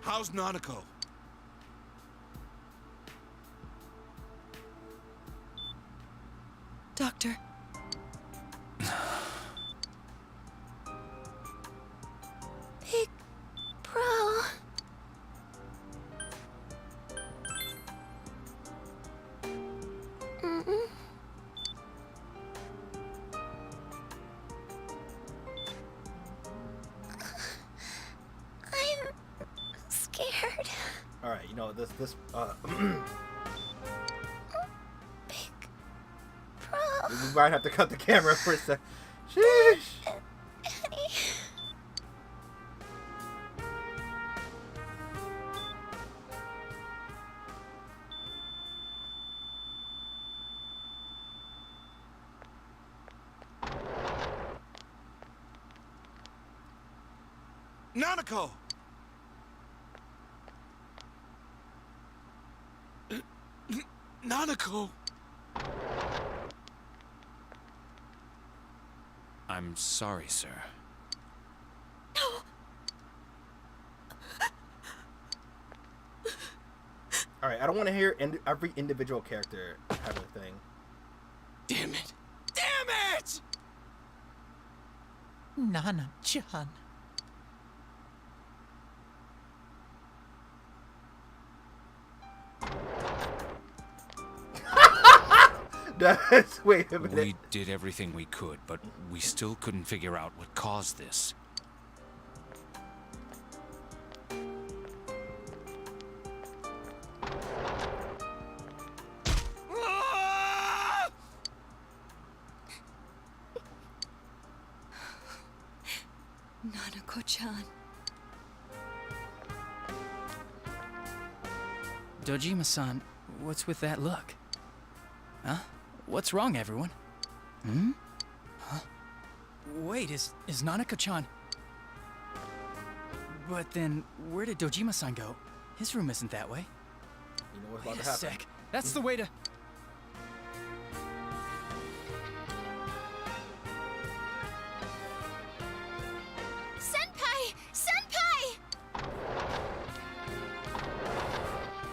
How's Nanako? Doctor. Big Bro. I'm scared. All right, you know this. We might have to cut the camera for a sec. Sheesh. Nanako! Nanako! I'm sorry, sir. Alright, I don't want to hear every individual character have a thing. Damn it! Damn it! Nana-chan. Wait a minute. We did everything we could, but we still couldn't figure out what caused this. Nanako-chan. Dojima-san, what's with that look? Huh? What's wrong, everyone? Hmm? Huh? Wait, is Nanako-chan... But then, where did Dojima-san go? His room isn't that way. You know what's Wait about a to happen. sec. That's the way to... Senpai! Senpai!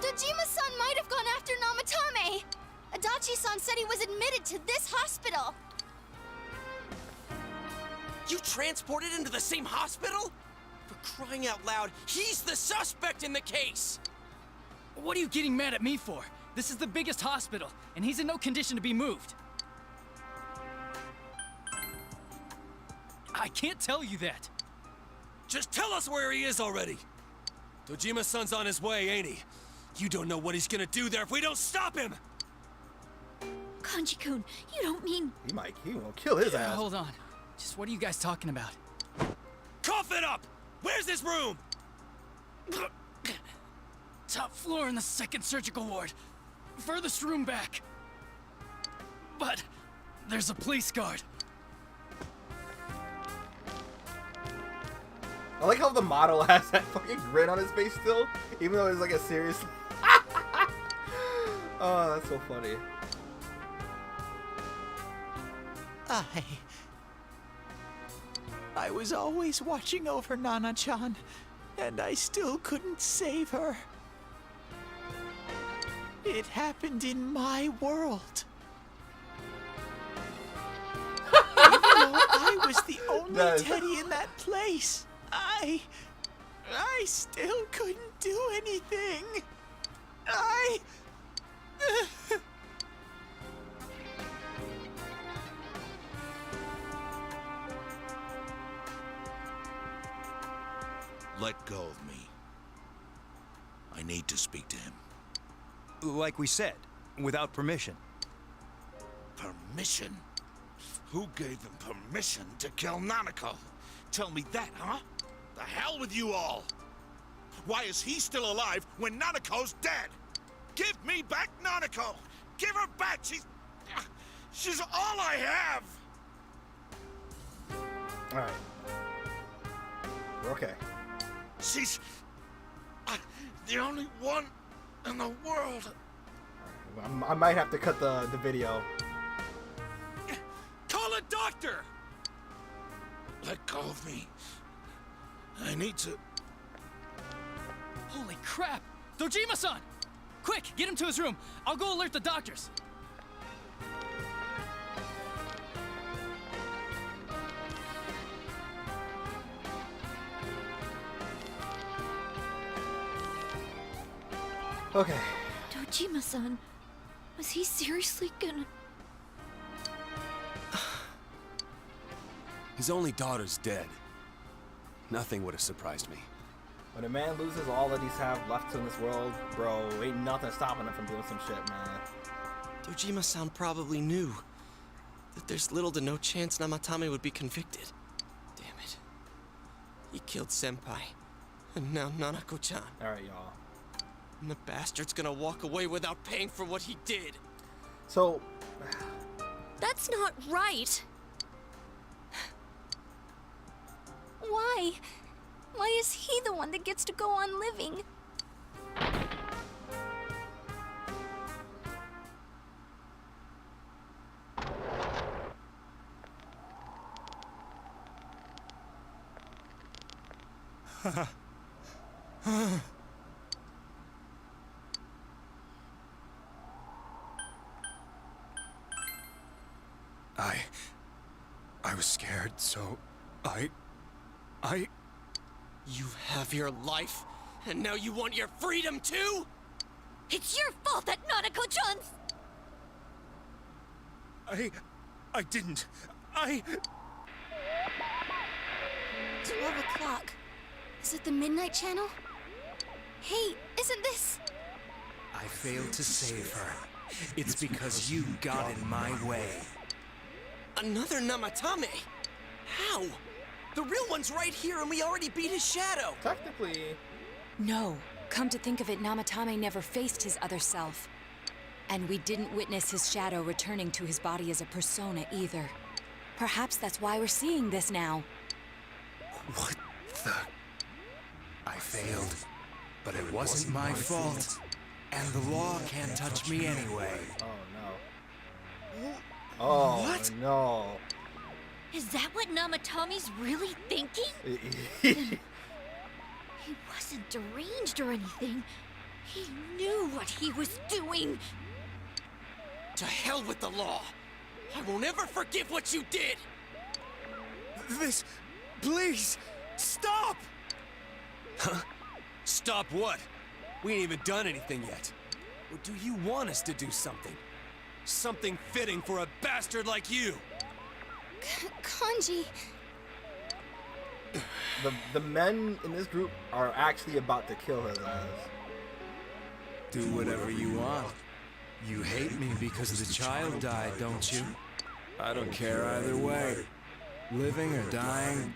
Dojima-san might have gone after Namatame. Adachi-san said he was admitted to this hospital. You transported him to the same hospital? For crying out loud, he's the suspect in the case! What are you getting mad at me for? This is the biggest hospital, and he's in no condition to be moved. I can't tell you that. Just tell us where he is already! Dojima-san's on his way, ain't he? You don't know what he's gonna do there if we don't stop him! Kanji-kun, you don't mean... He won't kill his ass. Hold on. Just what are you guys talking about? Cough it up! Where's this room? Top floor in the 2nd surgical ward. Furthest room back. But there's a police guard. I like how the model has that fucking grin on his face still, even though it's like a serious... Oh, that's so funny. I was always watching over Nana-chan, and I still couldn't save her. It happened in my world. Even though I was the only Teddy in that place, I still couldn't do anything. Let go of me. I need to speak to him. Like we said, without permission. Permission? Who gave him permission to kill Nanako? Tell me that, huh? The hell with you all! Why is he still alive when Nanako's dead? Give me back Nanako! Give her back! She's all I have! Alright. We're okay. She's the only one in the world. I might have to cut the video. Call a doctor! Let go of me. I need to... Holy crap! Dojima-san! Quick, get him to his room. I'll go alert the doctors. Okay. Dojima-san, was he seriously gonna... His only daughter's dead. Nothing would have surprised me. When a man loses all that he's have left in this world, bro, ain't nothing stopping him from doing some shit, man. Dojima-san probably knew that there's little to no chance Namatame would be convicted. Damn it. He killed Senpai, and now Nanako-chan. Alright, y'all. And the bastard's gonna walk away without paying for what he did. So... That's not right. Why? Why is he the one that gets to go on living? I was scared, so I... You have your life, and now you want your freedom too? It's your fault that Nanako-chan's... I didn't. 12 o'clock. Is it the Midnight Channel? Hey, isn't this... I failed to save her. It's because you got in my way. Another Namatame? How? The real one's right here and we already beat his shadow! Technically... No. Come to think of it, Namatame never faced his other self. And we didn't witness his shadow returning to his body as a persona either. Perhaps that's why we're seeing this now. What the... I failed. But it wasn't my fault. And the law can't touch me anyway. Oh no. Oh What? no. Is that what Namatame's really thinking? He wasn't deranged or anything. He knew what he was doing. To hell with the law! I won't ever forgive what you did! This... Please! Stop! Huh? Stop what? We ain't even done anything yet. Or do you want us to do something? Something fitting for a bastard like you! Kanji... The men in this group are actually about to kill his ass. Do whatever you want. You hate me because the child died, don't you? I don't care either way. Living or dying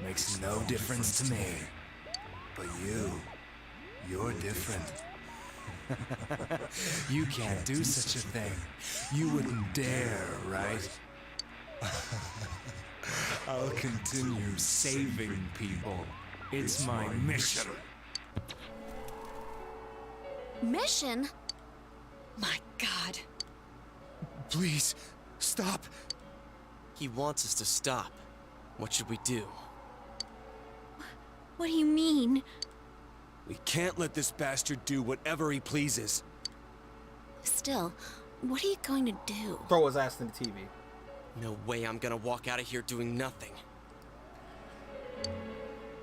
makes no difference to me. But you're different. You can't do such a thing. You wouldn't dare, right? I'll continue saving people. It's my mission. Mission? My God. Please, stop. He wants us to stop. What should we do? What do you mean? We can't let this bastard do whatever he pleases. Still, what are you going to do? Throw his ass in the TV. No way I'm gonna walk out of here doing nothing.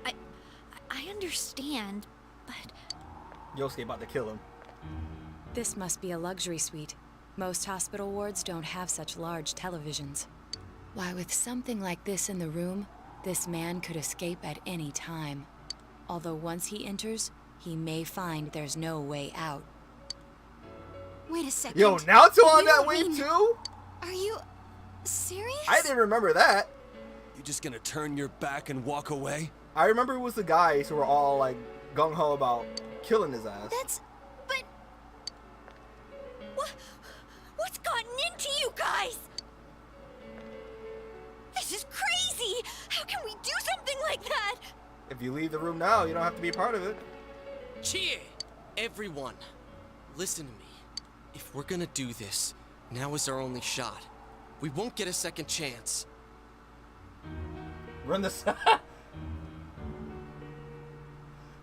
I understand, but... Yosuke about to kill him. This must be a luxury suite. Most hospital wards don't have such large televisions. Why, with something like this in the room, this man could escape at any time. Although once he enters, he may find there's no way out. Wait a second. Yo, Naruto on You that don't wave mean- too? Are you... serious? I didn't remember that. You just gonna turn your back and walk away? I remember it was the guys who were all like gung-ho about killing his ass. That's... but... What's gotten into you guys? This is crazy! How can we do something like that? If you leave the room now, you don't have to be part of it. Chie! Everyone, listen to me. If we're gonna do this, now is our only shot. We won't get a second chance. Run this.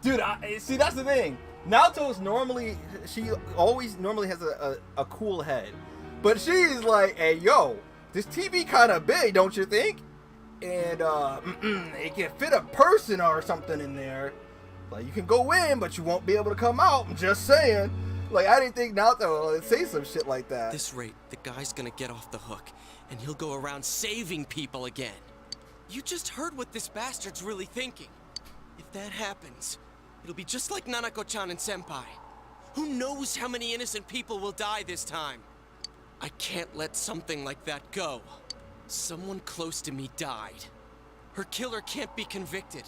Dude, see, that's the thing. Naoto's normally, she always normally has a cool head. But she's like, hey, yo, this TV kind of big, don't you think? And it can fit a person or something in there. Like, you can go in, but you won't be able to come out. I'm just saying. Like, I didn't think Naoto would say some shit like that. At this rate, the guy's gonna get off the hook, and he'll go around saving people again. You just heard what this bastard's really thinking. If that happens, it'll be just like Nanako-chan and Senpai. Who knows how many innocent people will die this time? I can't let something like that go. Someone close to me died. Her killer can't be convicted.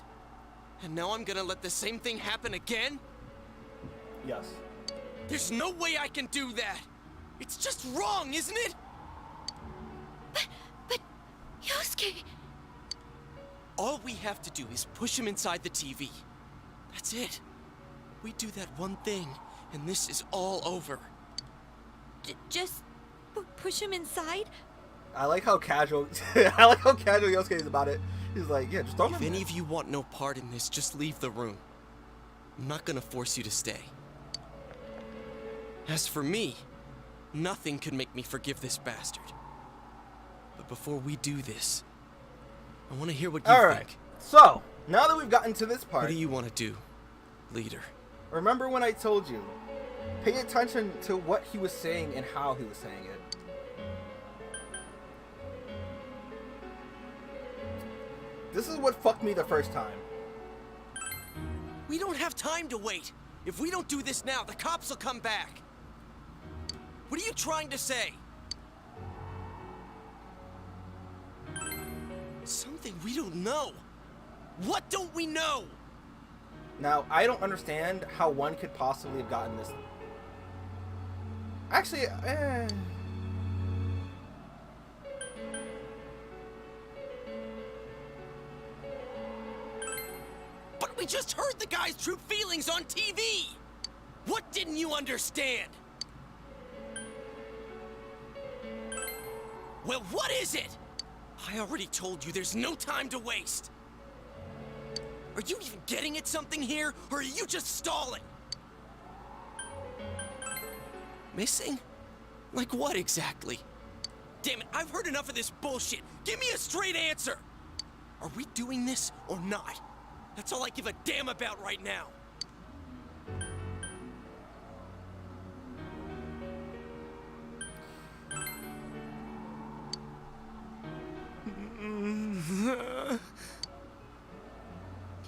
And now I'm gonna let the same thing happen again? Yes. There's no way I can do that! It's just wrong, isn't it? But... Yosuke... All we have to do is push him inside the TV. That's it. We do that one thing, and this is all over. Just... push him inside? I like how casual, I like how casual Yosuke is about it. He's like, yeah, just throw him If in any there. of you want no part in this, just leave the room. I'm not gonna force you to stay. As for me, nothing could make me forgive this bastard. But before we do this, I want to hear what you All right. think. So now that we've gotten to this part, What do you want to do, leader? remember when I told you, pay attention to what he was saying and how he was saying it. This is what fucked me the first time. We don't have time to wait. If we don't do this now, the cops will come back. What are you trying to say? Something we don't know. What don't we know? Now, I don't understand how one could possibly have gotten this. Actually, But we just heard the guy's true feelings on TV. What didn't you understand? Well, what is it? I already told you there's no time to waste. Are you even getting at something here, or are you just stalling? Missing? Like what exactly? Damn it, I've heard enough of this bullshit. Give me a straight answer. Are we doing this or not? That's all I give a damn about right now.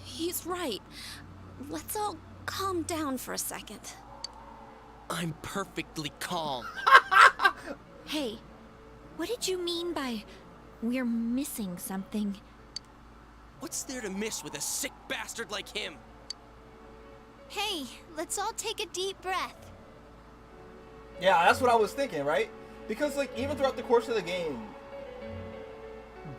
He's right. Let's all calm down for a second. I'm perfectly calm. Hey, what did you mean by we're missing something? What's there to miss with a sick bastard like him? Hey, let's all take a deep breath. yeah, that's what I was thinking, right? Because, like, even throughout the course of the game,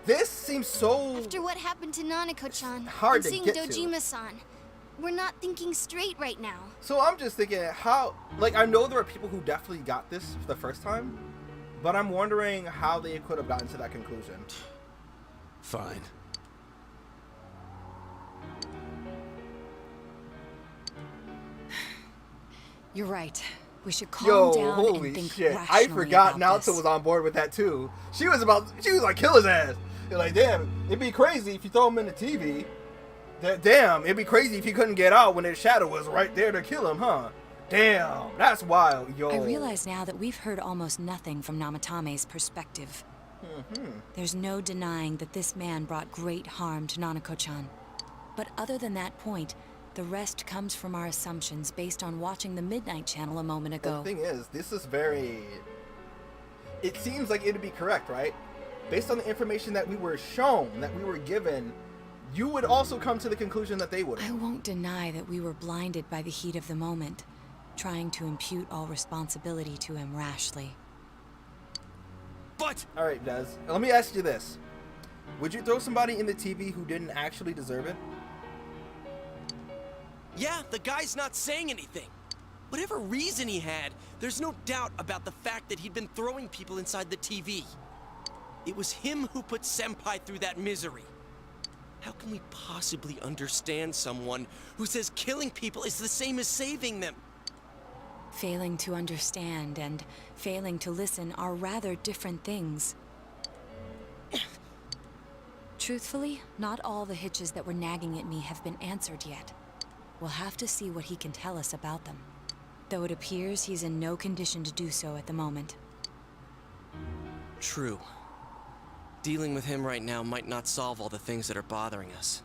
this seems so... After what happened to Nanako-chan hard and to seeing get to. Dojima-san, we're not thinking straight right now. So I'm just thinking, how... Like, I know there are people who definitely got this for the first time, but I'm wondering how they could have gotten to that conclusion. Fine. You're right. We should calm Yo, down holy and think shit. I rationally forgot about Naoto this. was on board with that too. She was like, kill his ass. You're like, damn, it'd be crazy if you throw him in the TV. Damn, it'd be crazy if he couldn't get out when his shadow was right there to kill him, huh? Damn, that's wild, yo. I realize now that we've heard almost nothing from Namatame's perspective. There's no denying that this man brought great harm to Nanako-chan. But other than that point, the rest comes from our assumptions based on watching the Midnight Channel a moment ago. The thing is, this is very... It seems like it'd be correct, right? Based on the information that we were shown, that we were given, you would also come to the conclusion that they would. I won't deny that we were blinded by the heat of the moment, trying to impute all responsibility to him rashly. But... Alright, Des, let me ask you this. Would you throw somebody in the TV who didn't actually deserve it? Yeah, the guy's not saying anything. Whatever reason he had, there's no doubt about the fact that he'd been throwing people inside the TV. It was him who put Senpai through that misery. How can we possibly understand someone who says killing people is the same as saving them? Failing to understand and failing to listen are rather different things. Truthfully, not all the hitches that were nagging at me have been answered yet. We'll have to see what he can tell us about them, though it appears he's in no condition to do so at the moment. True. Dealing with him right now might not solve all the things that are bothering us.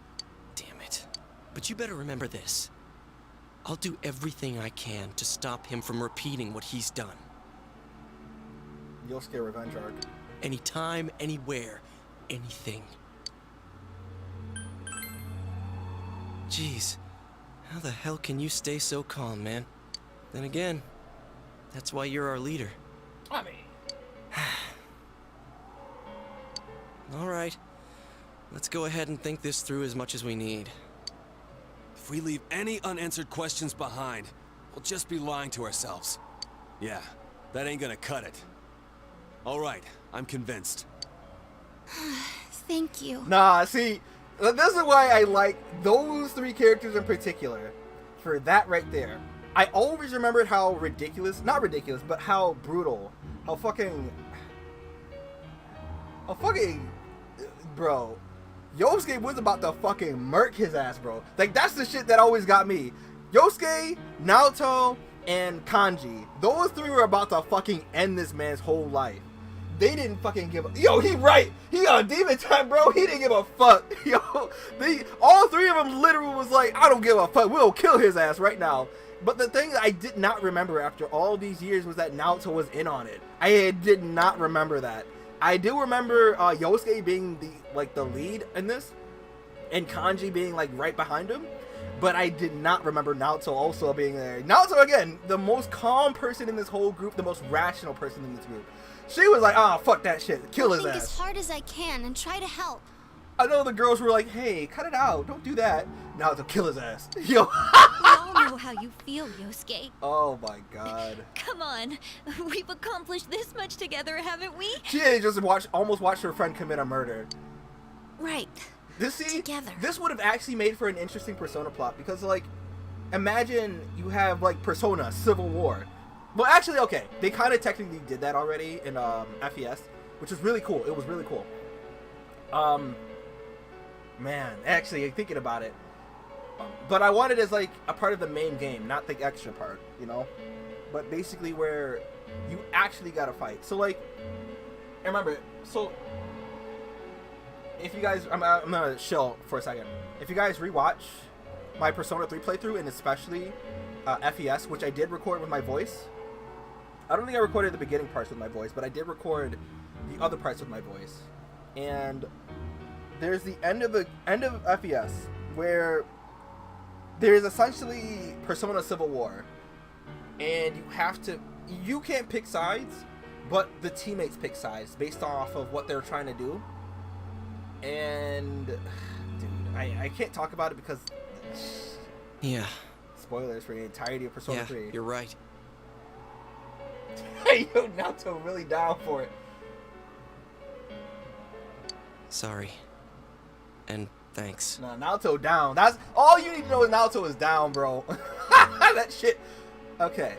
Damn it. But you better remember this. I'll do everything I can to stop him from repeating what he's done. You'll scare revenge arc. Anytime, anywhere, anything. Jeez, how the hell can you stay so calm, man? Then again, that's why you're our leader. I mean... All right, let's go ahead and think this through as much as we need. If we leave any unanswered questions behind, we'll just be lying to ourselves. Yeah, that ain't gonna cut it. All right, I'm convinced. Thank you. Nah, see, This is why I like those three characters in particular. For that right there. I always remembered how ridiculous, not ridiculous, but how brutal, how fucking, bro, Yosuke was about to fucking murk his ass, bro. Like, that's the shit that always got me. Yosuke, Naoto, and Kanji. Those three were about to fucking end this man's whole life. They didn't fucking give a... Yo, he right. He on demon time, bro. He didn't give a fuck. Yo, all three of them literally was like, I don't give a fuck. We'll kill his ass right now. But the thing that I did not remember after all these years was that Naoto was in on it. I did not remember that. I do remember Yosuke being the lead in this, and Kanji being like right behind him. But I did not remember Naoto also being there. Naoto, again, the most calm person in this whole group, the most rational person in this group. She was like, ah, fuck that shit. Kill his ass. Think as hard as I can and try to help. I know the girls were like, hey, cut it out. Don't do that. Naoto, kill his ass. Yo. We all know how you feel, Yosuke. Oh my god. Come on. We've accomplished this much together, haven't we? She just almost watched her friend commit a murder. Right. This would have actually made for an interesting Persona plot, because, like, imagine you have, like, Persona Civil War. Well, actually, okay, they kind of technically did that already in FES, which was really cool. It was really cool. Man, actually, thinking about it, but I want it as like a part of the main game, not the extra part, you know. But basically, where you actually gotta fight. So, like, I remember. So, if you guys, I'm gonna chill for a second. If you guys rewatch my Persona 3 playthrough, and especially FES, which I did record with my voice. I don't think I recorded the beginning parts with my voice, but I did record the other parts with my voice. And there's the end of FES where there is essentially Persona Civil War, and you can't pick sides, but the teammates pick sides based off of what they're trying to do. And dude, I can't talk about it because yeah, spoilers for the entirety of Persona 3. You're right. Hey, yo, Naoto really down for it. Sorry. And thanks. Nah, Naoto down. That's all you need to know is Naoto is down, bro. That shit. Okay.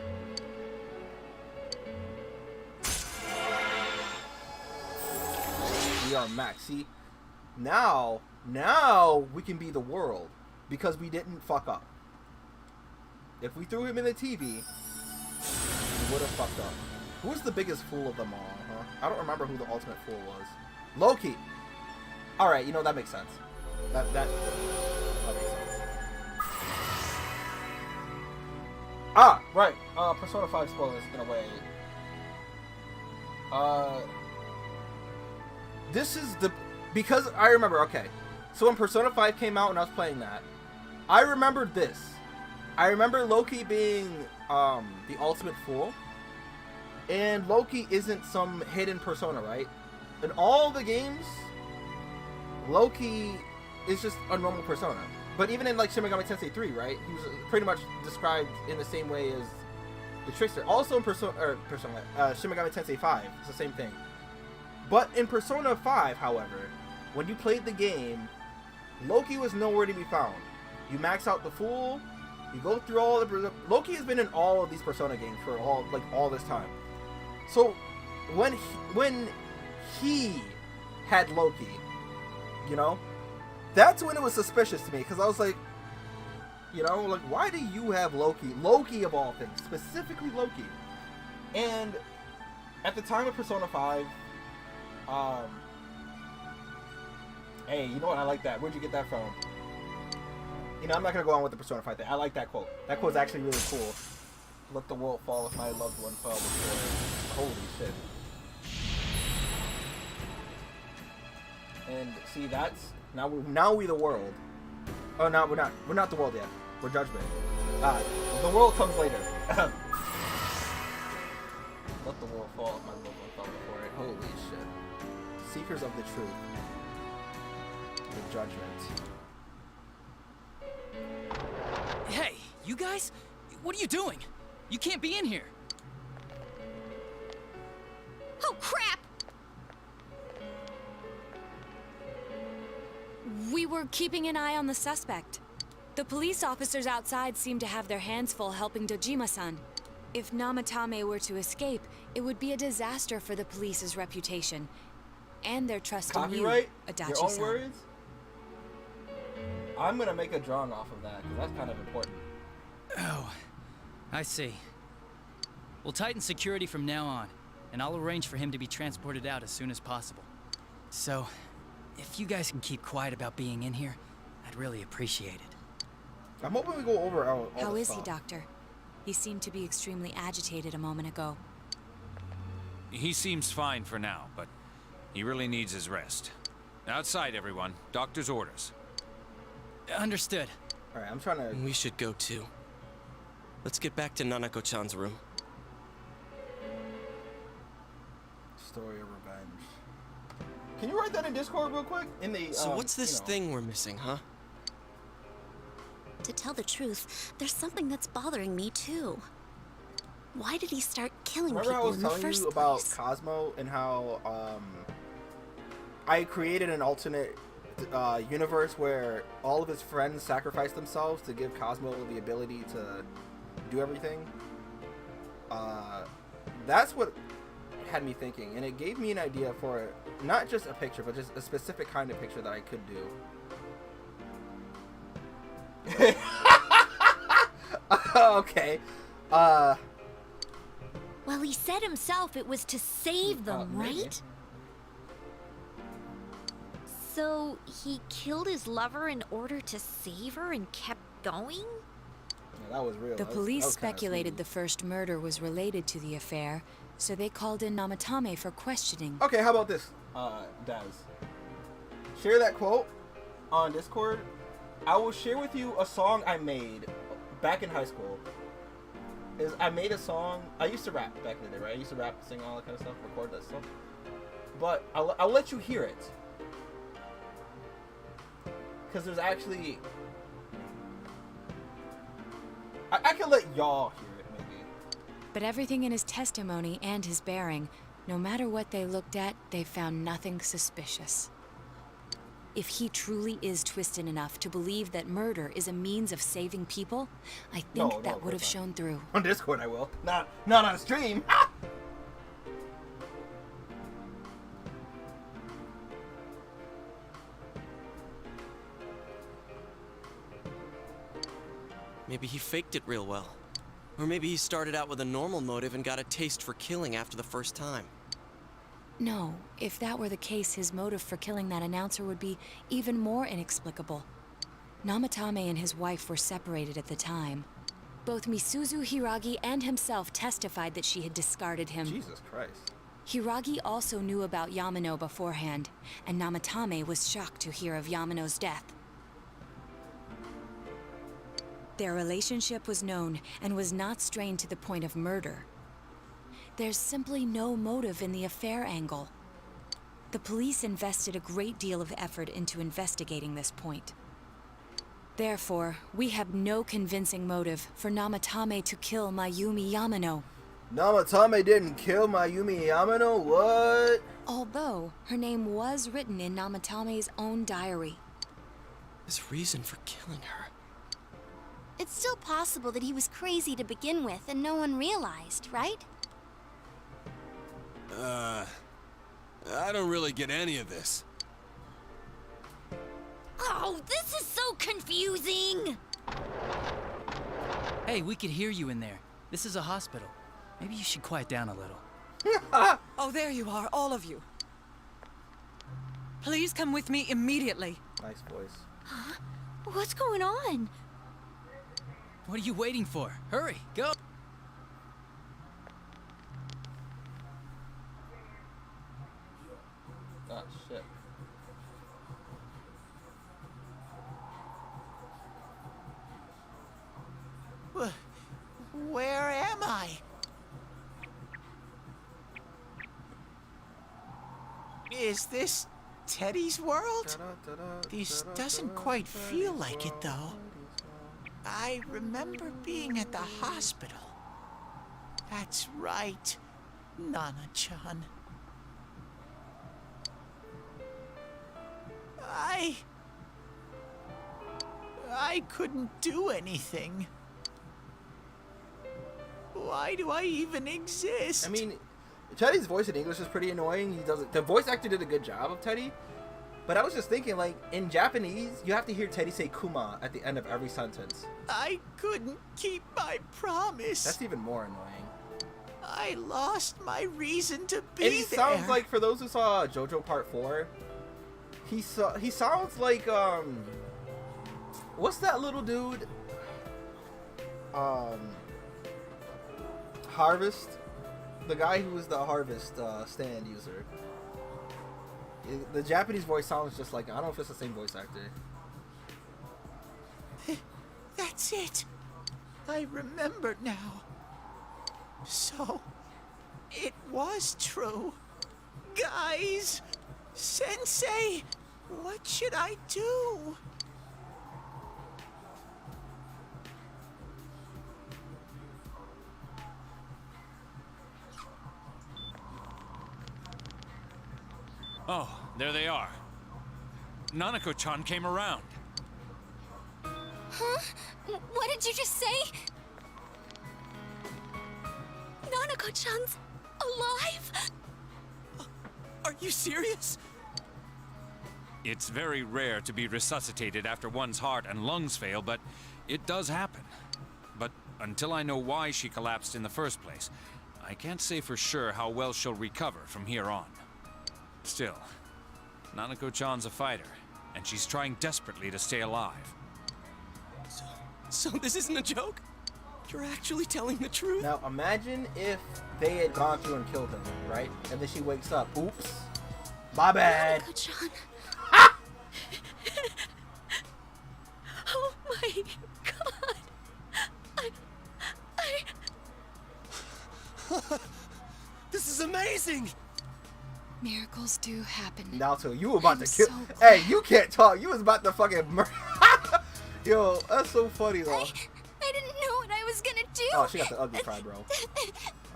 We are max. See? Now we can be the world because we didn't fuck up. If we threw him in the TV, we would have fucked up. Who's the biggest fool of them all, huh? I don't remember who the ultimate fool was. Loki. Alright, you know, that makes sense. That makes sense. Ah, right. Persona 5 spoilers in a way. This is because I remember, okay. So when Persona 5 came out and I was playing that, I remembered this. I remember Loki being the ultimate fool. And Loki isn't some hidden persona, right? In all the games, Loki is just a normal persona. But even in like Shin Megami Tensei 3, right? He was pretty much described in the same way as the Trickster. Also in Shin Megami Tensei 5, it's the same thing. But in Persona 5, however, when you played the game, Loki was nowhere to be found. You max out the Fool, you go through all the... Loki has been in all of these Persona games for all this time. So, when he had Loki, you know, that's when it was suspicious to me, because I was like, you know, like, why do you have Loki? Loki of all things, specifically Loki. And at the time of Persona 5, hey, you know what, I like that. Where'd you get that from? You know, I'm not going to go on with the Persona 5 thing. I like that quote. That quote's actually really cool. Let the world fall if my loved one fell before. Holy shit. And see, that's now we the world. Oh no, we're not the world yet. We're Judgment. The world comes later. Let the world fall if my loved one fell before it. Holy shit. Seekers of the truth. The Judgment. Hey, you guys? What are you doing? You can't be in here. Oh, crap! We We were keeping an eye on the suspect. The police officers outside seem to have their hands full helping Dojima-san. If Namatame were to escape, it would be a disaster for the police's reputation. And their trust in you, Copyright? Your own Adachi-san. words? I'm gonna make a drawing off of that, because that's kind of important. Oh, I see. We'll tighten security from now on, and I'll arrange for him to be transported out as soon as possible. So, if you guys can keep quiet about being in here, I'd really appreciate it. I'm hoping we go over all How the is he, stuff. Doctor? He seemed to be extremely agitated a moment ago. He seems fine for now, but he really needs his rest. Outside, everyone. Doctor's orders. Understood. Alright, I'm trying to... We should go too. Let's get back to Nanako-chan's room. Story of revenge. Can you write that in Discord real quick? In the, So what's this thing we're missing, huh? To tell the truth, there's something that's bothering me too. Why did he start killing Remember how I people was in the telling first you about place? Cosmo and how I created an alternate universe where all of his friends sacrificed themselves to give Cosmo the ability to do everything? That's what had me thinking, and it gave me an idea for not just a picture, but just a specific kind of picture that I could do. Okay. Well, he said himself it was to save them, maybe. right? So he killed his lover in order to save her and kept going? Yeah, that was real. The That was- police that was kinda speculated the first murder was related to the affair, so they called in Namatame for questioning. Okay, how about this, Daz? Share that quote on Discord. I will share with you a song I made back in high school. I made a song. I used to rap back in the day, right? I used to rap, sing, all that kind of stuff, record that stuff. But I'll let you hear it. Because there's actually... I can let y'all hear it, maybe. But everything in his testimony and his bearing, no matter what they looked at, they found nothing suspicious. If he truly is twisted enough to believe that murder is a means of saving people, I think No, that of would have course not. shown through. On Discord I will. Not on stream. Maybe he faked it real well. Or maybe he started out with a normal motive and got a taste for killing after the first time. No, if that were the case, his motive for killing that announcer would be even more inexplicable. Namatame and his wife were separated at the time. Both Misuzu Hiragi and himself testified that she had discarded him. Jesus Christ. Hiragi also knew about Yamano beforehand, and Namatame was shocked to hear of Yamano's death. Their relationship was known and was not strained to the point of murder. There's simply no motive in the affair angle. The police invested a great deal of effort into investigating this point. Therefore, we have no convincing motive for Namatame to kill Mayumi Yamano. Namatame didn't kill Mayumi Yamano? What? Although, her name was written in Namatame's own diary. His reason for killing her. It's still possible that he was crazy to begin with and no one realized, right? I don't really get any of this. Oh, this is so confusing! Hey, we could hear you in there. This is a hospital. Maybe you should quiet down a little. Oh, there you are, all of you. Please come with me immediately. Nice voice. Huh? What's going on? What are you waiting for? Hurry, go! Oh, shit. Where am I? Is this Teddy's world? This doesn't quite feel like it, though. I remember being at the hospital. That's right, Nana-chan. I couldn't do anything. Why do I even exist? I mean, Teddy's voice in English is pretty annoying. The voice actor did a good job of Teddy. But I was just thinking, like, in Japanese, you have to hear Teddy say Kuma at the end of every sentence. I couldn't keep my promise. That's even more annoying. I lost my reason to be And he there. sounds like, for those who saw JoJo Part 4, he sounds like, what's that little dude? Harvest? The guy who was the Harvest stand user. The Japanese voice sounds just like, I don't know if it's the same voice actor. That's it. I remember now. So, it was true. Guys, Sensei, what should I do? Oh, there they are. Nanako-chan came around. Huh? What did you just say? Nanako-chan's alive? Are you serious? It's very rare to be resuscitated after one's heart and lungs fail, but it does happen. But until I know why she collapsed in the first place, I can't say for sure how well she'll recover from here on. Still, Nanako-chan's a fighter, and she's trying desperately to stay alive. So this isn't a joke? You're actually telling the truth? Now imagine if they had gone through and killed him, right? And then she wakes up. Oops. My bad. Nanako-chan. Oh my god. This is amazing! Miracles do happen. Naoto, you were about to kill. so Hey, you can't talk. You was about to fucking murder. Yo, that's so funny though. I didn't know what I was gonna do. Oh, she got the ugly cry, bro.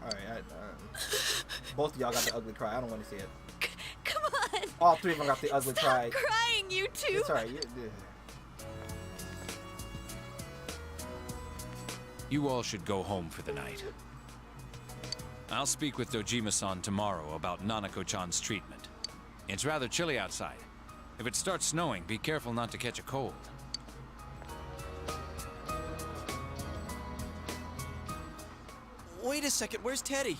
Alright, both of y'all got the ugly cry. I don't want to see it. Come on. All three of them got the ugly Stop cry. crying, you two. It's alright. You all should go home for the night. I'll speak with Dojima-san tomorrow about Nanako-chan's treatment. It's rather chilly outside. If it starts snowing, be careful not to catch a cold. Wait a second, where's Teddy?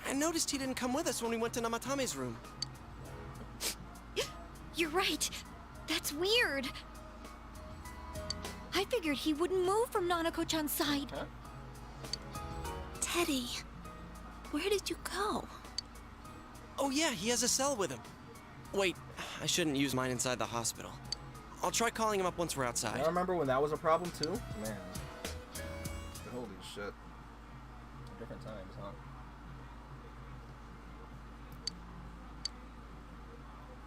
I noticed he didn't come with us when we went to Namatame's room. You're right. That's weird. I figured he wouldn't move from Nanako-chan's side. Huh? Teddy, where did you go? Oh yeah, he has a cell with him. Wait, I shouldn't use mine inside the hospital. I'll try calling him up once we're outside. I remember when that was a problem too? Man. Holy shit. Different times, huh?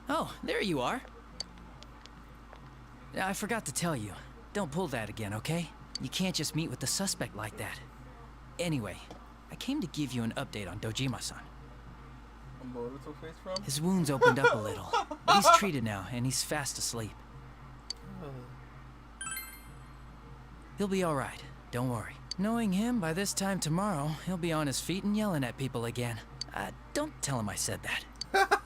Oh, there you are. I forgot to tell you. Don't pull that again, okay? You can't just meet with the suspect like that. Anyway, I came to give you an update on Dojima-san. His wounds opened up a little, but he's treated now, and he's fast asleep. He'll be alright, don't worry. Knowing him, by this time tomorrow, he'll be on his feet and yelling at people again. Don't tell him I said that.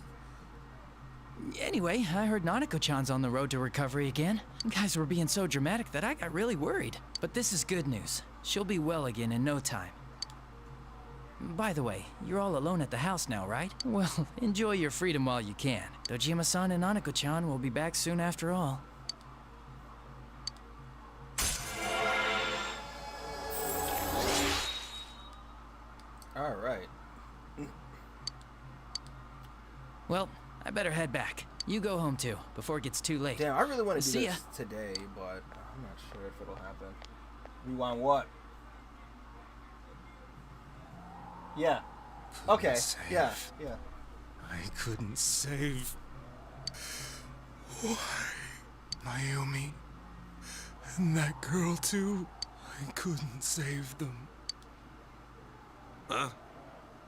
Anyway, I heard Nanako-chan's on the road to recovery again. You guys were being so dramatic that I got really worried. But this is good news. She'll be well again in no time. By the way, you're all alone at the house now, right? Well, enjoy your freedom while you can. Dojima-san and Nanako-chan will be back soon after all. Alright. Well, I better head back. You go home too, before it gets too late. Damn, I really want to do See ya. this today, but I'm not sure if it'll happen. Rewind what? Yeah. Okay. Yeah. Yeah. I couldn't save. Why? Mayumi. And that girl too. I couldn't save them. Huh?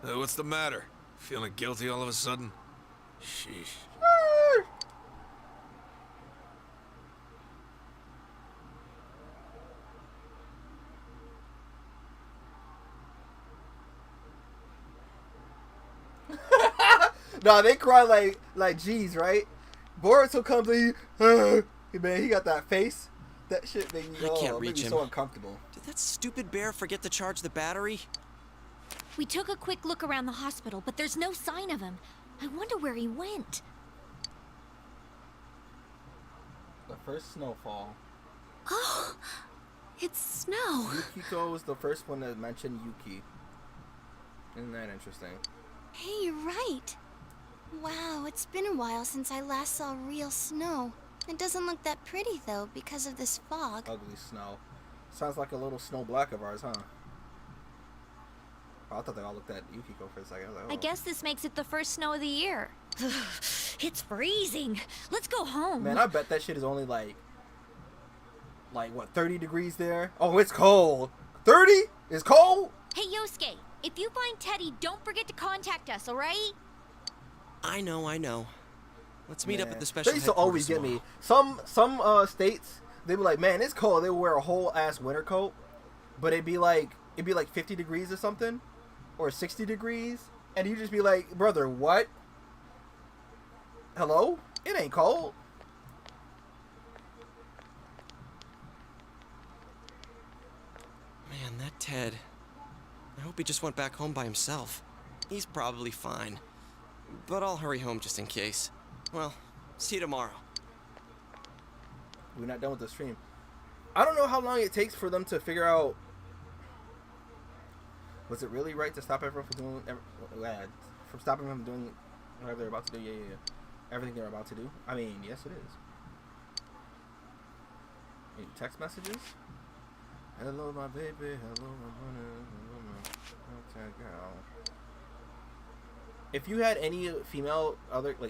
What's the matter? Feeling guilty all of a sudden? Sheesh. 「 「 」 「 「 」 「」 « 」 « 」 « 」 « 」 « 」 « 」 « 」 « 」 « 」 « 」 « 」 « 」 « 」 « 」 « 」 « 」 「 」 « 」 « 」 « 」 « 」 « 」 「 」 « 」 « 」 « 」 « 」 « 」 « 」 « 」 « « 」 « 」 « 」 « 」 « 」 « 」 « 」 « 」 « 」 « 」 « 」 « 」 « 」 « 」 « 」 « 」 « 」 « 」 « 」 « 」 « 」 « 」 « 」 « 」 « 」 « 」 « 」 « 」 « 」 « 」 « 」 « 」 « 」 « No, they cry like G's, right? Boruto comes in, man, he got that face. That shit made me, made me so uncomfortable. Did that stupid bear forget to charge the battery? We took a quick look around the hospital, but there's no sign of him. I wonder where he went. The first snowfall. Oh, it's snow. Yukiko was the first one that mentioned Yuki. Isn't that interesting? Hey, you're right. Wow, it's been a while since I last saw real snow. It doesn't look that pretty, though, because of this fog. Ugly snow. Sounds like a little snow black of ours, huh? Oh, I thought they all looked at Yukiko for a second. I was like, oh. I guess this makes it the first snow of the year. It's freezing. Let's go home. Man, I bet that shit is only like what, 30 degrees there? Oh, it's cold. 30? It's cold? Hey, Yosuke, if you find Teddy, don't forget to contact us, alright? I know. Let's meet up at the They special used to always get me. Some states, they'd be like, man, it's cold. They would wear a whole ass winter coat, but it'd be like 50 degrees or something, or 60 degrees, and you just be like, brother, what? Hello? It ain't cold. Man, that Ted. I hope he just went back home by himself. He's probably fine. But I'll hurry home just in case. Well, see you tomorrow. We're not done with the stream. I don't know how long it takes for them to figure out. Was it really right to stop everyone from doing stopping them from doing whatever they're about to do? Yeah. Everything they're about to do. I mean, yes, it is. Any text messages? Hello, my baby. Hello, my honey. Hello, my girl. If you had any female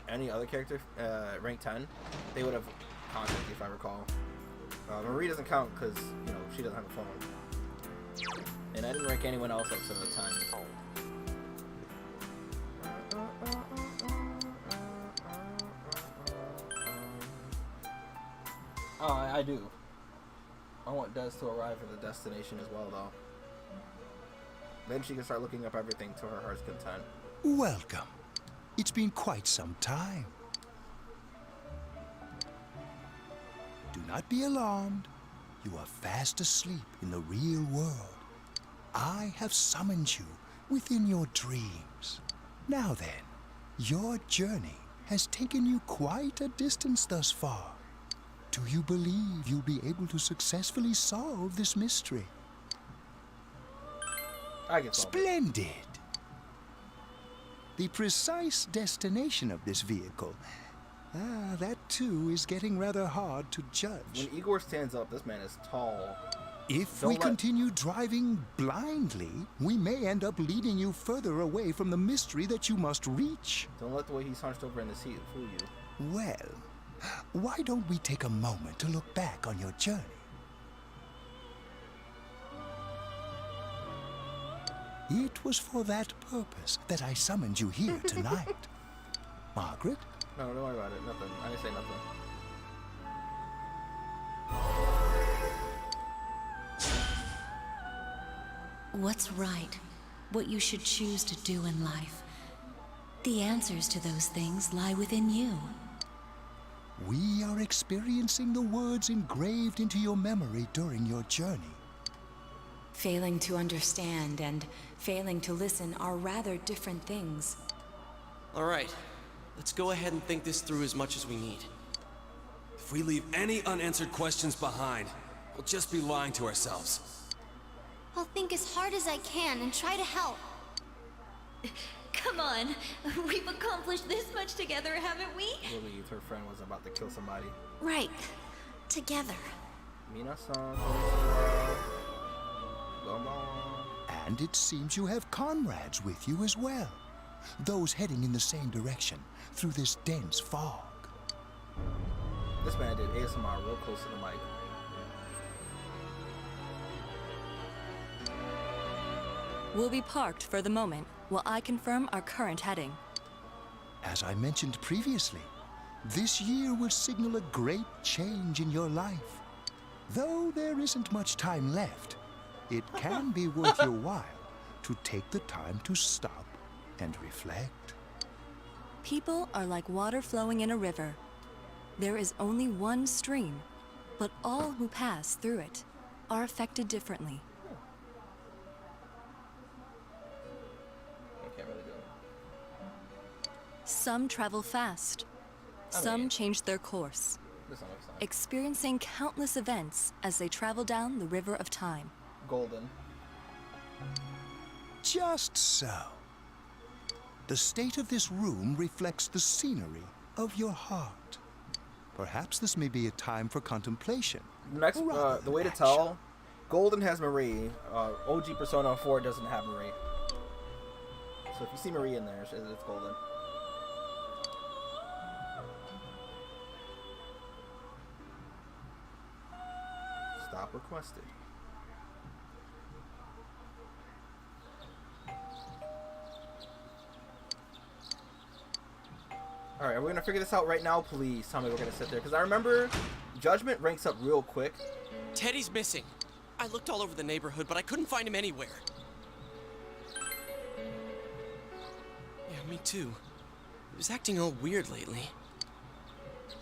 any other character rank 10, they would have contacted you, if I recall. Marie doesn't count because she doesn't have a phone, and I didn't rank anyone else up to the 10. Oh, I do. I want Des to arrive at the destination as well, though. Then she can start looking up everything to her heart's content. Welcome. It's been quite some time. Do not be alarmed. You are fast asleep in the real world. I have summoned you within your dreams. Now then, your journey has taken you quite a distance thus far. Do you believe you'll be able to successfully solve this mystery? I can solve it. Splendid! The precise destination of this vehicle, that too is getting rather hard to judge. When Igor stands up, this man is tall. If we continue driving blindly, we may end up leading you further away from the mystery that you must reach. Don't let the way he's hunched over in the seat fool you. Well, why don't we take a moment to look back on your journey? It was for that purpose that I summoned you here tonight. Margaret? No, don't worry about it. Nothing. I didn't say nothing. What's right? What you should choose to do in life? The answers to those things lie within you. We are experiencing the words engraved into your memory during your journey. Failing to understand and failing to listen are rather different things. All right, let's go ahead and think this through as much as we need. If we leave any unanswered questions behind, we'll just be lying to ourselves. I'll think as hard as I can and try to help. Come on, we've accomplished this much together, haven't we? Believe her friend was about to kill somebody. Right. Together. Minasan. And it seems you have comrades with you as well. Those heading in the same direction through this dense fog. This man did ASMR real close to the mic. We'll be parked for the moment while I confirm our current heading. As I mentioned previously, this year will signal a great change in your life. Though there isn't much time left, it can be worth your while to take the time to stop and reflect. People are like water flowing in a river. There is only one stream, but all who pass through it are affected differently. I can't really do it. Some travel fast. Some change their course, experiencing countless events as they travel down the river of time. Golden. Just so. The state of this room reflects the scenery of your heart. Perhaps this may be a time for contemplation. Next, the way to tell, Golden has Marie. OG Persona 4 doesn't have Marie. So if you see Marie in there, it's Golden. Stop requested. Alright, are we gonna figure this out right now? Please tell me we're gonna sit there. Because I remember Judgment ranks up real quick. Teddy's missing. I looked all over the neighborhood, but I couldn't find him anywhere. Yeah, me too. He was acting all weird lately.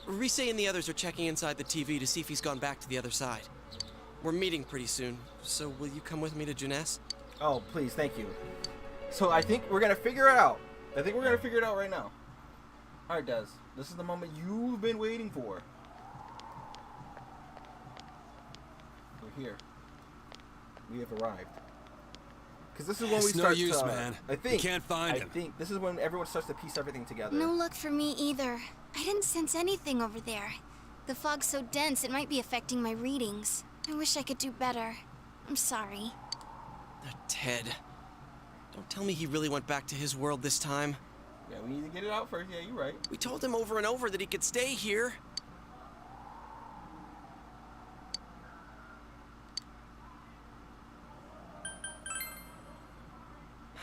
Rise and the others are checking inside the TV to see if he's gone back to the other side. We're meeting pretty soon, so will you come with me to Junes? Oh, please, thank you. So I think we're gonna figure it out. I think we're gonna figure it out right now. Alright, Des. This is the moment you've been waiting for. We're here. We have arrived. Because this is when we It's start no use, to, man. I think, We can't find him. I think this is when everyone starts to piece everything together. No luck for me either. I didn't sense anything over there. The fog's so dense it might be affecting my readings. I wish I could do better. I'm sorry. Ted. Don't tell me he really went back to his world this time. Yeah, we need to get it out first. Yeah, you're right. We told him over and over that he could stay here.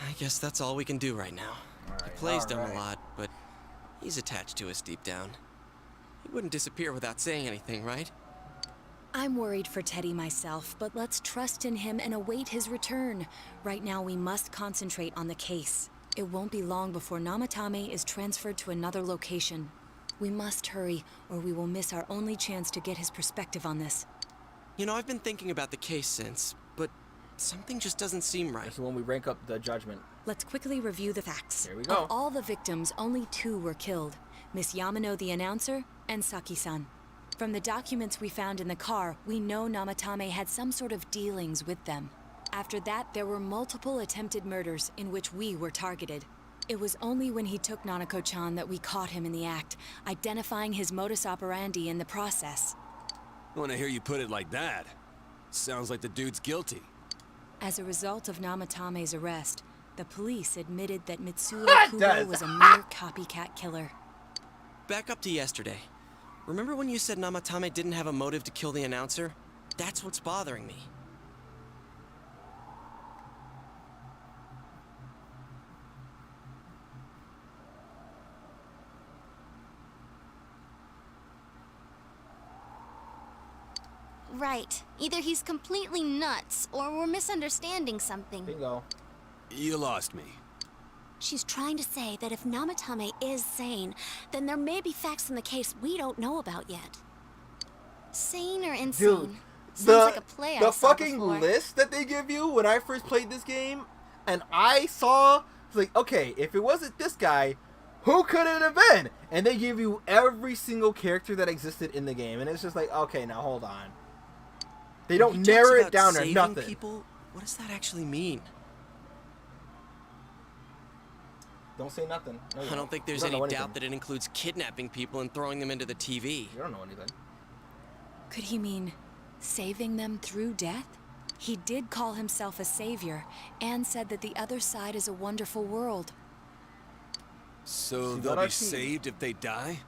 I guess that's all we can do right now. He plays dumb a lot, but he's attached to us deep down. He wouldn't disappear without saying anything, right? I'm worried for Teddy myself, but let's trust in him and await his return. Right now, we must concentrate on the case. It won't be long before Namatame is transferred to another location. We must hurry, or we will miss our only chance to get his perspective on this. You know, I've been thinking about the case since, but something just doesn't seem right. So when we rank up the judgment. Let's quickly review the facts. Here we go. Of all the victims, only 2 were killed. Miss Yamano the announcer, and Saki-san. From the documents we found in the car, we know Namatame had some sort of dealings with them. After that, there were multiple attempted murders in which we were targeted. It was only when he took Nanako-chan that we caught him in the act, identifying his modus operandi in the process. When I hear you put it like that, sounds like the dude's guilty. As a result of Namatame's arrest, the police admitted that Mitsuo Kubo was a mere copycat killer. Back up to yesterday. Remember when you said Namatame didn't have a motive to kill the announcer? That's what's bothering me. Right. Either he's completely nuts, or we're misunderstanding something. Bingo. You lost me. She's trying to say that if Namatame is sane, then there may be facts in the case we don't know about yet. Sane or insane? Dude, Sounds the, like a play I the saw fucking before. list that they give you when I first played this game, and I saw, it's like, okay, if it wasn't this guy, who could it have been? And they give you every single character that existed in the game, and it's just like, okay, now hold on. They don't narrow it down or nothing. People, what does that actually mean? Don't say nothing. No, I don't think there's any doubt that it includes kidnapping people and throwing them into the TV. You don't know anything. Could he mean saving them through death? He did call himself a savior and said that the other side is a wonderful world. So See they'll what I be see? saved if they die?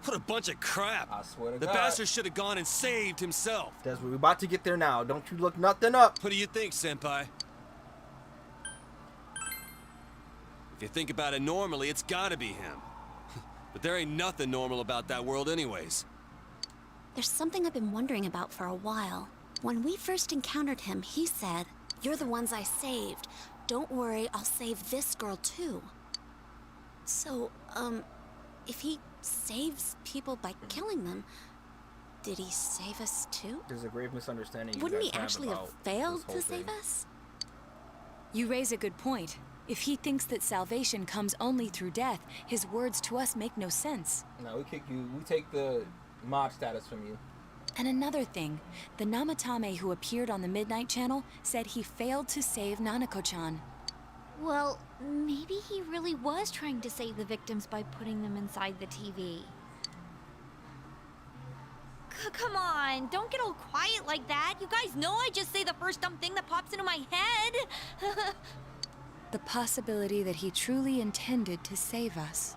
What a bunch of crap! I swear to The God. bastard should have gone and saved himself. That's what we're about to get there now. Don't you look nothing up. What do you think, Senpai? If you think about it normally, it's gotta be him. But there ain't nothing normal about that world anyways. There's something I've been wondering about for a while. When we first encountered him, he said, "You're the ones I saved. Don't worry, I'll save this girl too." So, if he saves people by killing them, did he save us too? There's a grave misunderstanding. Wouldn't he actually have failed to save us? You raise a good point. If he thinks that salvation comes only through death, his words to us make no sense. No, we kick you. We take the mob status from you. And another thing, the Namatame who appeared on the Midnight Channel said he failed to save Nanako-chan. Well, maybe he really was trying to save the victims by putting them inside the TV. Come on, don't get all quiet like that. You guys know I just say the first dumb thing that pops into my head. The possibility that he truly intended to save us.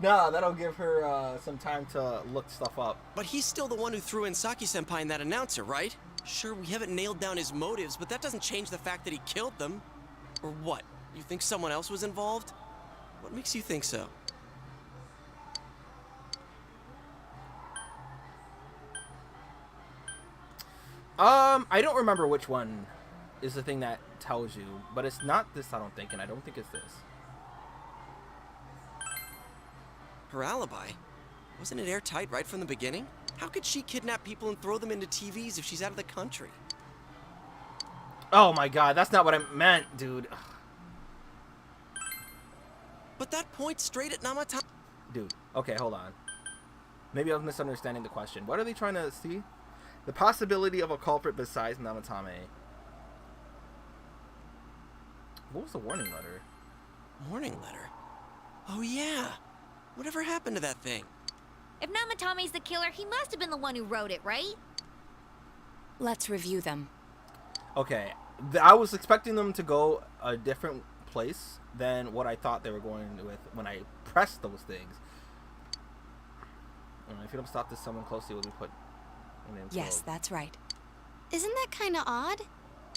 No, that'll give her some time to look stuff up. But he's still the one who threw in Saki-senpai and that announcer, right? Sure, we haven't nailed down his motives, but that doesn't change the fact that he killed them. Or what? You think someone else was involved? What makes you think so? I don't remember which one is the thing that tells you, but it's not this, I don't think, and I don't think it's this. Her alibi? Wasn't it airtight right from the beginning? How could she kidnap people and throw them into TVs if she's out of the country? Oh my god, that's not what I meant, dude. But that points straight at Namatame. Dude, okay, hold on. Maybe I was misunderstanding the question. What are they trying to see? The possibility of a culprit besides Namatame. What was the warning letter? Warning letter? Oh yeah. Whatever happened to that thing? If Namatame's the killer, he must have been the one who wrote it, right? Let's review them. Okay, I was expecting them to go a different place than what I thought they were going with when I pressed those things. If you don't stop this, someone closely will be put in the Yes, that's right. Isn't that kind of odd?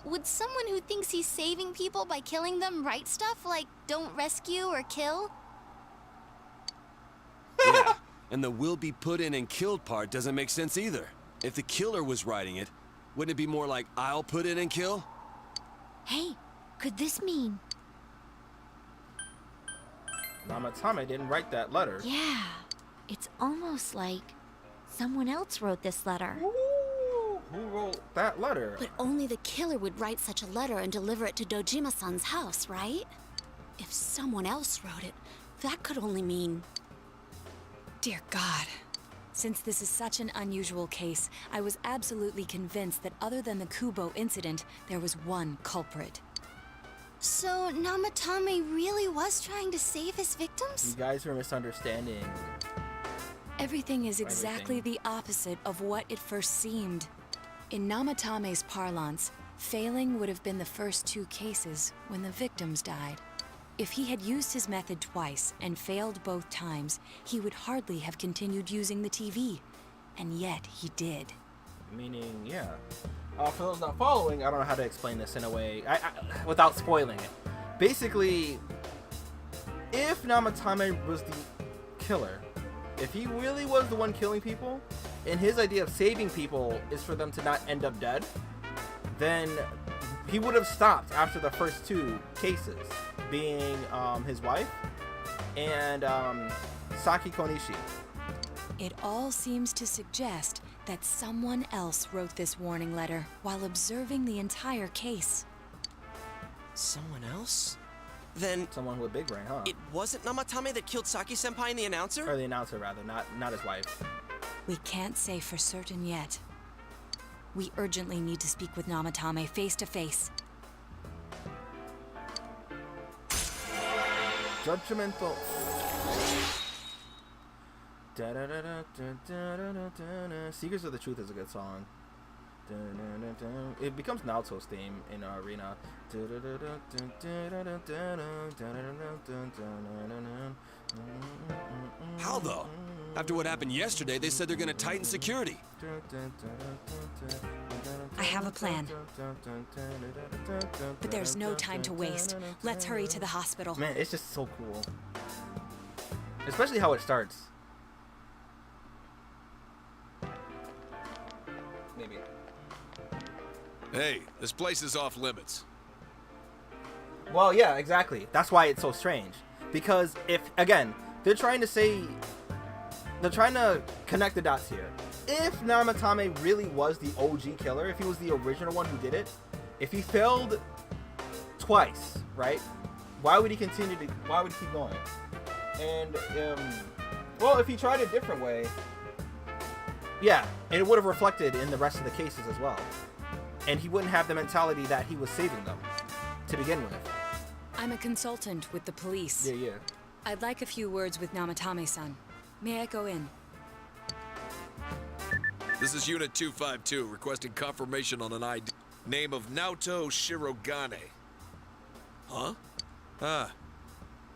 Would someone who thinks he's saving people by killing them write stuff like don't rescue or kill? Yeah, and the will be put in and killed part doesn't make sense either. If the killer was writing it, wouldn't it be more like I'll put in and kill? Hey, could this mean? Namatame didn't write that letter. Yeah, it's almost like someone else wrote this letter. Ooh, who wrote that letter? But only the killer would write such a letter and deliver it to Dojima-san's house, right? If someone else wrote it, that could only mean... Dear God. Since this is such an unusual case, I was absolutely convinced that other than the Kubo incident, there was one culprit. So Namatame really was trying to save his victims? You guys are misunderstanding. Everything is exactly the opposite of what it first seemed. In Namatame's parlance, failing would have been the first two cases when the victims died. If he had used his method twice and failed both times, he would hardly have continued using the TV. And yet he did. Meaning, yeah. For those not following, I don't know how to explain this in a way without spoiling it. Basically, if Namatame was the killer, if he really was the one killing people, and his idea of saving people is for them to not end up dead, then he would have stopped after the first two cases, being his wife and Saki Konishi. It all seems to suggest that someone else wrote this warning letter while observing the entire case. Someone else? Then... Someone with big brain, huh? It wasn't Namatame that killed Saki-senpai and the announcer? Or the announcer, rather, not his wife. We can't say for certain yet. We urgently need to speak with Namatame face to face. Judgmental. Seekers of the Truth is a good song. It becomes Naoto's theme in Arena. How though? After what happened yesterday, they said they're gonna tighten security. I have a plan. But there's no time to waste. Let's hurry to the hospital. Man, it's just so cool. Especially how it starts. Maybe. Hey, this place is off limits. Well, yeah, exactly. That's why it's so strange. Because if, again, they're trying to connect the dots here. If Namatame really was the OG killer, if he was the original one who did it, if he failed twice, right? Why would he keep going? And, well, if he tried a different way, yeah, and it would have reflected in the rest of the cases as well. And he wouldn't have the mentality that he was saving them to begin with. I'm a consultant with the police. Yeah. I'd like a few words with Namatame-san. May I go in? This is Unit 252, requesting confirmation on an ID. Name of Naoto Shirogane. Huh? Ah.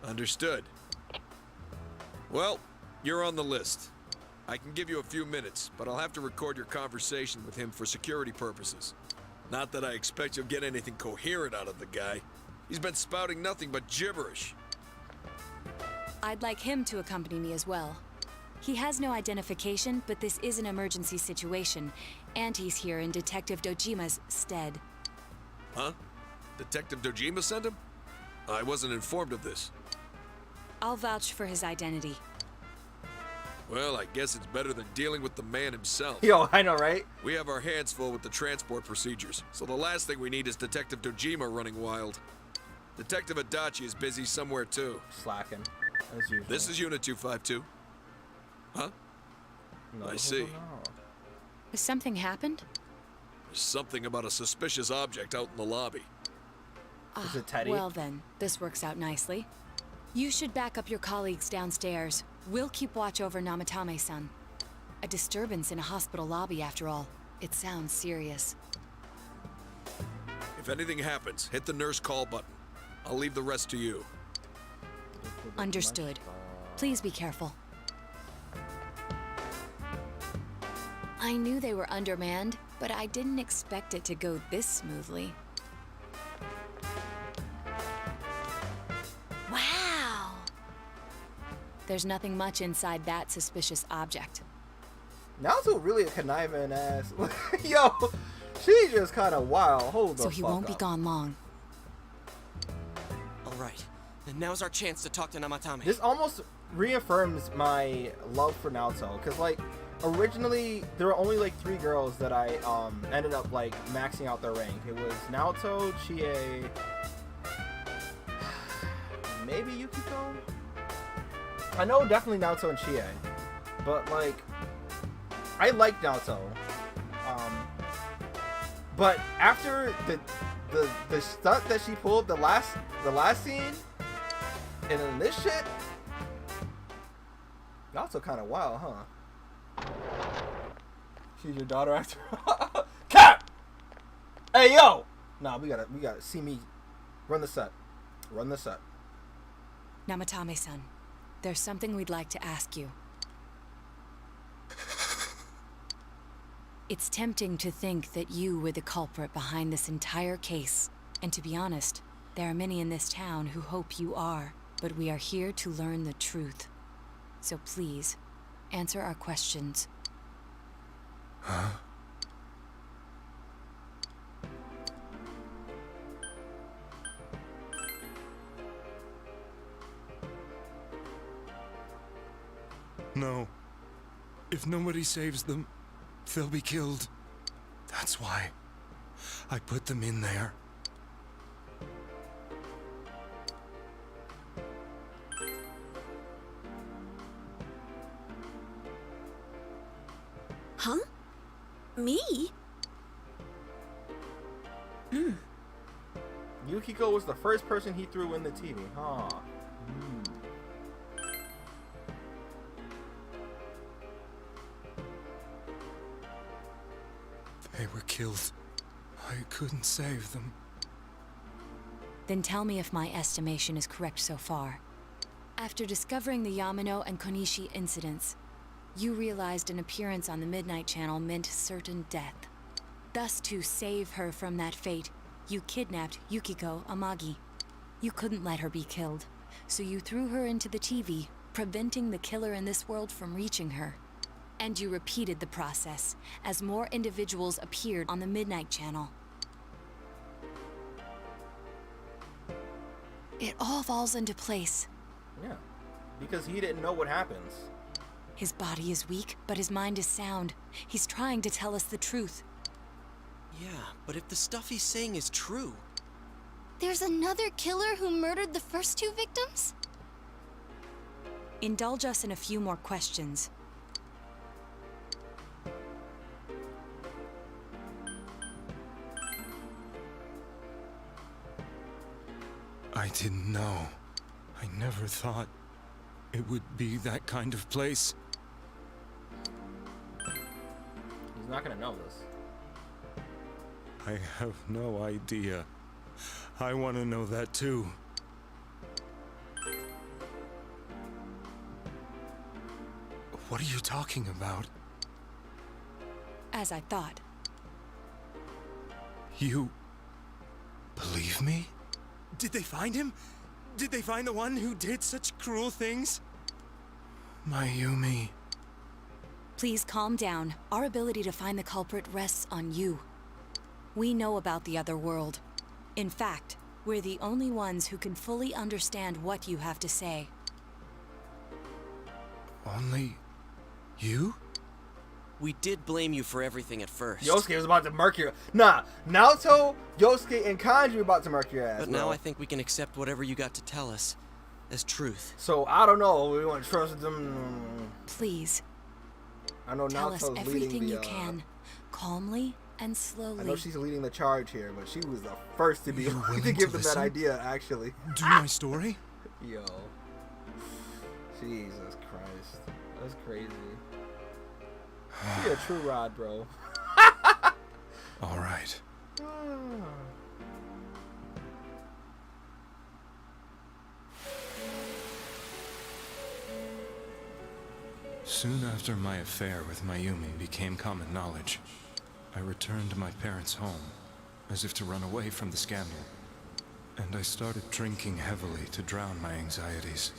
Understood. Well, you're on the list. I can give you a few minutes, but I'll have to record your conversation with him for security purposes. Not that I expect you'll get anything coherent out of the guy. He's been spouting nothing but gibberish. I'd like him to accompany me as well. He has no identification, but this is an emergency situation, and he's here in Detective Dojima's stead. Huh? Detective Dojima sent him? I wasn't informed of this. I'll vouch for his identity. Well, I guess it's better than dealing with the man himself. Yo, I know, right? We have our hands full with the transport procedures, so the last thing we need is Detective Dojima running wild. Detective Adachi is busy somewhere too. Slacking, as usual. This is Unit 252. Huh? No, I see. Has something happened? There's something about a suspicious object out in the lobby. Is it Teddy? Well then, this works out nicely. You should back up your colleagues downstairs. We'll keep watch over Namatame-san. A disturbance in a hospital lobby, after all. It sounds serious. If anything happens, hit the nurse call button. I'll leave the rest to you. Understood. Please be careful. I knew they were undermanned, but I didn't expect it to go this smoothly. Wow! There's nothing much inside that suspicious object. Naoto really a conniving ass. Yo, she just kind of wild. Hold the So he fuck won't up. be gone long. All right, then now's our chance to talk to Namatame. This almost reaffirms my love for Naoto, because like originally there were only like 3 girls that I ended up like maxing out their rank. It was Naoto, Chie, maybe Yukiko. I know definitely Naoto and Chie, but like I like Naoto. But after the stunt that she pulled the last scene, and then this shit, Naoto kind of wild, huh? She's your daughter after Cap. Hey yo! Nah, we gotta see me run the set. Run the set. Namatame-san, there's something we'd like to ask you. It's tempting to think that you were the culprit behind this entire case. And to be honest, there are many in this town who hope you are. But we are here to learn the truth. So please, answer our questions. Huh? No. If nobody saves them, they'll be killed. That's why I put them in there. Huh? Me? Yukiko was the first person he threw in the TV, huh? They were killed. I couldn't save them. Then tell me if my estimation is correct so far. After discovering the Yamano and Konishi incidents, you realized an appearance on the Midnight Channel meant certain death. Thus, to save her from that fate, you kidnapped Yukiko Amagi. You couldn't let her be killed, so you threw her into the TV, preventing the killer in this world from reaching her. And you repeated the process, as more individuals appeared on the Midnight Channel. It all falls into place. Yeah, because he didn't know what happens. His body is weak, but his mind is sound. He's trying to tell us the truth. Yeah, but if the stuff he's saying is true... There's another killer who murdered the first 2 victims? Indulge us in a few more questions. I didn't know. I never thought it would be that kind of place. He's not gonna know this. I have no idea. I want to know that too. What are you talking about? As I thought. You believe me? Did they find him? Did they find the one who did such cruel things? Mayumi. Please calm down. Our ability to find the culprit rests on you. We know about the other world. In fact, we're the only ones who can fully understand what you have to say. Only you? We did blame you for everything at first. Yosuke was about to murk your... Nah, Naoto, Yosuke, and Kanji were about to murk your ass. But now I think we can accept whatever you got to tell us as truth. So, I don't know. We want to trust them. Please. I know Tell us Naoto's everything leading the, you can. Calmly and slowly. I know she's leading the charge here, but she was the first to be You're to willing give to them that listen? idea, actually. Do my story? Yo. Jesus Christ. That's crazy. She a true rod, bro. All right. Soon after my affair with Mayumi became common knowledge, I returned to my parents' home, as if to run away from the scandal. And I started drinking heavily to drown my anxieties.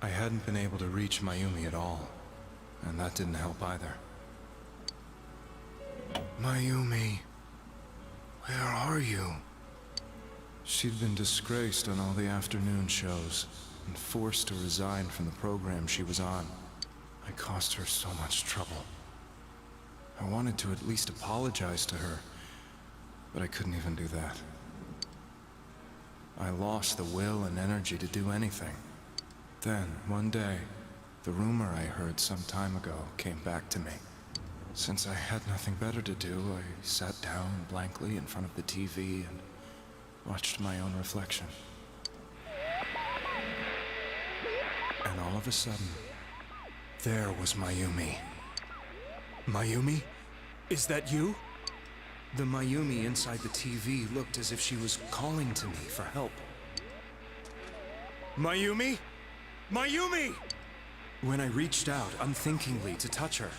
I hadn't been able to reach Mayumi at all, and that didn't help either. Mayumi, where are you? She'd been disgraced on all the afternoon shows and forced to resign from the program she was on. I caused her so much trouble. I wanted to at least apologize to her, but I couldn't even do that. I lost the will and energy to do anything. Then, one day, the rumor I heard some time ago came back to me. Since I had nothing better to do, I sat down blankly in front of the TV and watched my own reflection. And all of a sudden, there was Mayumi. Mayumi? Is that you? The Mayumi inside the TV looked as if she was calling to me for help. Mayumi? Mayumi! When I reached out unthinkingly to touch her,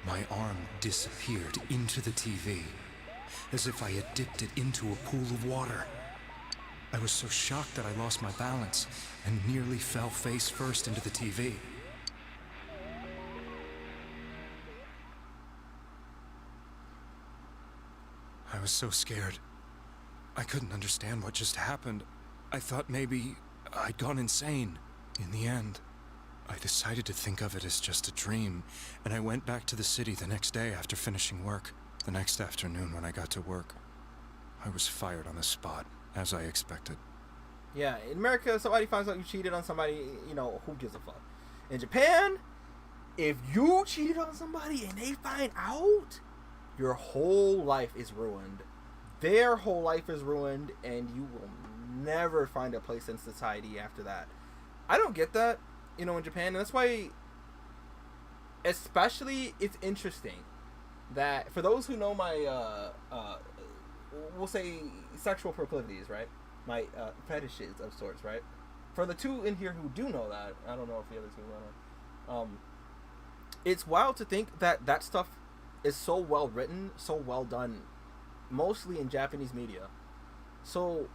my arm disappeared into the TV, as if I had dipped it into a pool of water. I was so shocked that I lost my balance and nearly fell face first into the TV. I was so scared. I couldn't understand what just happened. I thought maybe I'd gone insane. In the end, I decided to think of it as just a dream, and I went back to the city the next day after finishing work. The next afternoon when I got to work, I was fired on the spot, as I expected. Yeah, in America, somebody finds out you cheated on somebody, you know, who gives a fuck? In Japan, if you cheated on somebody and they find out, your whole life is ruined. Their whole life is ruined, and you will never find a place in society after that. I don't get that, you know, in Japan, and that's why, especially, it's interesting that for those who know my, we'll say sexual proclivities, right? My fetishes of sorts, right? For the two in here who do know that, I don't know if the other two know. It's wild to think that that stuff is so well written, so well done, mostly in Japanese media. So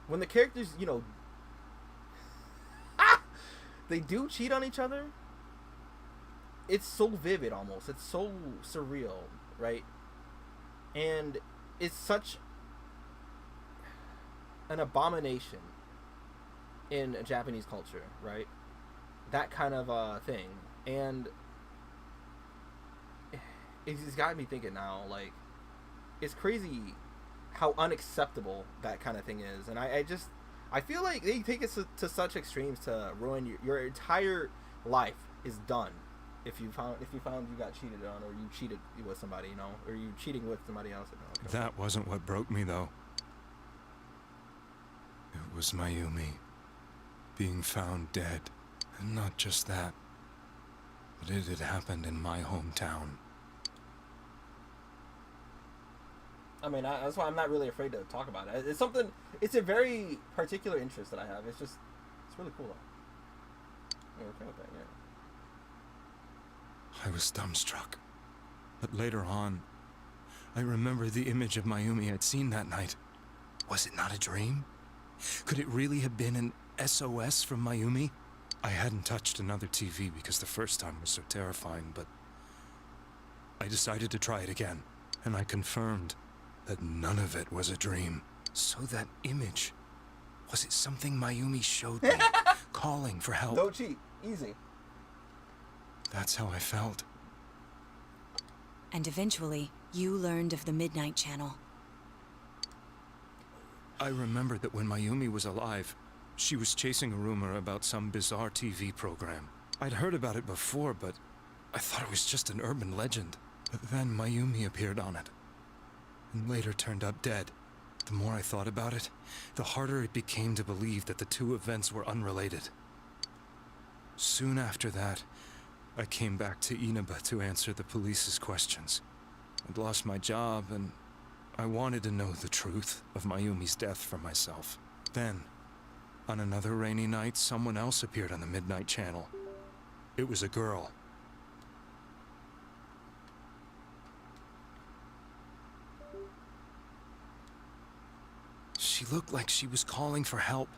when the characters, you know, they do cheat on each other, it's so vivid almost. It's so surreal, right? And it's such... an abomination in Japanese culture, right? That kind of thing. And it's got me thinking now, like, it's crazy how unacceptable that kind of thing is. And I feel like they take it to such extremes to ruin your entire life is done if you found you got cheated on, or you cheated with somebody, you know, or you cheating with somebody else. That wasn't what broke me, though. It was Mayumi being found dead. And not just that, but it had happened in my hometown. I mean, that's why I'm not really afraid to talk about it. It's a very particular interest that I have. It's really cool, though. Yeah, okay with that, yeah. I was dumbstruck. But later on, I remember the image of Mayumi I'd seen that night. Was it not a dream? Could it really have been an SOS from Mayumi? I hadn't touched another TV because the first time was so terrifying, but I decided to try it again, and I confirmed that none of it was a dream. So that image, was it something Mayumi showed me, calling for help? Don't cheat. Easy. That's how I felt. And eventually, you learned of the Midnight Channel. I remember that when Mayumi was alive, she was chasing a rumor about some bizarre TV program. I'd heard about it before, but I thought it was just an urban legend. But then Mayumi appeared on it, and later turned up dead. The more I thought about it, the harder it became to believe that the two events were unrelated. Soon after that, I came back to Inaba to answer the police's questions. I'd lost my job, and I wanted to know the truth of Mayumi's death for myself. Then, on another rainy night, someone else appeared on the Midnight Channel. It was a girl. She looked like she was calling for help,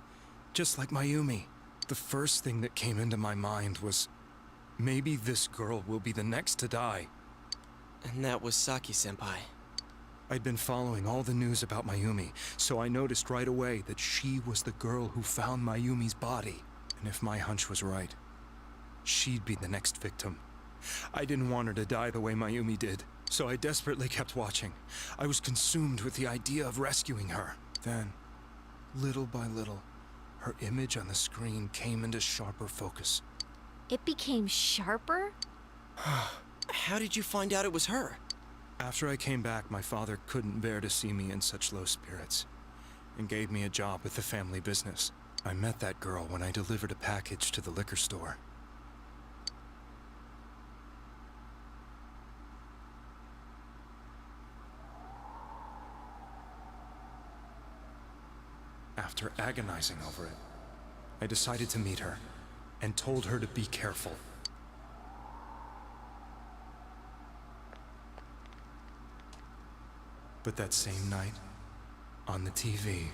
just like Mayumi. The first thing that came into my mind was, maybe this girl will be the next to die. And that was Saki-senpai. I'd been following all the news about Mayumi, so I noticed right away that she was the girl who found Mayumi's body. And if my hunch was right, she'd be the next victim. I didn't want her to die the way Mayumi did, so I desperately kept watching. I was consumed with the idea of rescuing her. Then, little by little, her image on the screen came into sharper focus. It became sharper? How did you find out it was her? After I came back, my father couldn't bear to see me in such low spirits, and gave me a job with the family business. I met that girl when I delivered a package to the liquor store. After agonizing over it, I decided to meet her, and told her to be careful. But that same night, on the TV,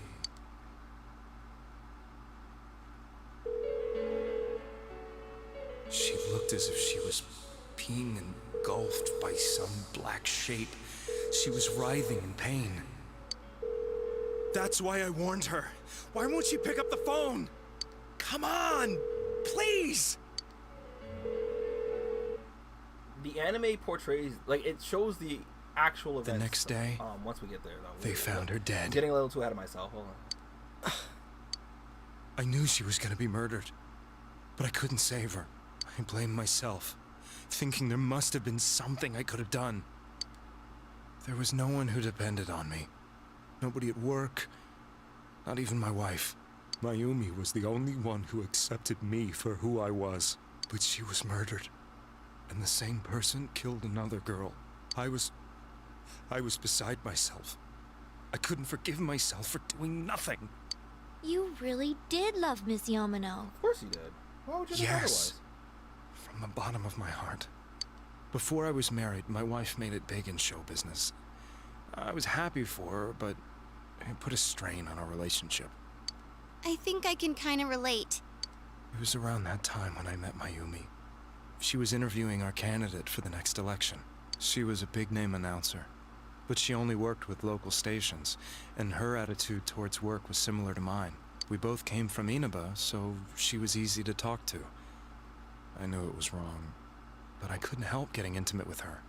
she looked as if she was being engulfed by some black shape. She was writhing in pain. That's why I warned her. Why won't she pick up the phone? Come on, please! The anime portrays, like, it shows the actual events. The next day, once we get there, though, they found her dead. I'm getting a little too ahead of myself. Hold on. I knew she was gonna be murdered, but I couldn't save her. I blamed myself, thinking there must have been something I could have done. There was no one who depended on me. Nobody at work, not even my wife. Mayumi was the only one who accepted me for who I was. But she was murdered, and the same person killed another girl. I was beside myself. I couldn't forgive myself for doing nothing. You really did love Miss Yamano. Of course you did. Why would you think Yes, from the bottom of my heart. Before I was married, my wife made it big in show business. I was happy for her, but it put a strain on our relationship. I think I can kind of relate. It was around that time when I met Mayumi. She was interviewing our candidate for the next election. She was a big-name announcer, but she only worked with local stations, and her attitude towards work was similar to mine. We both came from Inaba, so she was easy to talk to. I knew it was wrong, but I couldn't help getting intimate with her.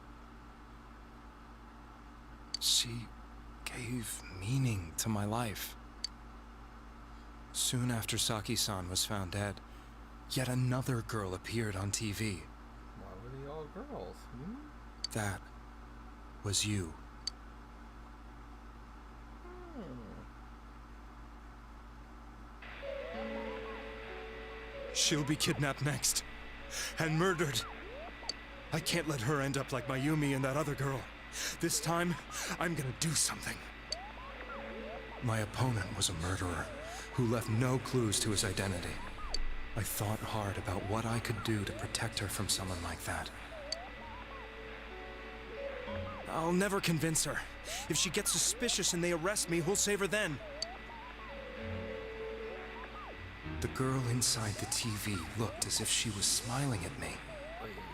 She gave meaning to my life. Soon after Saki-san was found dead, yet another girl appeared on TV. Why were they all girls? That was you. She'll be kidnapped next, and murdered. I can't let her end up like Mayumi and that other girl. This time, I'm gonna do something. My opponent was a murderer who left no clues to his identity. I thought hard about what I could do to protect her from someone like that. I'll never convince her. If she gets suspicious and they arrest me, who'll save her then? The girl inside the TV looked as if she was smiling at me.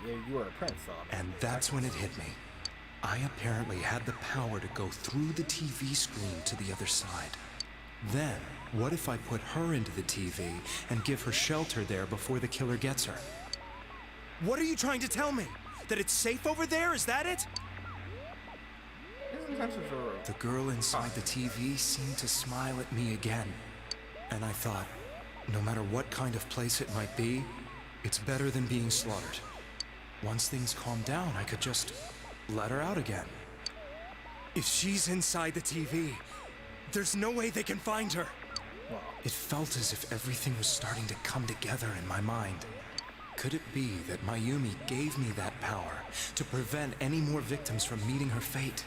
You were a prince, though. And that's when it hit me. I apparently had the power to go through the TV screen to the other side. Then, what if I put her into the TV and give her shelter there before the killer gets her? What are you trying to tell me? That it's safe over there? Is that it? The girl inside the TV seemed to smile at me again. And I thought, no matter what kind of place it might be, it's better than being slaughtered. Once things calm down, I could just let her out again. If she's inside the TV, there's no way they can find her. Wow. It felt as if everything was starting to come together in my mind. Could it be that Mayumi gave me that power to prevent any more victims from meeting her fate?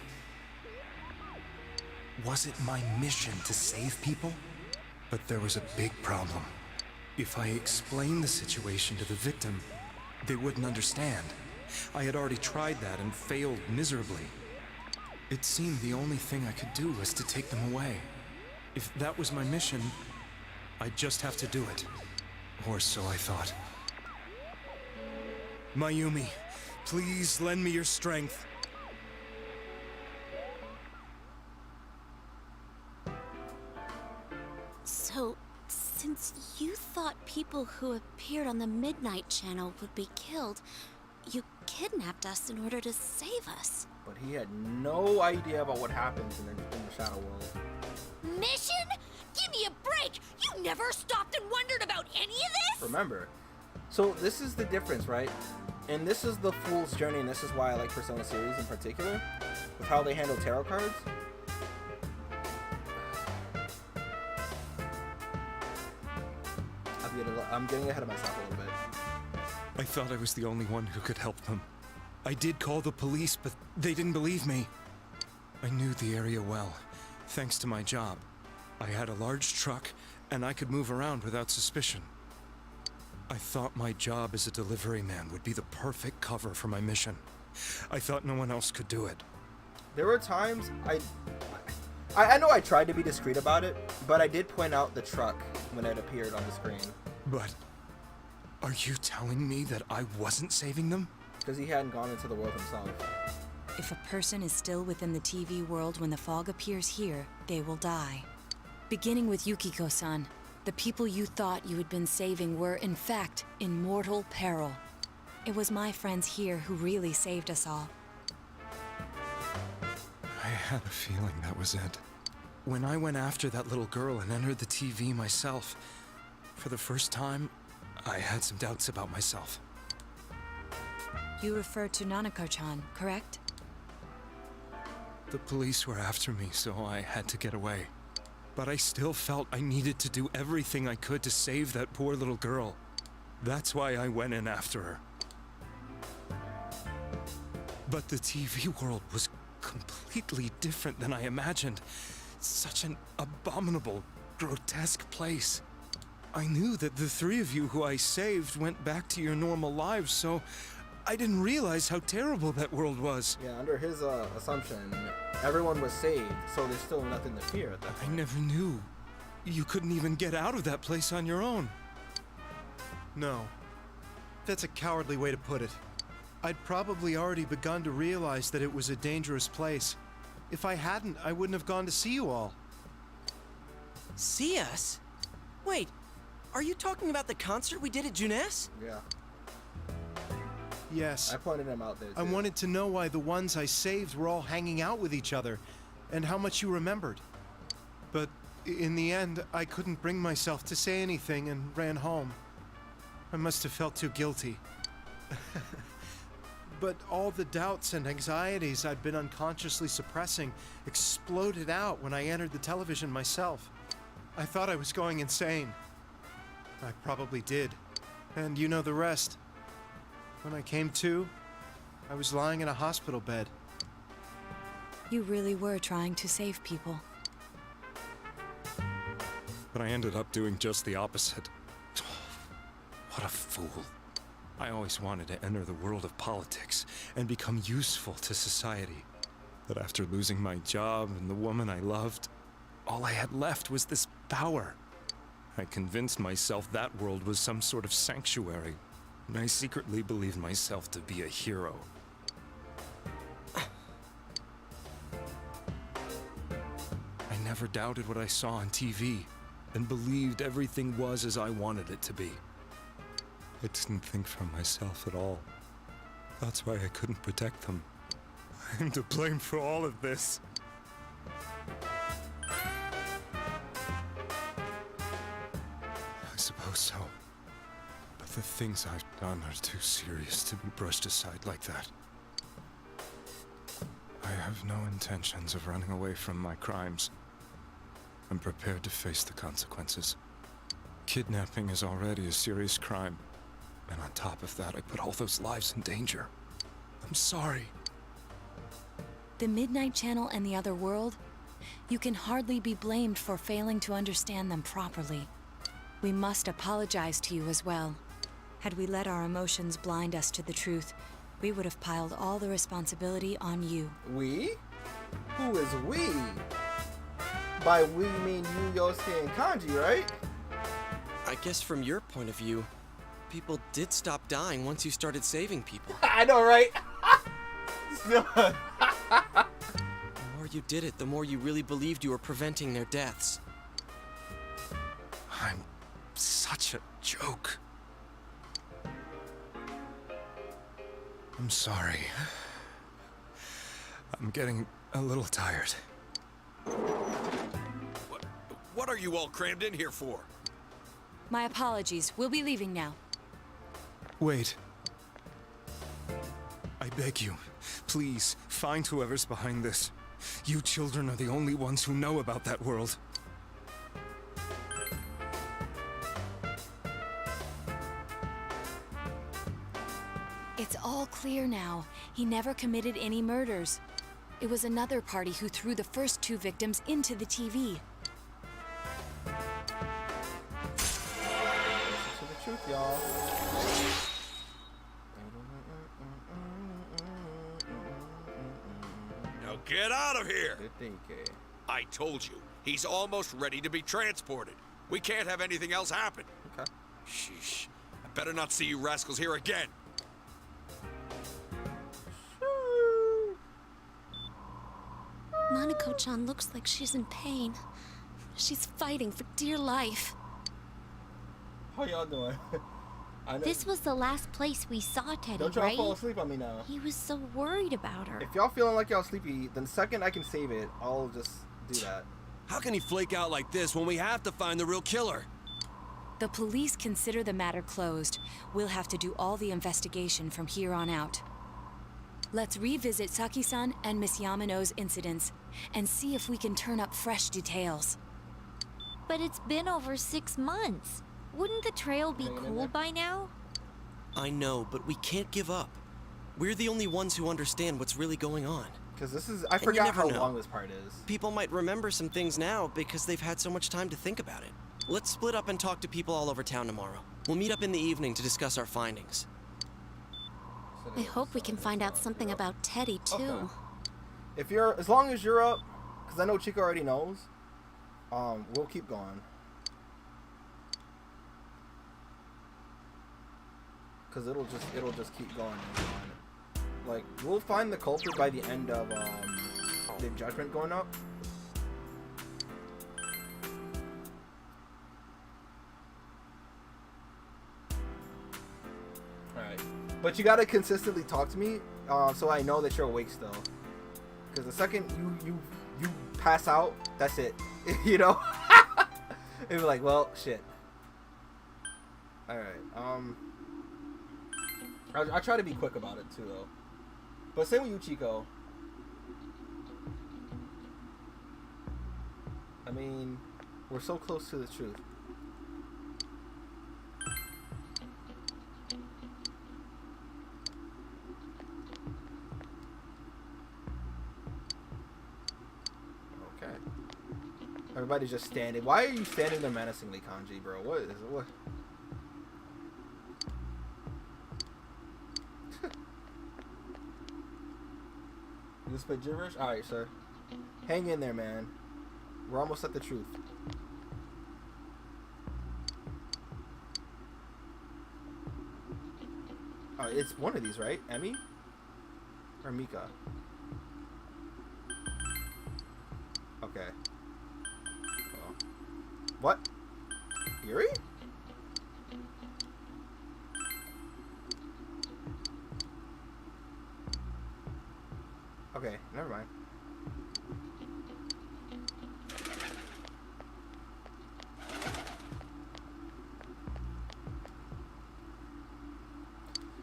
Was it my mission to save people? But there was a big problem. If I explained the situation to the victim, they wouldn't understand. I had already tried that and failed miserably. It seemed the only thing I could do was to take them away. If that was my mission, I'd just have to do it. Or so I thought. Mayumi, please lend me your strength. So, since you thought people who appeared on the Midnight Channel would be killed, you kidnapped us in order to save us. But he had no idea about what happens in the Shadow World. Mission? Give me a break! You never stopped and wondered about any of this? Remember, so this is the difference, right? And this is the Fool's Journey, and this is why I like Persona series in particular, with how they handle tarot cards. I'm getting ahead of myself a little bit. I thought I was the only one who could help them. I did call the police, but they didn't believe me. I knew the area well, thanks to my job. I had a large truck, and I could move around without suspicion. I thought my job as a delivery man would be the perfect cover for my mission. I thought no one else could do it. There were times I know I tried to be discreet about it, but I did point out the truck when it appeared on the screen. But are you telling me that I wasn't saving them? Because he hadn't gone into the world himself. If a person is still within the TV world when the fog appears here, they will die. Beginning with Yukiko-san, the people you thought you had been saving were, in fact, in mortal peril. It was my friends here who really saved us all. I had a feeling that was it. When I went after that little girl and entered the TV myself, for the first time, I had some doubts about myself. You refer to Nanako-chan, correct? The police were after me, so I had to get away. But I still felt I needed to do everything I could to save that poor little girl. That's why I went in after her. But the TV world was completely different than I imagined. Such an abominable, grotesque place. I knew that the three of you who I saved went back to your normal lives, so I didn't realize how terrible that world was. Yeah, under his assumption, everyone was saved, so there's still nothing to fear at that point. I never knew. You couldn't even get out of that place on your own. No. That's a cowardly way to put it. I'd probably already begun to realize that it was a dangerous place. If I hadn't, I wouldn't have gone to see you all. See us? Wait, are you talking about the concert we did at Junes? Yeah. Yes. I pointed him out there, too. I wanted to know why the ones I saved were all hanging out with each other, and how much you remembered. But in the end, I couldn't bring myself to say anything and ran home. I must have felt too guilty. But all the doubts and anxieties I'd been unconsciously suppressing exploded out when I entered the television myself. I thought I was going insane. I probably did. And you know the rest. When I came to, I was lying in a hospital bed. You really were trying to save people. But I ended up doing just the opposite. What a fool. I always wanted to enter the world of politics and become useful to society. But after losing my job and the woman I loved, all I had left was this power. I convinced myself that world was some sort of sanctuary, and I secretly believed myself to be a hero. I never doubted what I saw on TV, and believed everything was as I wanted it to be. I didn't think for myself at all. That's why I couldn't protect them. I'm to blame for all of this. I suppose so. But the things I've done are too serious to be brushed aside like that. I have no intentions of running away from my crimes. I'm prepared to face the consequences. Kidnapping is already a serious crime. And on top of that, I put all those lives in danger. I'm sorry. The Midnight Channel and the other world? You can hardly be blamed for failing to understand them properly. We must apologize to you as well. Had we let our emotions blind us to the truth, we would have piled all the responsibility on you. We? Who is we? By we, you mean you, Yosuke, and Kanji, right? I guess from your point of view, people did stop dying once you started saving people. I know, right? The more you did it, the more you really believed you were preventing their deaths. I'm such a joke. I'm sorry. I'm getting a little tired. What are you all crammed in here for? My apologies. We'll be leaving now. Wait. I beg you, please, find whoever's behind this. You children are the only ones who know about that world. It's all clear now. He never committed any murders. It was another party who threw the first 2 victims into the TV. Listen to the truth, y'all. Now get out of here! I told you, he's almost ready to be transported. We can't have anything else happen. Okay. Sheesh. I better not see you rascals here again. Nanako-chan looks like she's in pain. She's fighting for dear life. How y'all doing? I know. This was the last place we saw Teddy, Don't y'all right? fall asleep on me now. He was so worried about her. If y'all feeling like y'all sleepy, then the second I can save it, I'll just do that. How can he flake out like this when we have to find the real killer? The police consider the matter closed. We'll have to do all the investigation from here on out. Let's revisit Saki-san and Miss Yamano's incidents and see if we can turn up fresh details. But it's been over 6 months. Wouldn't the trail be cool by now? I know, but we can't give up. We're the only ones who understand what's really going on. Because this is, I And you forgot never how know. long this part is. People might remember some things now because they've had so much time to think about it. Let's split up and talk to people all over town tomorrow. We'll meet up in the evening to discuss our findings. I hope we can find out something about Teddy, too. Okay. If you're, as long as you're up, because I know Chica already knows, we'll keep going. Because it'll just keep going and going. Like, we'll find the culprit by the end of, their judgment going up. Alright. But you gotta consistently talk to me, so I know that you're awake still. Because the second you pass out, that's it. You know? It'd be like, well, shit. Alright, I try to be quick about it too, though. But same with you, Chico. I mean, we're so close to the truth. Okay. Everybody's just standing. Why are you standing there menacingly, Kanji, bro? What is it? What? You spit gibberish? Alright, sir. Hang in there, man. We're almost at the truth. It's one of these, right? Emmy? Or Mika? Okay. Oh. What? Yuri? Okay, never mind.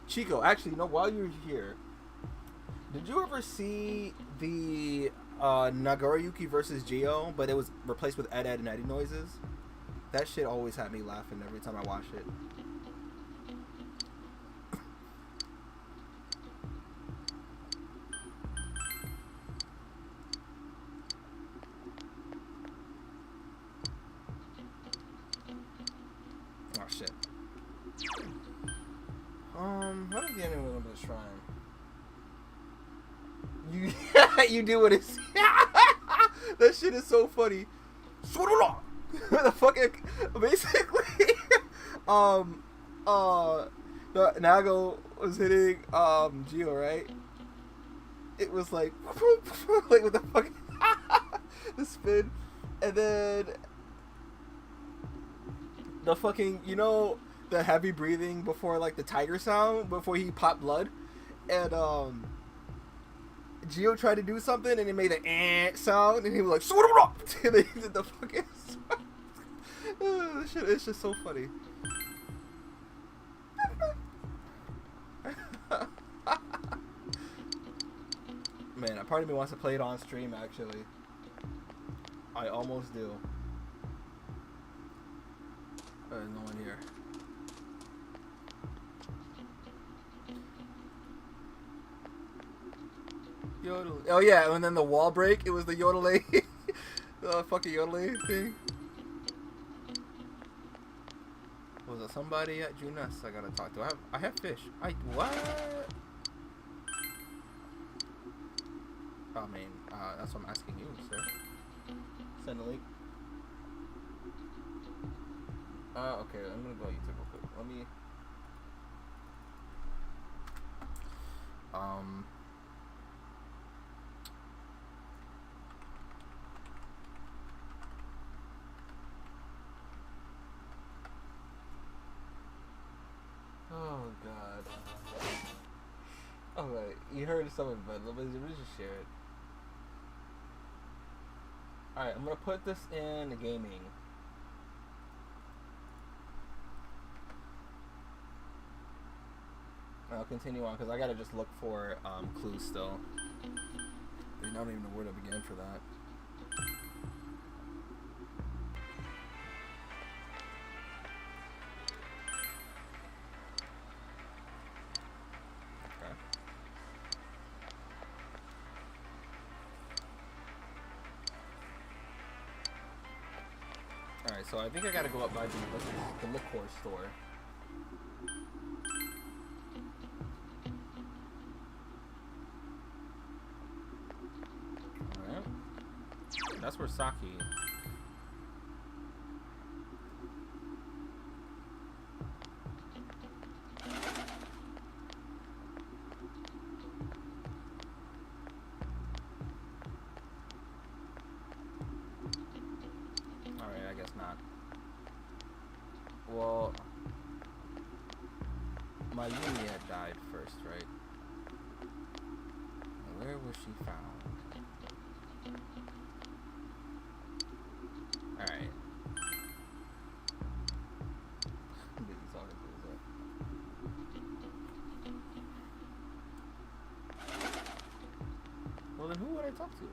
Chico, actually, you know, while you're here, did you ever see the Nagoriyuki versus Geo, but it was replaced with Ed, Ed, and Eddie noises? That shit always had me laughing every time I watch it. Oh shit. What is the ending of the shrine? You you do what it's that shit is so funny. The fucking basically the Nago was hitting Geo, right? It was like like with the fucking the spin, and then the fucking, you know, the heavy breathing before like the tiger sound before he popped blood, and Geo tried to do something and it made the sound and he was like and he did the fucking this shit, it's just so funny. Man, a part of me wants to play it on stream actually. I almost do. There's no one here. Yodel. Oh yeah, and then the wall break, it was the yodeling. The fucking yodeling thing. Was it somebody at Junas I gotta talk to? I have fish. What? Oh man, that's what I'm asking you, sir. Send a link. Okay, I'm gonna go on YouTube real quick. Let me oh god. Alright, you heard something, but let me just share it. Alright, I'm gonna put this in gaming. I'll continue on because I gotta just look for clues still. I don't even know where to begin for that. Okay. Alright, so I think I gotta go up by the liquor store. That's where Saki. well, my Yumi had died first, right? Where was she found? Alright. Well, then who would I talk to?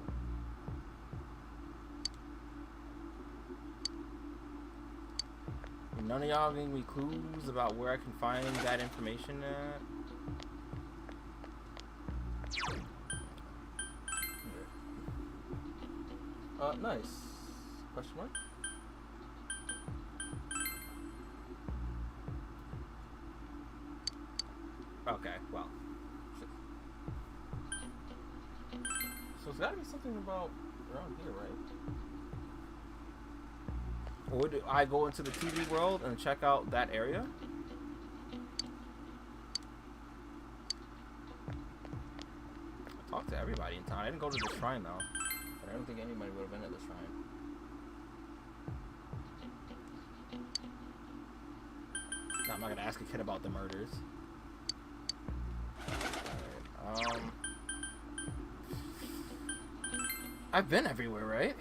None of y'all giving me clues about where I can find that information at? Nice. Question mark? Okay, well. Shit. So it's gotta be something about around here, right? Or do I go into the TV world and check out that area? I talked to everybody in town. I didn't go to the shrine though. But I don't think anybody would have been at the shrine. No, I'm not gonna ask a kid about the murders. Alright, I've been everywhere, right?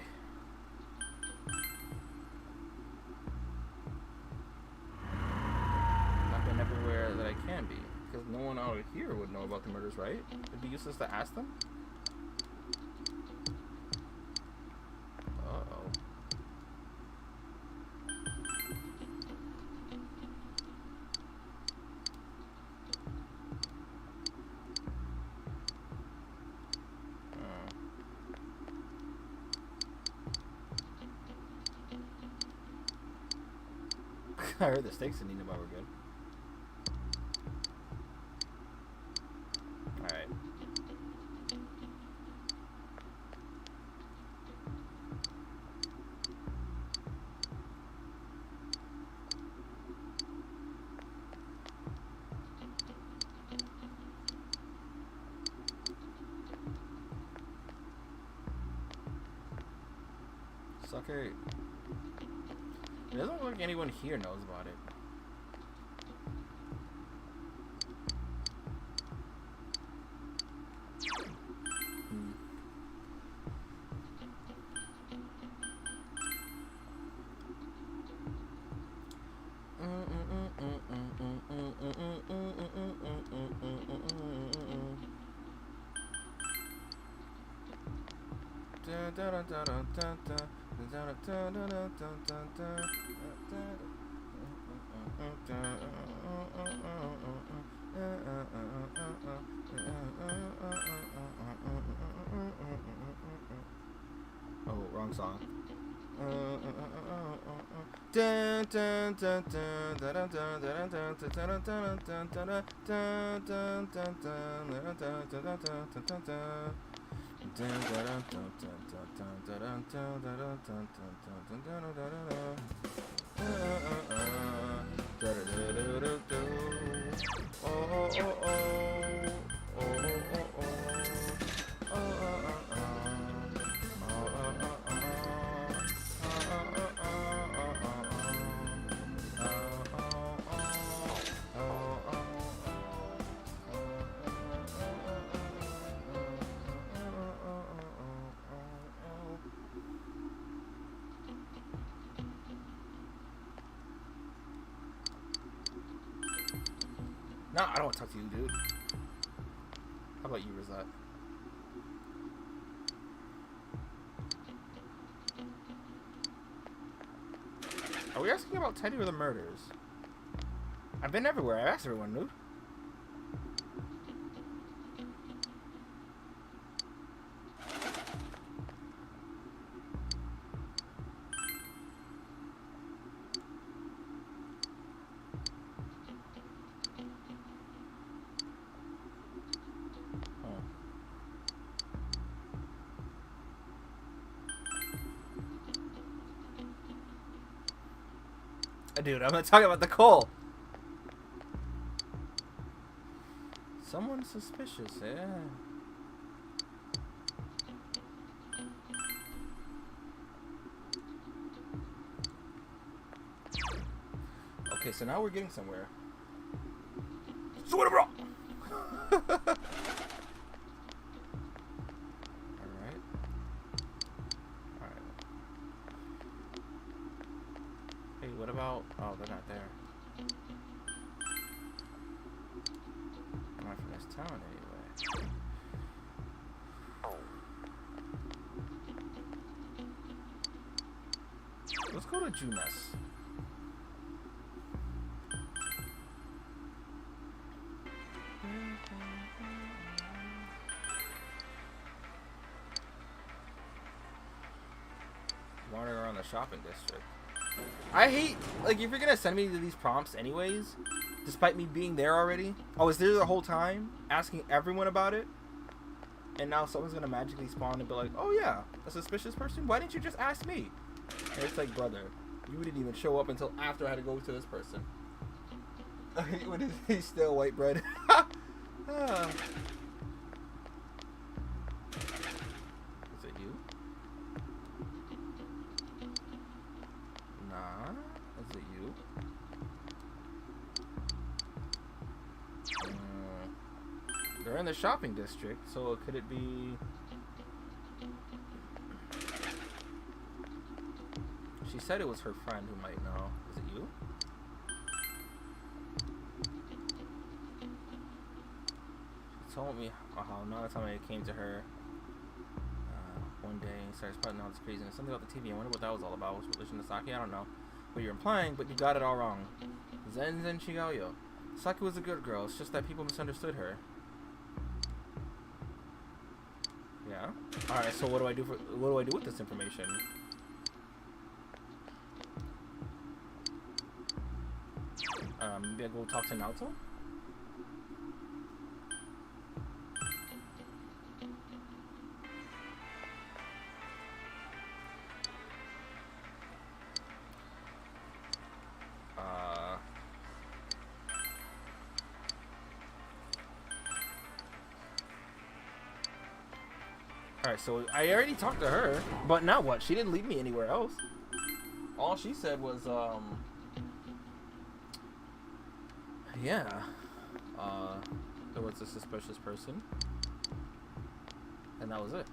I've been everywhere that I can be. Because no one out here would know about the murders, right? It'd be useless to ask them. Uh-oh. I heard the steaks in Nina were good. Alright. Sucker. It doesn't look like anyone here knows about it. Oh, wrong song. No, I don't want to talk to you, dude. How about you, Rosette? Are we asking about Teddy or the murders? I've been everywhere. I've asked everyone, dude. Dude, I'm not talking about the coal. Someone's suspicious, yeah. Okay, so now we're getting somewhere. Alright. Alright. Hey, what about... Oh, they're not there. I'm not from this town anyway. Let's go to Junes. Wandering around the shopping district. I hate, like, if you're gonna send me to these prompts anyways, despite me being there already. I was there the whole time, asking everyone about it, and now someone's gonna magically spawn and be like, oh yeah, a suspicious person? Why didn't you just ask me? And it's like, brother, you didn't even show up until after I had to go to this person. He's still white bread. Is it you? Nah. Is it you? They're in the shopping district, so could it be... She said it was her friend who might know. Is it you? She told me how another time I came to her one day and started spouting all this craziness. Something about the TV. I wonder what that was all about. What's relation to Saki? I don't know what you're implying, but you got it all wrong. Zen Shigaoyo. Saki was a good girl. It's just that people misunderstood her. Yeah. All right. So what do I do with this information? Maybe I go talk to Naoto? Alright, so I already talked to her, but now what? She didn't leave me anywhere else. All she said was, yeah, there was a suspicious person, and that was it.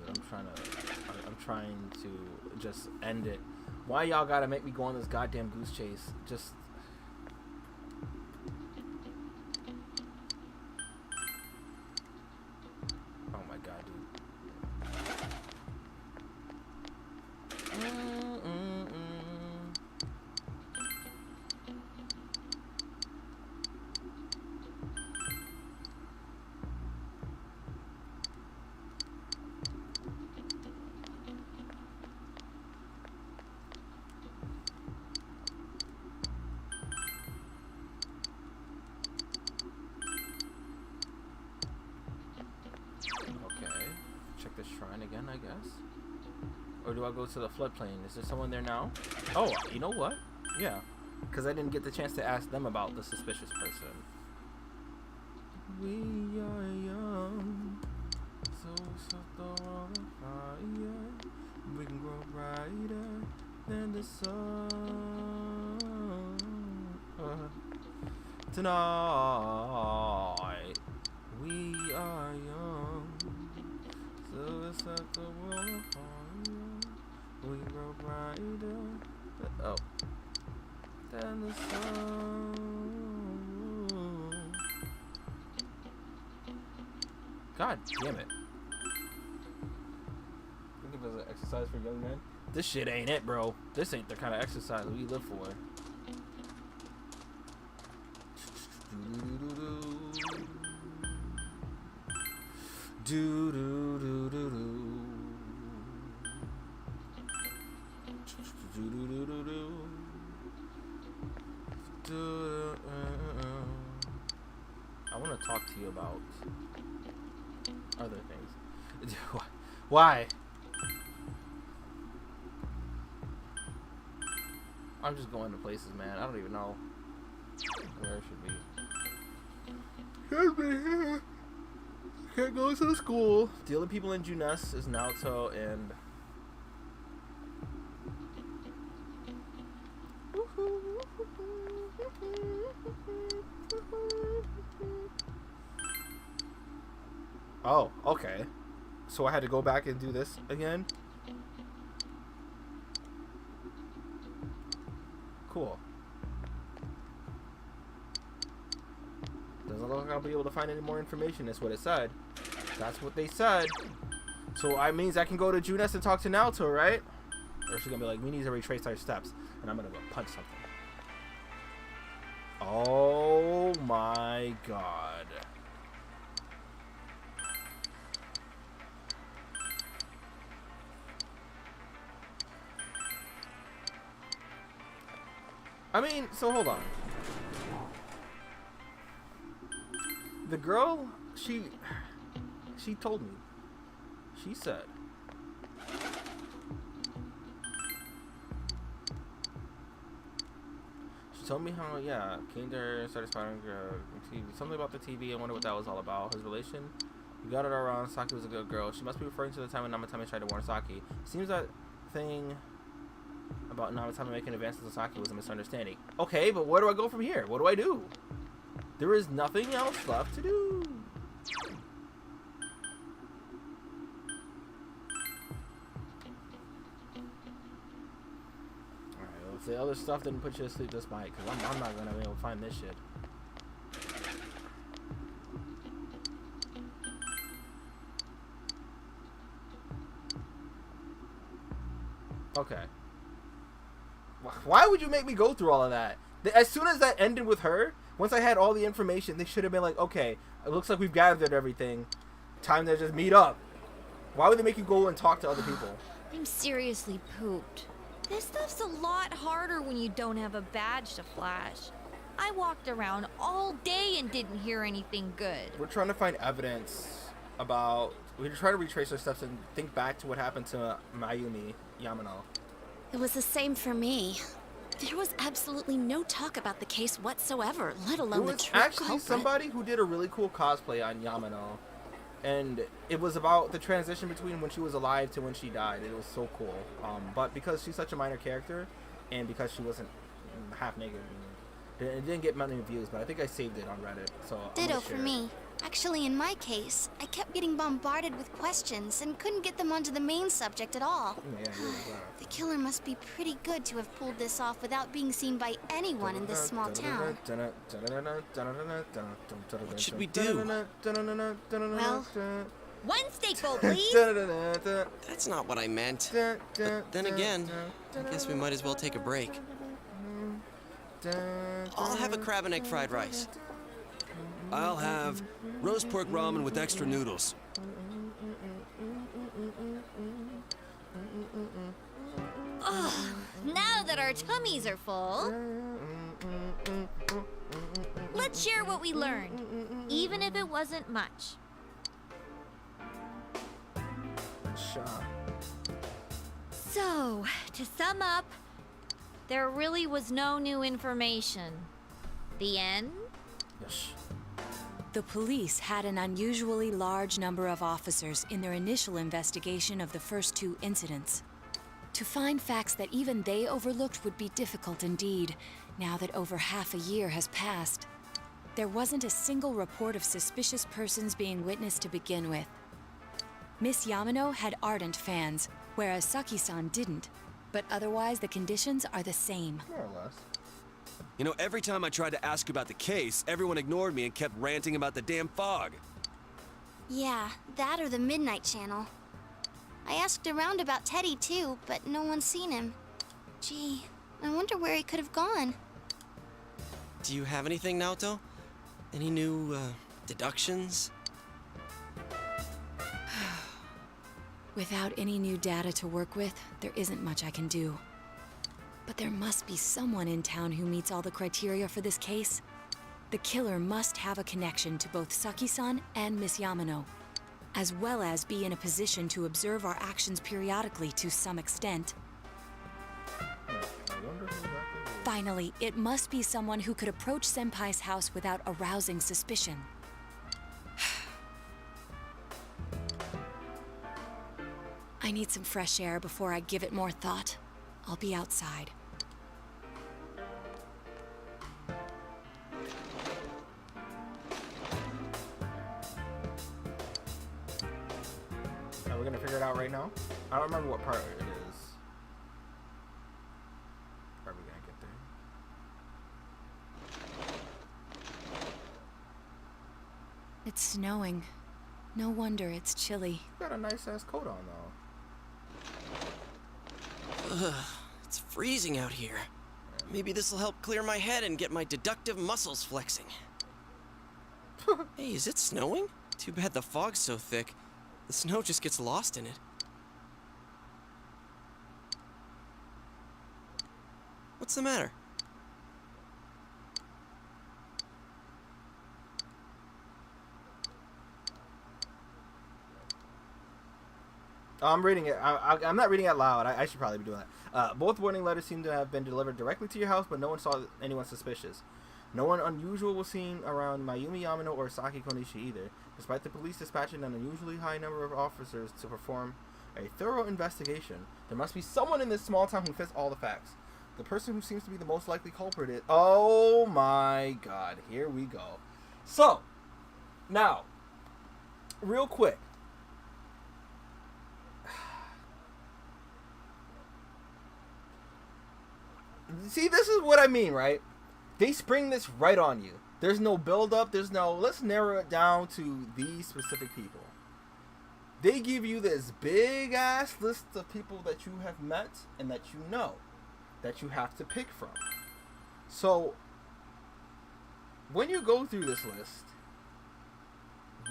Dude, I'm trying to just end it. Why y'all gotta make me go on this goddamn goose chase? Just... Oh my god, dude. This shrine again, I guess? Or do I go to the floodplain? Is there someone there now? Oh, you know what? Yeah. Because I didn't get the chance to ask them about the suspicious person. We are young, so the world of fire. We can grow brighter than the sun. Tonight, we are young. So it's like the world of fire. We grow brighter. Oh. Than the sun. God damn it. Think of it as an exercise for young men? This shit ain't it, bro. This ain't the kind of exercise we live for. Do do do do do. Do do do do do. I want to talk to you about other things. Why? I'm just going to places, man. I don't even know where it should be. Can't go to the school. The only people in Junes is Naoto and Oh, okay. So I had to go back and do this again? Cool. Doesn't look like I'll be able to find any more information. That's what it said. That's what they said. So I means I can go to Junes and talk to Naoto, right? Or she's gonna be like, we need to retrace our steps. And I'm gonna go punch something. Oh my god. I mean, so hold on. The girl, she told me. She said. She told me how, yeah, came there, started spying something about the TV. I wonder what that was all about. His relation. You got it all wrong. Saki was a good girl. She must be referring to the time when Namatame tried to warn Saki. Seems that thing about Namatame making advances on Saki was a misunderstanding. Okay, but where do I go from here? What do I do? There is nothing else left to do. Alright, well, if the other stuff didn't put you to sleep, this might, because I'm not going to be able to find this shit. Okay. Why would you make me go through all of that? As soon as that ended with her, once I had all the information, they should have been like, okay, it looks like we've gathered everything. Time to just meet up. Why would they make you go and talk to other people? I'm seriously pooped. This stuff's a lot harder when you don't have a badge to flash. I walked around all day and didn't hear anything good. We're trying to find evidence about... We're trying to retrace our steps and think back to what happened to Mayumi Yamano. It was the same for me. There was absolutely no talk about the case whatsoever, let alone the true actually culprit. Somebody who did a really cool cosplay on Yamano, and it was about the transition between when she was alive to when she died. It was so cool. But because she's such a minor character, and because she wasn't half naked, it didn't get many views. But I think I saved it on Reddit. So Ditto for me. Actually, in my case, I kept getting bombarded with questions and couldn't get them onto the main subject at all. The killer must be pretty good to have pulled this off without being seen by anyone in this small town. What should we do? Well, one steak bowl, please. That's not what I meant. But then again, I guess we might as well take a break. I'll have a crab and egg fried rice. I'll have roast pork ramen with extra noodles. Oh, now that our tummies are full, let's share what we learned, even if it wasn't much. So, to sum up, there really was no new information. The end? Yes. The police had an unusually large number of officers in their initial investigation of the first two incidents. To find facts that even they overlooked would be difficult indeed, now that over half a year has passed. There wasn't a single report of suspicious persons being witnessed to begin with. Miss Yamano had ardent fans, whereas Saki-san didn't. But otherwise, the conditions are the same. More or less. You know, every time I tried to ask about the case, everyone ignored me and kept ranting about the damn fog. Yeah, that or the Midnight Channel. I asked around about Teddy too, but no one's seen him. Gee, I wonder where he could have gone. Do you have anything, Naoto? Any new, deductions? Without any new data to work with, there isn't much I can do. But there must be someone in town who meets all the criteria for this case. The killer must have a connection to both Saki-san and Miss Yamano, as well as be in a position to observe our actions periodically to some extent. Finally, it must be someone who could approach Senpai's house without arousing suspicion. I need some fresh air before I give it more thought. I'll be outside. right now. I don't remember what part it is. How are we gonna get there? It's snowing. No wonder it's chilly. You got a nice ass coat on though. Ugh, it's freezing out here. Maybe this'll help clear my head and get my deductive muscles flexing. Hey, is it snowing? Too bad the fog's so thick. The snow just gets lost in it. What's the matter? I'm reading it. I'm not reading it loud. I should probably be doing that. Both warning letters seem to have been delivered directly to your house, but no one saw anyone suspicious. No one unusual was seen around Mayumi Yamano or Saki Konishi either, despite the police dispatching an unusually high number of officers to perform a thorough investigation. There must be someone in this small town who fits all the facts. The person who seems to be the most likely culprit is... Oh my god, here we go. So, now, real quick. See, this is what I mean, right? They spring this right on you. There's no build-up. There's no, let's narrow it down to these specific people. They give you this big-ass list of people that you have met and that you know, that you have to pick from. So, when you go through this list,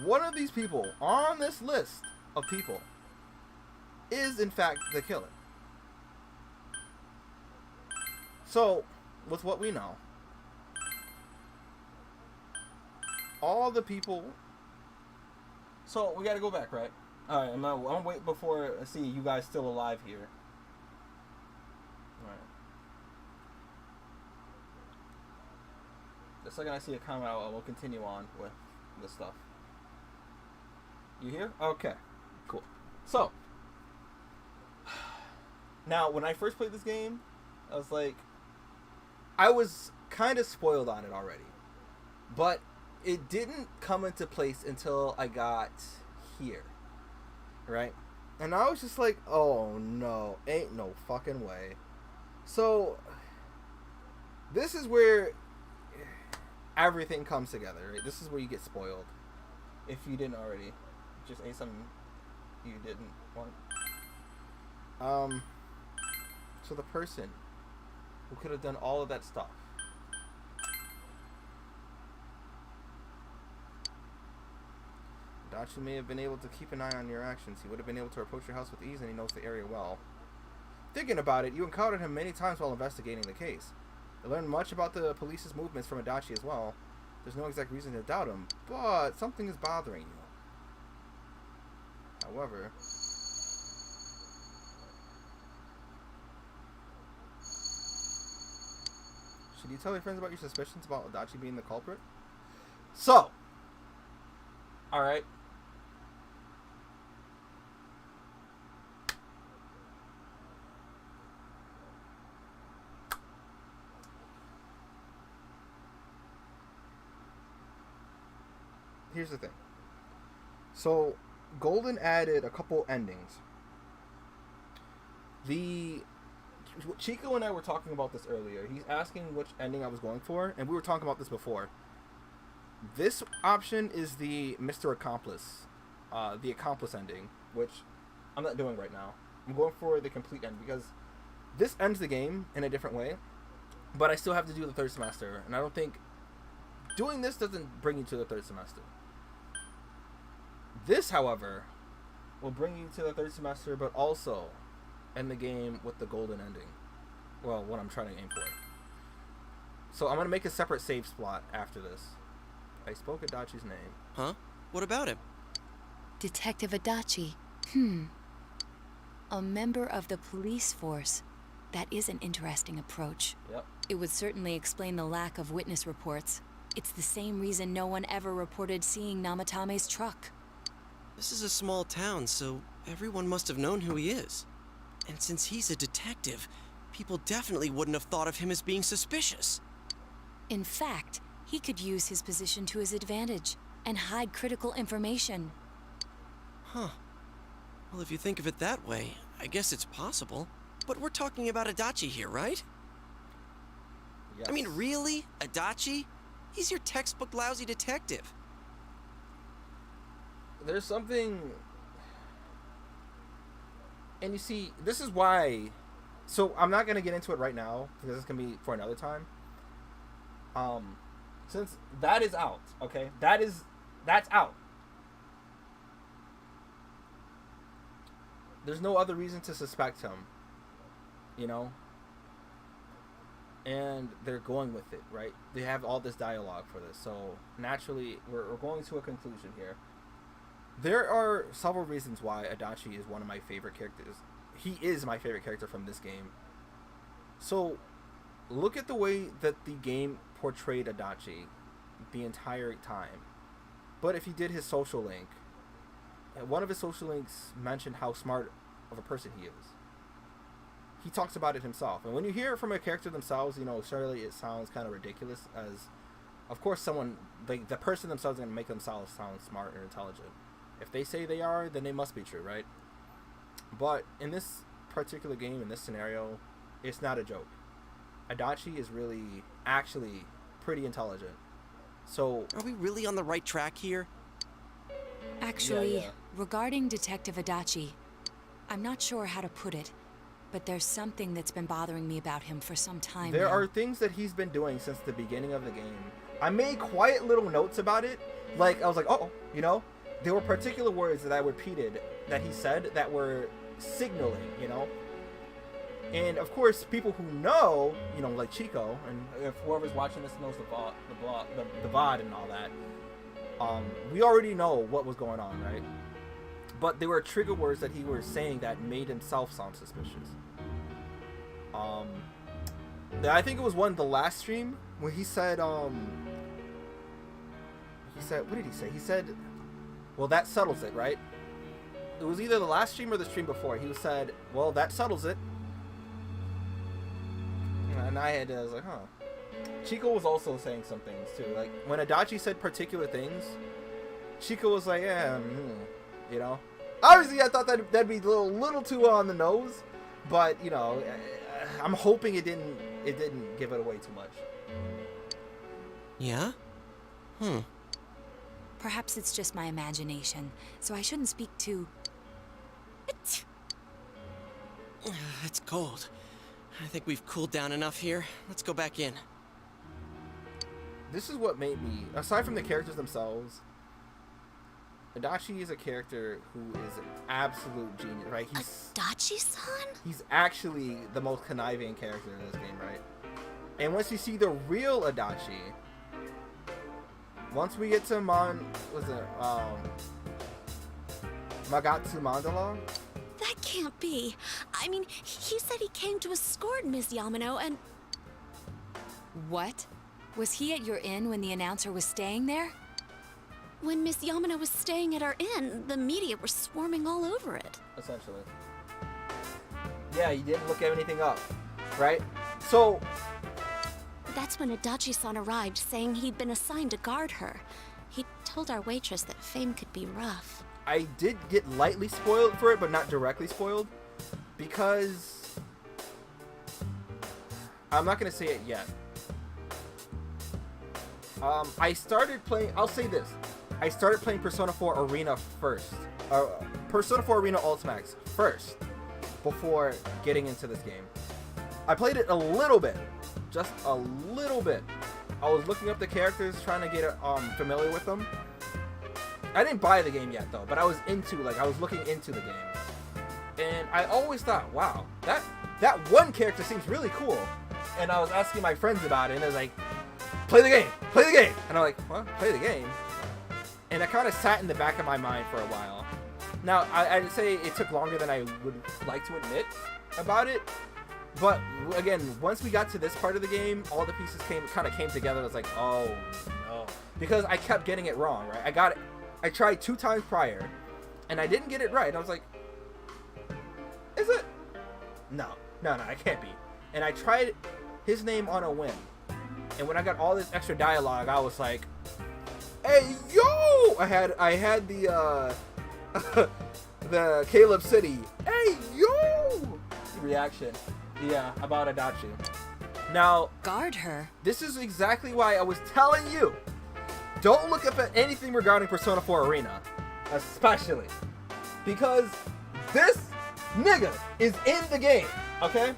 one of these people on this list of people is, in fact, the killer. So, with what we know, all the people. So we gotta go back, right? All right, I'm gonna wait before I see you guys still alive here. All right. The second I see a comment, I will continue on with the stuff. You here? Okay, cool. So now, when I first played this game, I was like, I was kind of spoiled on it already, but it didn't come into place until I got here, right? And I was just like, oh no, ain't no fucking way. So this is where everything comes together, right? This is where you get spoiled, if you didn't already. Just ate something you didn't want. So the person who could have done all of that stuff. Adachi may have been able to keep an eye on your actions. He would have been able to approach your house with ease, and he knows the area well. Thinking about it, you encountered him many times while investigating the case. You learned much about the police's movements from Adachi as well. There's no exact reason to doubt him, but something is bothering you. However... should you tell your friends about your suspicions about Adachi being the culprit? So, alright. Here's the thing. So, Golden added a couple endings. Chico and I were talking about this earlier. He's asking which ending I was going for, and we were talking about this before. This option is the Mr. Accomplice, the Accomplice ending, which I'm not doing right now. I'm going for the complete end, because this ends the game in a different way, but I still have to do the third semester, and I don't think doing this doesn't bring you to the third semester. This, however, will bring you to the third semester, but also end the game with the golden ending. Well, what I'm trying to aim for. So I'm going to make a separate save slot after this. I spoke Adachi's name. Huh? What about him? Detective Adachi. A member of the police force. That is an interesting approach. Yep. It would certainly explain the lack of witness reports. It's the same reason no one ever reported seeing Namatame's truck. This is a small town, so everyone must have known who he is. And since he's a detective, people definitely wouldn't have thought of him as being suspicious. In fact, he could use his position to his advantage and hide critical information. Huh. Well, if you think of it that way, I guess it's possible. But we're talking about Adachi here, right? Yes. I mean, really? Adachi? He's your textbook lousy detective. There's something... And you see, this is why... So, I'm not going to get into it right now, because it's going to be for another time. Since that is out, okay? That's out. There's no other reason to suspect him. You know? And they're going with it, right? They have all this dialogue for this. So, naturally, we're going to a conclusion here. There are several reasons why Adachi is one of my favorite characters. He is my favorite character from this game. So, look at the way that the game portrayed Adachi the entire time. But if you did his social link, one of his social links mentioned how smart of a person he is. He talks about it himself. And when you hear it from a character themselves, you know, surely it sounds kind of ridiculous, as, of course, the person themselves is going to make themselves sound smart or intelligent. If they say they are, then they must be true, right? But in this particular game, in this scenario, it's not a joke. Adachi is really, actually, pretty intelligent. So... Are we really on the right track here? Actually, regarding Detective Adachi, I'm not sure how to put it, but there's something that's been bothering me about him for some time There now. are things that he's been doing since the beginning of the game. I made quiet little notes about it. Like, I was like, oh, you know? There were particular words that I repeated that he said that were signaling, you know? And, of course, people who know, you know, like Chico, and if whoever's watching this knows the VOD and all that, we already know what was going on, right? But there were trigger words that he was saying that made himself sound suspicious. I think it was the last stream where he said, what did he say? He said, well, that settles it, right? It was either the last stream or the stream before. He said, well, that settles it. And I was like, huh. Chico was also saying some things, too. Like, when Adachi said particular things, Chico was like, yeah, you know? Obviously, I thought that'd be a little too on the nose, but, you know, I'm hoping it didn't give it away too much. Yeah? Perhaps it's just my imagination, so I shouldn't speak too... It's cold. I think we've cooled down enough here. Let's go back in. This is what made me, aside from the characters themselves, Adachi is a character who is an absolute genius, right? Adachi-san? He's actually the most conniving character in this game, right? And once you see the real Adachi, once we get to Magatsu Mandala? That can't be. I mean, he said he came to escort Miss Yamano and... What? Was he at your inn when the announcer was staying there? When Miss Yamano was staying at our inn, the media were swarming all over it. Essentially. Yeah, you didn't look anything up, right? So... That's when Adachi-san arrived, saying he'd been assigned to guard her. He told our waitress that fame could be rough. I did get lightly spoiled for it, but not directly spoiled, because I'm not going to say it yet. I started playing, I'll say this, I started playing Persona 4 Arena first, Persona 4 Arena Ultimax first, before getting into this game. I played it a little bit, just a little bit. I was looking up the characters, trying to get familiar with them. I didn't buy the game yet, though, but I was looking into the game. And I always thought, wow, that one character seems really cool. And I was asking my friends about it, and they was like, play the game! And I'm like, what? Play the game? And it kind of sat in the back of my mind for a while. Now, I'd say it took longer than I would like to admit about it. But, again, once we got to this part of the game, all the pieces kind of came together. I was like, oh, no. Because I kept getting it wrong, right? I tried 2 times prior, and I didn't get it right. And I was like, is it? No, it can't be. And I tried his name on a whim. And when I got all this extra dialogue, I was like, hey, yo! I had the, the Caleb City, hey yo, reaction, yeah, about Adachi. Now, guard her. This is exactly why I was telling you, don't look up at anything regarding Persona 4 Arena, especially because this nigga is in the game, okay?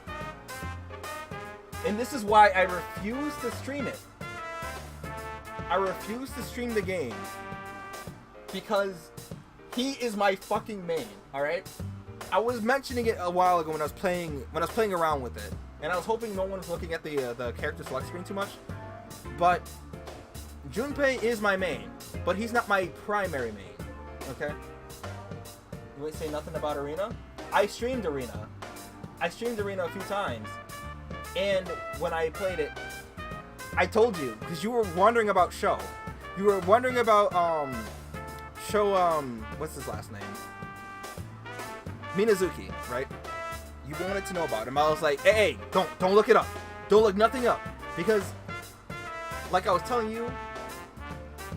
And this is why I refuse to stream it. I refuse to stream the game because he is my fucking main, all right? I was mentioning it a while ago when I was playing around with it, and I was hoping no one was looking at the character select screen too much. But Junpei is my main, but he's not my primary main. Okay? You ain't say nothing about Arena? I streamed Arena. I streamed Arena a few times, and when I played it, I told you because you were wondering about Sho. You were wondering about Sho. What's his last name? Minazuki, right? You wanted to know about him. I was like, hey, don't look it up. Don't look nothing up. Because, like I was telling you,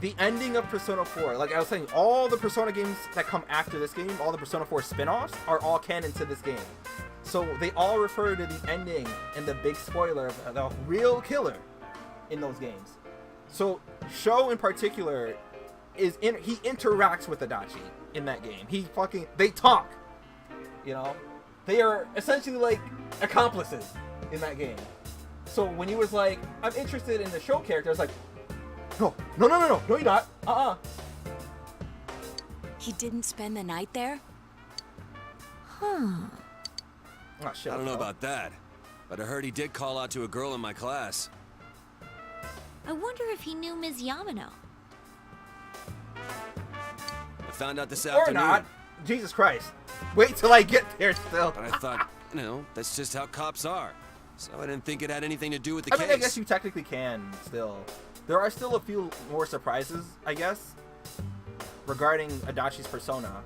the ending of Persona 4, like I was saying, all the Persona games that come after this game, all the Persona 4 spin-offs, are all canon to this game. So they all refer to the ending and the big spoiler of the real killer in those games. So Sho in particular, he interacts with Adachi in that game. They talk. You know, they are essentially like accomplices in that game. So when he was like, I'm interested in the Sho character, I was like, no, you're not. He didn't spend the night there? Oh, shit, I don't know about that, but I heard he did call out to a girl in my class. I wonder if he knew Ms. Yamano. I found out this Or afternoon. not. Jesus Christ. Wait till I get there still. But I thought, that's just how cops are. So I didn't think it had anything to do with the I case. mean, I guess you technically can still. There are still a few more surprises, I guess, regarding Adachi's persona.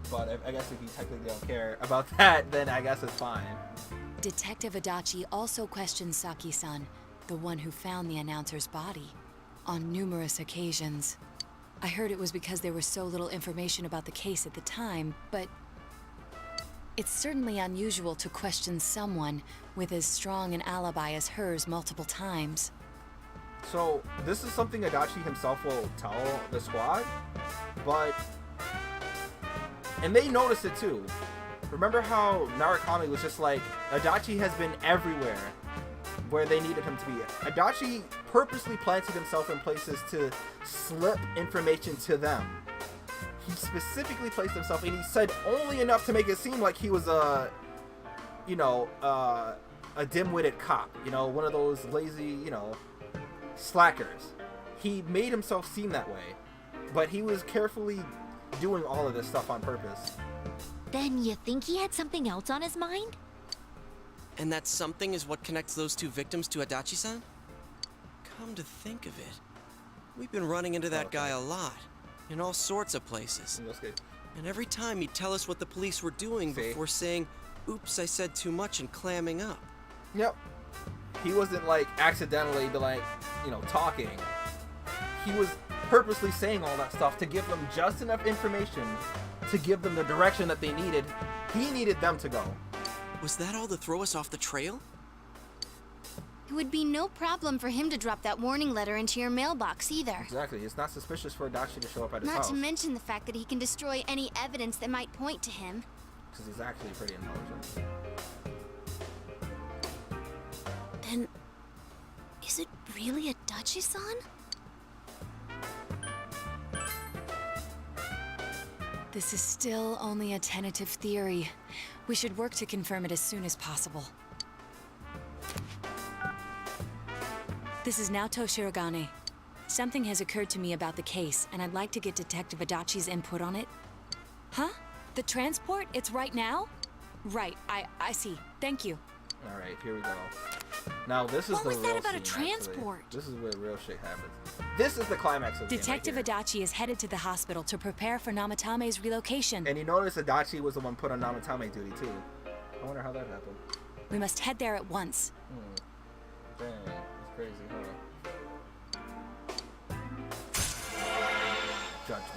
But I guess if you technically don't care about that, then I guess it's fine. Detective Adachi also questioned Saki-san, the one who found the announcer's body, on numerous occasions. I heard it was because there was so little information about the case at the time, but it's certainly unusual to question someone with as strong an alibi as hers multiple times. So, this is something Adachi himself will tell the squad, but... And they noticed it too. Remember how Narukami was just like, Adachi has been everywhere where they needed him to be. Adachi purposely planted himself in places to slip information to them. He specifically placed himself, and he said only enough to make it seem like he was a dim-witted cop, one of those lazy, slackers. He made himself seem that way, but he was carefully doing all of this stuff on purpose. Then you think he had something else on his mind? And that something is what connects those two victims to Adachi-san? Come to think of it, we've been running into that guy a lot, in all sorts of places. And every time he'd tell us what the police were doing before saying, oops, I said too much, and clamming up. Yep. He wasn't like accidentally talking. He was purposely saying all that stuff to give them just enough information to give them the direction that they needed. He needed them to go. Was that all to throw us off the trail? It would be no problem for him to drop that warning letter into your mailbox either. Exactly. It's not suspicious for Adachi to show up at his Not house. to mention the fact that he can destroy any evidence that might point to him. Because he's actually pretty intelligent. Then, is it really Adachi-san? This is still only a tentative theory. We should work to confirm it as soon as possible. This is Naoto Shirogane. Something has occurred to me about the case, and I'd like to get Detective Adachi's input on it. Huh? The transport? It's right now? Right, I see. Thank you. Alright, here we go. Now this is What the was real that about a scene, transport? Actually. This is where real shit happens. This is the climax of the Detective game right Adachi is headed to the hospital to prepare for Namatame's relocation. here. And you notice Adachi was the one put on Namatame duty too. I wonder how that happened. We must head there at once. Dang, it's crazy, huh? Judgment.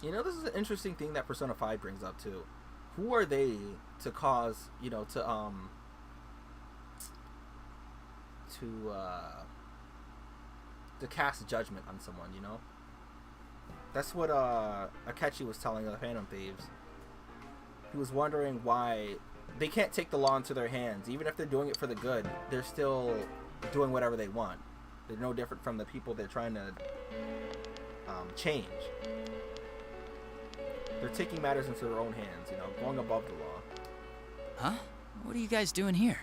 You know, this is an interesting thing that Persona 5 brings up too. Who are they to cause, you know, to cast judgment on someone, you know? That's what Akechi was telling the Phantom Thieves. He was wondering why they can't take the law into their hands. Even if they're doing it for the good, they're still doing whatever they want. They're no different from the people they're trying to change. They're taking matters into their own hands, you know, going above the law. Huh? What are you guys doing here?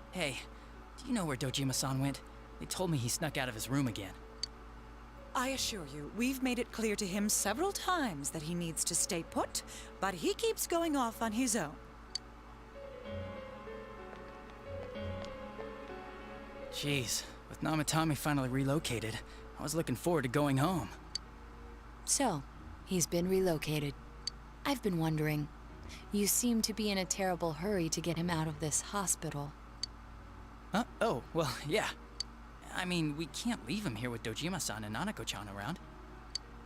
Hey, do you know where Dojima-san went? They told me he snuck out of his room again. I assure you, we've made it clear to him several times that he needs to stay put, but he keeps going off on his own. Jeez, with Namatame finally relocated, I was looking forward to going home. So, he's been relocated. I've been wondering. You seem to be in a terrible hurry to get him out of this hospital. Huh? Oh, well, yeah. I mean, we can't leave him here with Dojima-san and Nanako-chan around.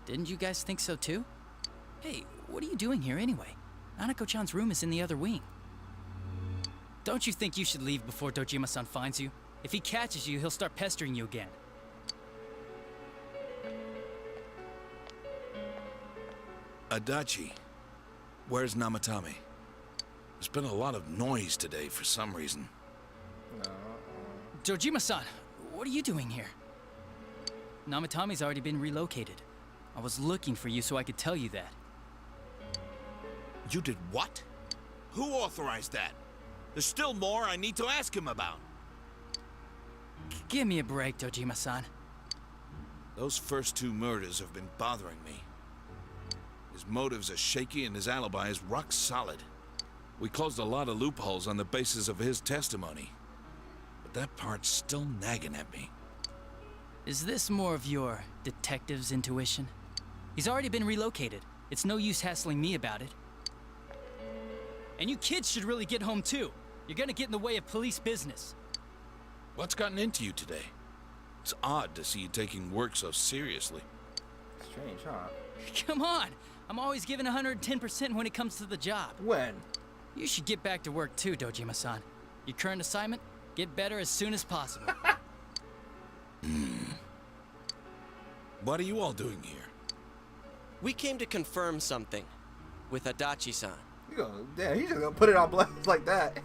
Didn't you guys think so too? Hey, what are you doing here anyway? Nanako-chan's room is in the other wing. Don't you think you should leave before Dojima-san finds you? If he catches you, he'll start pestering you again. Adachi, where's Namatame? There's been a lot of noise today for some reason. Dojima-san, what are you doing here? Namatame's already been relocated. I was looking for you so I could tell you that. You did what? Who authorized that? There's still more I need to ask him about. Give me a break, Dojima-san. Those first 2 murders have been bothering me. His motives are shaky and his alibi is rock solid. We closed a lot of loopholes on the basis of his testimony. But that part's still nagging at me. Is this more of your detective's intuition? He's already been relocated. It's no use hassling me about it. And you kids should really get home too. You're gonna get in the way of police business. What's gotten into you today? It's odd to see you taking work so seriously. Strange, huh? Come on! I'm always giving 110% when it comes to the job. When? You should get back to work too, Dojima-san. Your current assignment? Get better as soon as possible. What are you all doing here? We came to confirm something with Adachi-san. You go, damn, he's just gonna put it on blast like that.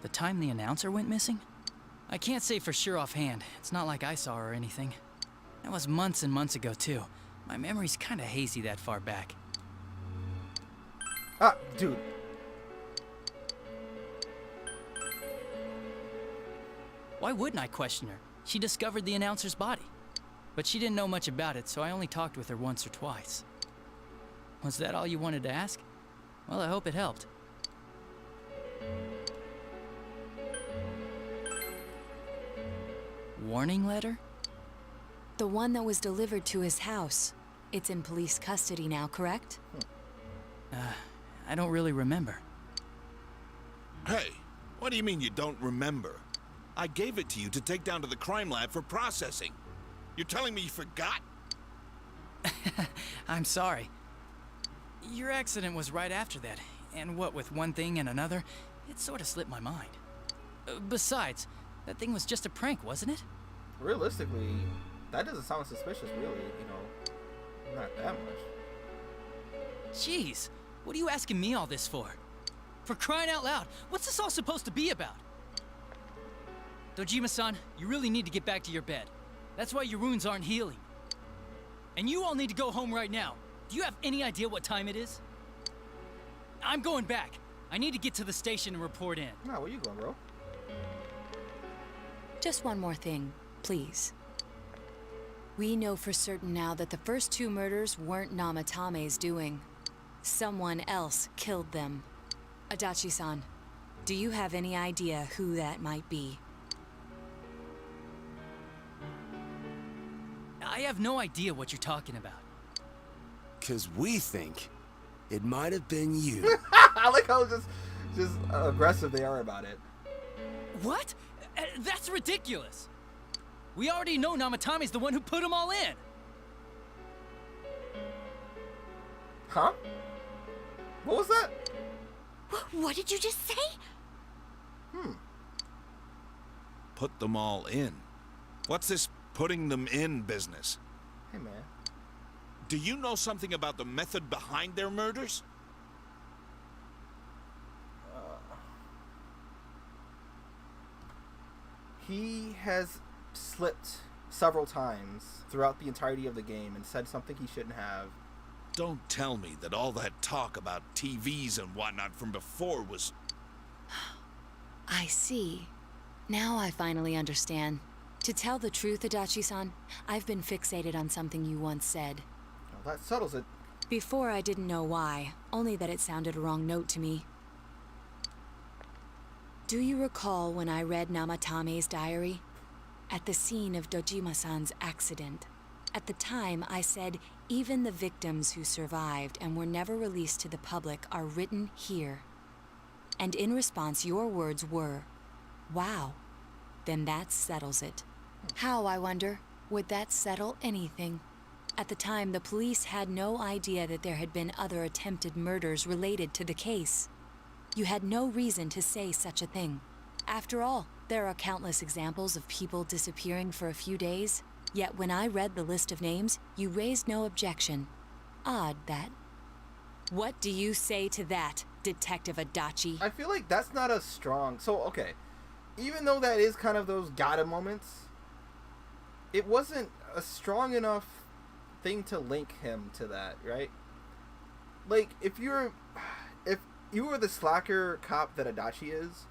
The time the announcer went missing? I can't say for sure offhand. It's not like I saw her or anything. That was months and months ago, too. My memory's kinda hazy that far back. Ah, dude. Why wouldn't I question her? She discovered the announcer's body. But she didn't know much about it, so I only talked with her once or twice. Was that all you wanted to ask? Well, I hope it helped. Warning letter? The one that was delivered to his house. It's in police custody now, correct? I don't really remember. Hey, what do you mean you don't remember? I gave it to you to take down to the crime lab for processing. You're telling me you forgot? I'm sorry. Your accident was right after that, and what with one thing and another, it sort of slipped my mind. Besides, that thing was just a prank, wasn't it? Realistically, that doesn't sound suspicious, really, you know. Not that much. Jeez, what are you asking me all this for? For crying out loud, what's this all supposed to be about? Dojima-san, you really need to get back to your bed. That's why your wounds aren't healing. And you all need to go home right now. Do you have any idea what time it is? I'm going back. I need to get to the station and report in. Nah, where you going, bro? Just one more thing, please. We know for certain now that the first 2 murders weren't Namatame's doing. Someone else killed them. Adachi-san, do you have any idea who that might be? I have no idea what you're talking about. 'Cause we think it might have been you. I like how just aggressive they are about it. What? That's ridiculous! We already know Namatame's the one who put them all in! Huh? What was that? What did you just say? Put them all in. What's this putting them in business? Hey, man. Do you know something about the method behind their murders? He has slipped several times throughout the entirety of the game and said something he shouldn't have. Don't tell me that all that talk about TVs and whatnot from before was... I see. Now I finally understand. To tell the truth, Adachi-san, I've been fixated on something you once said. Well, that settles it. Before I didn't know why, only that it sounded a wrong note to me. Do you recall when I read Namatame's diary? At the scene of Dojima-san's accident. At the time, I said, even the victims who survived and were never released to the public are written here. And in response, your words were, wow, then that settles it. How, I wonder, would that settle anything? At the time, the police had no idea that there had been other attempted murders related to the case. You had no reason to say such a thing. After all, there are countless examples of people disappearing for a few days. Yet when I read the list of names, you raised no objection. Odd, that. What do you say to that, Detective Adachi? I feel like that's not a strong... So, okay. Even though that is kind of those gotta moments, it wasn't a strong enough thing to link him to that, right? Like, if you were the slacker cop that Adachi is,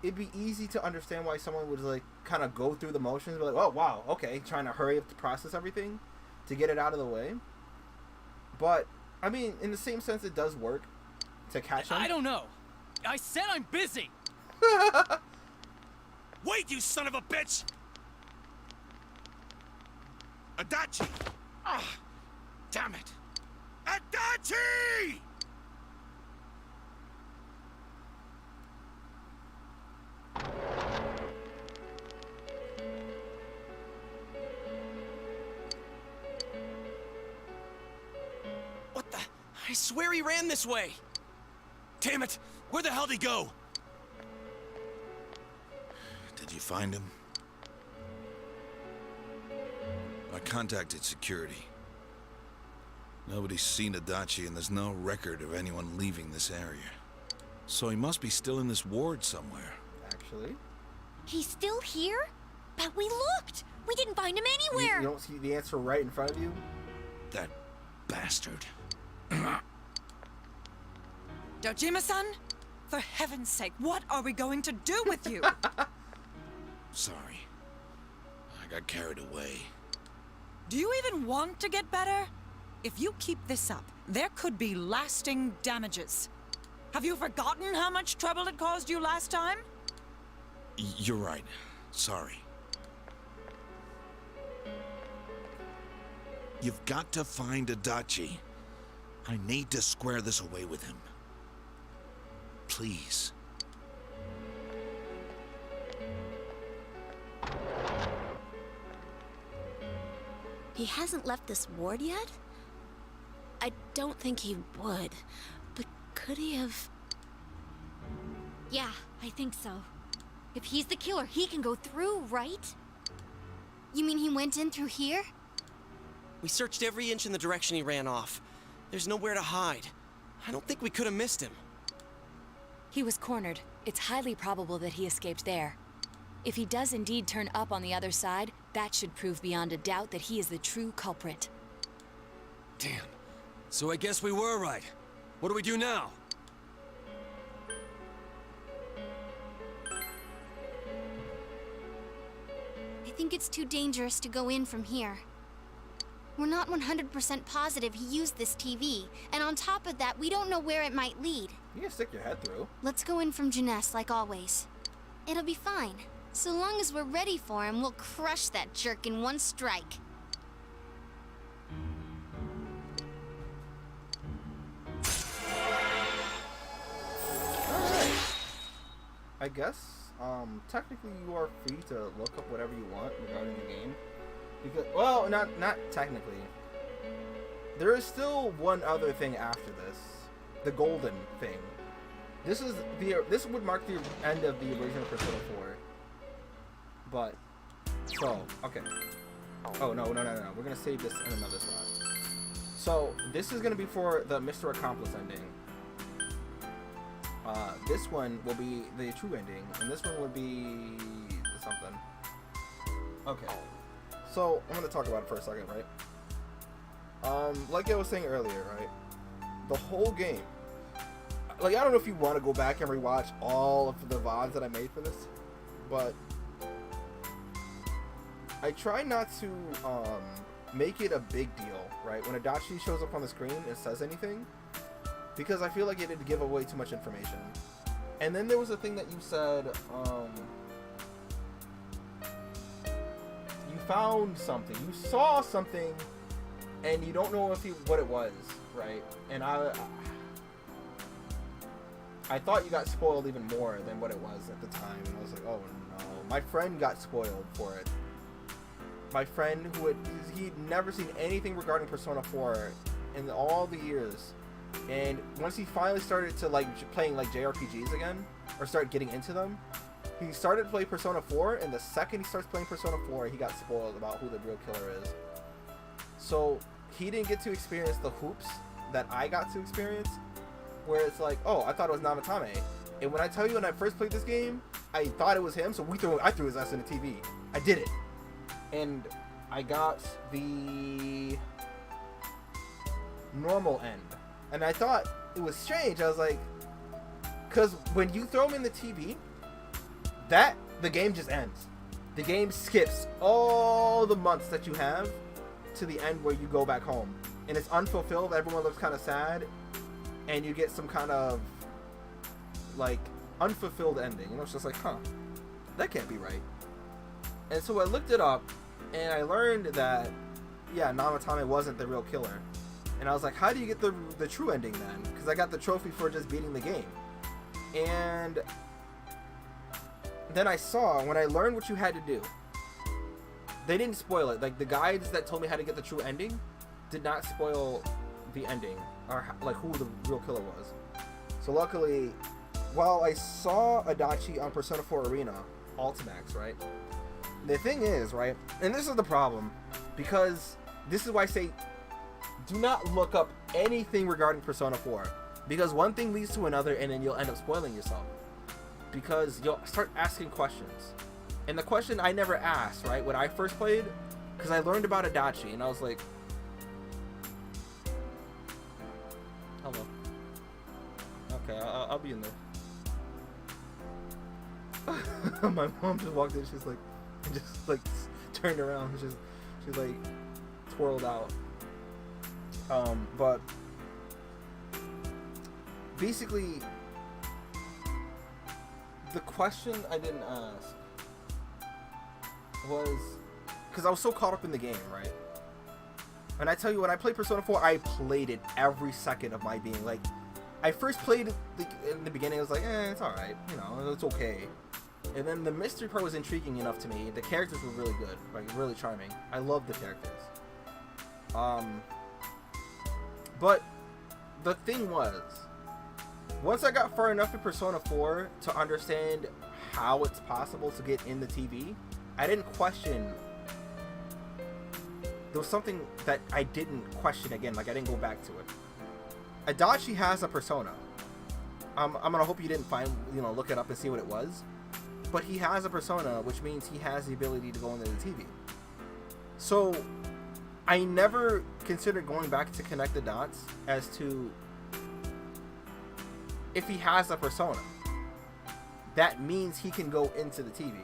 it'd be easy to understand why someone would, like, kind of go through the motions and be like, oh, wow, okay, trying to hurry up to process everything to get it out of the way. But, I mean, in the same sense, it does work to catch him. I don't know. I said I'm busy! Wait, you son of a bitch! Adachi! Ah, damn it! Adachi! What the? I swear he ran this way! Damn it! Where the hell did he go? Did you find him? I contacted security. Nobody's seen Adachi and there's no record of anyone leaving this area. So he must be still in this ward somewhere. Actually. He's still here? But we looked! We didn't find him anywhere! You don't see the answer right in front of you? That bastard. Dojima-san? For heaven's sake, what are we going to do with you? Sorry. I got carried away. Do you even want to get better? If you keep this up, there could be lasting damages. Have you forgotten how much trouble it caused you last time? You're right. Sorry. You've got to find Adachi. I need to square this away with him. Please. He hasn't left this ward yet? I don't think he would. But could he have... Yeah, I think so. If he's the killer, he can go through, right? You mean he went in through here? We searched every inch in the direction he ran off. There's nowhere to hide. I don't think we could have missed him. He was cornered. It's highly probable that he escaped there. If he does indeed turn up on the other side, that should prove beyond a doubt that he is the true culprit. Damn. So I guess we were right. What do we do now? I think it's too dangerous to go in from here. We're not 100% positive he used this TV, and on top of that, we don't know where it might lead. You can stick your head through. Let's go in from Jeunesse like always. It'll be fine. So long as we're ready for him, we'll crush that jerk in one strike. I guess technically you are free to look up whatever you want regarding the game. Because, well, not technically. There is still one other thing after this, the golden thing. This would mark the end of the original Persona 4. But, so, okay. Oh, no. We're gonna save this in another slot. So, this is gonna be for the Mr. Accomplice ending. This one will be the true ending, and this one would be something. Okay. So, I'm gonna talk about it for a second, right? Like I was saying earlier, right? The whole game. Like, I don't know if you want to go back and rewatch all of the VODs that I made for this, but I try not to make it a big deal, right? When Adachi shows up on the screen and says anything, because I feel like it'd give away too much information. And then there was a thing that you said, you found something, you saw something, and you don't know what it was, right? And I thought you got spoiled even more than what it was at the time, and I was like, oh no. My friend got spoiled for it. My friend he'd never seen anything regarding Persona 4 in all the years. And once he finally started to playing JRPGs again, or start getting into them, he started to play Persona 4, and the second he starts playing Persona 4, he got spoiled about who the real killer is. So he didn't get to experience the hoops that I got to experience, where it's like, oh, I thought it was Namatame. And when I tell you, when I first played this game, I thought it was him, so I threw his ass in the TV. I did it. And I got the normal end. And I thought it was strange. I was like, because when you throw him in the TV, the game just ends. The game skips all the months that you have to the end where you go back home. And it's unfulfilled. Everyone looks kind of sad. And you get some kind of, unfulfilled ending. You know, it's just like, huh, that can't be right. And so I looked it up, and I learned that, yeah, Namatame wasn't the real killer. And I was like, how do you get the true ending then? Because I got the trophy for just beating the game. And then I saw, when I learned what you had to do, they didn't spoil it. Like, the guides that told me how to get the true ending did not spoil the ending, or who the real killer was. So luckily, while I saw Adachi on Persona 4 Arena, Ultimax, right? The thing is, right, and this is the problem, because this is why I say, do not look up anything regarding Persona 4, because one thing leads to another, and then you'll end up spoiling yourself, because you'll start asking questions. And the question I never asked, right, when I first played, because I learned about Adachi, and I was like, hello. Okay, I'll be in there. My mom just walked in, she's like, and just turned around, she's like twirled out. But basically, the question I didn't ask was, because I was so caught up in the game, right? And I tell you, when I played Persona 4, I played it every second of my being. Like, I first played it in the beginning, I was like, it's alright, you know, it's okay. And then the mystery part was intriguing enough to me. The characters were really good, really charming. I love the characters. But the thing was, once I got far enough in Persona 4 to understand how it's possible to get in the TV, I didn't question. There was something that I didn't question again, I didn't go back to it. Adachi has a persona. I'm gonna hope you didn't look it up and see what it was. But he has a persona, which means he has the ability to go into the TV. So, I never considered going back to connect the dots as to if he has a persona. That means he can go into the TV.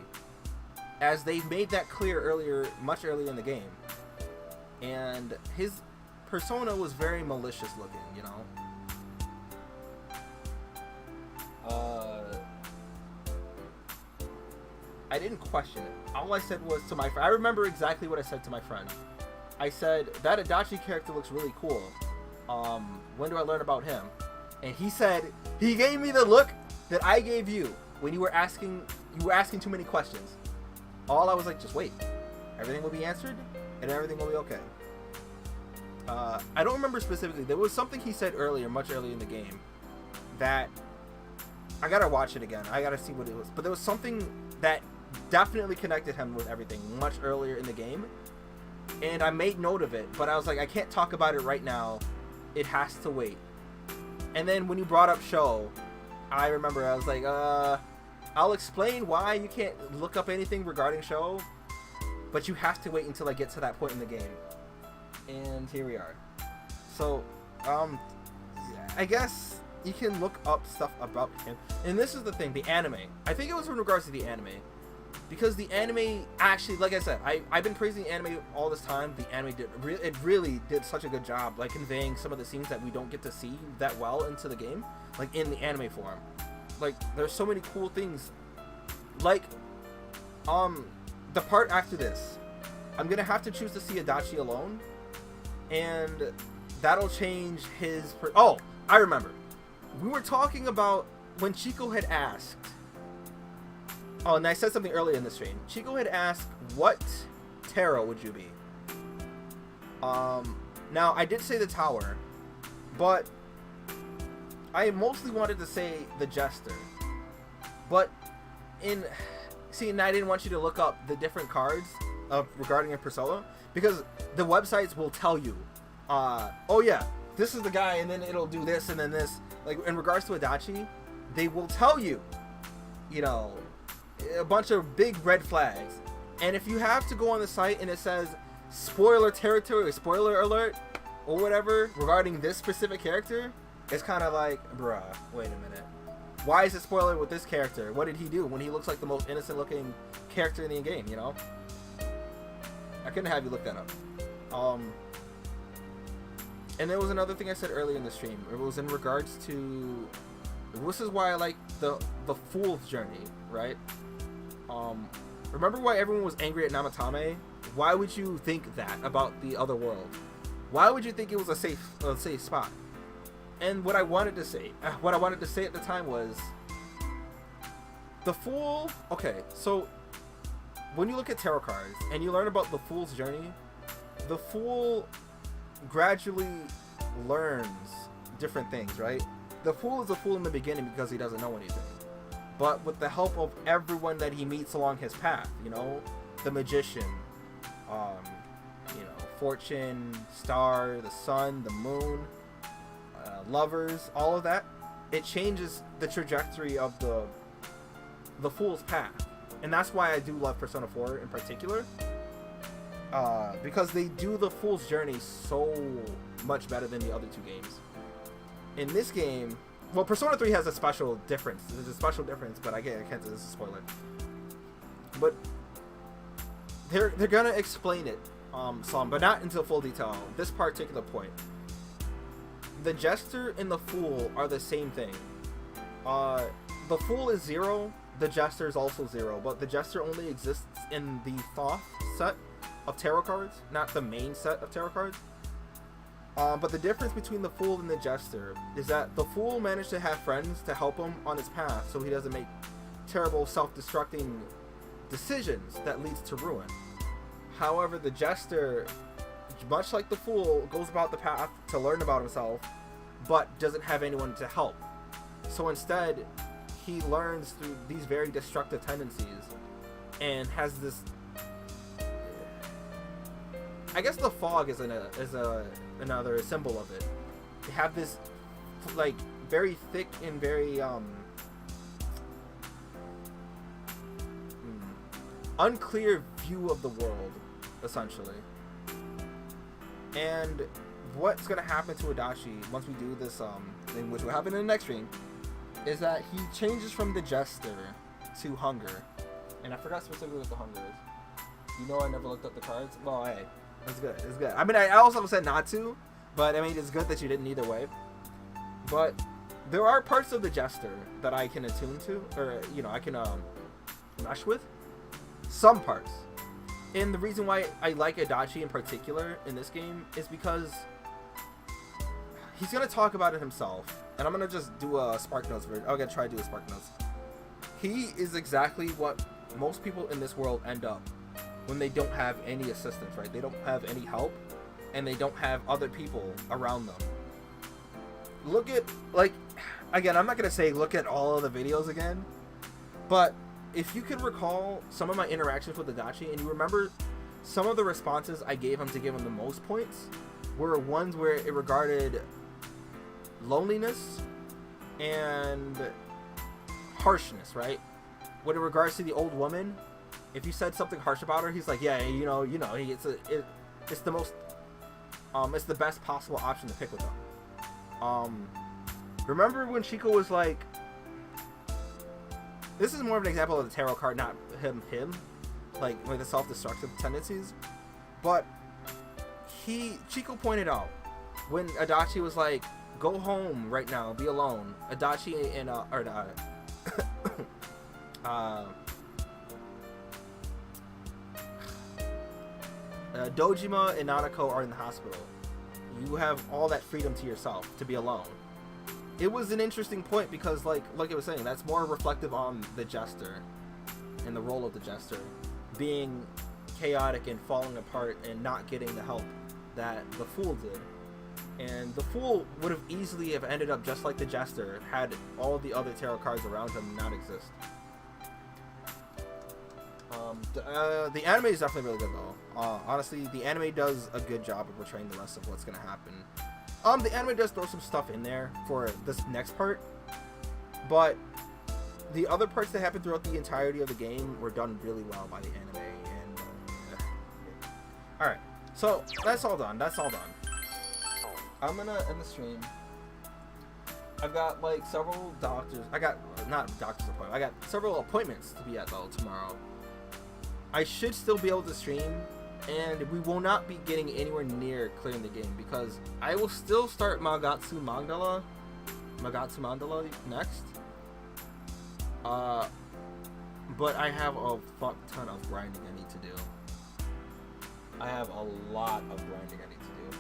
As they made that clear much earlier in the game. And his persona was very malicious looking, you know? I didn't question it. All I said was to my friend, I remember exactly what I said to my friend. I said, that Adachi character looks really cool. When do I learn about him? And he said, he gave me the look that I gave you when you were asking you were asking too many questions. All I was like, just wait. Everything will be answered, and everything will be okay. I don't remember specifically. There was something he said earlier, much earlier in the game, that I gotta watch it again. I gotta see what it was. But there was something that definitely connected him with everything much earlier in the game, and I made note of it. But I was like, I can't talk about it right now. It has to wait. And then when you brought up Show, I remember I was like, I'll explain why you can't look up anything regarding Show, but you have to wait until I get to that point in the game. And here we are. So, I guess you can look up stuff about him. And this is the thing, the anime. I think it was in regards to the anime. Because the anime, actually, like I said, I've been praising the anime all this time. The anime it really did such a good job, like conveying some of the scenes that we don't get to see that well into the game, like in the anime form. Like, there's so many cool things. Like, the part after this, I'm gonna have to choose to see Adachi alone, and that'll change his. Oh, I remember. We were talking about when Chico had asked. Oh, and I said something earlier in the stream. Chico had asked, what Taro would you be? Now, I did say the Tower, but I mostly wanted to say the Jester. But see, and I didn't want you to look up the different cards regarding a Persona, because the websites will tell you, oh yeah, this is the guy, and then it'll do this, and then this. Like, in regards to Adachi, they will tell you, you know, a bunch of big red flags. And if you have to go on the site and it says spoiler territory or spoiler alert or whatever regarding this specific character, it's kind of like, bruh, wait a minute. Why is it spoiler with this character? What did he do when he looks like the most innocent looking character in the game, you know? I couldn't have you look that up. And there was another thing I said earlier in the stream. It was in regards to, this is why I like the Fool's Journey, right? Remember why everyone was angry at Namatame? Why would you think that about the other world? Why would you think it was a safe spot? And what I wanted to say at the time was, the Fool. Okay, so when you look at tarot cards and you learn about the Fool's Journey, the Fool gradually learns different things, right? The Fool is a fool in the beginning because he doesn't know anything. But with the help of everyone that he meets along his path, you know, the Magician, you know, Fortune, Star, the Sun, the Moon, Lovers, all of that, it changes the trajectory of the Fool's path. And that's why I do love Persona 4 in particular, because they do the Fool's Journey so much better than the other two games. In this game, well, Persona 3 has a special difference. There's a special difference, but I can't say this is a spoiler. But they're gonna explain it some, but not until full detail. This particular point. The Jester and the Fool are the same thing. The Fool is 0, the Jester is also 0, but the Jester only exists in the Thoth set of tarot cards, not the main set of tarot cards. But the difference between the Fool and the Jester is that the Fool managed to have friends to help him on his path so he doesn't make terrible self-destructing decisions that leads to ruin. However, the Jester, much like the Fool, goes about the path to learn about himself, but doesn't have anyone to help. So instead, he learns through these very destructive tendencies and has this... I guess the fog is another symbol of it. They have this, like, very thick and very unclear view of the world, essentially. And what's gonna happen to Adachi once we do this thing, which will happen in the next stream, is that he changes from the Jester to Hunger. And I forgot specifically what the Hunger is. You know, I never looked up the cards. Well, hey, it's good. It's good. I mean, I also said not to, but I mean, it's good that you didn't either way. But there are parts of the Jester that I can attune to, or, you know, I can mesh with. Some parts. And the reason why I like Adachi in particular in this game is because he's going to talk about it himself. And I'm going to just do a Spark Notes version. I'm going to try to do a Spark Notes. he is exactly what most people in this world end up when they don't have any assistance, right? They don't have any help, and they don't have other people around them. Look at, like, again, I'm not gonna say look at all of the videos again, but if you can recall some of my interactions with Adachi, and you remember some of the responses I gave him to give him the most points, were ones where it regarded loneliness and harshness, right? When in regards to the old woman, if you said something harsh about her, he's like, yeah, you know, it's the most, it's the best possible option to pick with them. Remember when Chico was like, this is more of an example of the tarot card, not him, like the self-destructive tendencies, but Chico pointed out when Adachi was like, go home right now, be alone. Adachi and Dojima and Nanako are in the hospital. You have all that freedom to yourself to be alone. It was an interesting point because, like I was saying, that's more reflective on the Jester and the role of the Jester being chaotic and falling apart and not getting the help that the Fool did. And the Fool would have easily have ended up just like the Jester had all the other tarot cards around him not exist. The anime is definitely really good though. Honestly, the anime does a good job of portraying the rest of what's gonna happen. The anime does throw some stuff in there for this next part, but the other parts that happen throughout the entirety of the game were done really well by the anime. And all right, so that's all done. I'm gonna end the stream. I've got like several doctors. Not doctor's appointment. I got several appointments to be at though tomorrow. I should still be able to stream, and we will not be getting anywhere near clearing the game because I will still start Magatsu Mandala next. But I have a fuck ton of grinding I need to do. I have a lot of grinding I need to do.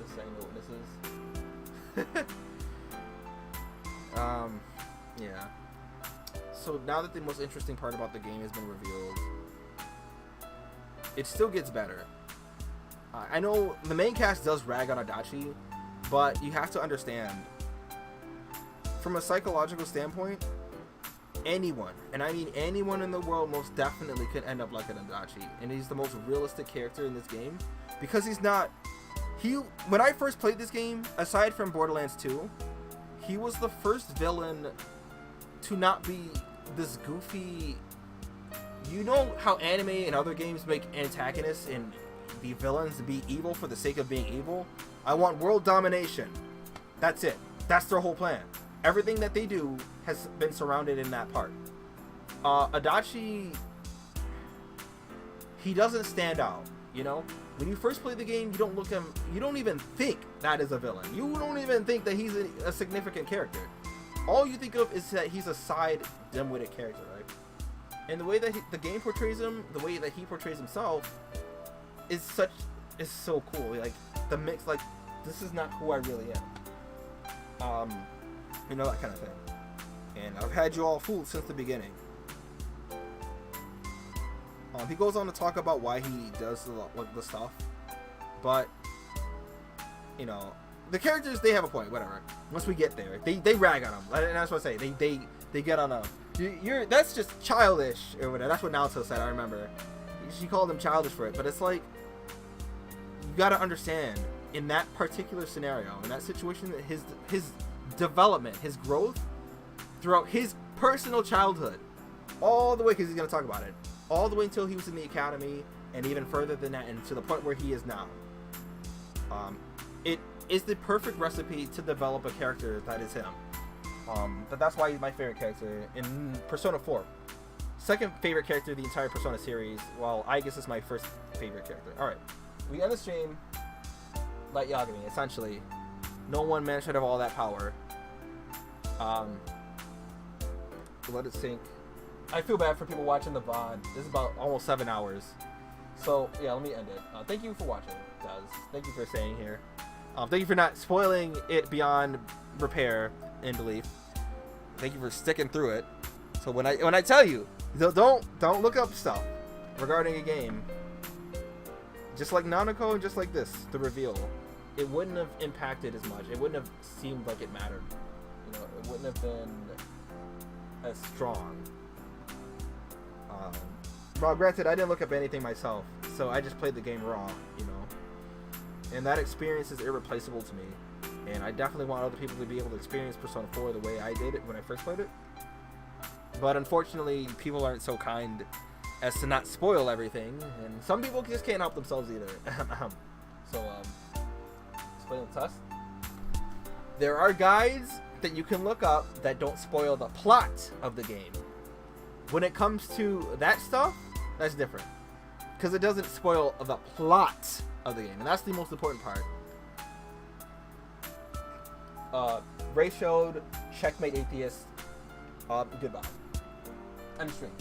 Just saying the witnesses. Yeah. So now that the most interesting part about the game has been revealed, it still gets better. I know the main cast does rag on Adachi, but you have to understand, from a psychological standpoint, anyone, and I mean anyone in the world, most definitely could end up like an Adachi, and he's the most realistic character in this game because he's not. When I first played this game, aside from Borderlands 2, he was the first villain to not be this goofy. You know how anime and other games make antagonists and the villains to be evil for the sake of being evil? I want world domination. That's it. That's their whole plan. Everything that they do has been surrounded in that part. Adachi, he doesn't stand out, you know? When you first play the game, you don't look at him, you don't even think that is a villain. You don't even think that he's a significant character. All you think of is that he's a side dim-witted character, right? And the way that the game portrays him, the way that he portrays himself is so cool. Like the mix, like this is not who I really am. You know, that kind of thing. And I've had you all fooled since the beginning. He goes on to talk about why he does the stuff, but you know, the characters, they have a point. Whatever. Once we get there, they rag on him, and that's what I say. They get on him. That's just childish or whatever. That's what Naoto said. I remember. She called him childish for it, but it's like you gotta understand in that particular scenario, in that situation, that his development, his growth throughout his personal childhood, all the way, because he's gonna talk about it, all the way until he was in the academy, and even further than that, and to the point where he is now. It is the perfect recipe to develop a character that is him. But that's why he's my favorite character in Persona 4. Second favorite character of the entire Persona series, while I guess is my first favorite character. Alright, we end the stream. Light Yagami, essentially. No one man should have all that power. Let it sink. I feel bad for people watching the VOD. This is about almost 7 hours. So, yeah, let me end it. Thank you for watching, guys. Thank you for staying here. Thank you for not spoiling it beyond repair and belief. Thank you for sticking through it. So when I tell you, don't look up stuff regarding a game. Just like Nanako and just like this, the reveal, it wouldn't have impacted as much. It wouldn't have seemed like it mattered. You know, it wouldn't have been as strong. Well, granted, I didn't look up anything myself, so I just played the game raw, you know. And that experience is irreplaceable to me. And I definitely want other people to be able to experience Persona 4 the way I did it when I first played it. But unfortunately, people aren't so kind as to not spoil everything, and some people just can't help themselves either. Spoiling the test. There are guides that you can look up that don't spoil the plot of the game. When it comes to that stuff, that's different, because it doesn't spoil the plot of the game, and that's the most important part. Ray showed Checkmate Atheist. Goodbye. I'm streaming.